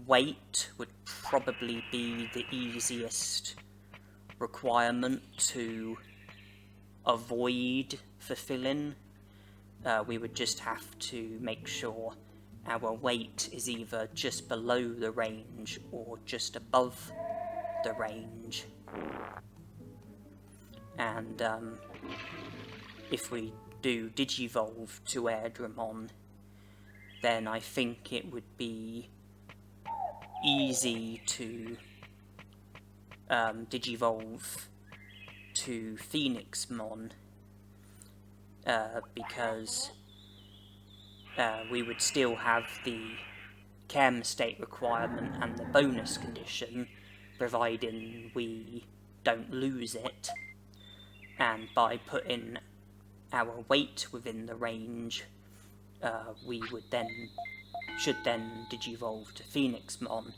wait would probably be the easiest requirement to avoid fulfilling. We would just have to make sure our weight is either just below the range or just above the range. And if we do Digivolve to Airdramon, then I think it would be easy to Digivolve to Phoenixmon, because we would still have the chem state requirement and the bonus condition, providing we don't lose it, and by putting our weight within the range, we should then Digivolve to Phoenixmon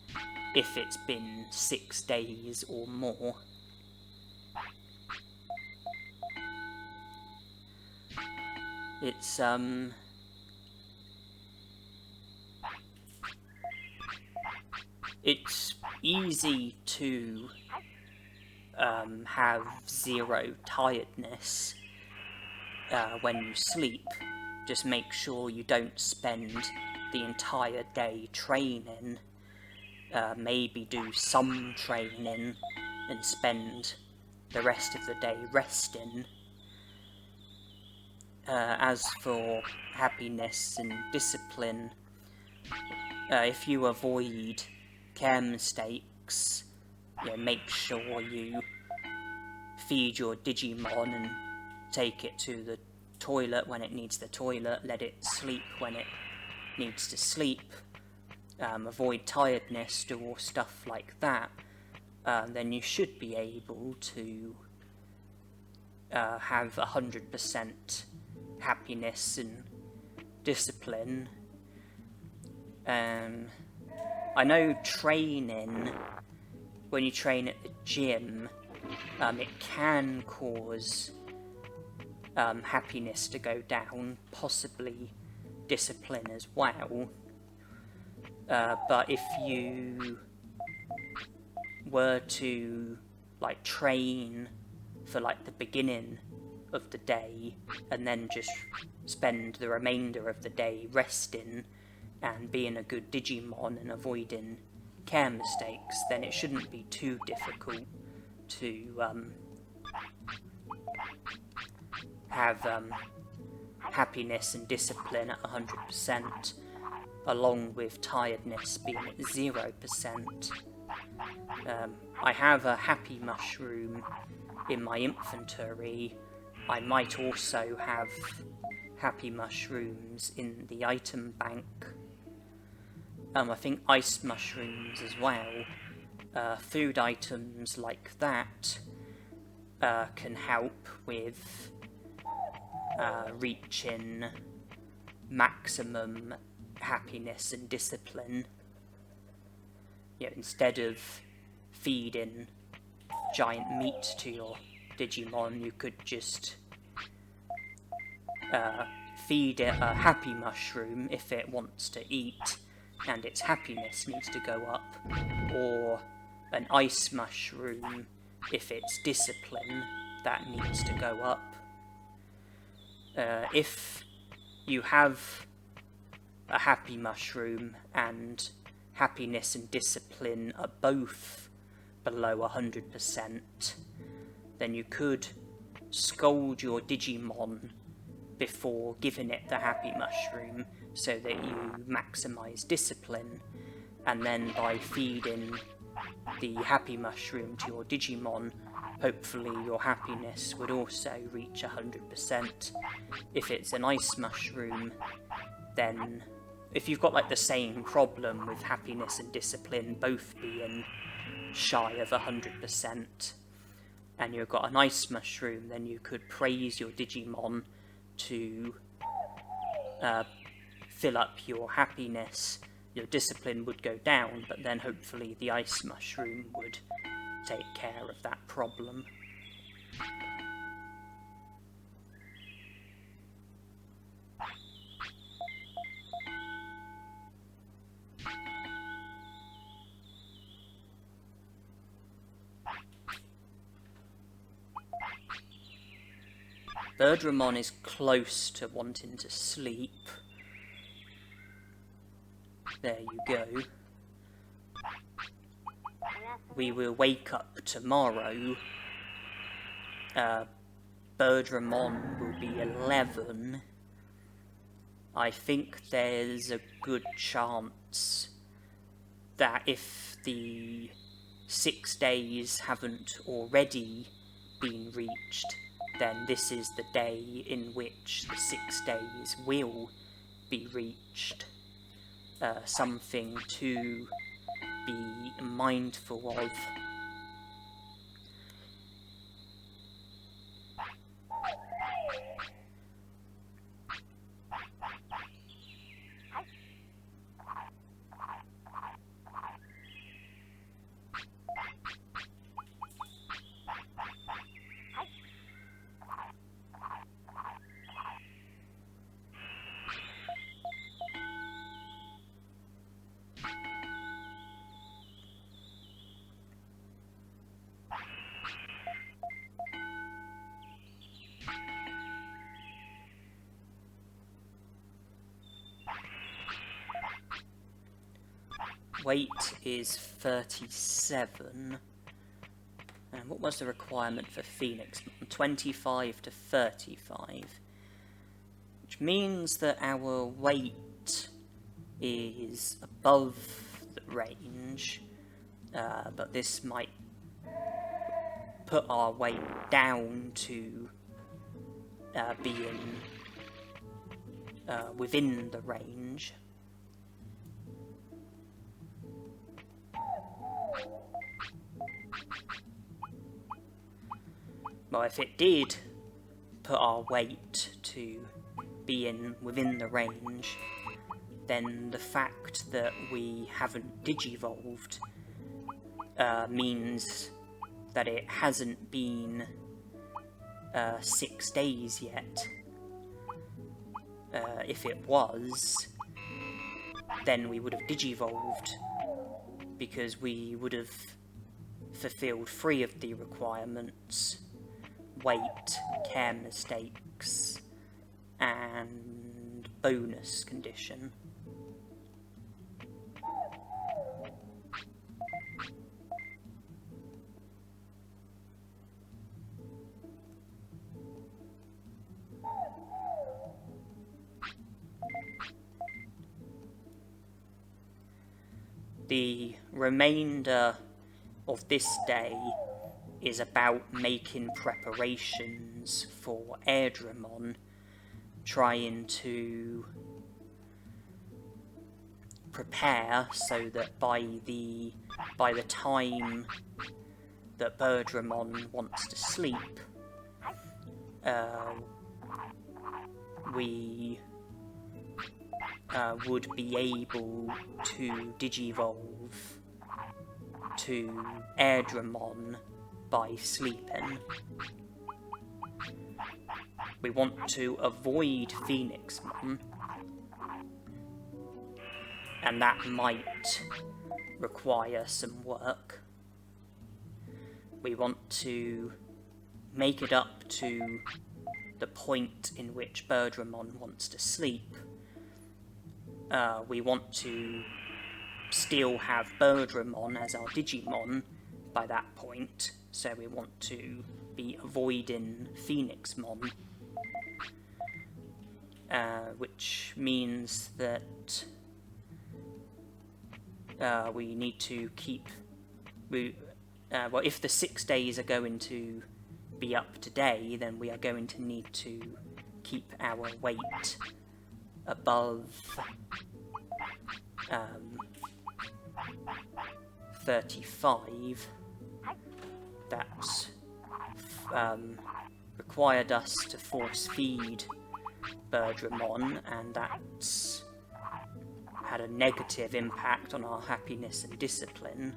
if it's been 6 days or more. It's easy to have 0 tiredness when you sleep. Just make sure you don't spend the entire day training. Maybe do some training and spend the rest of the day resting. As for happiness and discipline, if you avoid care mistakes, make sure you feed your Digimon and take it to the toilet when it needs the toilet, let it sleep when it needs to sleep, avoid tiredness, do all stuff like that, then you should be able to have 100% happiness and discipline. I know training, when you train at the gym, it can cause happiness to go down, possibly discipline as well. But if you were to like train for like the beginning of the day and then just spend the remainder of the day resting and being a good Digimon and avoiding care mistakes, then it shouldn't be too difficult to have happiness and discipline at 100%, along with tiredness being at 0%. I have a happy mushroom in my inventory. I might also have happy mushrooms in the item bank. I think ice mushrooms as well. Food items like that can help with reaching maximum happiness and discipline. You know, instead of feeding giant meat to your Digimon, you could just feed it a happy mushroom if it wants to eat and its happiness needs to go up, or an ice mushroom if it's discipline that needs to go up. If you have a happy mushroom and happiness and discipline are both below 100%, then you could scold your Digimon before giving it the happy mushroom so that you maximise discipline, and then by feeding the happy mushroom to your Digimon, hopefully your happiness would also reach 100%. If it's an ice mushroom, then if you've got like the same problem with happiness and discipline both being shy of 100%, and you've got an ice mushroom, then you could praise your Digimon to fill up your happiness. Your discipline would go down, but then hopefully the ice mushroom would take care of that problem. Birdramon is close to wanting to sleep. There you go. We will wake up tomorrow. Birdramon will be 11. I think there's a good chance that if the 6 days haven't already been reached, then this is the day in which the 6 days will be reached. Something to be mindful of. Weight is 37. And what was the requirement for Phoenixmon? 25 to 35. Which means that our weight is above the range. But this might put our weight down to being within the range. Well, if it did put our weight to being within the range, then the fact that we haven't digivolved means that it hasn't been 6 days yet. If it was, then we would have digivolved, because we would have fulfilled 3 of the requirements: weight, care mistakes, and bonus condition. The remainder of this day is about making preparations for Airdramon, trying to prepare so that by the time that Birdramon wants to sleep, we would be able to digivolve to Airdramon by sleeping. We want to avoid Phoenixmon, and that might require some work. We want to make it up to the point in which Birdramon wants to sleep. We want to still have Birdramon as our Digimon by that point, so we want to be avoiding Phoenixmon, which means that we need to keep... well, if the 6 days are going to be up today, then we are going to need to keep our weight above 35. That's required us to force feed Birdramon, and that's had a negative impact on our happiness and discipline.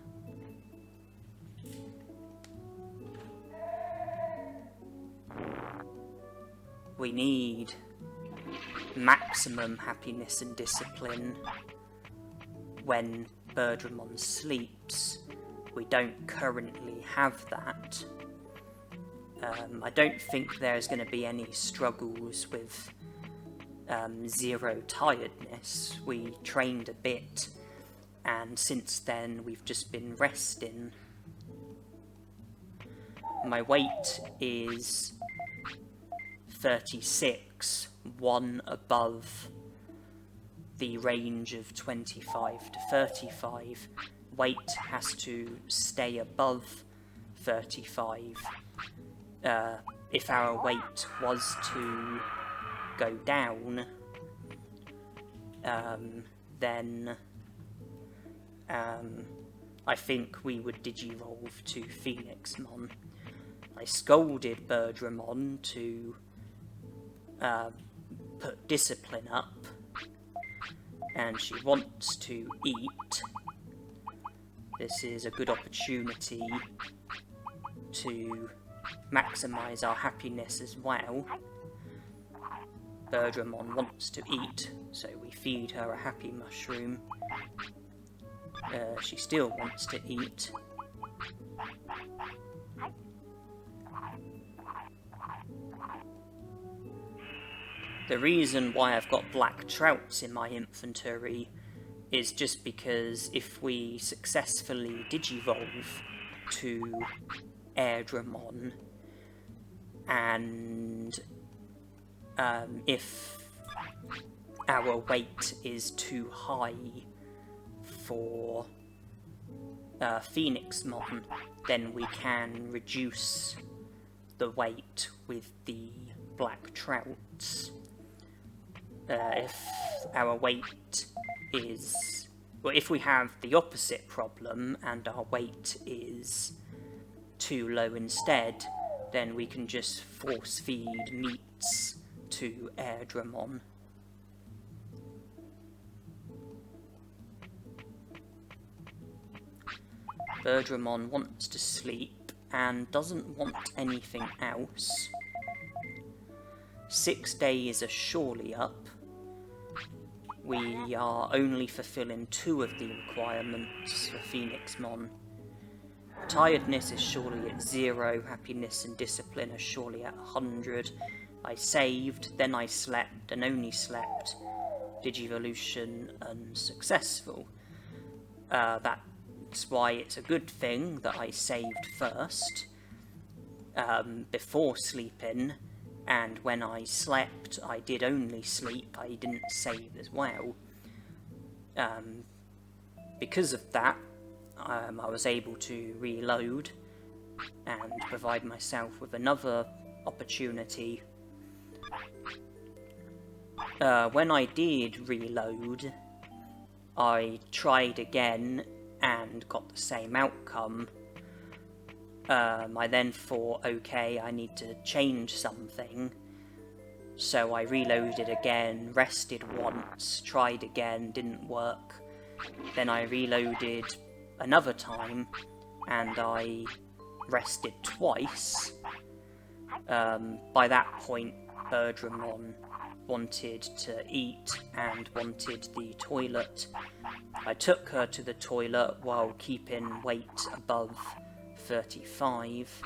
We need maximum happiness and discipline when Birdramon sleeps. We don't currently have that. I don't think there's going to be any struggles with zero tiredness. We trained a bit, and since then we've just been resting. My weight is 36, 1 above the range of 25 to 35. Weight has to stay above 35. If our weight was to go down, then I think we would digivolve to Phoenixmon. I scolded Birdramon to put discipline up, and she wants to eat. This is a good opportunity to maximise our happiness as well. Birdramon wants to eat, so we feed her a happy mushroom. She still wants to eat. The reason why I've got black trouts in my inventory is just because if we successfully digivolve to Airdramon, and if our weight is too high for Phoenixmon, then we can reduce the weight with the black trouts. If our weight is... well, if we have the opposite problem and our weight is too low instead, then we can just force feed meats to Airdramon. Birdramon wants to sleep and doesn't want anything else. 6 days are surely up, we are only fulfilling 2 of the requirements for Phoenixmon. Tiredness is surely at 0, happiness and discipline are surely at 100. I saved, then I slept, and only slept. Digivolution unsuccessful. That's why it's a good thing that I saved first, before sleeping, and when I slept, I did only sleep, I didn't save as well. Because of that, I was able to reload and provide myself with another opportunity. When I did reload, I tried again and got the same outcome. I then thought, okay, I need to change something. So I reloaded again, rested once, tried again, didn't work. Then I reloaded another time, and I rested twice. By that point, Agumon wanted to eat and wanted the toilet. I took her to the toilet while keeping weight above 35.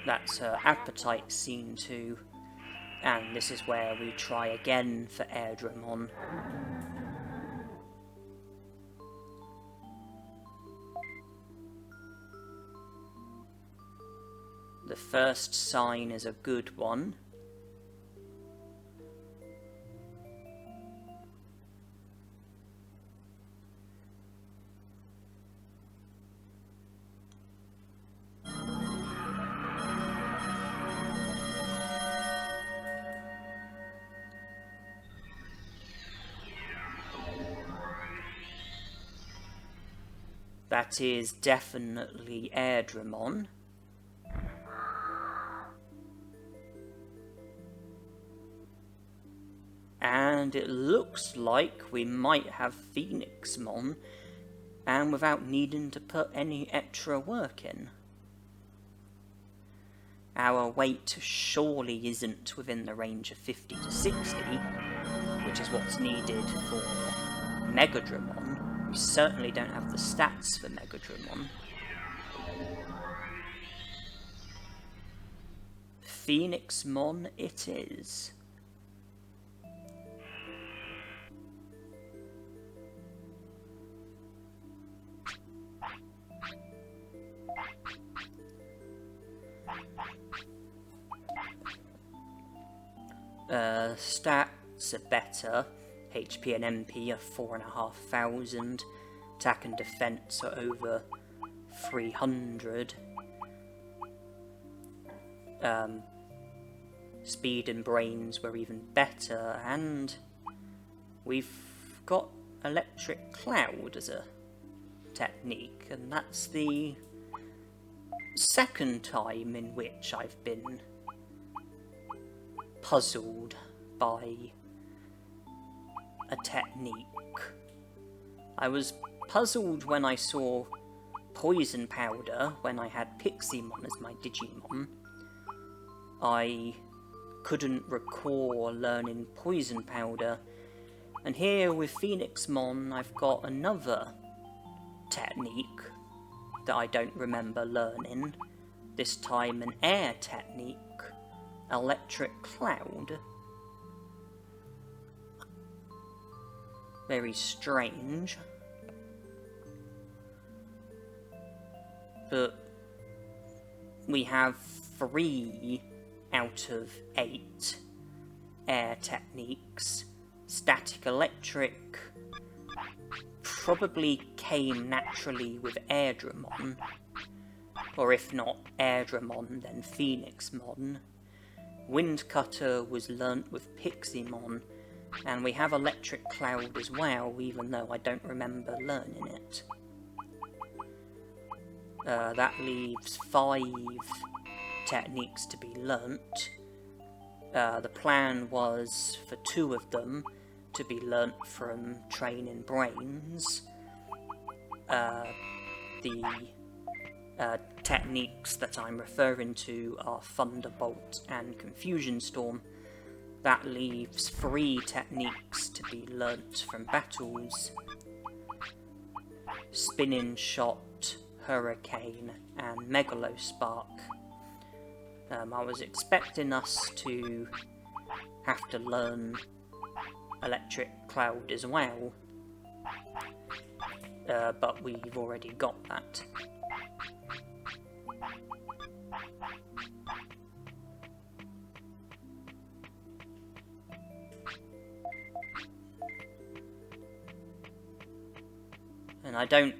That's her appetite scene too, and this is where we try again for Agumon. The first sign is a good one. That is definitely Agumon. And it looks like we might have Phoenixmon, and without needing to put any extra work in. Our weight surely isn't within the range of 50 to 60, which is what's needed for Machinedramon. We certainly don't have the stats for Machinedramon. Phoenixmon it is. Stats are better. HP and MP are 4,500. Attack and defense are over 300. Speed and brains were even better, and we've got Electric Cloud as a technique, and that's the second time in which I've been puzzled by a technique. I was puzzled when I saw Poison Powder when I had Piximon as my Digimon. I couldn't recall learning Poison Powder, and here with Phoenixmon I've got another technique that I don't remember learning, this time an air technique, Electric Cloud. Very strange. But we have 3 out of 8 air techniques. Static Electric probably came naturally with Agumon, or if not Agumon, then Phoenixmon. Wind Cutter was learnt with Piximon, and we have Electric Cloud as well, even though I don't remember learning it. That leaves 5 techniques to be learnt. The plan was for 2 of them to be learnt from Training Brains. The techniques that I'm referring to are Thunderbolt and Confusion Storm. That leaves 3 techniques to be learnt from battles: Spinning Shot, Hurricane, and Megalospark. I was expecting us to have to learn Electric Cloud as well, but we've already got that. And I don't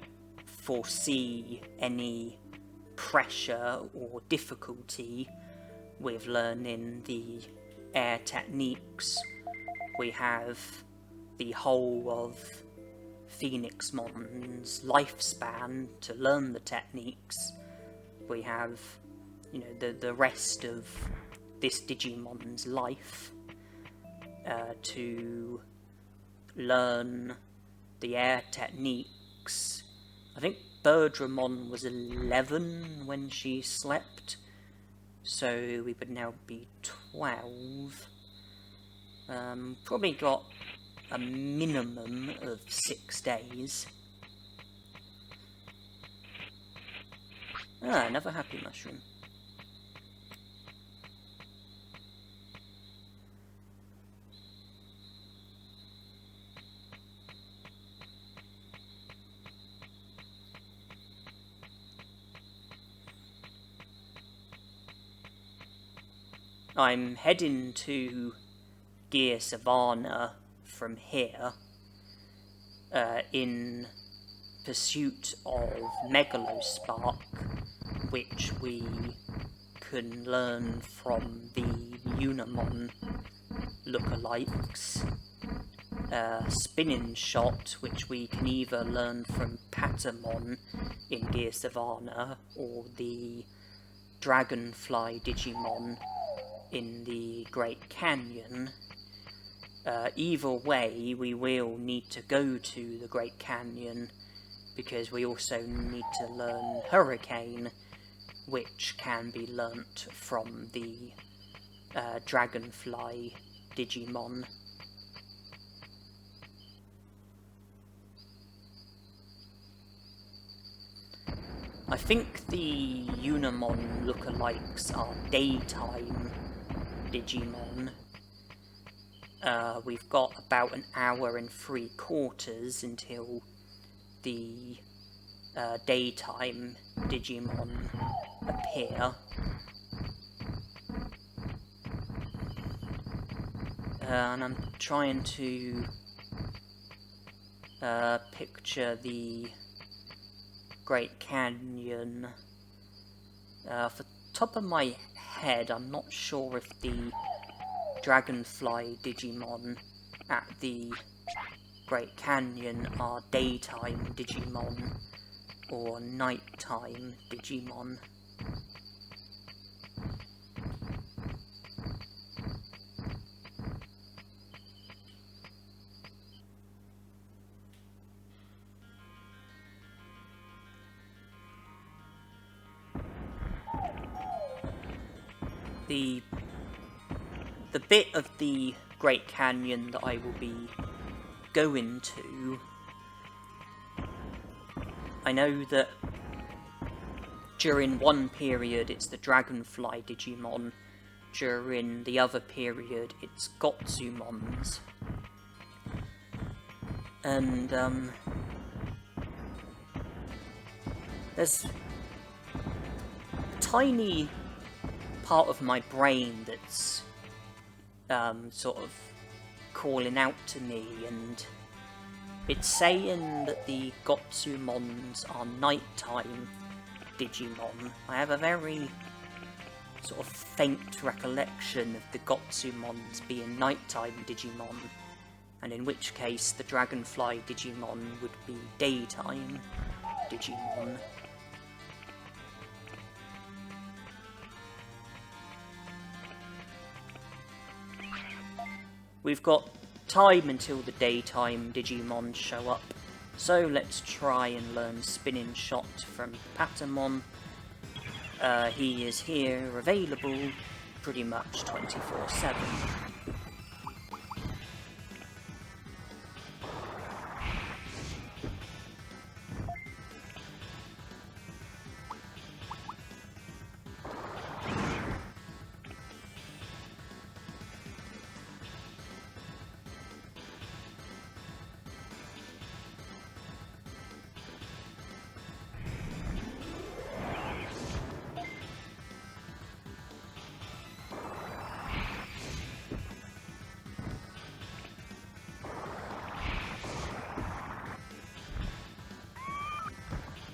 foresee any pressure or difficulty with learning the air techniques. We have the whole of Phoenixmon's lifespan to learn the techniques. We have, you know, the rest of this Digimon's life to learn the air techniques. I think Birdramon was 11 when she slept, so we would now be 12. Probably got a minimum of 6 days. Ah, another happy mushroom. I'm heading to Gear Savannah from here in pursuit of Megalospark, which we can learn from the Unimon lookalikes. Spinning Shot, which we can either learn from Patamon in Gear Savannah or the Dragonfly Digimon in the Great Canyon. Either way, we will need to go to the Great Canyon, because we also need to learn Hurricane, which can be learnt from the Dragonfly Digimon. I think the Unimon lookalikes are daytime Digimon. We've got about an hour and 3/4 until the daytime Digimon appear. And I'm trying to picture the Great Canyon. Off the top of my head, I'm not sure if the Dragonfly Digimon at the Great Canyon are daytime Digimon or nighttime Digimon. The bit of the Great Canyon that I will be going to, I know that during one period it's the Dragonfly Digimon, during the other period it's Gotsumons. And there's a tiny part of my brain that's sort of calling out to me, and it's saying that the Gotsumons are nighttime Digimon. I have a very sort of faint recollection of the Gotsumons being nighttime Digimon, and in which case the Dragonfly Digimon would be daytime Digimon. We've got time until the daytime Digimon show up, so let's try and learn Spinning Shot from Patamon he is here available pretty much 24/7.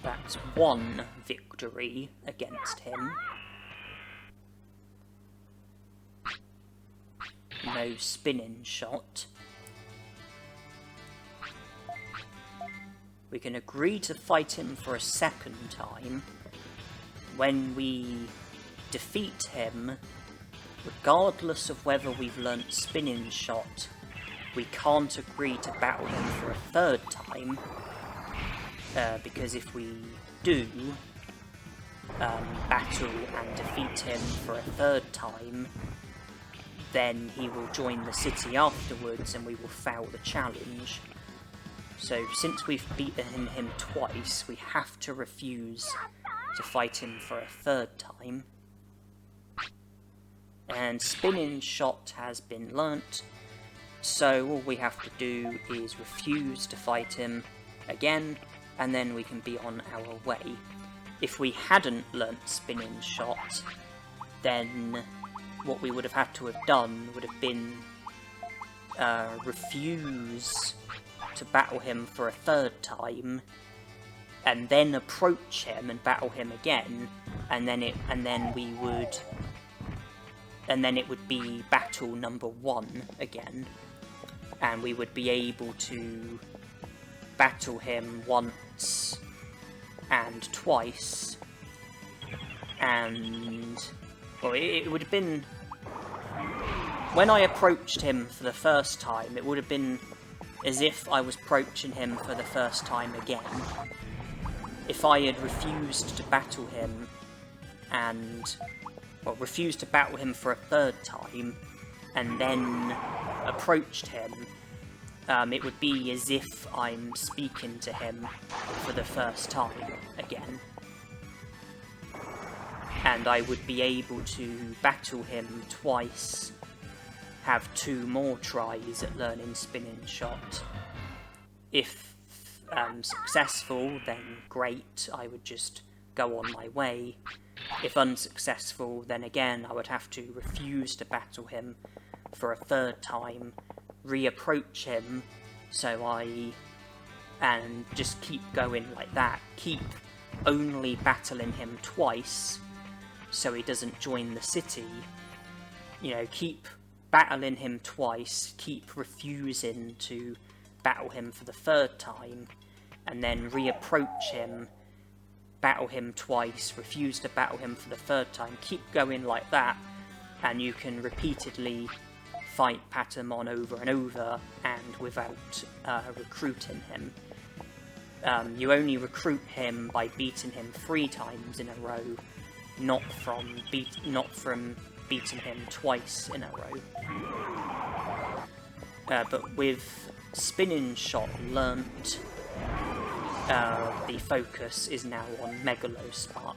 That's one victory against him. No spinning shot. We can agree to fight him for a second time. When we defeat him, regardless of whether we've learnt spinning shot, we can't agree to battle him for a third time. Because if we do battle and defeat him for a third time, then he will join the city afterwards and we will fail the challenge. So since we've beaten him twice, we have to refuse to fight him for a third time. And spinning shot has been learnt, so all we have to do is refuse to fight him again, and then we can be on our way. If we hadn't learnt spinning shot, then what we would have had to have done would have been refuse to battle him for a third time, and then approach him and battle him again, and then it would be battle number 1 again, and we would be able to battle him once and twice, and well, it would have been, when I approached him for the first time, it would have been as if I was approaching him for the first time again. If I had refused to battle him refused to battle him for a third time and then approached him, it would be as if I'm speaking to him for the first time again. And I would be able to battle him twice, have 2 more tries at learning spinning shot. If successful, then great, I would just go on my way. If unsuccessful, then again I would have to refuse to battle him for a third time, reapproach him, and just keep going like that. Keep only battling him twice, so he doesn't join the city. You know, keep battling him twice, keep refusing to battle him for the third time, and then reapproach him, battle him twice, refuse to battle him for the third time. Keep going like that, and you can repeatedly fight Patamon over and over, and without recruiting him. You only recruit him by beating him 3 times in a row, not from beating him twice in a row. But with spinning shot learnt, the focus is now on Megalospark.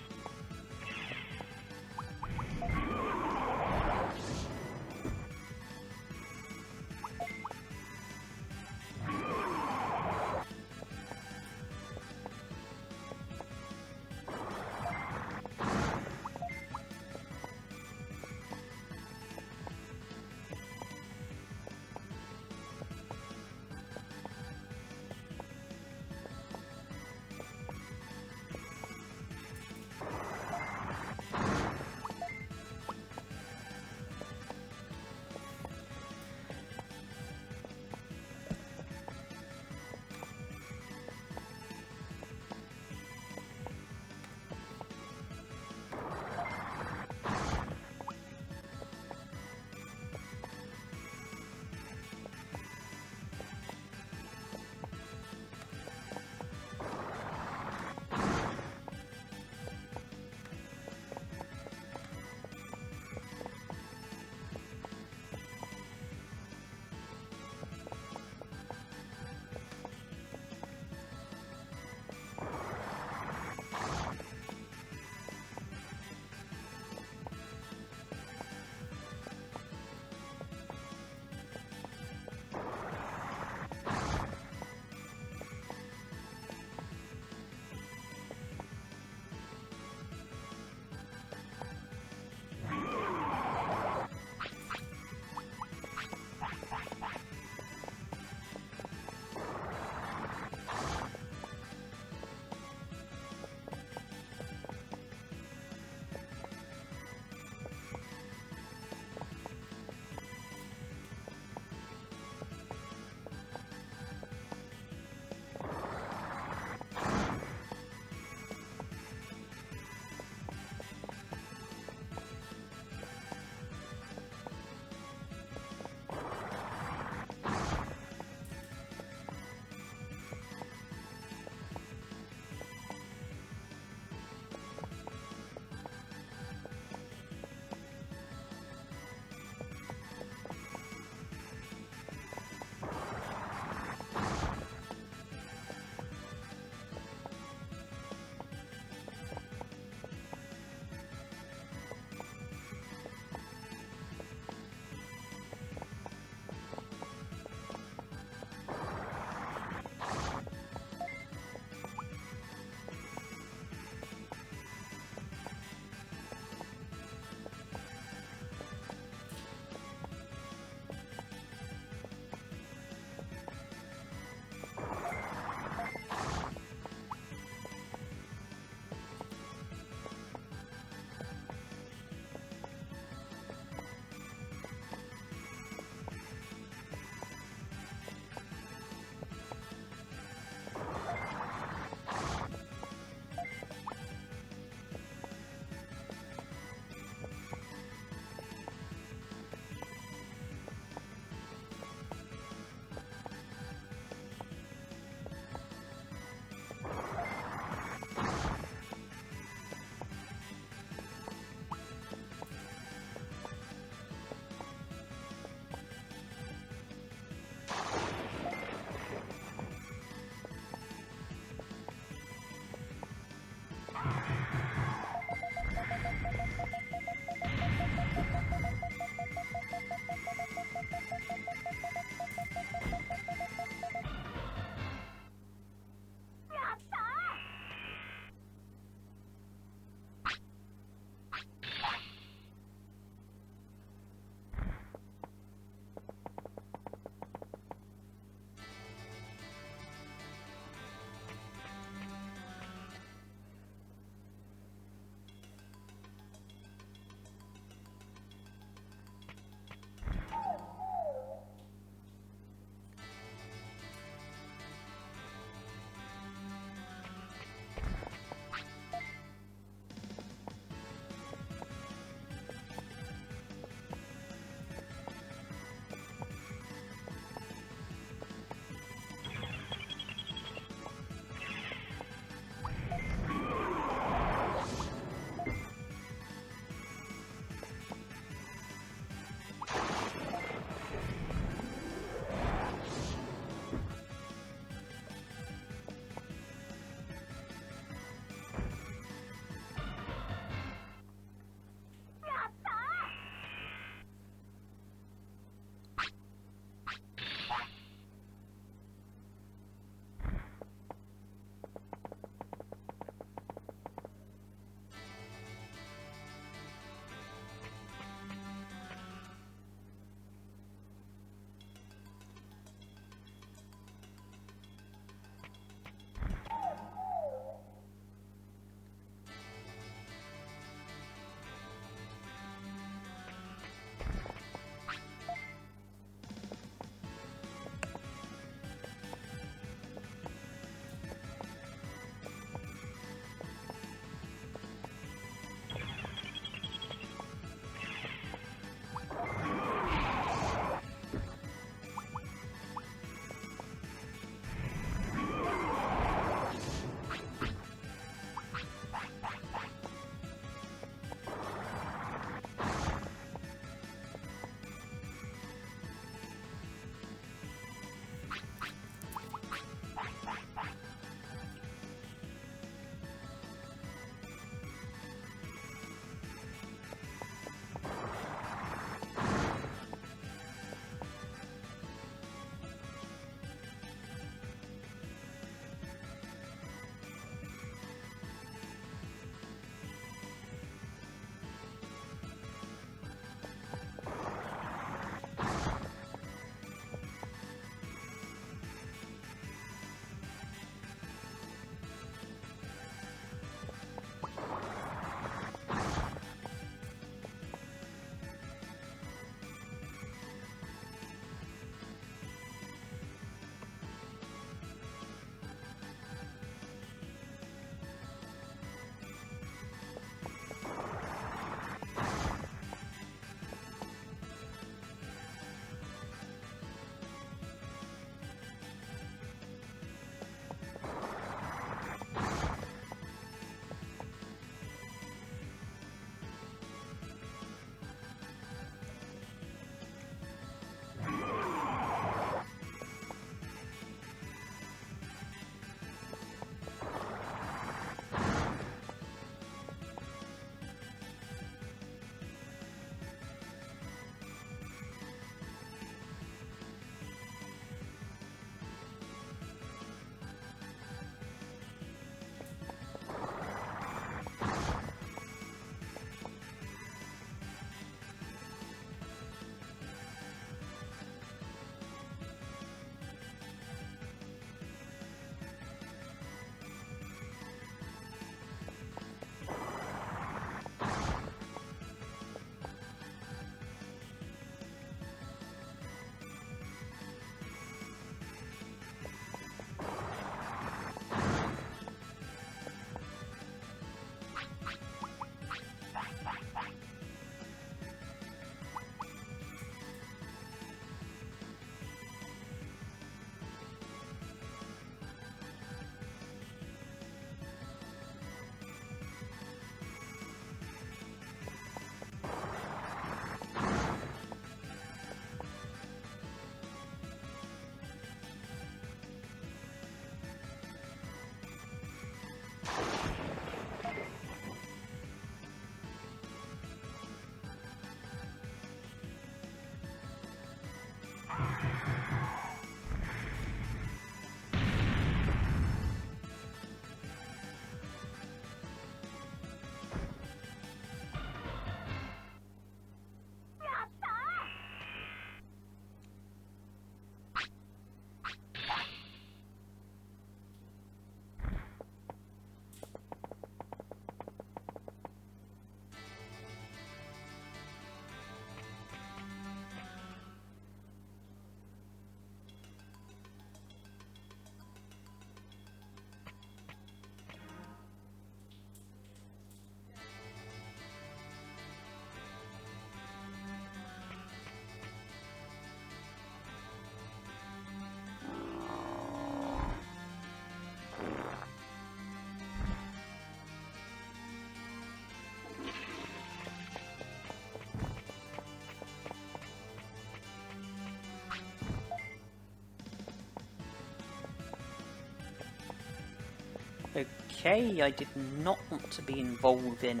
Okay, I did not want to be involved in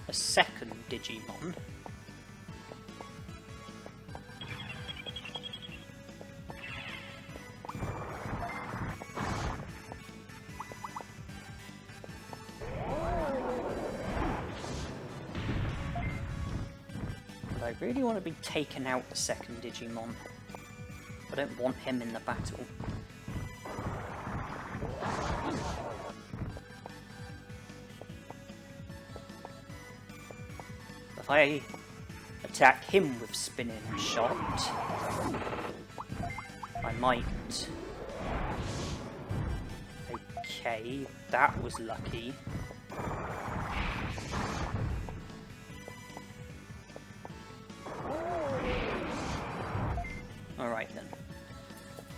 a second Digimon. But I really want to be taking out the second Digimon. I don't want him in the battle. If I attack him with spinning shot, I might... Okay, that was lucky. Alright then.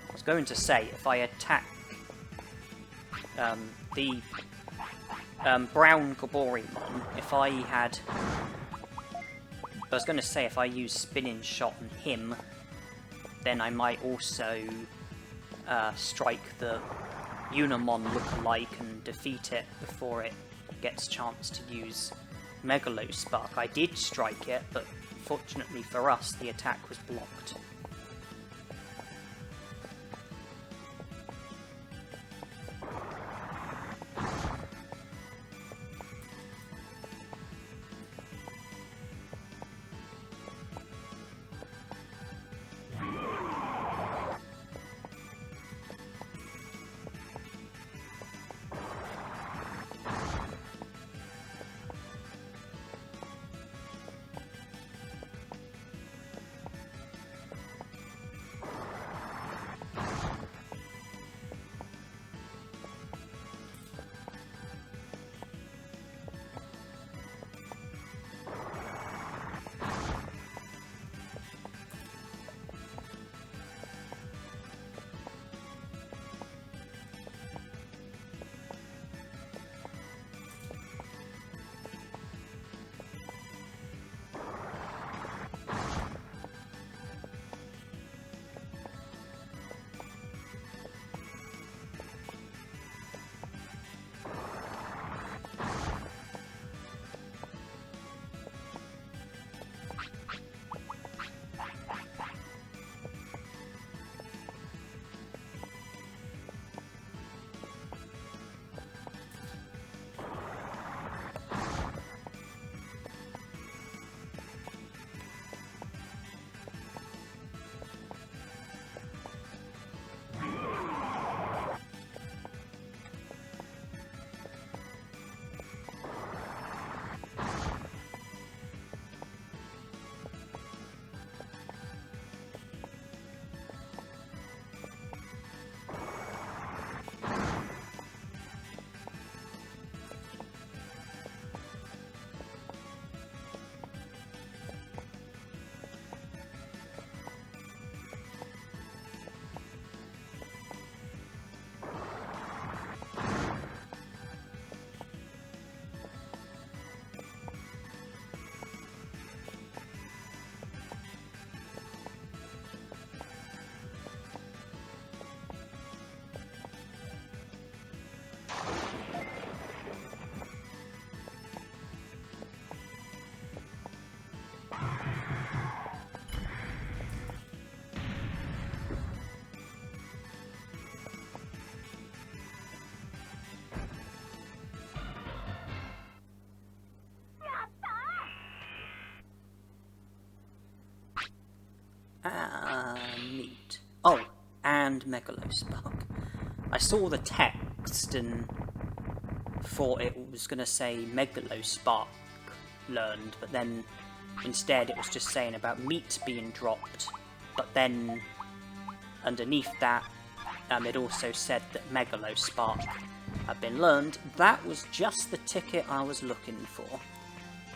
I was going to say, if I attack the brown Gaborimon, if I had... I was going to say, if I use spinning shot on him, then I might also strike the Unimon lookalike and defeat it before it gets a chance to use Megalospark. I did strike it, but fortunately for us, the attack was blocked. Neat. Oh, and Megalospark. I saw the text and thought it was going to say Megalospark learned, but then instead it was just saying about meat being dropped, but then underneath that it also said that Megalospark had been learned. That was just the ticket I was looking for.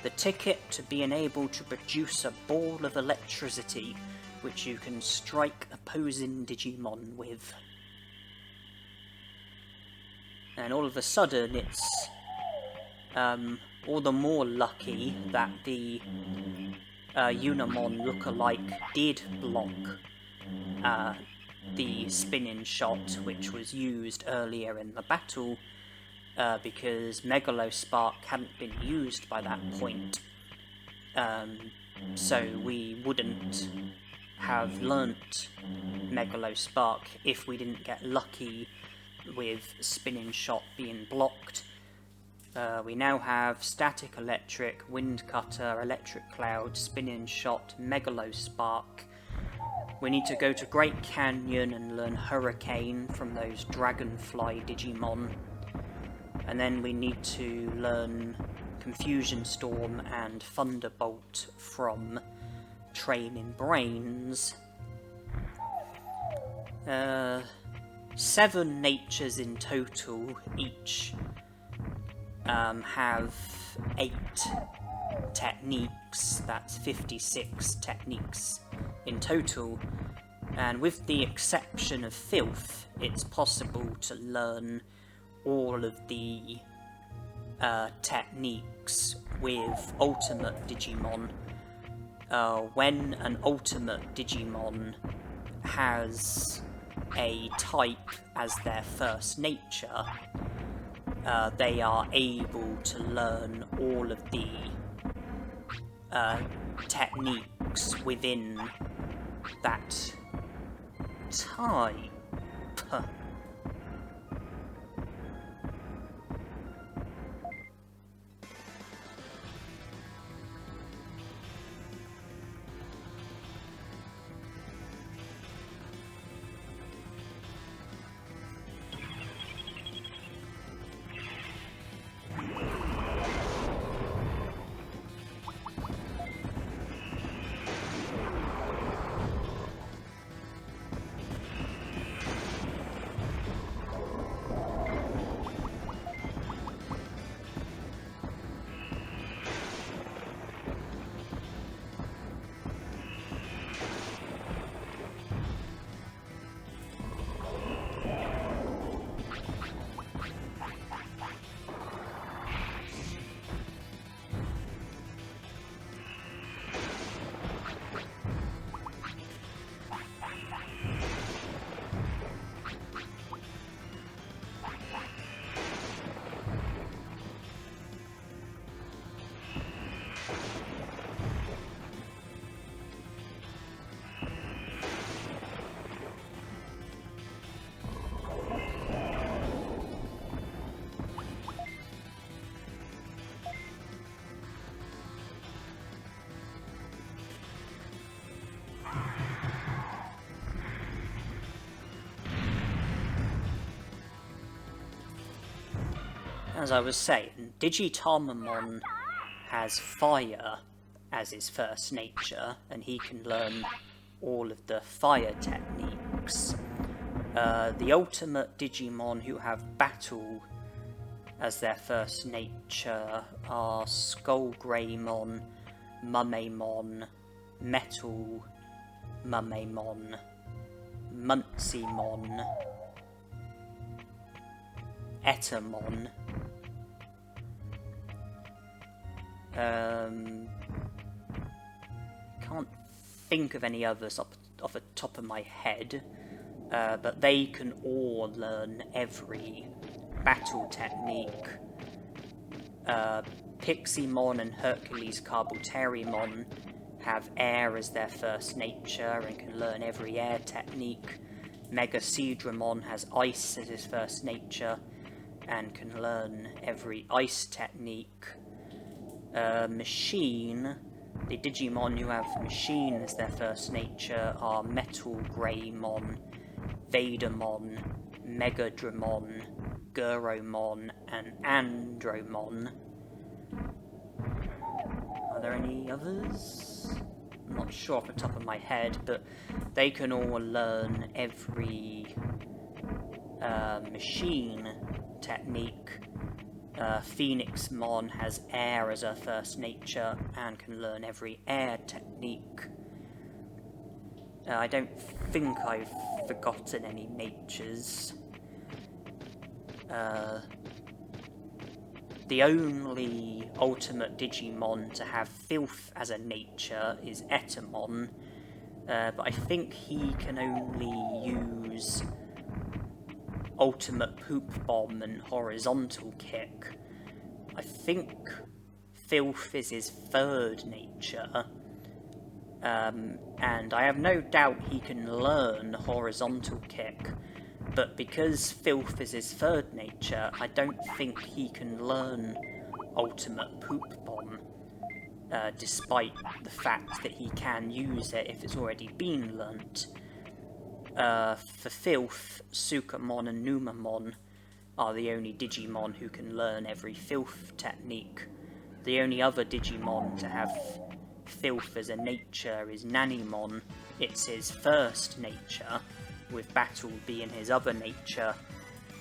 The ticket to being able to produce a ball of electricity which you can strike opposing Digimon with. And all of a sudden it's all the more lucky that the Unimon lookalike did block the spinning shot which was used earlier in the battle, because Megalospark hadn't been used by that point. So we wouldn't have learnt Megalospark if we didn't get lucky with Spinning Shot being blocked. We now have Static Electric, Wind Cutter, Electric Cloud, Spinning Shot, Megalospark. We need to go to Great Canyon and learn Hurricane from those Dragonfly Digimon. And then we need to learn Confusion Storm and Thunderbolt from Training Brains. 7 natures in total, each have 8 techniques. That's 56 techniques in total, and with the exception of Filth, it's possible to learn all of the techniques with Ultimate Digimon. When an Ultimate Digimon has a type as their first nature, they are able to learn all of the techniques within that type. As I was saying, Digitomon has fire as his first nature, and he can learn all of the fire techniques. The Ultimate Digimon who have battle as their first nature are Skullgreymon, Mumemon, Metal Mumemon, Muncymon, Etamon. Can't think of any others off the top of my head, but they can all learn every battle technique. Piximon and Hercules Carbuterimon have air as their first nature and can learn every air technique. Machinedramon has ice as his first nature and can learn every ice technique. Machine, the Digimon who have Machine as their first nature are Metal Greymon, Vadermon, Megadramon, Guromon, and Andromon. Are there any others? I'm not sure off the top of my head, but they can all learn every machine technique. Phoenixmon has air as her first nature and can learn every air technique. I don't think I've forgotten any natures. The only Ultimate Digimon to have Filth as a nature is Etamon, but I think he can only use ultimate poop bomb and horizontal kick. I think filth is his third nature, and I have no doubt he can learn horizontal kick, but because filth is his third nature, I don't think he can learn ultimate poop bomb, despite the fact that he can use it if it's already been learnt. For filth, Sukamon and Numamon are the only Digimon who can learn every filth technique. The only other Digimon to have filth as a nature is Nanimon. It's his first nature, with battle being his other nature.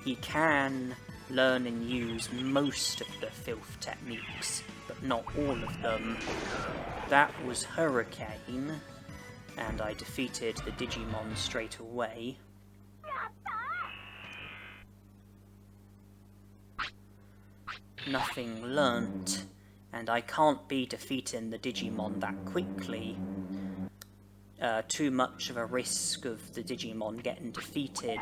He can learn and use most of the filth techniques, but not all of them. That was Hurricane, and I defeated the Digimon straight away. Nothing learnt, and I can't be defeating the Digimon that quickly. Too much of a risk of the Digimon getting defeated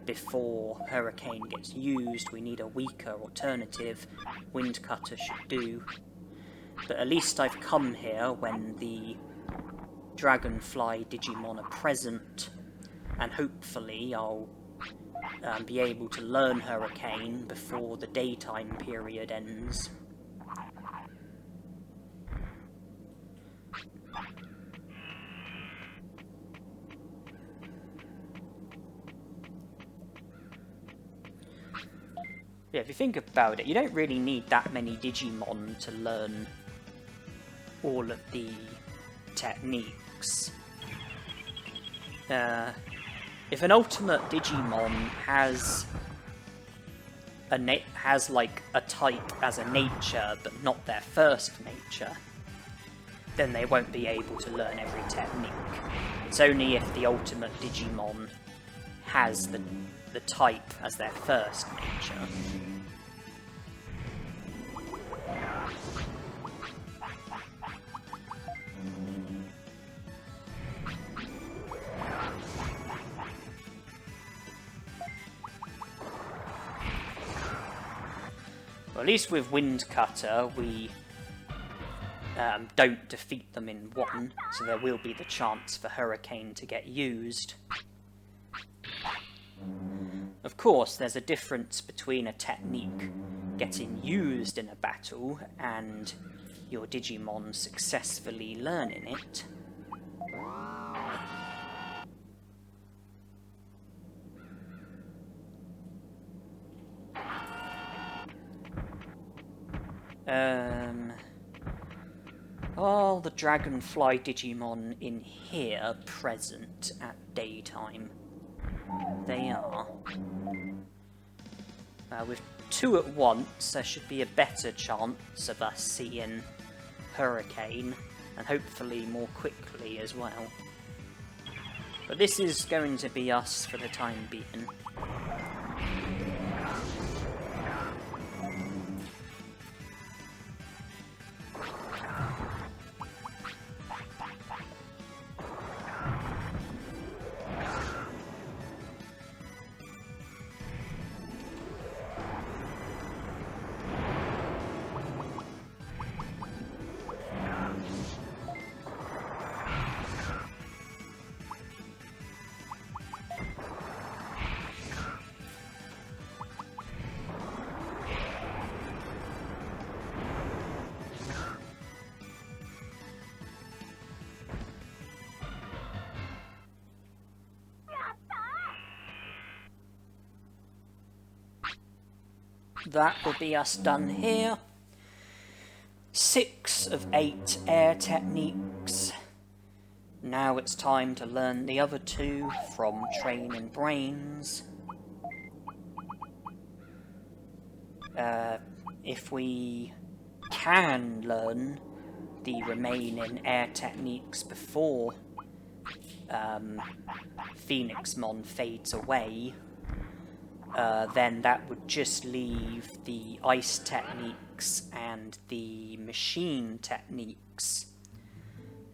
before Hurricane gets used. We need a weaker alternative. Windcutter should do. But at least I've come here when the Dragonfly Digimon are present, and hopefully I'll be able to learn Hurricane before the daytime period ends. Yeah, if you think about it, you don't really need that many Digimon to learn all of the techniques. If an ultimate Digimon has like a type as a nature, but not their first nature, then they won't be able to learn every technique. It's only if the ultimate Digimon has the type as their first nature. Well, at least with Windcutter, we don't defeat them in one, so there will be the chance for Hurricane to get used. Of course, there's a difference between a technique getting used in a battle and your Digimon successfully learning it. Are the Dragonfly Digimon in here present at daytime? They are. With two at once, there should be a better chance of us seeing Hurricane, and hopefully more quickly as well. But this is going to be us for the time being. That will be us done here. 6 of 8 air techniques. Now it's time to learn the other 2 from Training Brains. If we can learn the remaining air techniques before Phoenixmon fades away, then that would just leave the ice techniques and the machine techniques.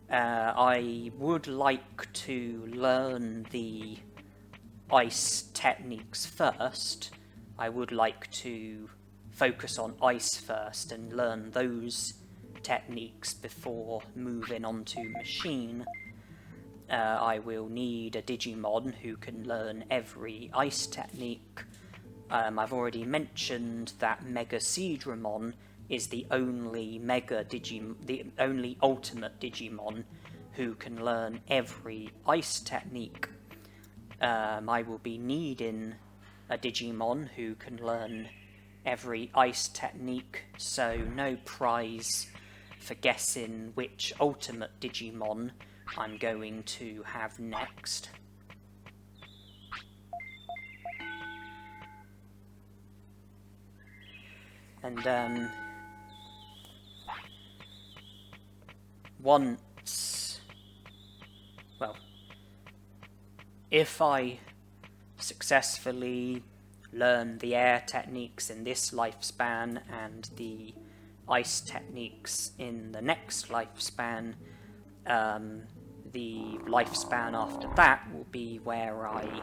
I would like to learn the ice techniques first, I would like to focus on ice first and learn those techniques before moving on to machine. I will need a Digimon who can learn every ice technique. I've already mentioned that Machinedramon is the only the only ultimate Digimon who can learn every ice technique. I will be needing a Digimon who can learn every ice technique, so no prize for guessing which ultimate Digimon I'm going to have next. And if I successfully learn the air techniques in this lifespan and the ice techniques in the next lifespan, the lifespan after that will be where I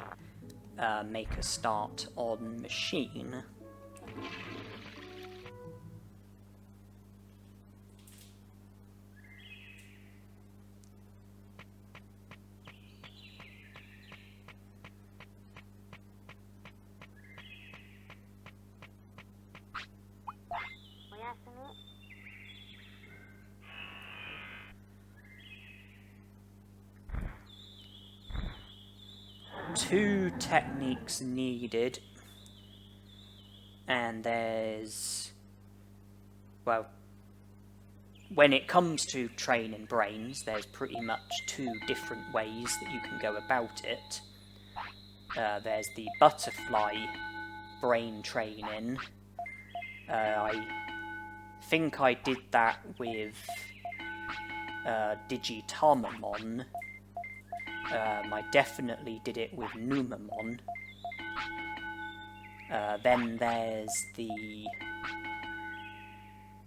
make a start on machine. Two techniques needed, and there's, well, when it comes to training brains, there's pretty much two different ways that you can go about it. There's the butterfly brain training. I think I did that with Digivolving. I definitely did it with Numamon. Then there's the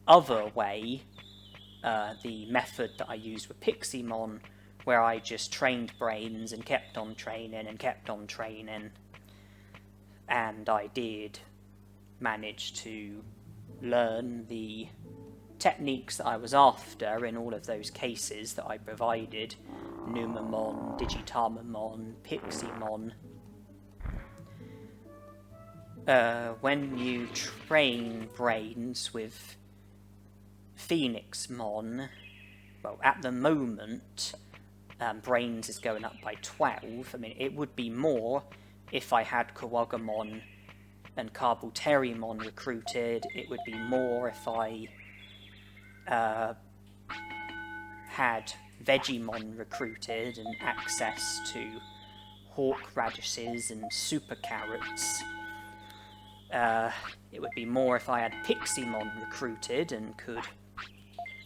other way, the method that I used with Piximon, where I just trained brains and kept on training and kept on training. And I did manage to learn the techniques that I was after in all of those cases that I provided. Numamon, Digivolving, Piximon. When you train brains with Phoenixmon, well, at the moment, brains is going up by 12. I mean, it would be more if I had Agumon and Carbuterimon recruited. It would be more if I had Vegemon recruited and access to Hawk Radishes and Super Carrots. It would be more if I had Piximon recruited and could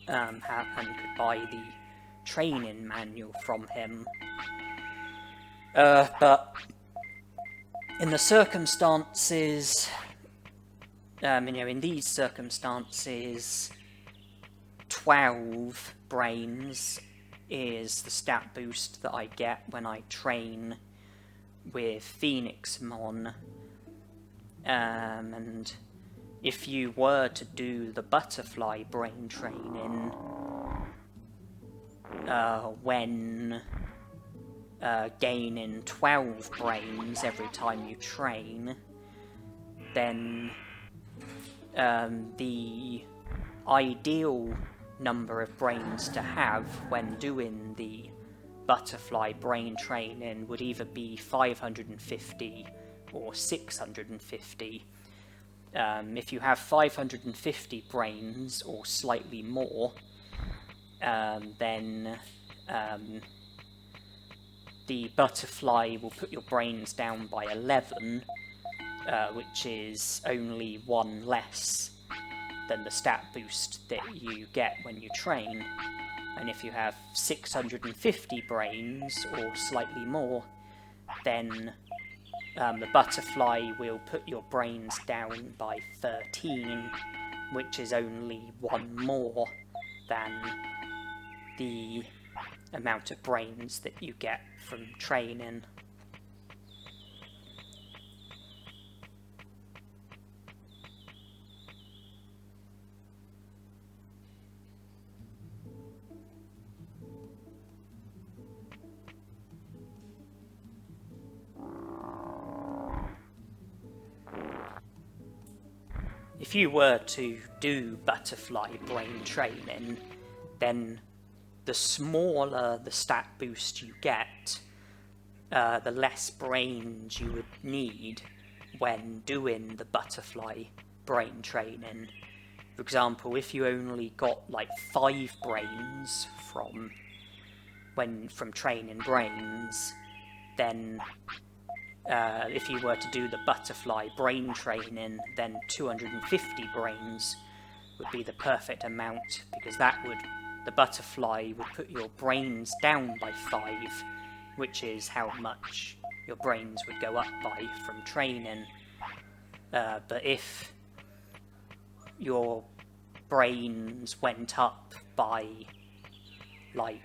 buy the training manual from him. But in the circumstances, in these circumstances, 12 brains is the stat boost that I get when I train with Phoenixmon. And if you were to do the butterfly brain training when gaining 12 brains every time you train, then the ideal number of brains to have when doing the butterfly brain training would either be 550 or 650. If you have 550 brains or slightly more, then the butterfly will put your brains down by 11, which is only one less than the stat boost that you get when you train. And if you have 650 brains or slightly more, then the butterfly will put your brains down by 13, which is only one more than the amount of brains that you get from training. if you were to do butterfly brain training, then the smaller the stat boost you get, the less brains you would need when doing the butterfly brain training. For example, if you only got like 5 brains from training brains, then if you were to do the butterfly brain training, then 250 brains would be the perfect amount, because the butterfly would put your brains down by 5, which is how much your brains would go up by from training. But if your brains went up by like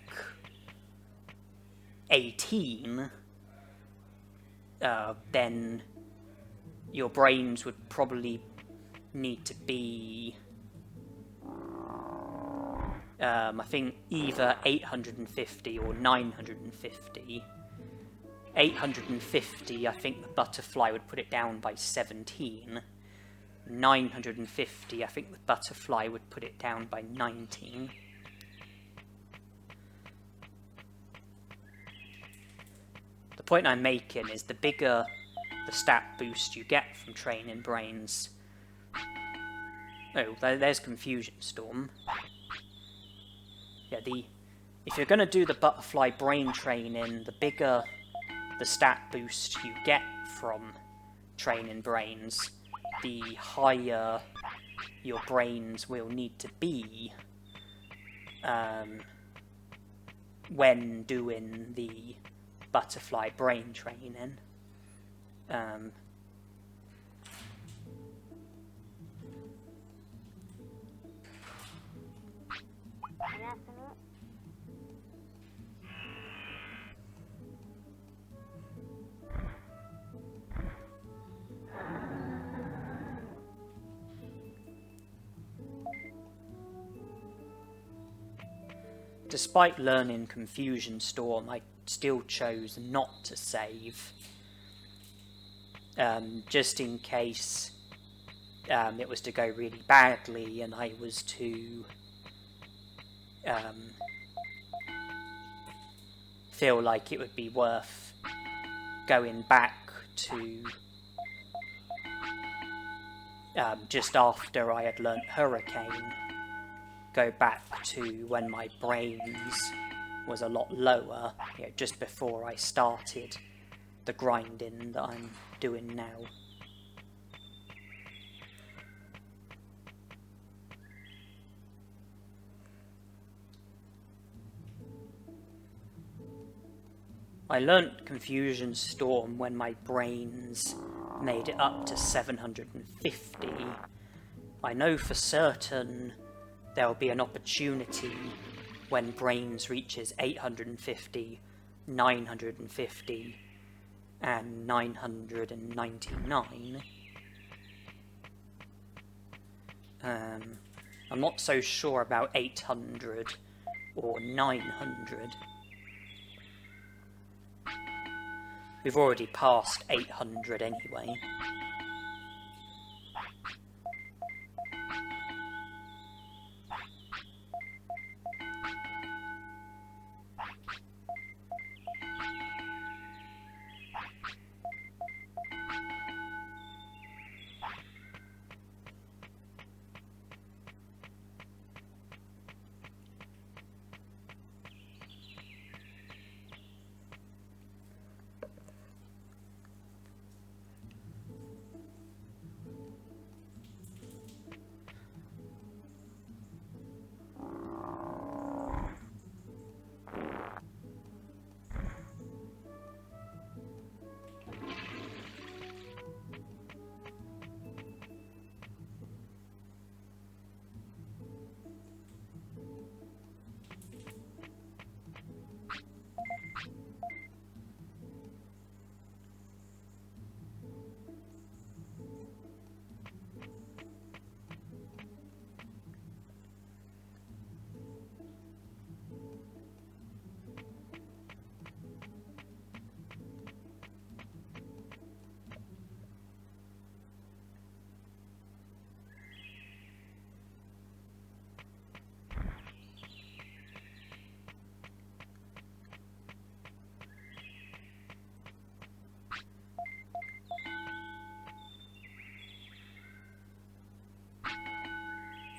18, then your brains would probably need to be I think either 850 or 950. 850, I think the butterfly would put it down by 17. 950, I think the butterfly would put it down by 19. The point I'm making is the bigger the stat boost you get from training brains... Oh, there's Confusion Storm. Yeah, if you're going to do the butterfly brain training, the bigger the stat boost you get from training brains, the higher your brains will need to be when doing the butterfly brain training. Despite learning Confusion Storm, I still chose not to save, just in case it was to go really badly and I was to feel like it would be worth going back to just after I had learnt Hurricane, go back to when my brains was a lot lower, just before I started the grinding that I'm doing now. I learnt Confusion Storm when my brains made it up to 750. I know for certain there'll be an opportunity when brains reaches 850, 950, and 999. I'm not so sure about 800 or 900. We've already passed 800 anyway.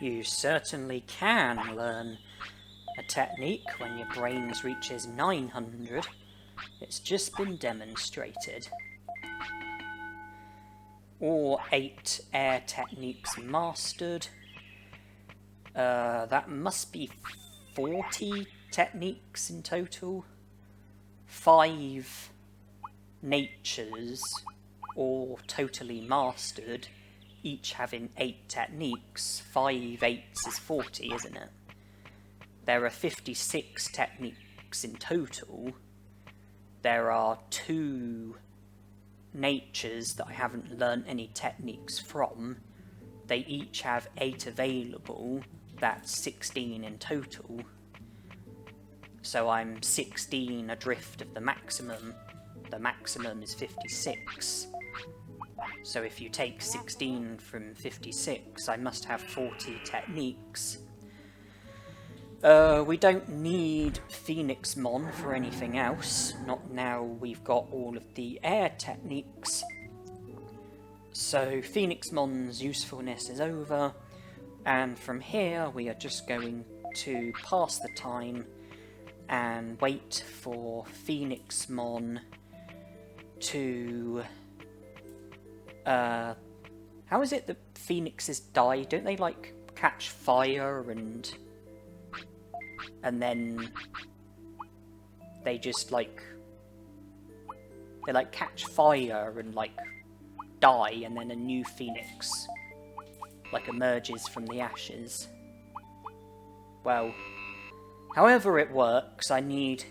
You certainly can learn a technique when your brains reaches 900. It's just been demonstrated. All 8 air techniques mastered. That must be 40 techniques in total. 5 natures, all totally mastered, each having 8 techniques. 5 8s is 40, isn't it? There are 56 techniques in total. There are 2 natures that I haven't learnt any techniques from. They each have 8 available. That's 16 in total. So I'm 16 adrift of the maximum. The maximum is 56. So if you take 16 from 56, I must have 40 techniques. We don't need Phoenixmon for anything else. Not now we've got all of the air techniques. So Phoenixmon's usefulness is over. And from here we are just going to pass the time and wait for Phoenixmon to... how is it that phoenixes die? Don't they, like, catch fire and then they just, like... They, like, catch fire and, like, die, and then a new phoenix, like, emerges from the ashes. Well, however it works, I need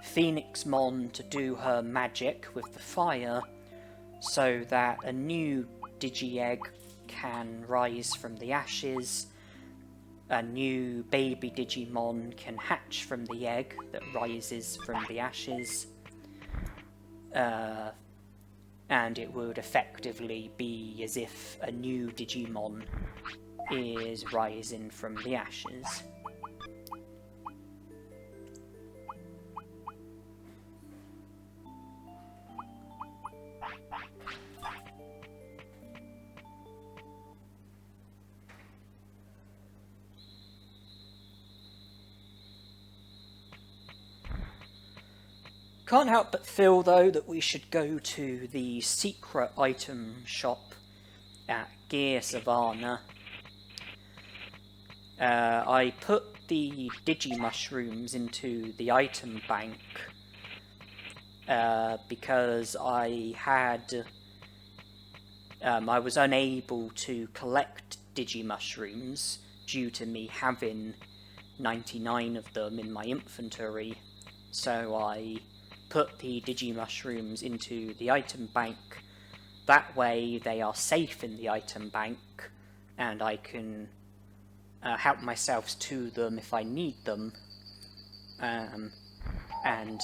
Phoenixmon to do her magic with the fire so that a new Digi-Egg can rise from the ashes, a new baby Digimon can hatch from the egg that rises from the ashes, and it would effectively be as if a new Digimon is rising from the ashes. Can't help but feel, though, that we should go to the secret item shop at Gear Savannah. I put the Digimushrooms into the item bank because I was unable to collect Digimushrooms due to me having 99 of them in my inventory, so I put the Digimushrooms into the item bank. That way they are safe in the item bank, and I can help myself to them if I need them. And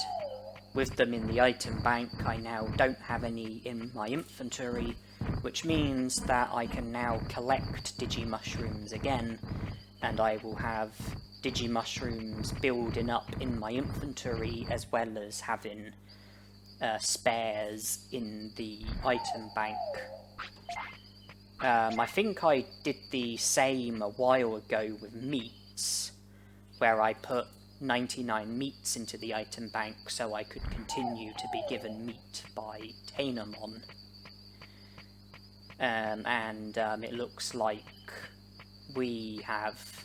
with them in the item bank, I now don't have any in my inventory, which means that I can now collect Digimushrooms again, and I will have Digimushrooms building up in my inventory as well as having spares in the item bank. I think I did the same a while ago with meats, where I put 99 meats into the item bank so I could continue to be given meat by Tainomon. It looks like we have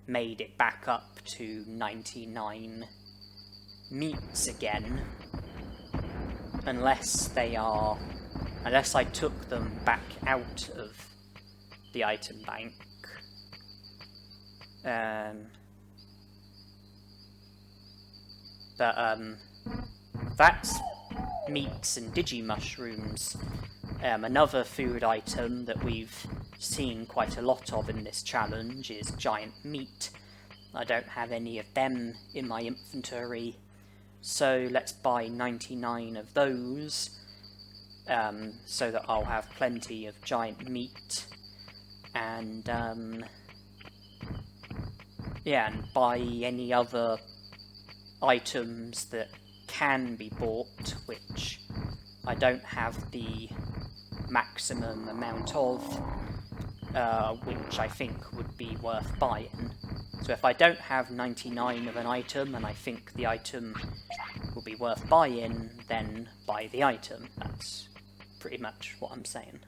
made it back up to 99 meats again, unless I took them back out of the item bank. That's meats and Digimushrooms. Another food item that we've seen quite a lot of in this challenge is giant meat. I don't have any of them in my inventory, so let's buy 99 of those, so that I'll have plenty of giant meat, and and buy any other items that can be bought, which I don't have the maximum amount of. which I think would be worth buying. So if I don't have 99 of an item and I think the item will be worth buying, then buy the item. That's pretty much what I'm saying.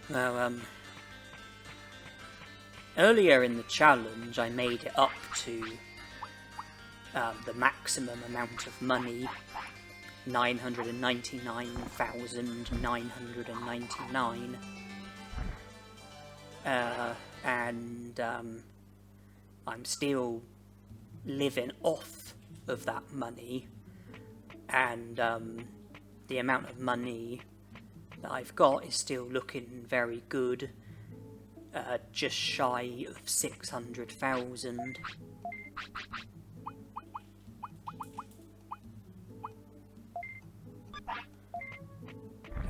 Well, earlier in the challenge I made it up to the maximum amount of money, 999,999, and I'm still living off of that money, and the amount of money that I've got is still looking very good, just shy of 600,000.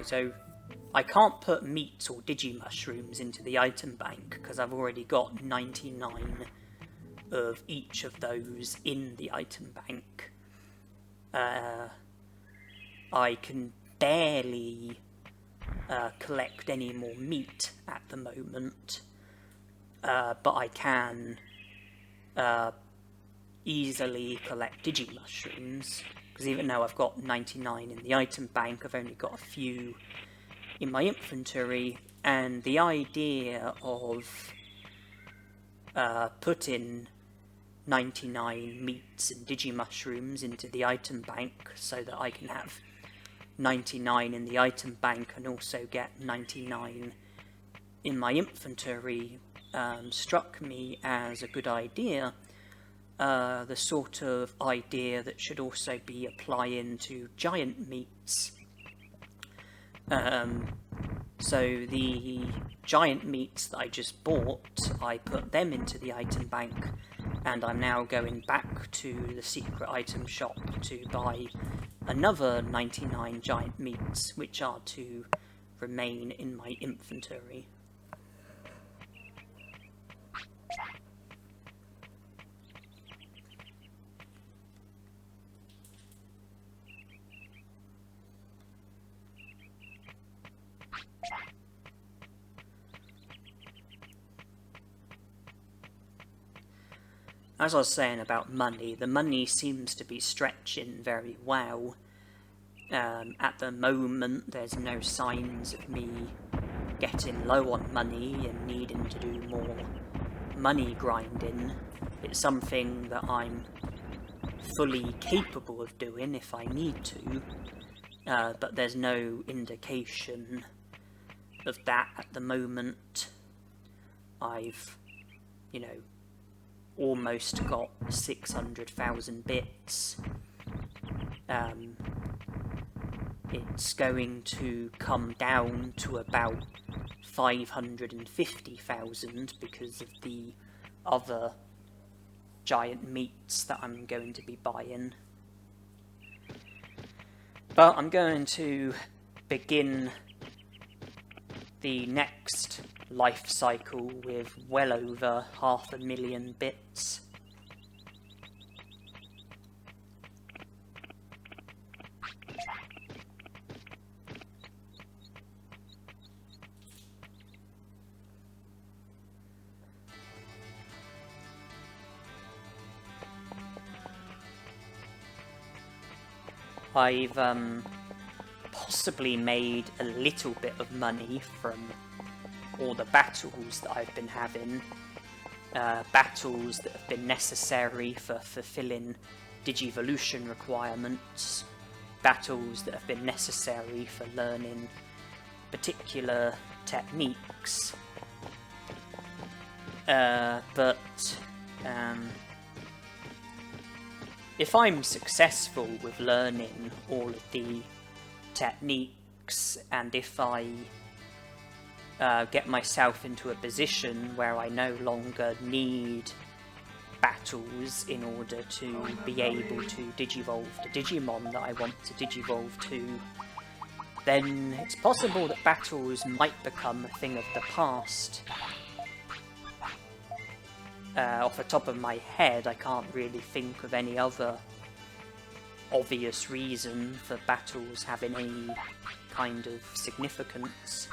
So I can't put meats or Digimushrooms into the item bank because I've already got 99 of each of those in the item bank. I can barely collect any more meat at the moment, but I can easily collect Digimushrooms, because even though I've got 99 in the item bank, I've only got a few in my inventory, and the idea of putting 99 meats and Digimushrooms into the item bank so that I can have 99 in the item bank and also get 99 in my inventory struck me as a good idea. The sort of idea that should also be applying to giant meats. So the giant meats that I just bought, I put them into the item bank, and I'm now going back to the secret item shop to buy another 99 giant meats, which are to remain in my inventory. As I was saying about money, the money seems to be stretching very well. At the moment, there's no signs of me getting low on money and needing to do more money grinding. It's something that I'm fully capable of doing if I need to, but there's no indication of that at the moment. I've, almost got 600,000 bits. It's going to come down to about 550,000 because of the other giant meats that I'm going to be buying. But I'm going to begin the next life cycle with well over 500,000 bits. I've possibly made a little bit of money from all the battles that I've been having. Battles that have been necessary for fulfilling Digivolution requirements. Battles that have been necessary for learning particular techniques. But if I'm successful with learning all of the techniques, and if I get myself into a position where I no longer need battles in order to be able to digivolve the Digimon that I want to digivolve to, then it's possible that battles might become a thing of the past. Off the top of my head, I can't really think of any other obvious reason for battles having any kind of significance.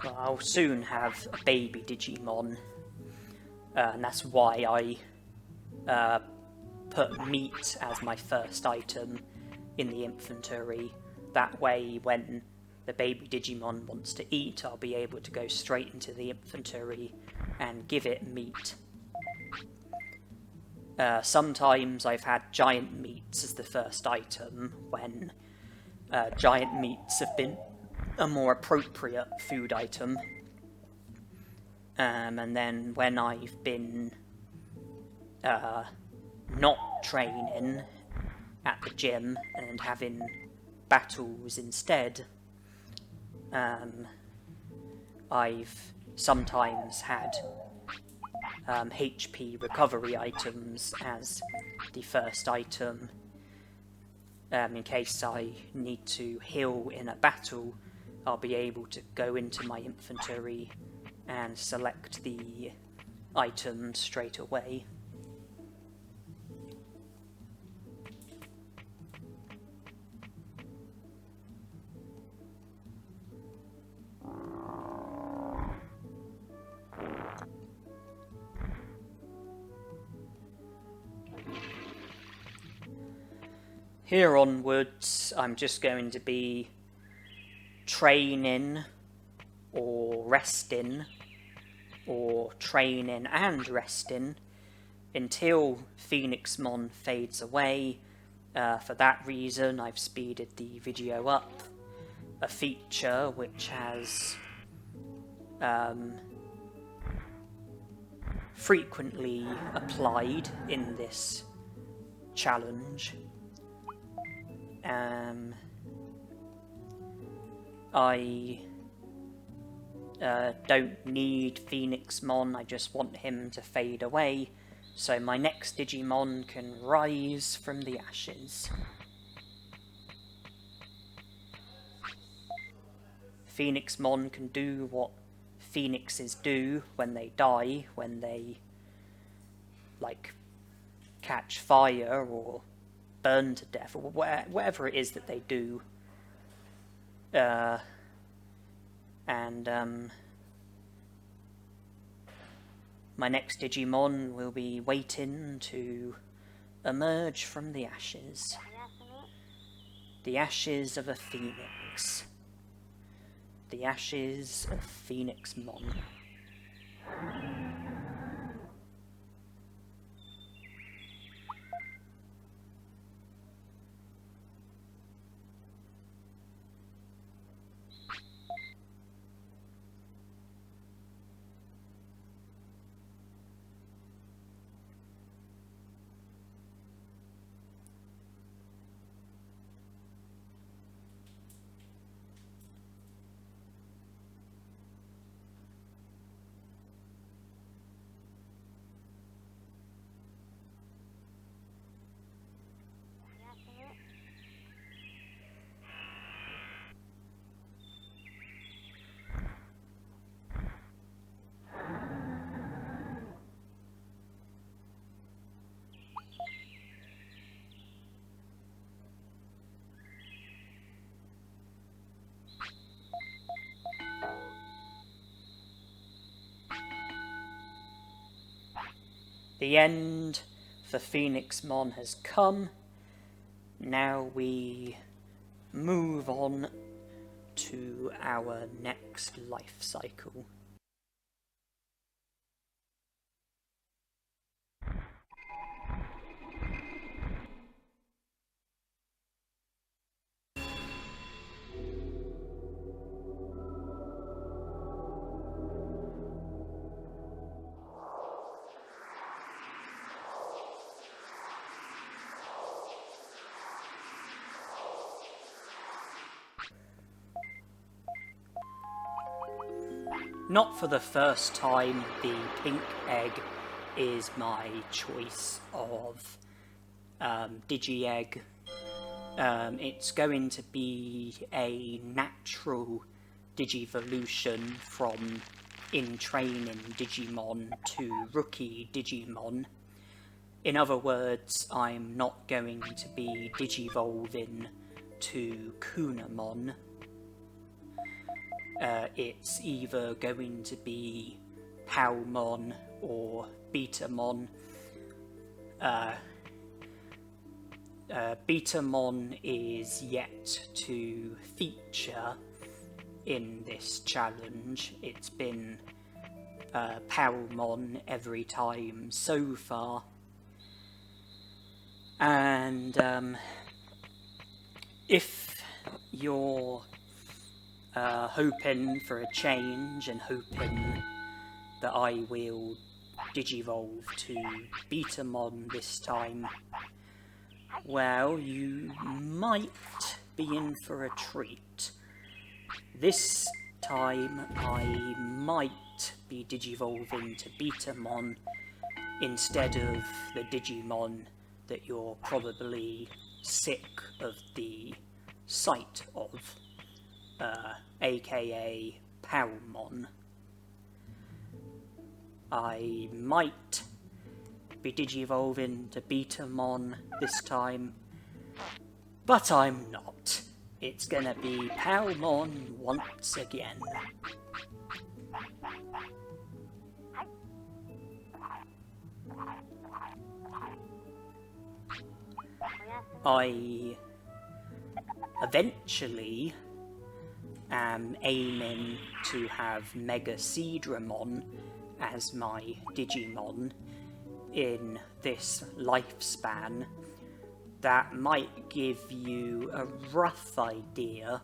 Well, I'll soon have a baby Digimon, and that's why I put meat as my first item in the inventory. That way, when the baby Digimon wants to eat, I'll be able to go straight into the inventory and give it meat. Sometimes I've had giant meats as the first item when giant meats have been a more appropriate food item. And then when I've been not training at the gym and having battles instead, I've sometimes had HP recovery items as the first item, in case I need to heal in a battle. I'll be able to go into my inventory and select the item straight away. Here onwards, I'm just going to be training or resting, or training and resting until Phoenixmon fades away. For that reason, I've speeded the video up. A feature which has frequently applied in this challenge. I don't need Phoenixmon, I just want him to fade away, so my next Digimon can rise from the ashes. Phoenixmon can do what phoenixes do when they die, when they, like, catch fire or burn to death, or whatever it is that they do. My next Digimon will be waiting to emerge from the ashes. The ashes of a phoenix. The ashes of Phoenixmon. The end for Phoenixmon has come. Now we move on to our next life cycle. Not for the first time, the pink egg is my choice of Digi-Egg. It's going to be a natural Digivolution from in-training Digimon to rookie Digimon. In other words, I'm not going to be Digivolving to Kunamon. It's either going to be Palmon or Betamon. Betamon is yet to feature in this challenge. It's been Palmon every time so far. And if you're hoping for a change and hoping that I will Digivolve to Betamon this time, well, you might be in for a treat. This time I might be Digivolving to Betamon instead of the Digimon that you're probably sick of the sight of, aka Palmon. I might be Digivolving to Betamon this time, but I'm not. It's gonna be Palmon once again. I eventually am aiming to have Machinedramon as my Digimon in this lifespan. That might give you a rough idea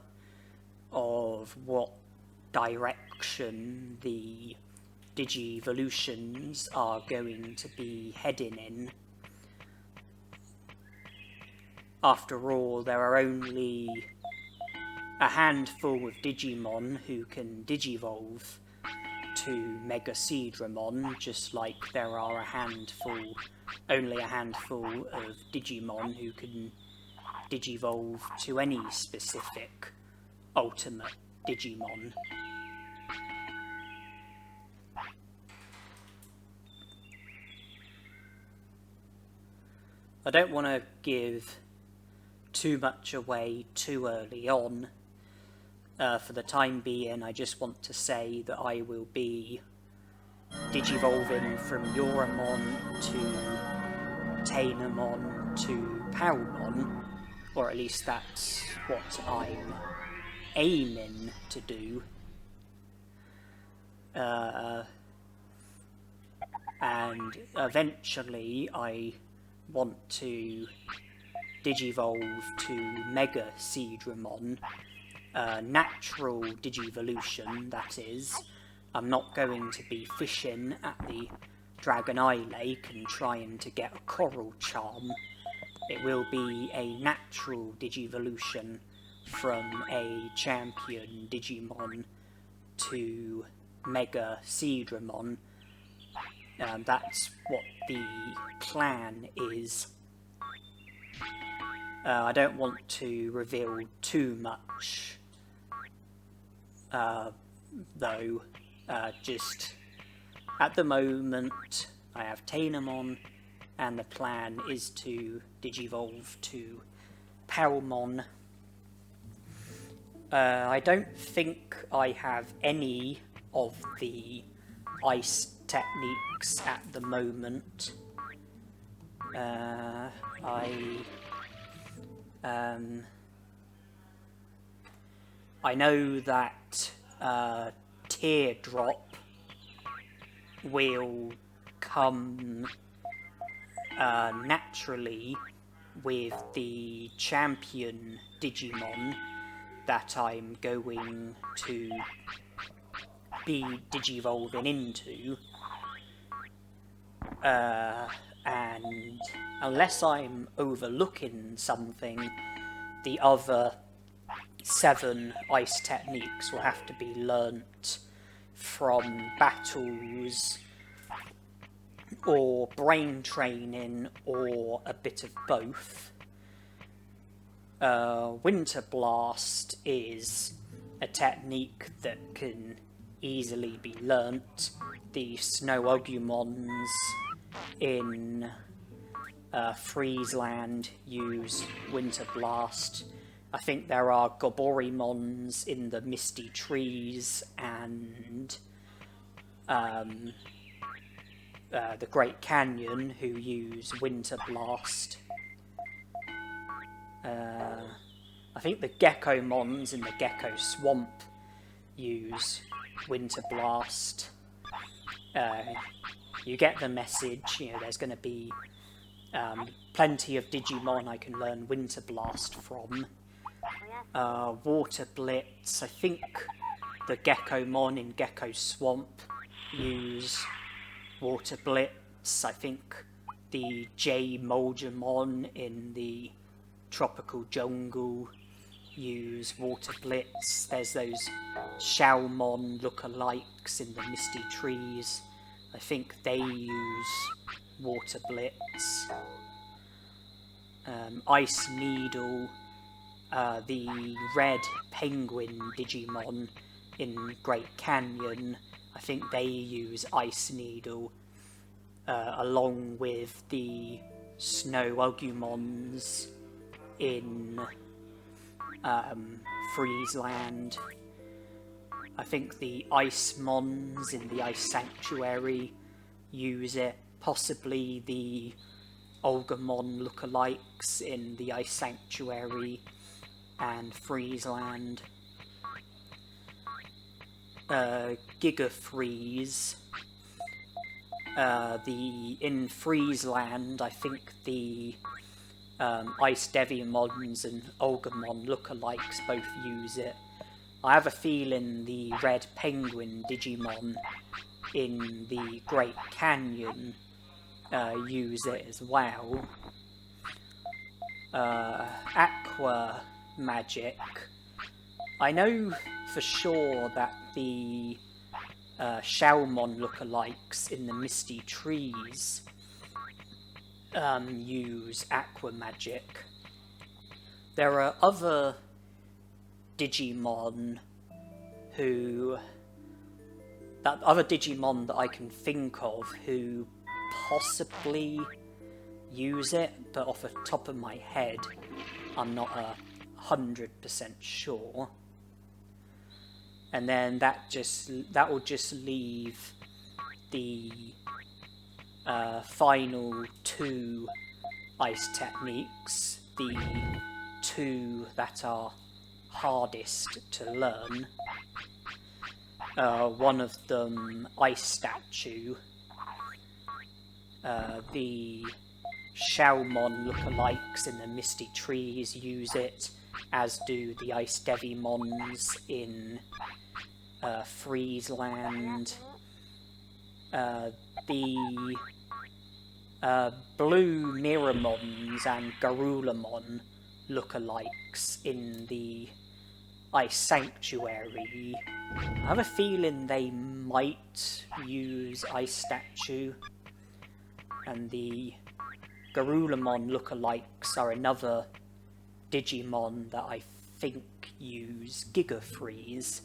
of what direction the Digivolutions are going to be heading in. After all, there are only a handful of Digimon who can Digivolve to Machinedramon, just like there are only a handful of Digimon who can Digivolve to any specific ultimate Digimon. I don't want to give too much away too early on. For the time being, I just want to say that I will be Digivolving from Yoramon to Tainamon to Palmon, or at least that's what I'm aiming to do. And eventually I want to Digivolve to Machinedramon. Natural Digivolution, that is. I'm not going to be fishing at the Dragon Eye Lake and trying to get a Coral Charm. It will be a natural Digivolution from a champion Digimon to Machinedramon. That's what the plan is. I don't want to reveal too much, though. Just at the moment, I have Tainamon, and the plan is to Digivolve to Palmon. I don't think I have any of the ice techniques at the moment. I know that Teardrop will come naturally with the champion Digimon that I'm going to be Digivolving into, and unless I'm overlooking something, the other 7 ice techniques will have to be learnt from battles or brain training or a bit of both. Winter Blast is a technique that can easily be learnt. The Snow Agumons in Friesland use Winter Blast. I think there are Goborimons in the Misty Trees and the Great Canyon who use Winter Blast. I think the Gekomons in the Gecko Swamp use Winter Blast. You get the message, you know, there's going to be plenty of Digimon I can learn Winter Blast from. Water Blitz, I think the Gekomon in Gecko Swamp use Water Blitz. I think the J Moldramon in the Tropical Jungle use Water Blitz. There's those Xiaomon lookalikes in the Misty Trees. I think they use Water Blitz. Ice Needle, the red penguin Digimon in Great Canyon, I think they use Ice Needle, along with the Snow Agumons in Friesland. I think the Ice Mons in the Ice Sanctuary use it, possibly the Agumon lookalikes in the Ice Sanctuary and Friesland. Gigafreeze. In Friesland, I think the Ice Devimons and Agumon lookalikes both use it. I have a feeling the red penguin Digimon in the Great Canyon use it as well. Aqua Magic. I know for sure that the Xiaomon lookalikes in the Misty Trees use Aqua Magic. There are other Digimon that I can think of who possibly use it, but off the top of my head I'm not 100% sure. And then that will just leave the final 2 ice techniques, the 2 that are hardest to learn. One of them, Ice Statue. The Xiaomon lookalikes in the Misty Trees use it, as do the Ice Devimons in Friesland. The Blue Miramons and Garulamon lookalikes in the Ice Sanctuary. I have a feeling they might use Ice Statue. And the Garulamon lookalikes are another Digimon that I think use Gigafreeze.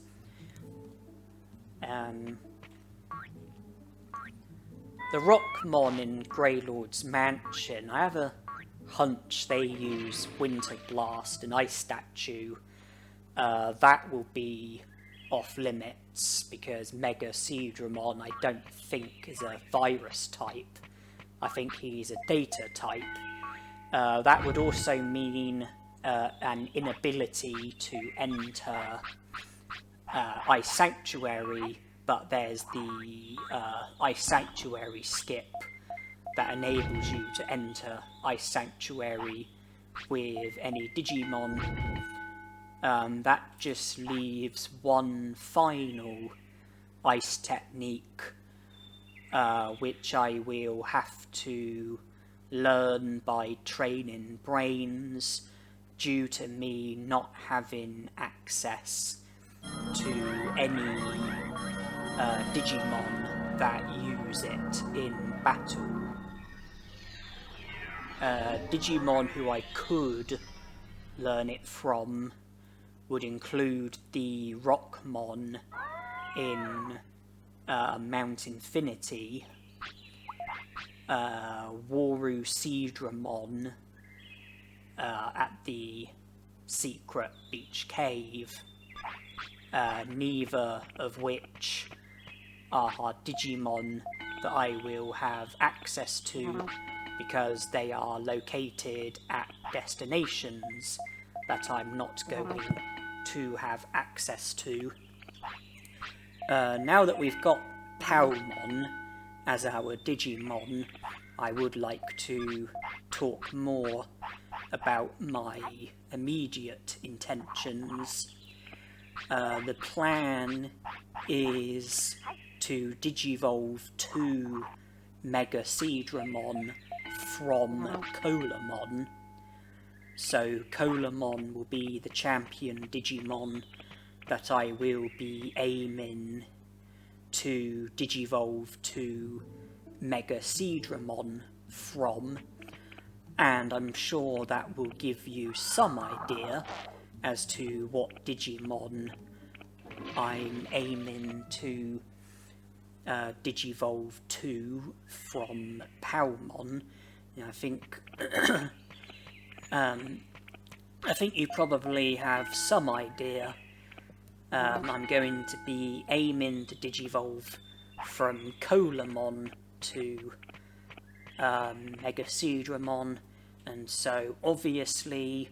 The Rockmon in Greylord's Mansion, I have a hunch they use Winter Blast and Ice Statue. That will be off limits, because Machinedramon I don't think is a virus type. I think he's a data type. That would also mean an inability to enter Ice Sanctuary, but there's the Ice Sanctuary skip that enables you to enter Ice Sanctuary with any Digimon. That just leaves one final ice technique, which I will have to learn by training brains, due to me not having access to any Digimon that use it in battle. Digimon who I could learn it from would include the Rockmon in Mount Infinity, Machinedramon at the secret beach cave, neither of which are Digimon that I will have access to, because they are located at destinations that I'm not going to have access to. Now that we've got Palmon as our Digimon, I would like to talk more about my immediate intentions. The plan is to Digivolve 2 Machinedramon from Colamon. So Colamon will be the champion Digimon that I will be aiming to Digivolve to Machinedramon from, and I'm sure that will give you some idea as to what Digimon I'm aiming to Digivolve to from Palmon. I think you probably have some idea. I'm going to be aiming to Digivolve from Colamon to Machinedramon, and so obviously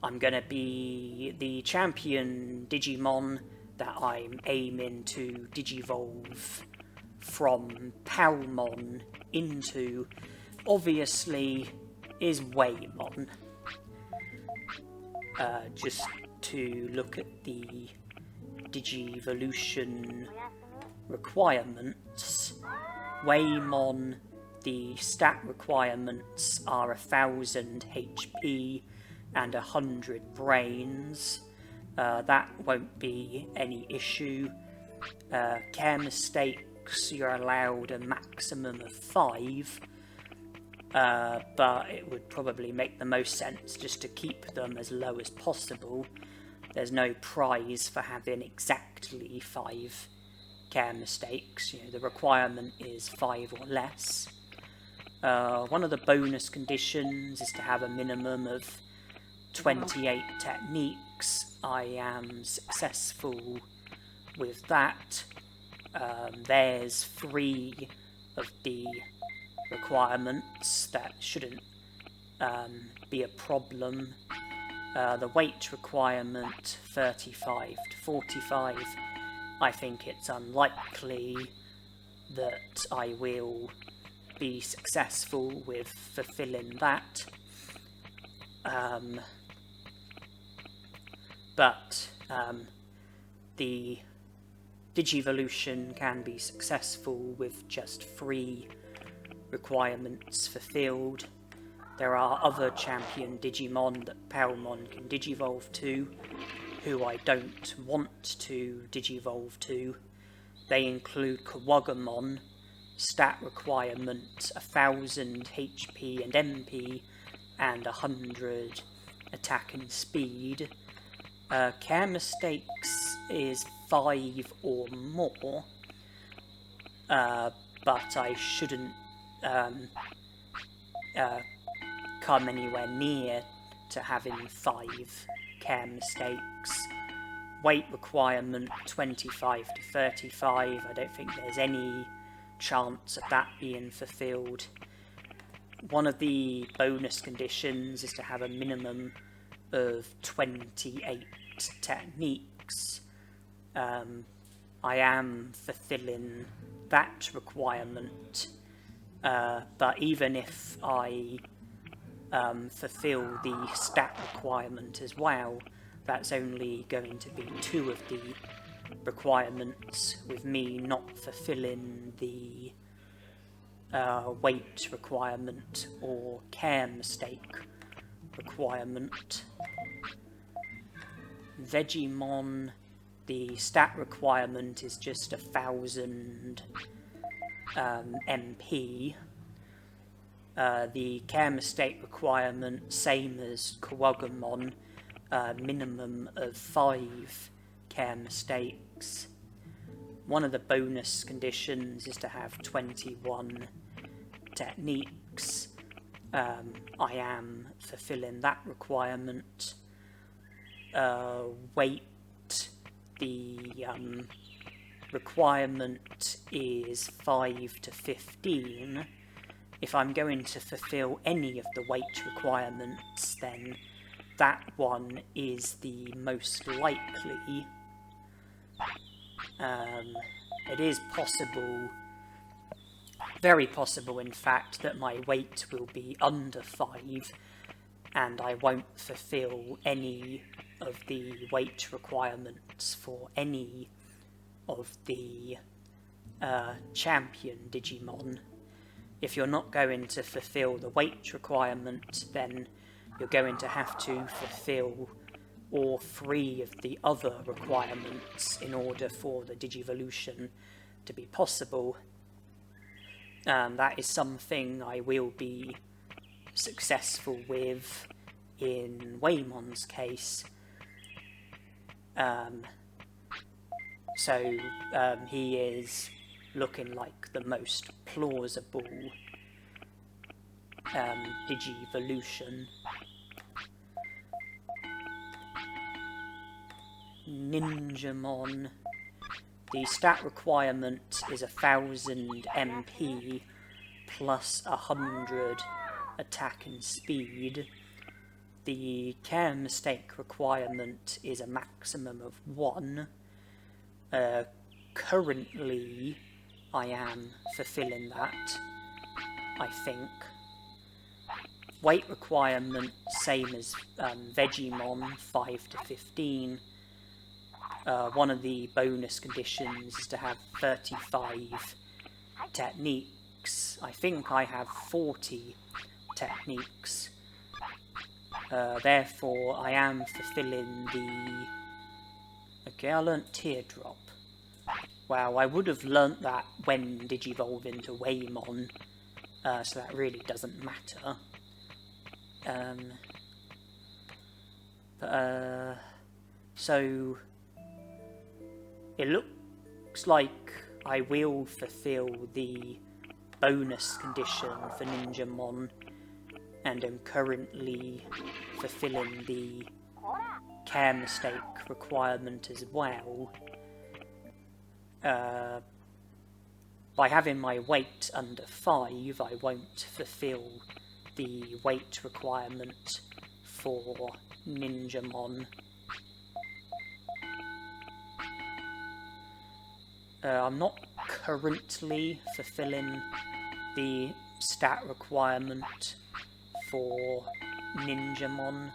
I'm going to be the champion Digimon that I'm aiming to Digivolve from Palmon into, obviously, is Waymon. Just to look at the Digivolution requirements, Waymon, the stat requirements are 1000 HP and 100 brains. That won't be any issue. Care mistakes, you're allowed a maximum of 5, but it would probably make the most sense just to keep them as low as possible. There's no prize for having exactly 5 care mistakes. The requirement is 5 or less. One of the bonus conditions is to have a minimum of 28 techniques. I am successful with that. There's 3 of the requirements. That shouldn't be a problem. The weight requirement, 35 to 45. I think it's unlikely that I will be successful with fulfilling that. But the Digivolution can be successful with just 3 requirements fulfilled. There are other champion Digimon that Palmon can Digivolve to, who I don't want to Digivolve to. They include Agumon, stat requirement 1000 HP and MP, and 100 attack and speed. Care mistakes is 5 or more, but I shouldn't come anywhere near to having 5 care mistakes. weight requirement 25 to 35. I don't think there's any chance of that being fulfilled. One of the bonus conditions is to have a minimum of 28 techniques. I am fulfilling that requirement, but even if I fulfill the stat requirement as well, that's only going to be 2 of the requirements, with me not fulfilling the weight requirement or care mistake requirement. Digimon, the stat requirement is just 1000 MP. The care mistake requirement, same as Agumon, minimum of 5 care mistakes. One of the bonus conditions is to have 21 techniques. I am fulfilling that requirement. Weight, the requirement is 5 to 15. If I'm going to fulfill any of the weight requirements, then that one is the most likely. It is possible, very possible in fact, that my weight will be under 5 and I won't fulfill any of the weight requirements for any of the champion Digimon. If you're not going to fulfill the weight requirement, then you're going to have to fulfill all 3 of the other requirements in order for the Digivolution to be possible. That is something I will be successful with in Waymon's case. So he is looking like the most plausible Digivolution. Ninjamon. The stat requirement is 1000 MP plus 100 attack and speed. The care mistake requirement is a maximum of 1. Currently, I am fulfilling that, I think. Weight requirement, same as Digimon, 5 to 15. One of the bonus conditions is to have 35 techniques. I think I have 40 techniques. Therefore, I am fulfilling the... Okay, I learnt Teardrop. Wow, I would have learnt that when Digivolving to Waymon, so that really doesn't matter. So it looks like I will fulfill the bonus condition for Ninjamon, and am currently fulfilling the care mistake requirement as well. By having my weight under 5, I won't fulfill the weight requirement for Ninjamon. I'm not currently fulfilling the stat requirement for Ninjamon.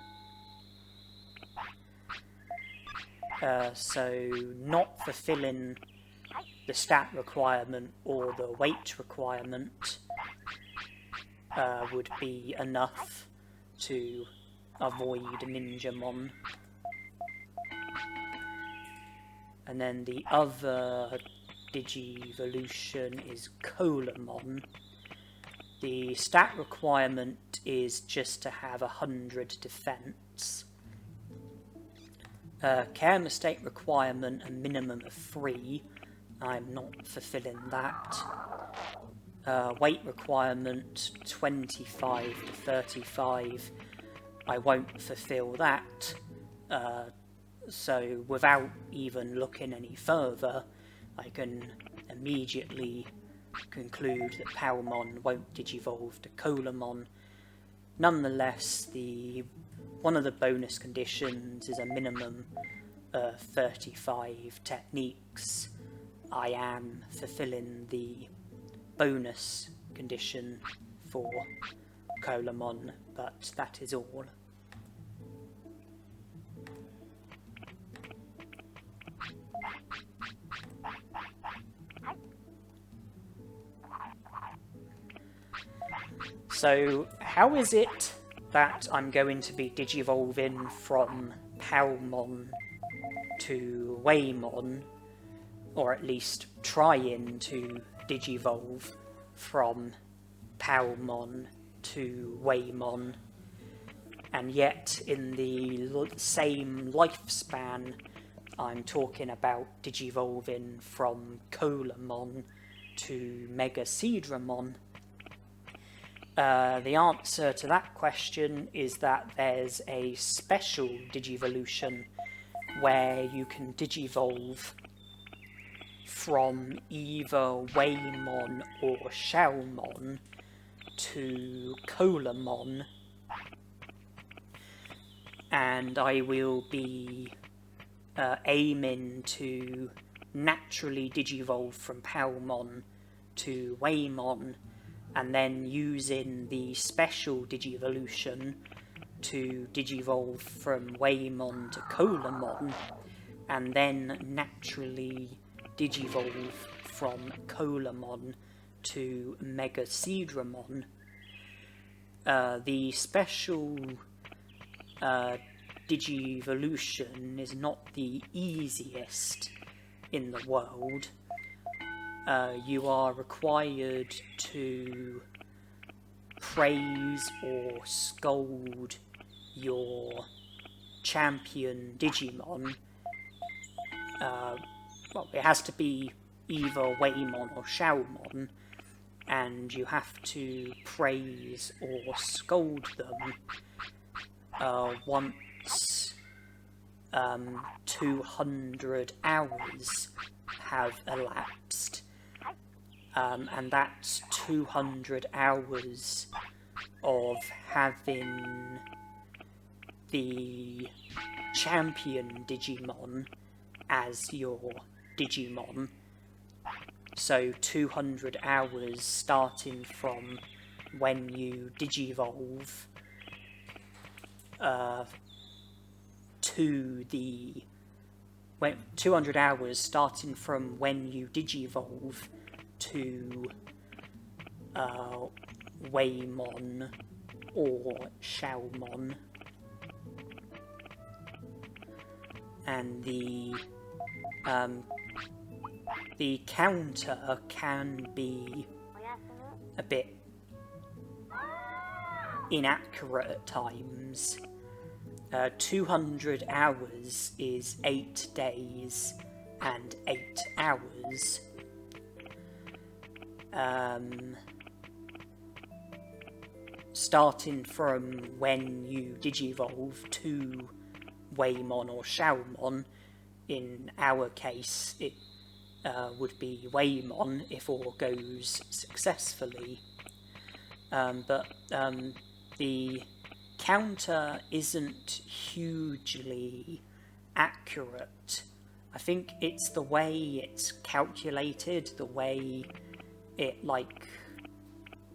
So not fulfilling the stat requirement or the weight requirement would be enough to avoid Ninjamon. And then the other Digivolution is Colamon. The stat requirement is just to have 100 defense. Care mistake requirement, a minimum of 3. I'm not fulfilling that. Weight requirement, 25 to 35. I won't fulfill that. So without even looking any further, I can immediately conclude that Palmon won't digivolve to Colamon. Nonetheless, one of the bonus conditions is a minimum of 35 techniques. I am fulfilling the bonus condition for Colamon, but that is all. So, how is it that I'm going to be digivolving from Palmon to Waymon, or at least trying to digivolve from Palmon to Waymon, and yet in the same lifespan I'm talking about digivolving from Colamon to Machinedramon? The answer to that question is that there's a special Digivolution where you can digivolve from either Waymon or Xiaomon to Colamon, and I will be aiming to naturally digivolve from Palmon to Waymon, and then using the special Digivolution to digivolve from Waymon to Colamon, and then naturally digivolve from Colamon to Machinedramon. The special Digivolution is not the easiest in the world. You are required to praise or scold your champion Digimon. Well, it has to be either Waymon or Xiaomon, and you have to praise or scold them once 200 hours have elapsed, and that's 200 hours of having the champion Digimon as your Digimon. So 200 hours starting from when you digivolve to the 200 hours starting from when you digivolve to Waymon or Xiaomon, and the counter can be a bit inaccurate at times. 200 hours is 8 days and 8 hours. Starting from when you digivolve to Waymon or Xiaomon, in our case it would be Waymon if all goes successfully. But the counter isn't hugely accurate. I think it's the way it's calculated, the way it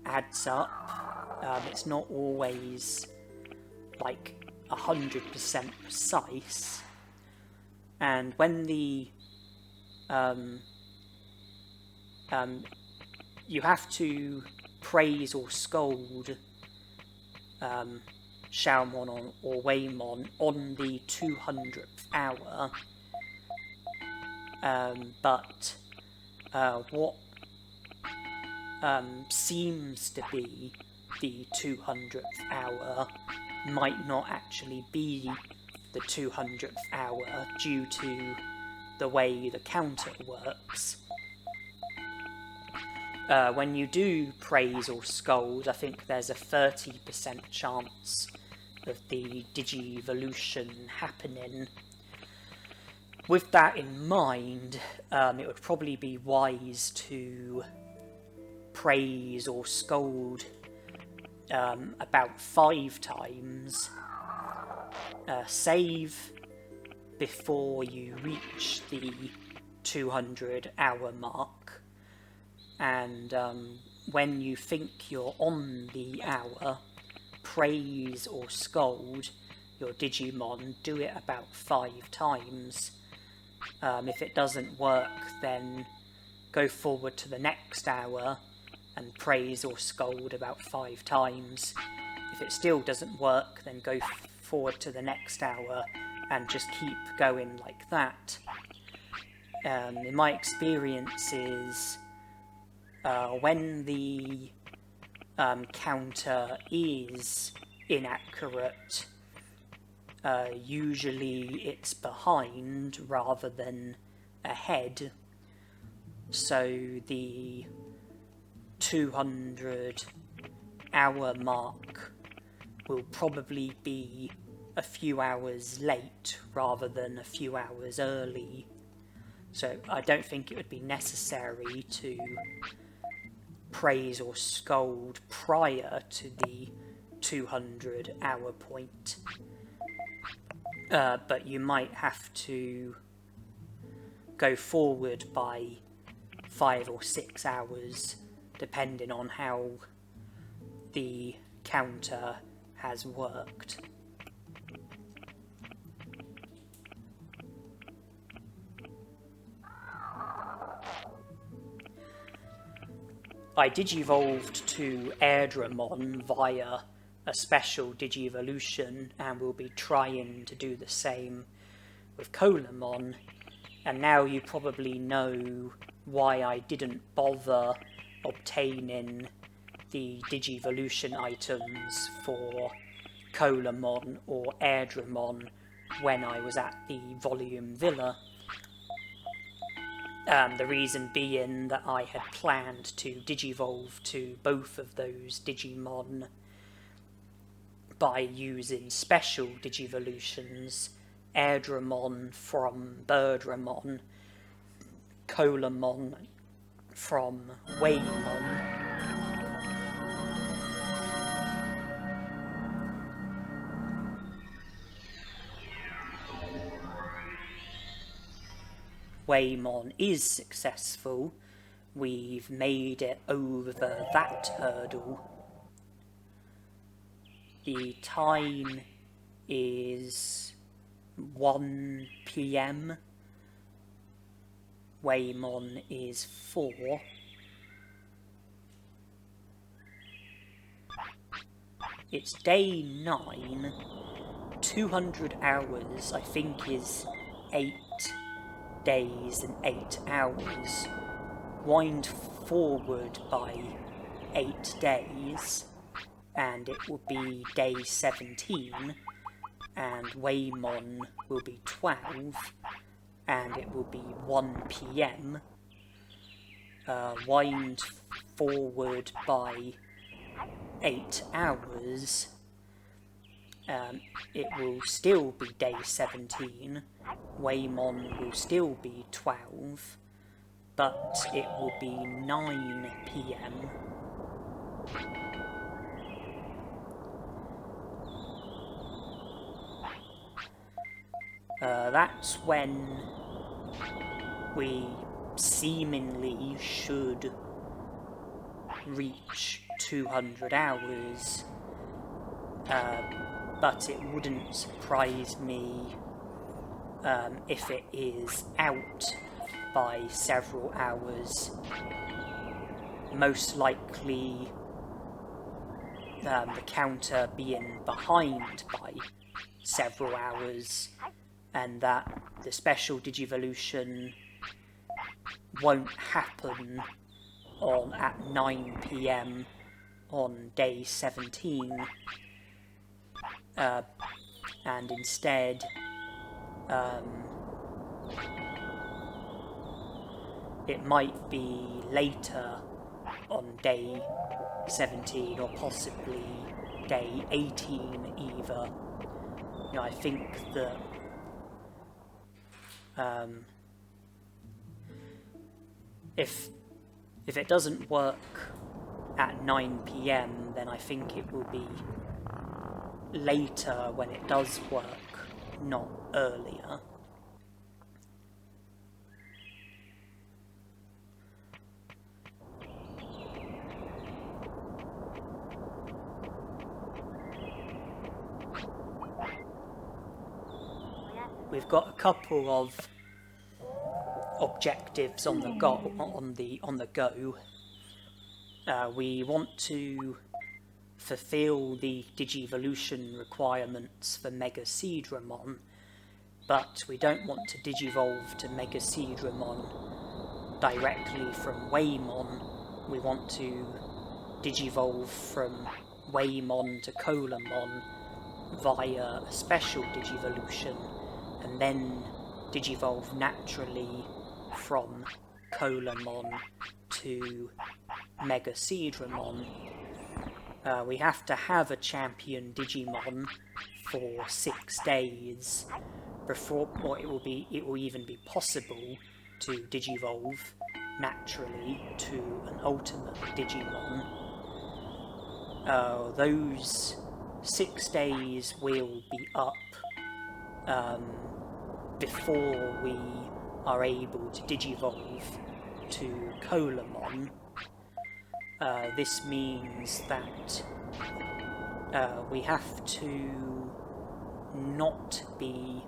adds up. It's not always 100% precise. And when the you have to praise or scold Xiaomon or Waymon on the 200th hour, but what seems to be the 200th hour might not actually be the 200th hour due to the way the counter works. When you do praise or scold, I think there's a 30% chance of the Digivolution happening. with that in mind, it would probably be wise to praise or scold about 5 times, save before you reach the 200-hour mark, and when you think you're on the hour, praise or scold your Digimon. Do it about 5 times. If it doesn't work, then go forward to the next hour and praise or scold about 5 times. If it still doesn't work, then go forward to the next hour and just keep going like that. In my experiences, when the counter is inaccurate, usually it's behind rather than ahead, so the 200-hour mark will probably be a few hours late rather than a few hours early. So I don't think it would be necessary to praise or scold prior to the 200-hour point. But you might have to go forward by 5 or 6 hours, depending on how the counter has worked. I digivolved to Agumon via a special Digivolution, and will be trying to do the same with Colamon, and now you probably know why I didn't bother obtaining the Digivolution items for Colamon or Agumon when I was at the Volume Villa. The reason being that I had planned to digivolve to both of those Digimon by using special Digivolutions, Agumon from Birdramon, Colamon from Waymon. Waymon is successful. We've made it over that hurdle. The time is 1 PM. Waymon is 4. It's day 9. 200 hours, I think, is 8 days and 8 hours. Wind forward by 8 days, and it will be day 17, and Waymon will be 12, and it will be 1 PM. Wind forward by 8 hours, it will still be day 17, Waymon will still be 12, but it will be 9 PM. That's when we seemingly should reach 200 hours, but it wouldn't surprise me if it is out by several hours. Most likely the counter being behind by several hours, and that the special Digivolution won't happen at 9 PM on day 17, and instead it might be later on day 17, or possibly day 18 either. You know, I think that If it doesn't work at 9 PM, then I think it will be later when it does work, not earlier. We've got a couple of objectives on the go. We want to fulfill the Digivolution requirements for Machinedramon, but we don't want to Digivolve to Machinedramon directly from Waymon. We want to Digivolve from Waymon to Colamon via a special Digivolution, and then Digivolve naturally from Colamon to Machinedramon. We have to have a champion Digimon for 6 days before, or it will even be possible to Digivolve naturally to an ultimate Digimon. Those 6 days will be up before we are able to Digivolve to Colamon. This means that we have to not be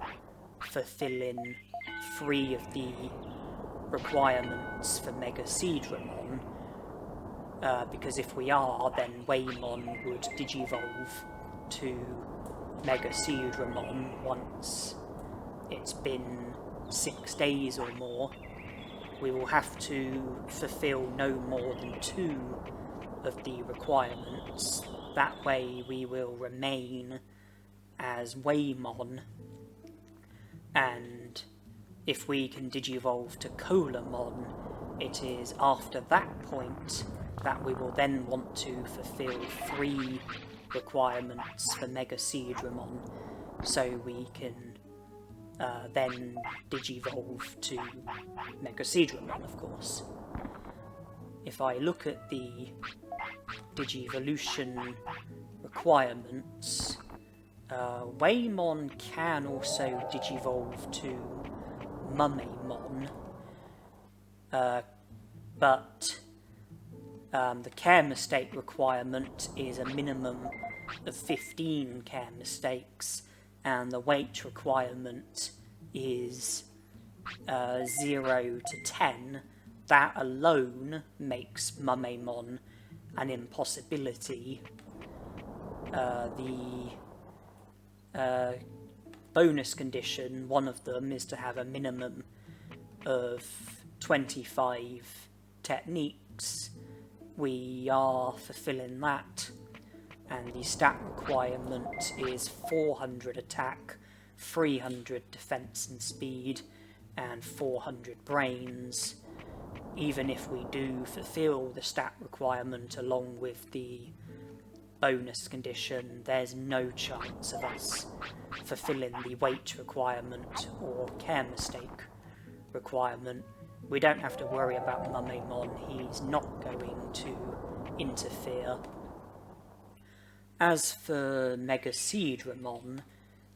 fulfilling 3 of the requirements for Machinedramon, because if we are, then Waymon would Digivolve to Machinedramon once it's been 6 days or more. We will have to fulfill no more than 2 of the requirements. That way we will remain as Waymon, and if we can Digivolve to Colamon, it is after that point that we will then want to fulfill 3 requirements for Machinedramon, so we can then Digivolve to Machinedramon, of course. If I look at the Digivolution requirements, Waymon can also Digivolve to Mummemon, but the care mistake requirement is a minimum of 15 care mistakes, and the weight requirement is 0 to 10. That alone makes Mummemon an impossibility. The bonus condition, one of them, is to have a minimum of 25 techniques. We are fulfilling that, and the stat requirement is 400 attack, 300 defense and speed, and 400 brains. Even if we do fulfill the stat requirement along with the bonus condition, there's no chance of us fulfilling the weight requirement or care mistake requirement. We don't have to worry about Mummemon, he's not going to interfere. As for Machinedramon,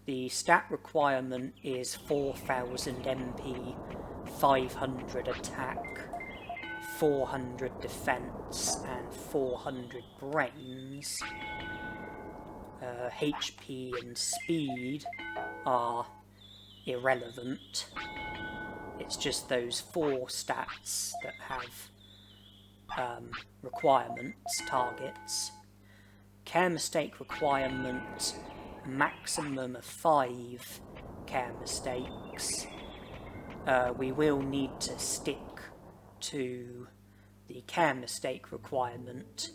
the stat requirement is 4000 MP, 500 attack, 400 defense, and 400 brains. HP and speed are irrelevant. It's just those 4 stats that have requirements, targets. Care mistake requirement, maximum of 5 care mistakes. We will need to stick to the care mistake requirement.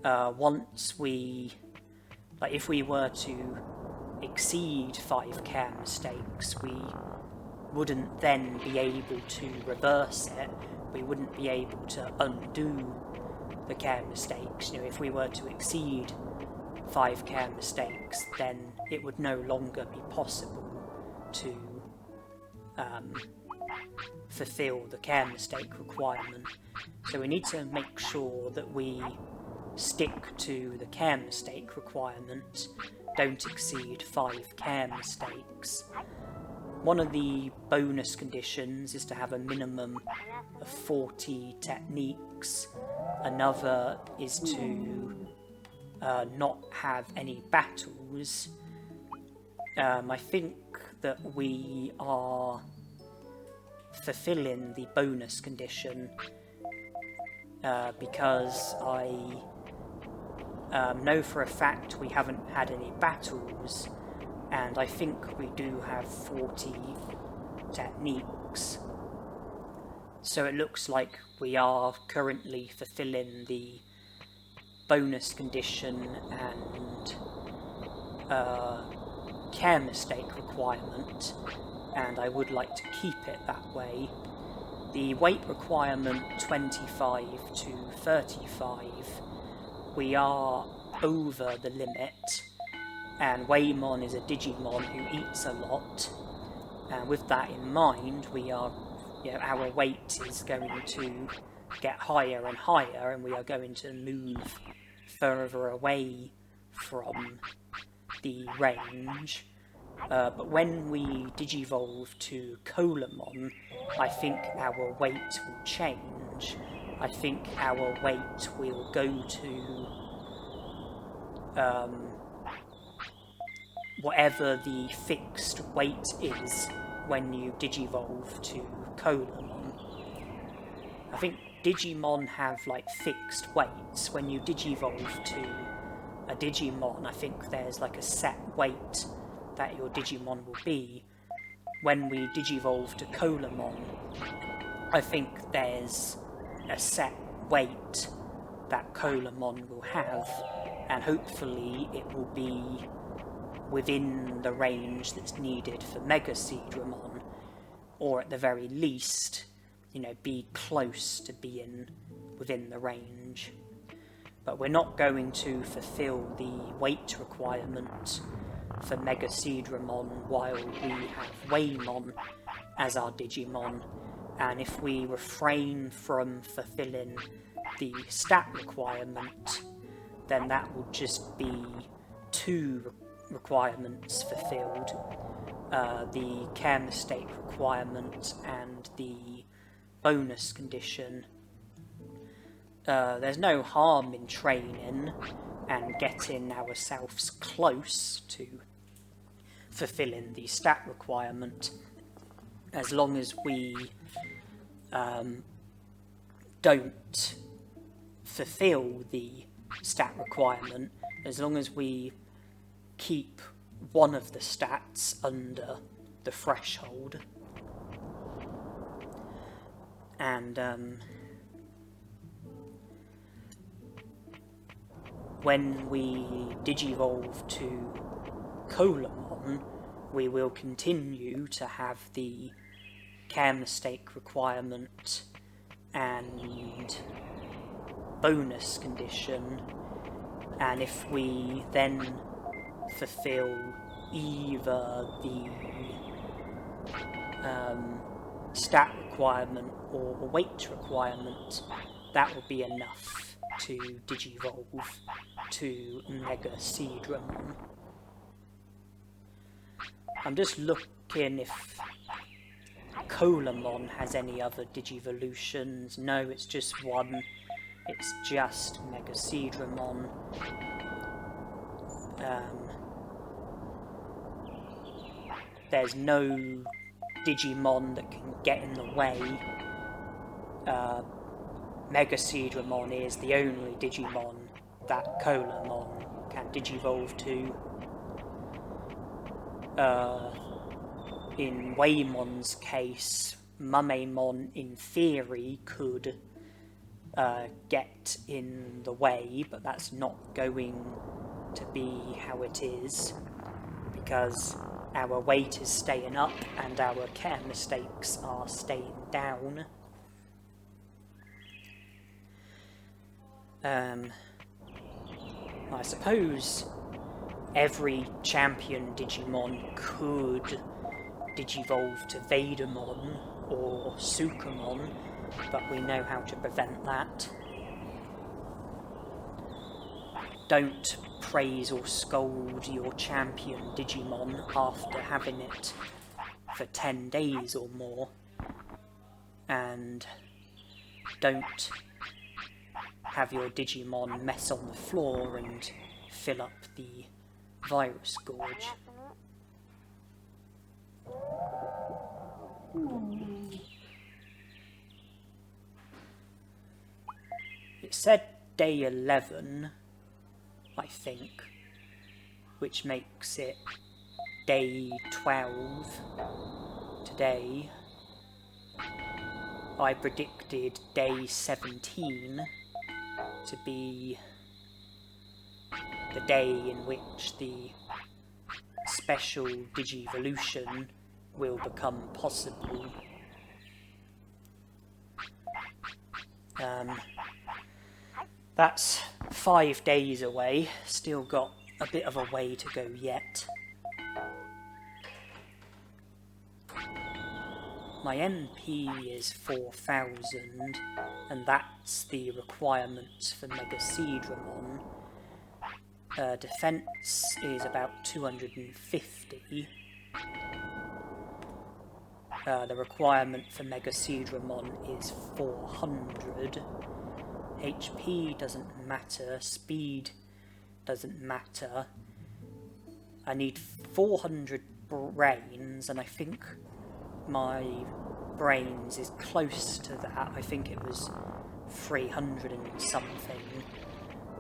Once we, if we were to exceed 5 care mistakes, we wouldn't then be able to reverse it. We wouldn't be able to undo the care mistakes. You know, if we were to exceed 5 care mistakes, then it would no longer be possible to fulfill the care mistake requirement. So we need to make sure that we stick to the care mistake requirement, don't exceed 5 care mistakes. One of the bonus conditions is to have a minimum of 40 techniques. Another is to not have any battles. I think that we are fulfilling the bonus condition because I know for a fact we haven't had any battles, and I think we do have 40 techniques. So it looks like we are currently fulfilling the bonus condition and care mistake requirement, and I would like to keep it that way. The weight requirement 25 to 35, we are over the limit, and Waymon is a Digimon who eats a lot, and with that in mind we are, our weight is going to get higher and higher, and we are going to move further away from the range. But when we digivolve to Colamon, I think our weight will change. I think our weight will go to whatever the fixed weight is when you digivolve to Colamon. I think Digimon have like fixed weights. When you digivolve to a Digimon, I think there's like a set weight that your Digimon will be. When we digivolve to Colamon, I think there's a set weight that Colamon will have, and hopefully it will be within the range that's needed for Machinedramon, or at the very least, be close to being within the range. But we're not going to fulfill the weight requirement for Machinedramon while we have Waymon as our Digimon, and if we refrain from fulfilling the stat requirement, then that will just be 2 requirements fulfilled, the care mistake requirement and the bonus condition. There's no harm in training and getting ourselves close to fulfilling the stat requirement, as long as we don't fulfill the stat requirement, as long as we keep one of the stats under the threshold. And when we digivolve to Colamon, we will continue to have the care mistake requirement and bonus condition, and if we then fulfill either the stat requirement or weight requirement, that will be enough to digivolve to Machinedramon. I'm just looking if Colamon has any other Digivolutions. No, it's just one. It's just Machinedramon. There's no Digimon that can get in the way. Machinedramon is the only Digimon that Colamon can digivolve to. In Waymon's case, Mumemon in theory could get in the way, but that's not going to be how it is, because our weight is staying up and our care mistakes are staying down. I suppose every champion Digimon could digivolve to Vadermon or Sukamon, but we know how to prevent that. Don't praise or scold your champion Digimon after having it for 10 days or more, and don't have your Digimon mess on the floor and fill up the virus gorge. It said day 11, I think, which makes it day 12 today. I predicted day 17 to be the day in which the special Digivolution will become possible. That's 5 days away, still got a bit of a way to go yet. My MP is 4,000, and that's the requirements for Machinedramon. Defense is about 250. The requirement for Machinedramon is 400. HP doesn't matter, speed doesn't matter. I need 400 brains, and I think my brains is close to that. I think it was 300 and something,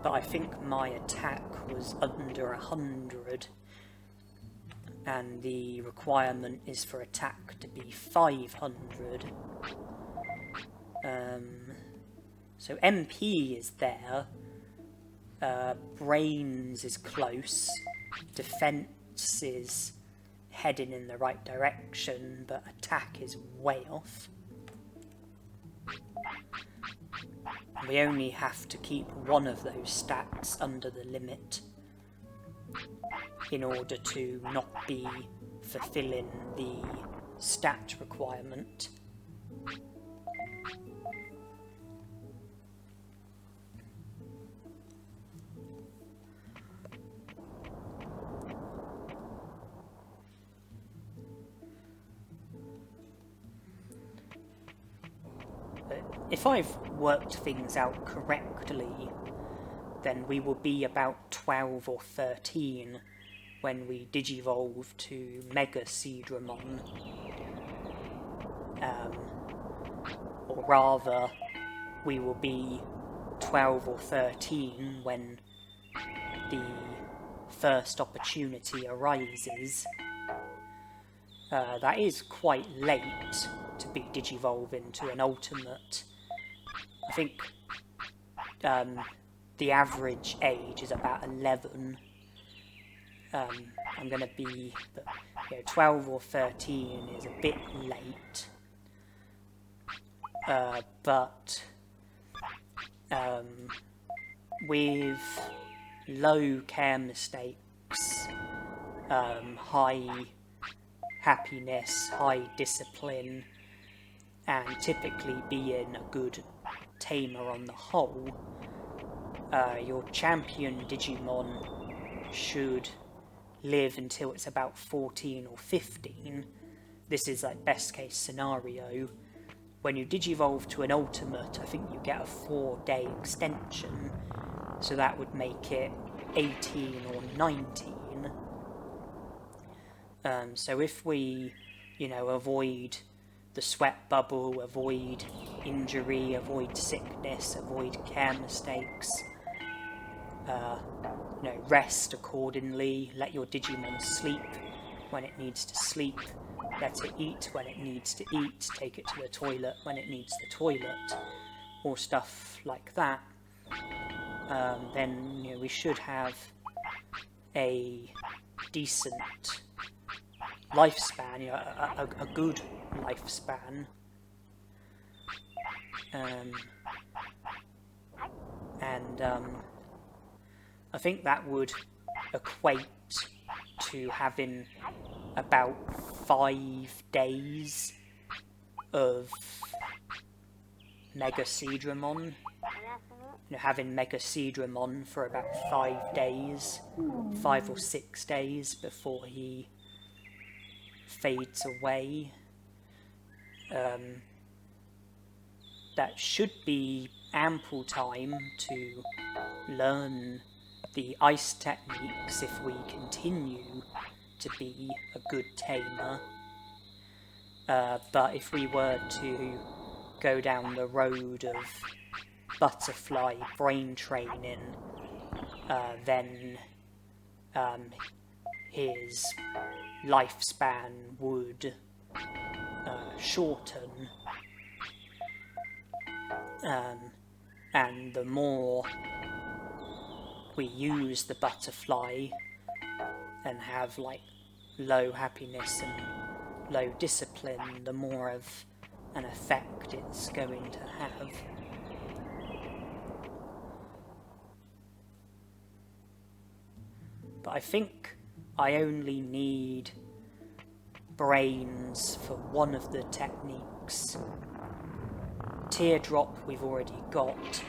but I think my attack was under 100, and the requirement is for attack to be 500. So MP is there, brains is close, defense is heading in the right direction, but attack is way off. We only have to keep one of those stats under the limit in order to not be fulfilling the stat requirement. If I've worked things out correctly, then we will be about 12 or 13 when we digivolve to Machinedramon. Or rather, we will be 12 or 13 when the first opportunity arises. That is quite late to be digivolving to an ultimate. I think the average age is about 11. I'm going to be, 12 or 13 is a bit late. But with low care mistakes, high happiness, high discipline, and typically being a good tamer on the whole, your champion Digimon should live until it's about 14 or 15. This is like best case scenario. When you digivolve to an ultimate, I think you get a 4-day extension, so that would make it 18 or 19. So if we, avoid the sweat bubble, avoid injury, avoid sickness, avoid care mistakes, rest accordingly, let your Digimon sleep when it needs to sleep, let it eat when it needs to eat, take it to the toilet when it needs the toilet, or stuff like that, then we should have a decent lifespan, a good lifespan. I think that would equate to having about 5 days of Machinedramon. You know, having Machinedramon for about 5 days, 5 or 6 days before he fades away. That should be ample time to learn the ice techniques if we continue to be a good tamer. But if we were to go down the road of butterfly brain training, then his lifespan would shorten, and the more we use the butterfly and have like low happiness and low discipline, the more of an effect it's going to have. But I think I only need brains for one of the techniques. Teardrop we've already got,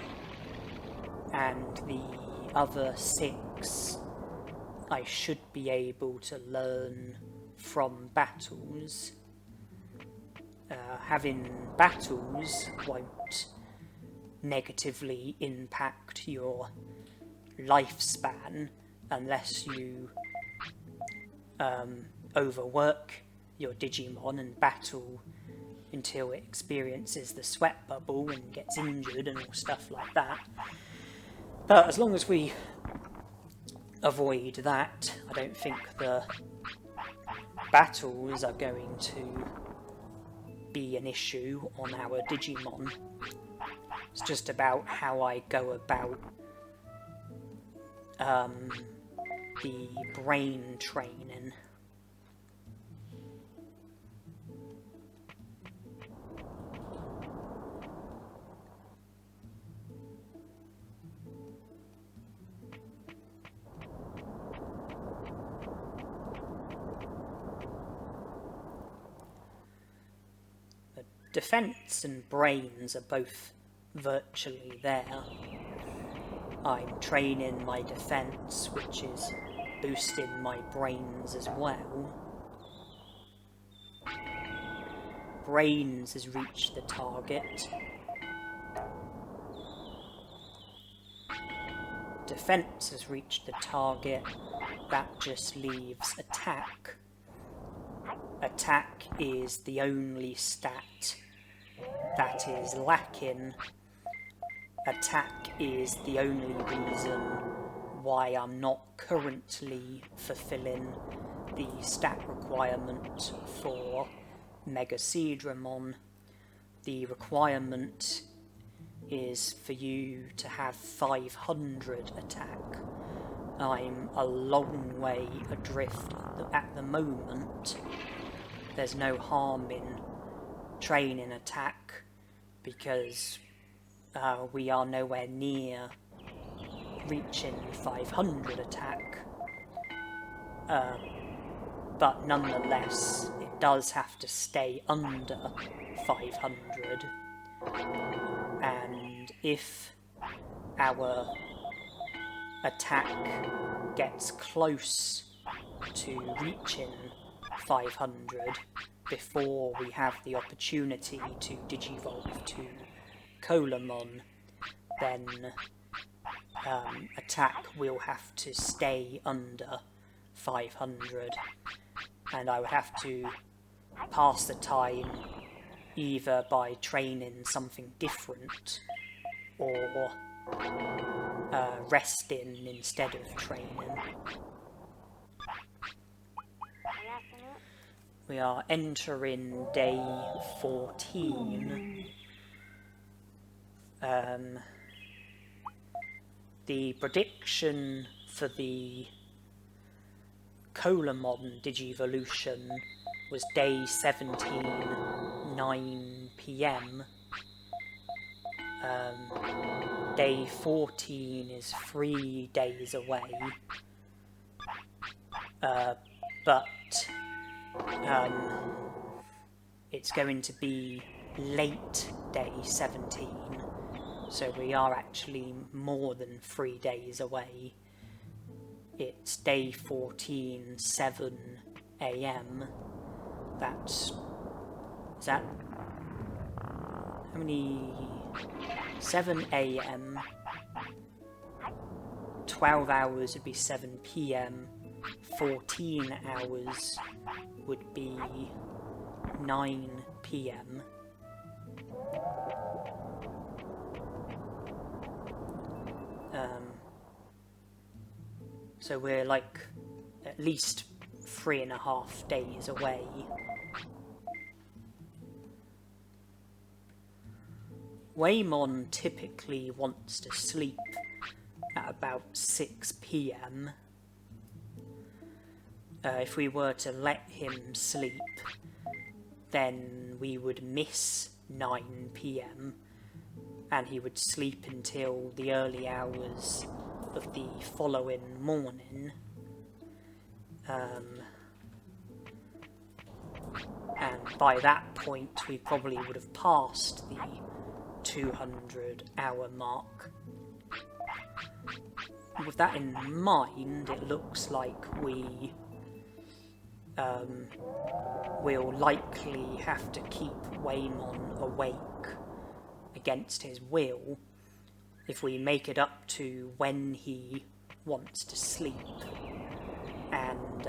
and the other 6 I should be able to learn from battles. Having battles won't negatively impact your lifespan unless you overwork your Digimon and battle until it experiences the sweat bubble and gets injured and all stuff like that. But as long as we avoid that, I don't think the battles are going to be an issue on our Digimon. It's just about how I go about the brain training. Defense and brains are both virtually there. I'm training my defense, which is boosting my brains as well. Brains has reached the target. Defense has reached the target. That just leaves attack. Attack is the only stat that is lacking. Attack is the only reason why I'm not currently fulfilling the stat requirement for Machinedramon. The requirement is for you to have 500 attack. I'm a long way adrift at the moment. There's no harm in training attack because we are nowhere near reaching 500 attack. But nonetheless, it does have to stay under 500. And if our attack gets close to reaching 500 before we have the opportunity to digivolve to Colamon, then attack will have to stay under 500, and I would have to pass the time either by training something different or resting instead of training. We are entering day 14. The prediction for the Colamon Digivolution was day 17, 9 PM. Day 14 is 3 days away. But it's going to be late day 17, so we are actually more than 3 days away. It's day 14, 7 AM. Is that, how many, 7 AM, 12 hours would be 7 PM, 14 hours would be 9 PM. So we're like at least 3.5 days away. Waymon typically wants to sleep at about 6 PM. If we were to let him sleep, then we would miss 9 PM, and he would sleep until the early hours of the following morning. And by that point we probably would have passed the 200-hour mark. With that in mind, it looks like we will likely have to keep Waymon awake against his will if we make it up to when he wants to sleep, and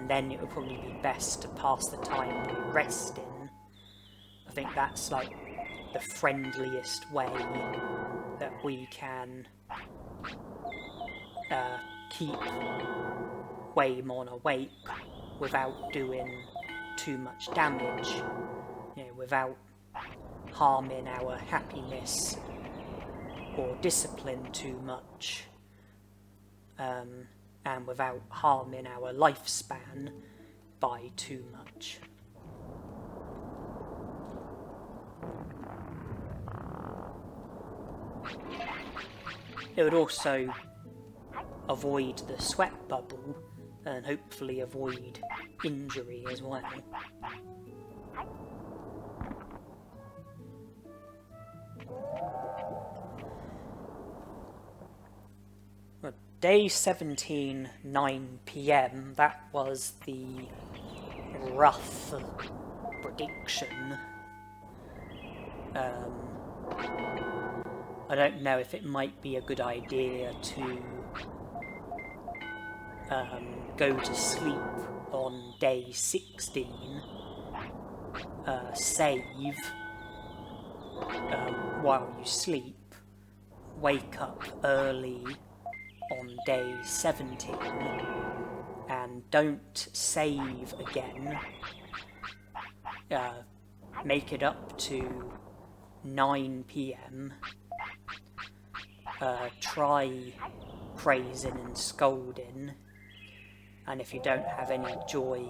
then it would probably be best to pass the time by resting. I think that's like the friendliest way that we can keep Waymon awake without doing too much damage, without harming our happiness or discipline too much, and without harming our lifespan by too much. It would also avoid the sweat bubble and hopefully avoid injury as well. Day 17, 9 PM, that was the rough prediction. I don't know if it might be a good idea to go to sleep on day 16, save while you sleep, wake up early on day 17, and don't save again. Make it up to 9 PM. Try praising and scolding, and if you don't have any joy,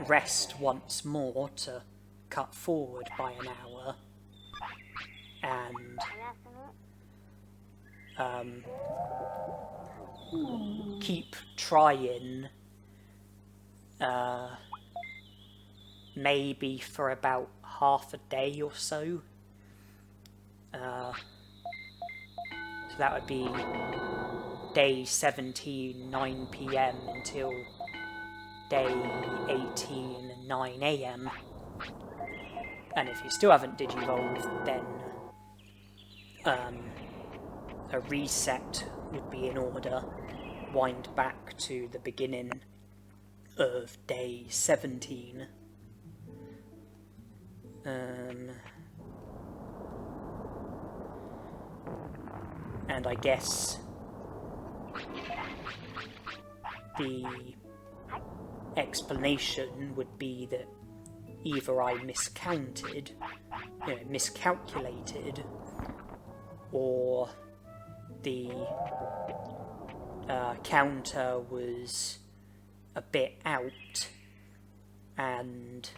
rest once more to cut forward by an hour, and keep trying, maybe for about half a day or so. So that would be day 17, 9 PM until day 18, 9 AM. And if you still haven't digivolved, then a reset would be in order. Wind back to the beginning of day 17. And I guess the explanation would be that either I miscalculated, or the counter was a bit out, and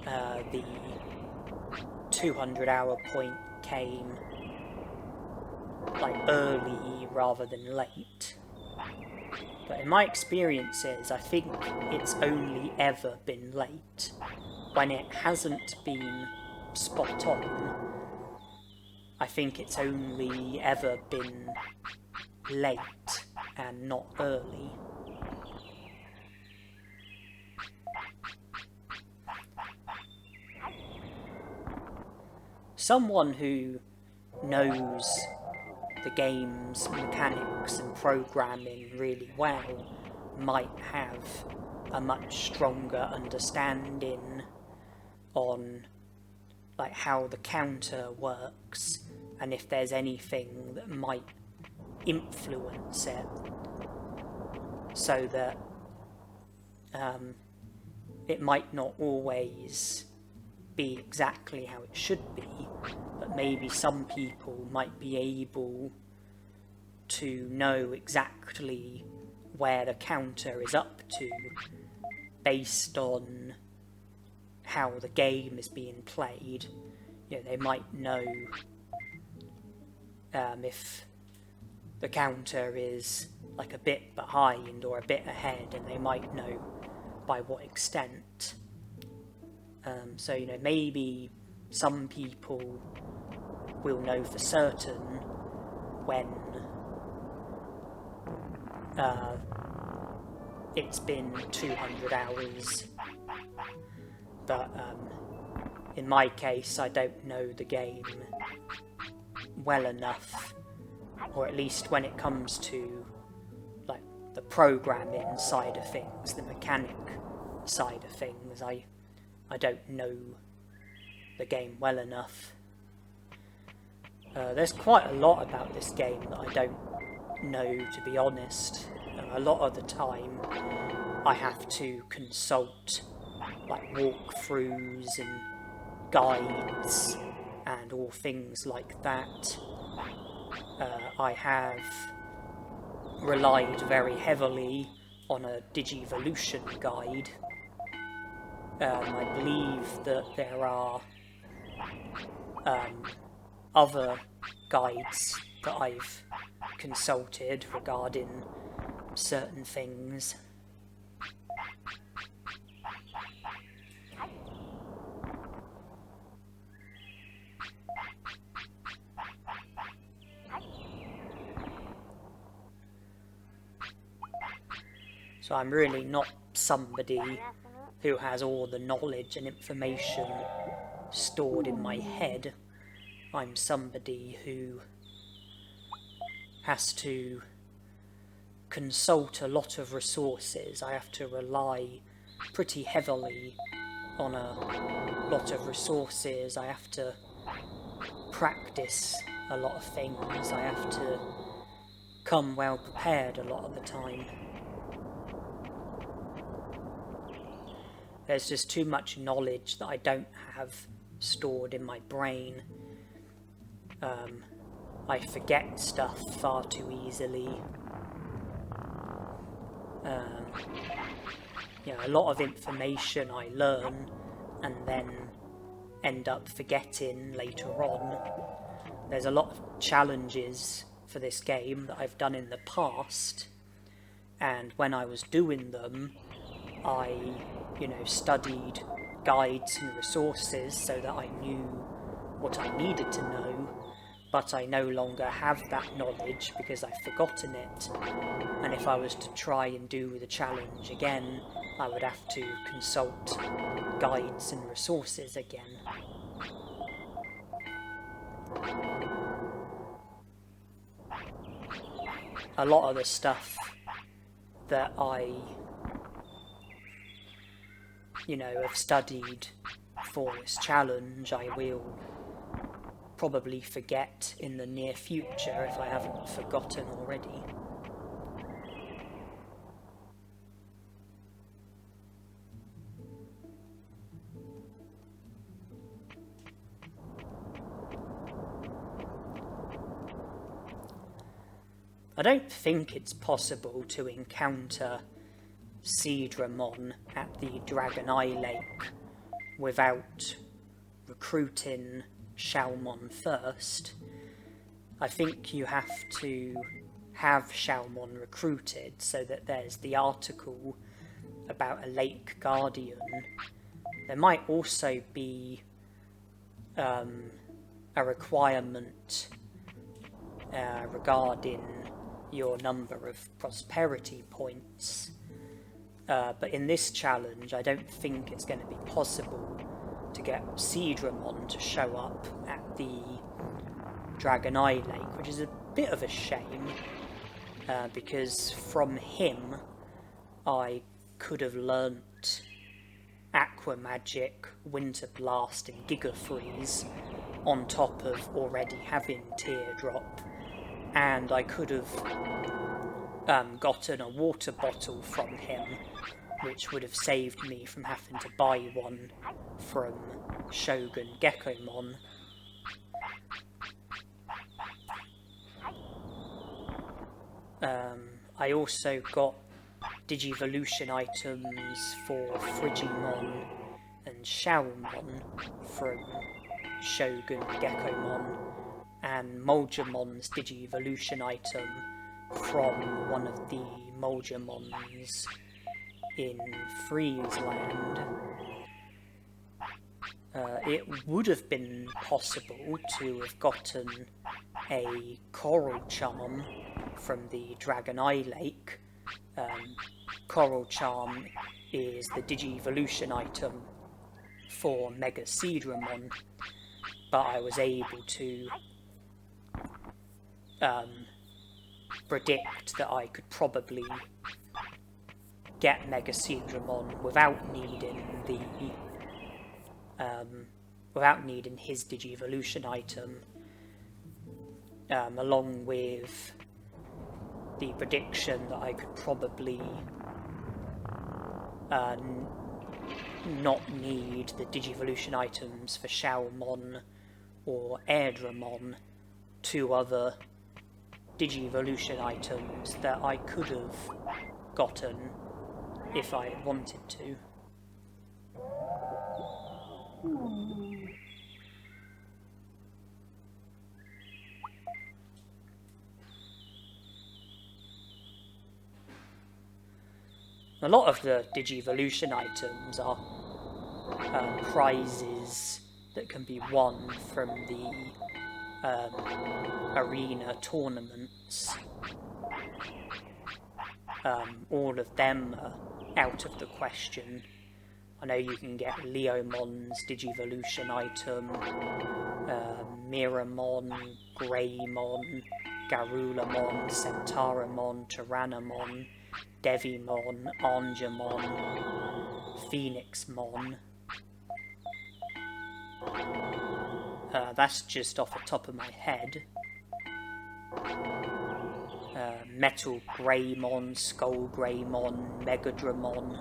the 200-hour point came like early rather than late. But in my experiences, I think it's only ever been late. When it hasn't been spot on, I think it's only ever been late and not early. Someone who knows the game's mechanics and programming really well might have a much stronger understanding on like how the counter works and if there's anything that might influence it, so that it might not always be exactly how it should be, but maybe some people might be able to know exactly where the counter is up to based on how the game is being played. You know, they might know if the counter is like a bit behind or a bit ahead, and they might know by what extent. So, you know, maybe some people will know for certain when it's been 200 hours, but in my case I don't know the game well enough, or at least when it comes to like the programming side of things, the mechanic side of things, I don't know the game well enough. There's quite a lot about this game that I don't know, to be honest. A lot of the time I have to consult like walkthroughs and guides and all things like that. I have relied very heavily on a Digivolution guide. I believe that there are other guides that I've consulted regarding certain things. So I'm really not somebody who has all the knowledge and information stored in my head. I'm somebody who has to consult a lot of resources. I have to rely pretty heavily on a lot of resources. I have to practice a lot of things. I have to come well prepared a lot of the time. There's just too much knowledge that I don't have stored in my brain. I forget stuff far too easily. You know, a lot of information I learn and then end up forgetting later on. There's a lot of challenges for this game that I've done in the past, and when I was doing them, I, you know, studied guides and resources so that I knew what I needed to know, but I no longer have that knowledge because I've forgotten it, and if I was to try and do the challenge again, I would have to consult guides and resources again. A lot of the stuff that I, you know, have studied for this challenge, I will probably forget in the near future if I haven't forgotten already. I don't think it's possible to encounter Machinedramon at the Dragon Eye Lake without recruiting Shalmon first. I think you have to have Xiaomon recruited, so that there's the article about a lake guardian. There might also be a requirement regarding your number of prosperity points, but in this challenge I don't think it's going to be possible to get Machinedramon to show up at the Dragon Eye Lake, which is a bit of a shame, because from him I could have learnt Aqua Magic, Winter Blast and Giga Freeze on top of already having Teardrop, and I could have gotten a water bottle from him, which would have saved me from having to buy one from Shogun Gekomon. I also got Digivolution items for Frigimon and Xiaomon from Shogun Gekomon, and Molgemon's Digivolution item from one of the Molgemons in Freezeland. It would have been possible to have gotten a Coral Charm from the Dragon Eye Lake. Coral Charm is the Digivolution item for Mega Seedramon, but I was able to predict that I could probably get Mega Seedramon without needing his Digivolution item, along with the prediction that I could probably not need the Digivolution items for Xiaomon or Airdramon, two other Digivolution items that I could have gotten if I had wanted to. A lot of the Digivolution items are prizes that can be won from the arena tournaments. All of them are out of the question. I know you can get Leomon's Digivolution item, Miramon, Greymon, Garulamon, Centauramon, Tyrannamon, Devimon, Angemon, Phoenixmon. That's just off the top of my head. Metal Greymon, Skull Greymon, Megadramon,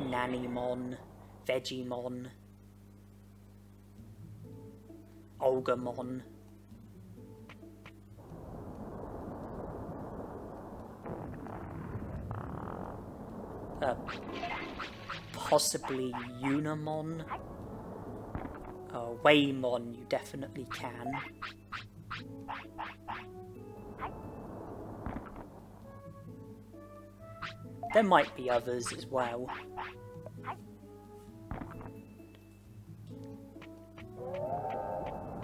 Nanimon, Vegemon, Agumon. Possibly Unimon. Waymon you definitely can. There might be others as well.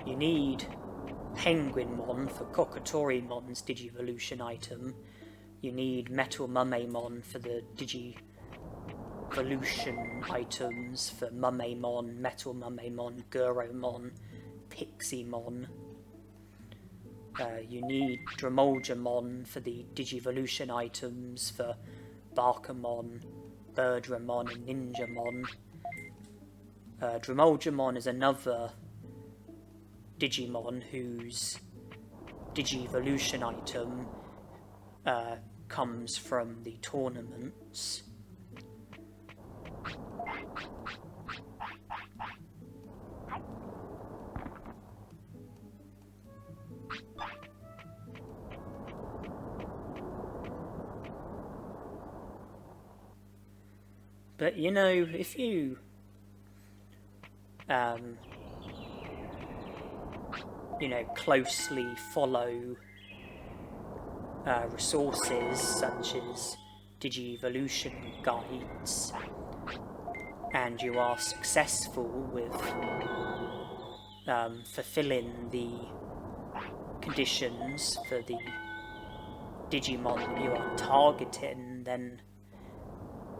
You need Penguinmon for Kokotorimon's Digivolution item. You need Metal Mumemon for the Digivolution items for Mumemon, Metal Mumemon, Guromon, Pixiemon. You need Dremolgemon for the Digivolution items for Barkamon, Birdramon and Ninjamon. Dremolgemon is another Digimon whose Digivolution item comes from the tournaments. But you know, if you closely follow resources such as Digivolution guides, and you are successful with fulfilling the conditions for the Digimon that you are targeting, then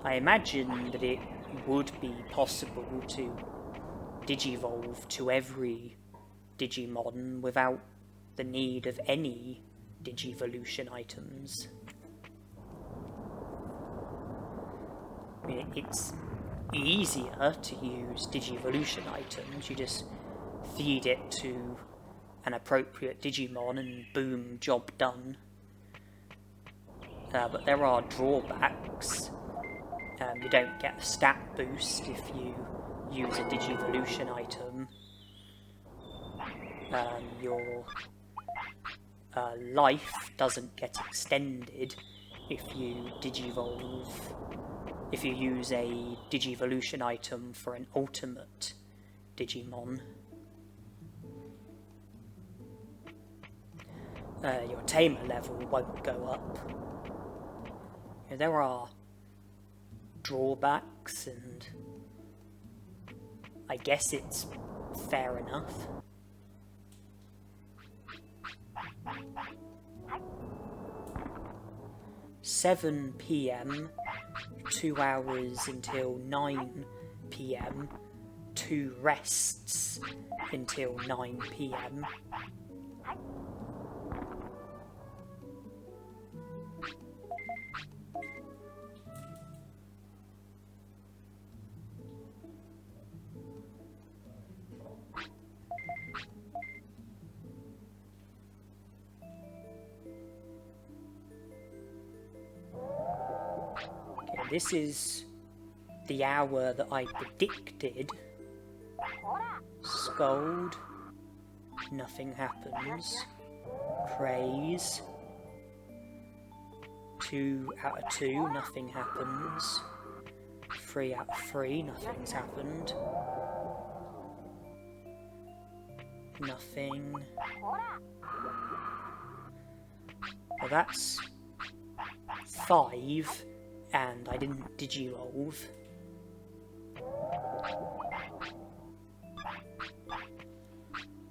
I imagine that it would be possible to Digivolve to every Digimon without the need of any Digivolution items. I mean, it's easier to use Digivolution items. You just feed it to an appropriate Digimon and boom, job done. But there are drawbacks. You don't get a stat boost if you use a Digivolution item. Your life doesn't get extended if you Digivolve, if you use a Digivolution item for an ultimate Digimon. Your tamer level won't go up. There are drawbacks, and I guess it's fair enough. "7 PM, 2 hours until 9 PM, 2 rests until 9 PM. This is the hour that I predicted. Scold. Nothing happens. Praise. 2 out of 2. Nothing happens. 3 out of 3. Nothing's happened. Nothing. Well, that's 5. And I didn't Digivolve.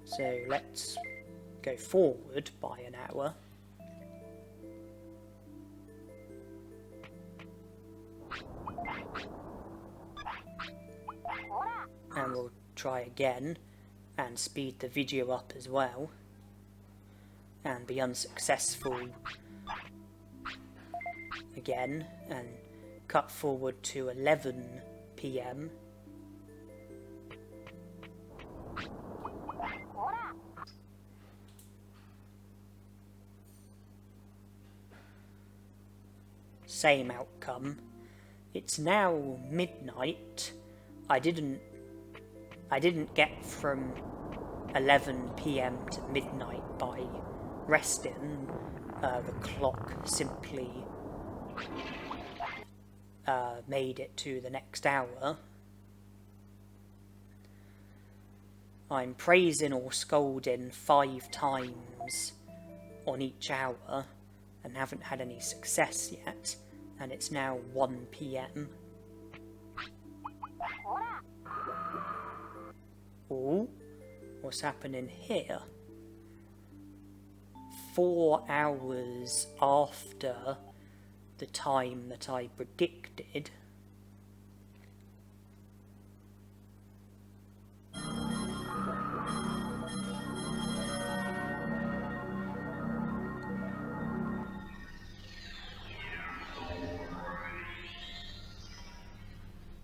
So let's go forward by an hour. And we'll try again and speed the video up as well. And be unsuccessful again, and cut forward to 11 PM. Same outcome. It's now midnight. I didn't get from 11 PM to midnight by resting. The clock simply made it to the next hour. I'm praising or scolding 5 times on each hour and haven't had any success yet, and it's now 1 PM. Oh, what's happening here? 4 hours after the time that I predicted.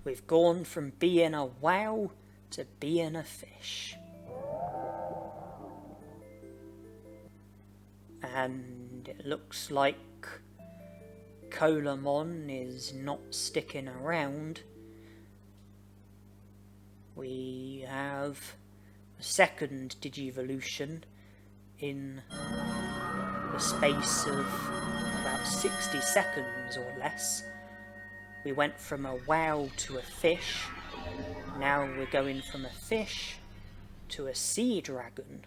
We've gone from being a wow to being a fish. And it looks like Colamon is not sticking around. We have a second Digivolution in the space of about 60 seconds or less. We went from a wow to a fish. Now we're going from a fish to a sea dragon.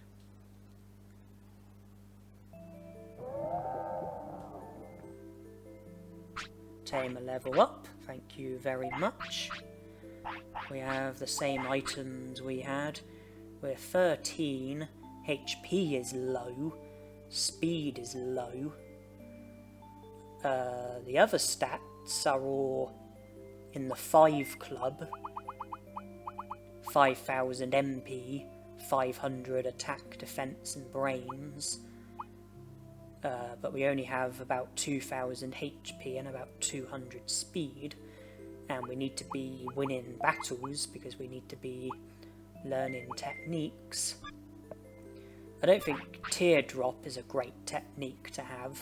Tamer level up, thank you very much. We have the same items we had. We're 13, HP is low, speed is low. The other stats are all in the 5 club. 5000 MP, 500 attack, defense and brains. But we only have about 2000 HP and about 200 speed. And we need to be winning battles because we need to be learning techniques. I don't think Teardrop is a great technique to have.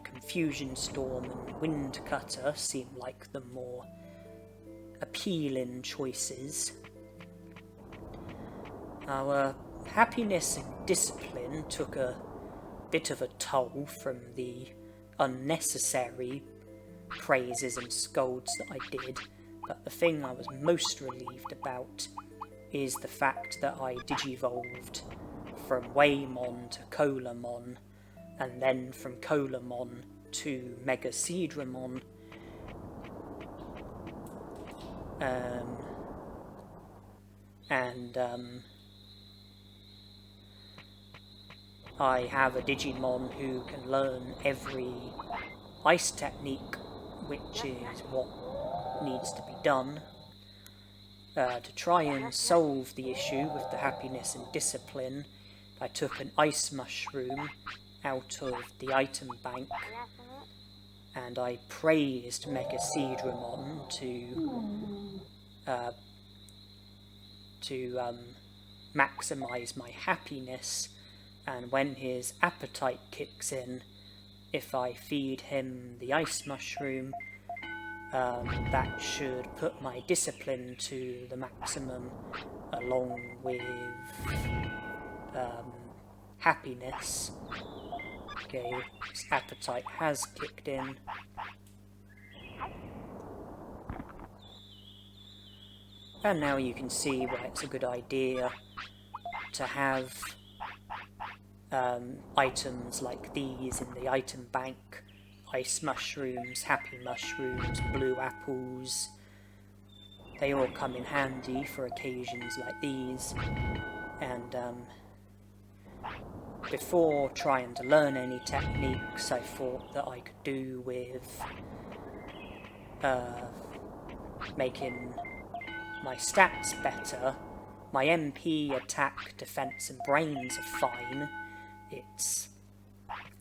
Confusion Storm and Wind Cutter seem like the more appealing choices. Our happiness and discipline took a bit of a toll from the unnecessary praises and scolds that I did, but the thing I was most relieved about is the fact that I digivolved from Waymon to Colamon, and then from Colamon to Machinedramon. I have a Digimon who can learn every ice technique, which is what needs to be done. To try and solve the issue with the happiness and discipline, I took an ice mushroom out of the item bank, and I praised Machinedramon to maximise my happiness, and when his appetite kicks in, if I feed him the ice mushroom, that should put my discipline to the maximum, along with happiness. Okay, his appetite has kicked in. And now you can see why it's a good idea to have items like these in the item bank. Ice mushrooms, happy mushrooms, blue apples. They all come in handy for occasions like these. And before trying to learn any techniques, I thought that I could do with making my stats better. My MP, attack, defense and brains are fine. It's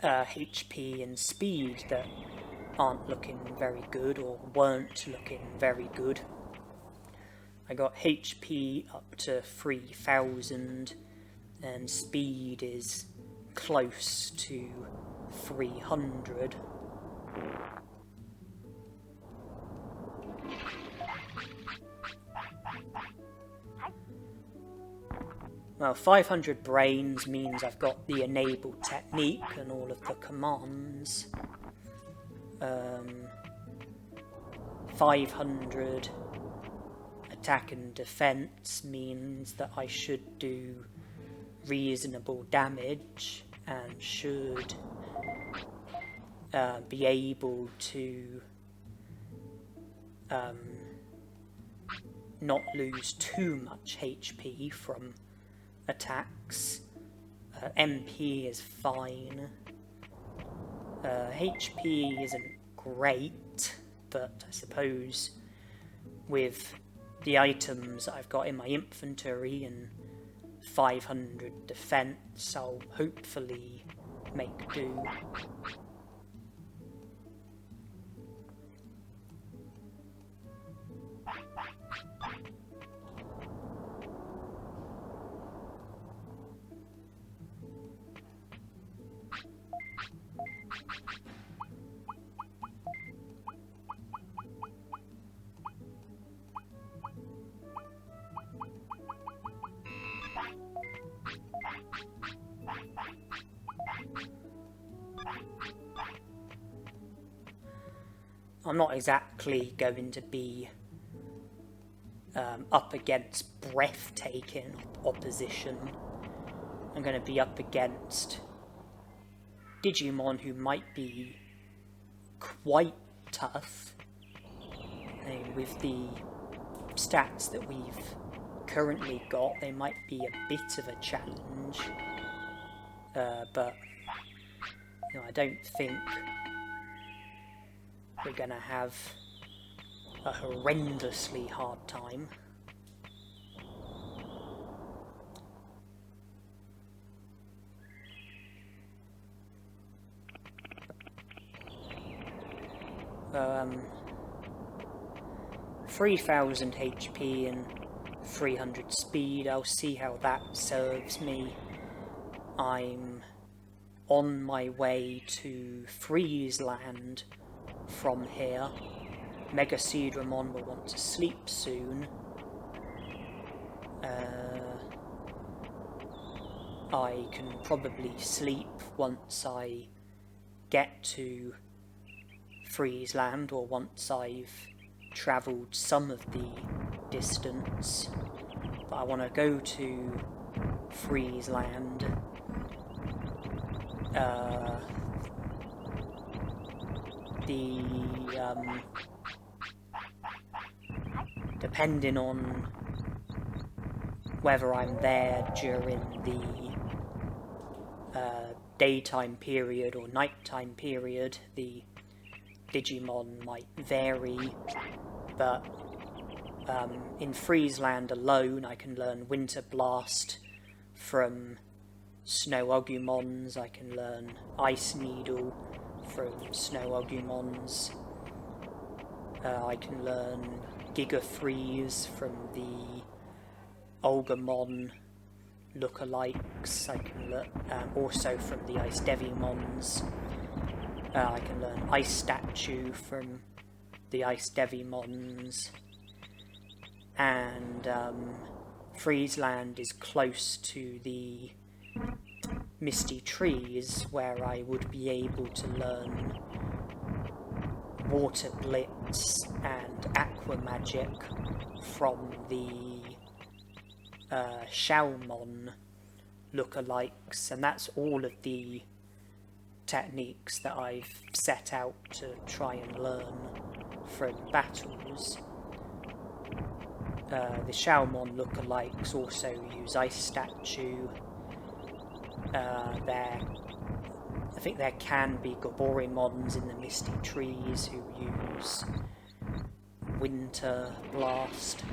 HP and speed that aren't looking very good, or weren't looking very good. I got HP up to 3000 and speed is close to 300. Well, 500 brains means I've got the enabled technique and all of the commands. 500 attack and defense means that I should do reasonable damage and should be able to not lose too much HP from attacks. MP is fine. HP isn't great, but I suppose with the items I've got in my inventory and 500 defense, I'll hopefully make do. I'm not exactly going to be up against breathtaking opposition. I'm going to be up against Digimon who might be quite tough. And with the stats that we've currently got, they might be a bit of a challenge. But you know, I don't think we're gonna have a horrendously hard time. Um, 3000 HP and 300 speed, I'll see how that serves me. I'm on my way to Freeze Land from here. Machinedramon will want to sleep soon. I can probably sleep once I get to Freeze Land, or once I've travelled some of the distance. But I want to go to Freeze Land. Depending on whether I'm there during the daytime period or nighttime period, the Digimon might vary, but in Freeze Land alone I can learn Winter Blast from Snow Agumons, I can learn Ice Needle from Snow Agumons, I can learn Giga Freeze from the Agumon lookalikes, I can learn also from the Ice Devimons. I can learn Ice Statue from the Ice Devimons, and Freeze Land is close to the Misty Trees, where I would be able to learn Water Blitz and Aqua Magic from the Shaomon lookalikes, and that's all of the techniques that I've set out to try and learn from battles. The Shaomon lookalikes also use Ice Statue. I think there can be Goborimons in the Misty Trees who use Winter Blast.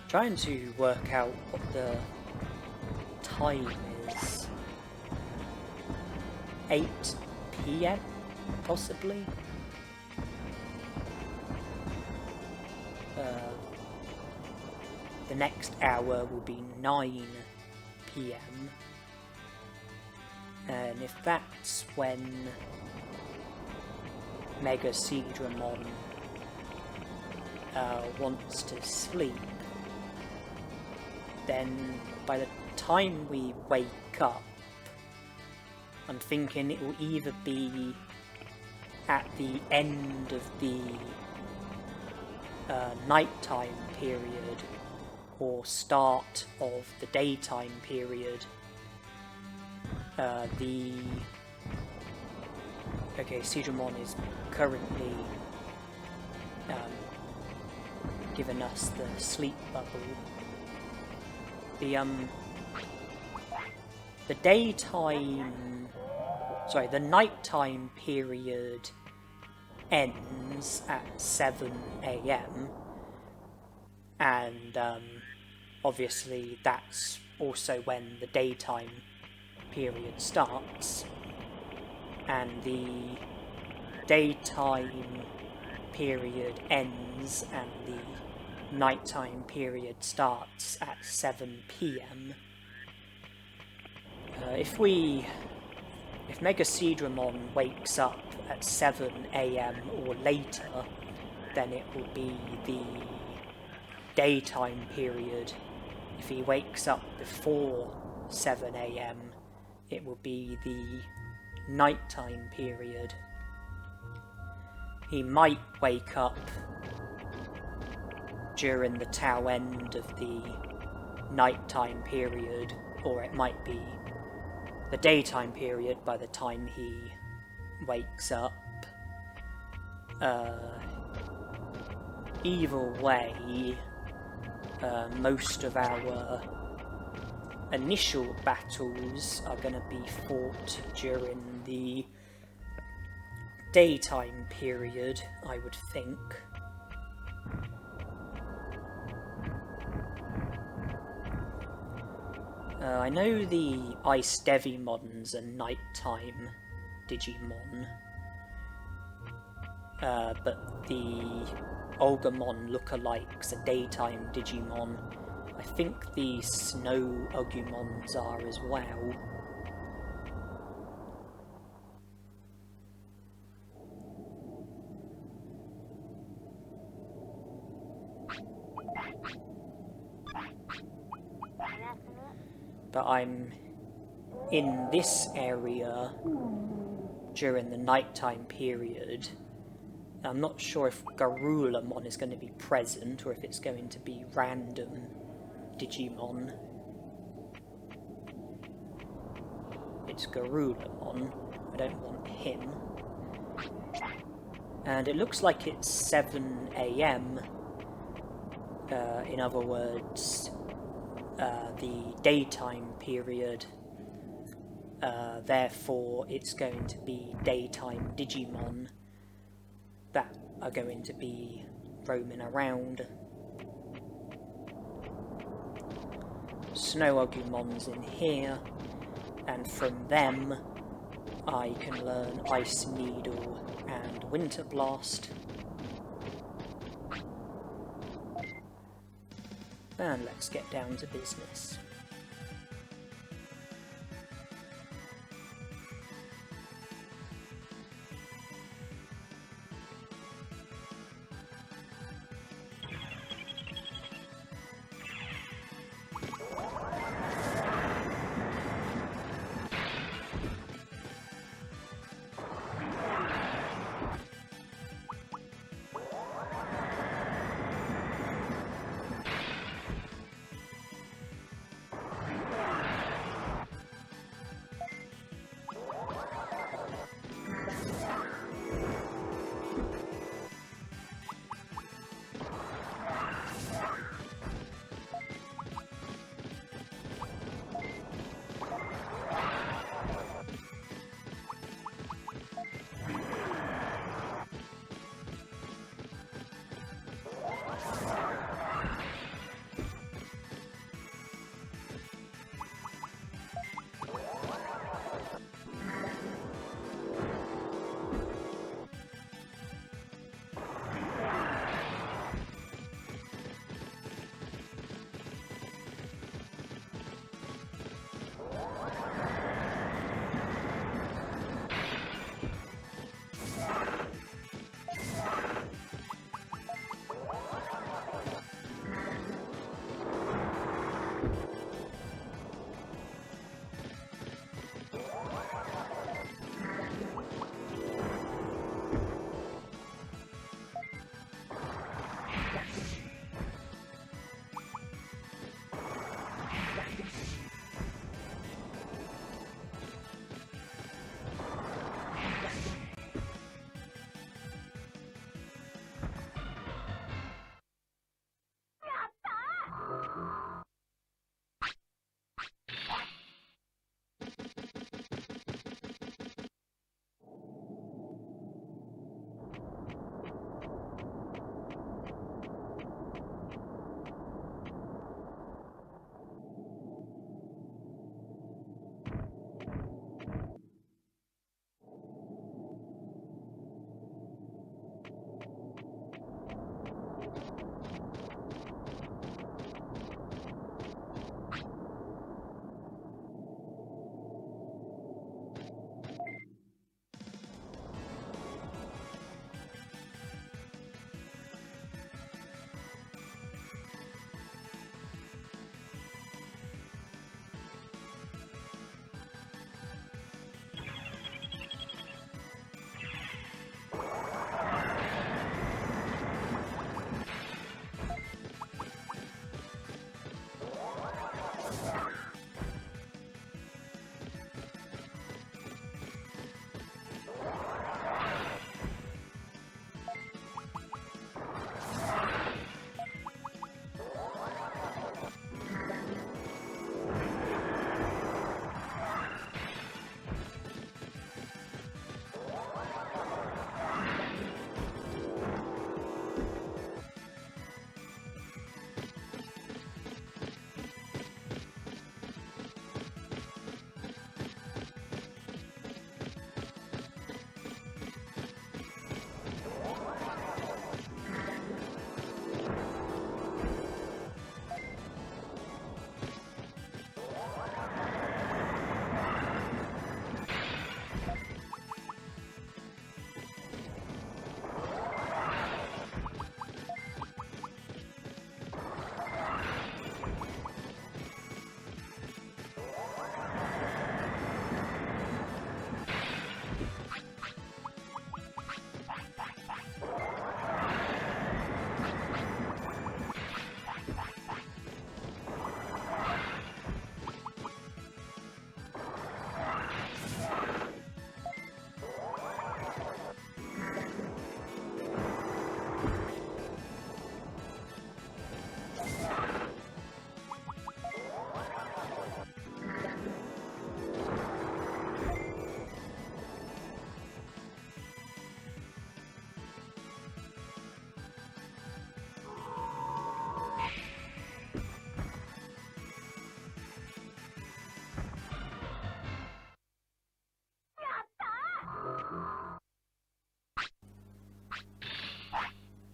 Trying to work out what the time is. 8 PM, possibly? The next hour will be 9 PM. And if that's when Machinedramon wants to sleep, then by the time we wake up, I'm thinking it will either be at the end of the nighttime period or start of the daytime period. Digimon is currently giving us the sleep bubble. The nighttime period ends at 7 AM, and obviously that's also when the daytime period starts, and the daytime period ends and the nighttime period starts at 7 PM. If we if Machinedramon wakes up at 7 AM or later, then it will be the daytime period. If he wakes up before 7 AM, it will be the nighttime period. He might wake up during the tail end of the nighttime period, or it might be the daytime period by the time he wakes up. Either way, most of our initial battles are going to be fought during the daytime period, I would think. I know the Ice Devimons are nighttime Digimon, but the Agumon lookalikes are daytime Digimon. I think the Snow Agumons are as well. But I'm in this area during the nighttime period. I'm not sure if Garulamon is going to be present or if it's going to be random Digimon. It's Garulamon. I don't want him. And it looks like it's 7 AM. In other words, the daytime period. Therefore, it's going to be daytime Digimon that are going to be roaming around. Snow Agumon's in here, and from them I can learn Ice Needle and Winter Blast. And let's get down to business.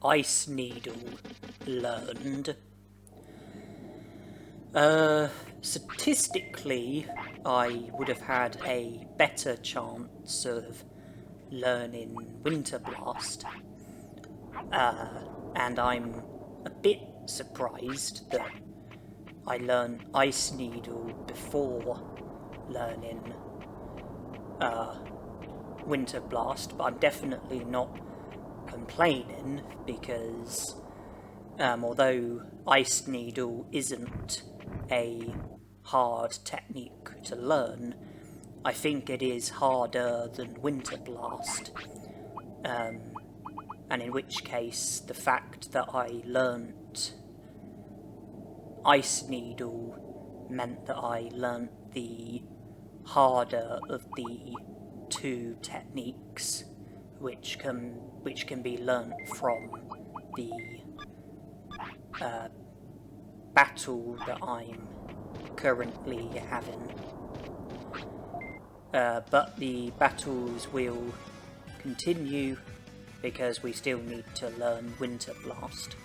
Ice Needle learned. Statistically, I would have had a better chance of learning Winter Blast. And I'm a bit surprised that I learned Ice Needle before learning Winter Blast, but I'm definitely not complaining because although Ice Needle isn't a hard technique to learn, I think it is harder than Winter Blast. And in which case, the fact that I learnt Ice Needle meant that I learnt the harder of the two techniques, which can be learnt from the battle that I'm currently having. But the battles will continue because we still need to learn Winter Blast.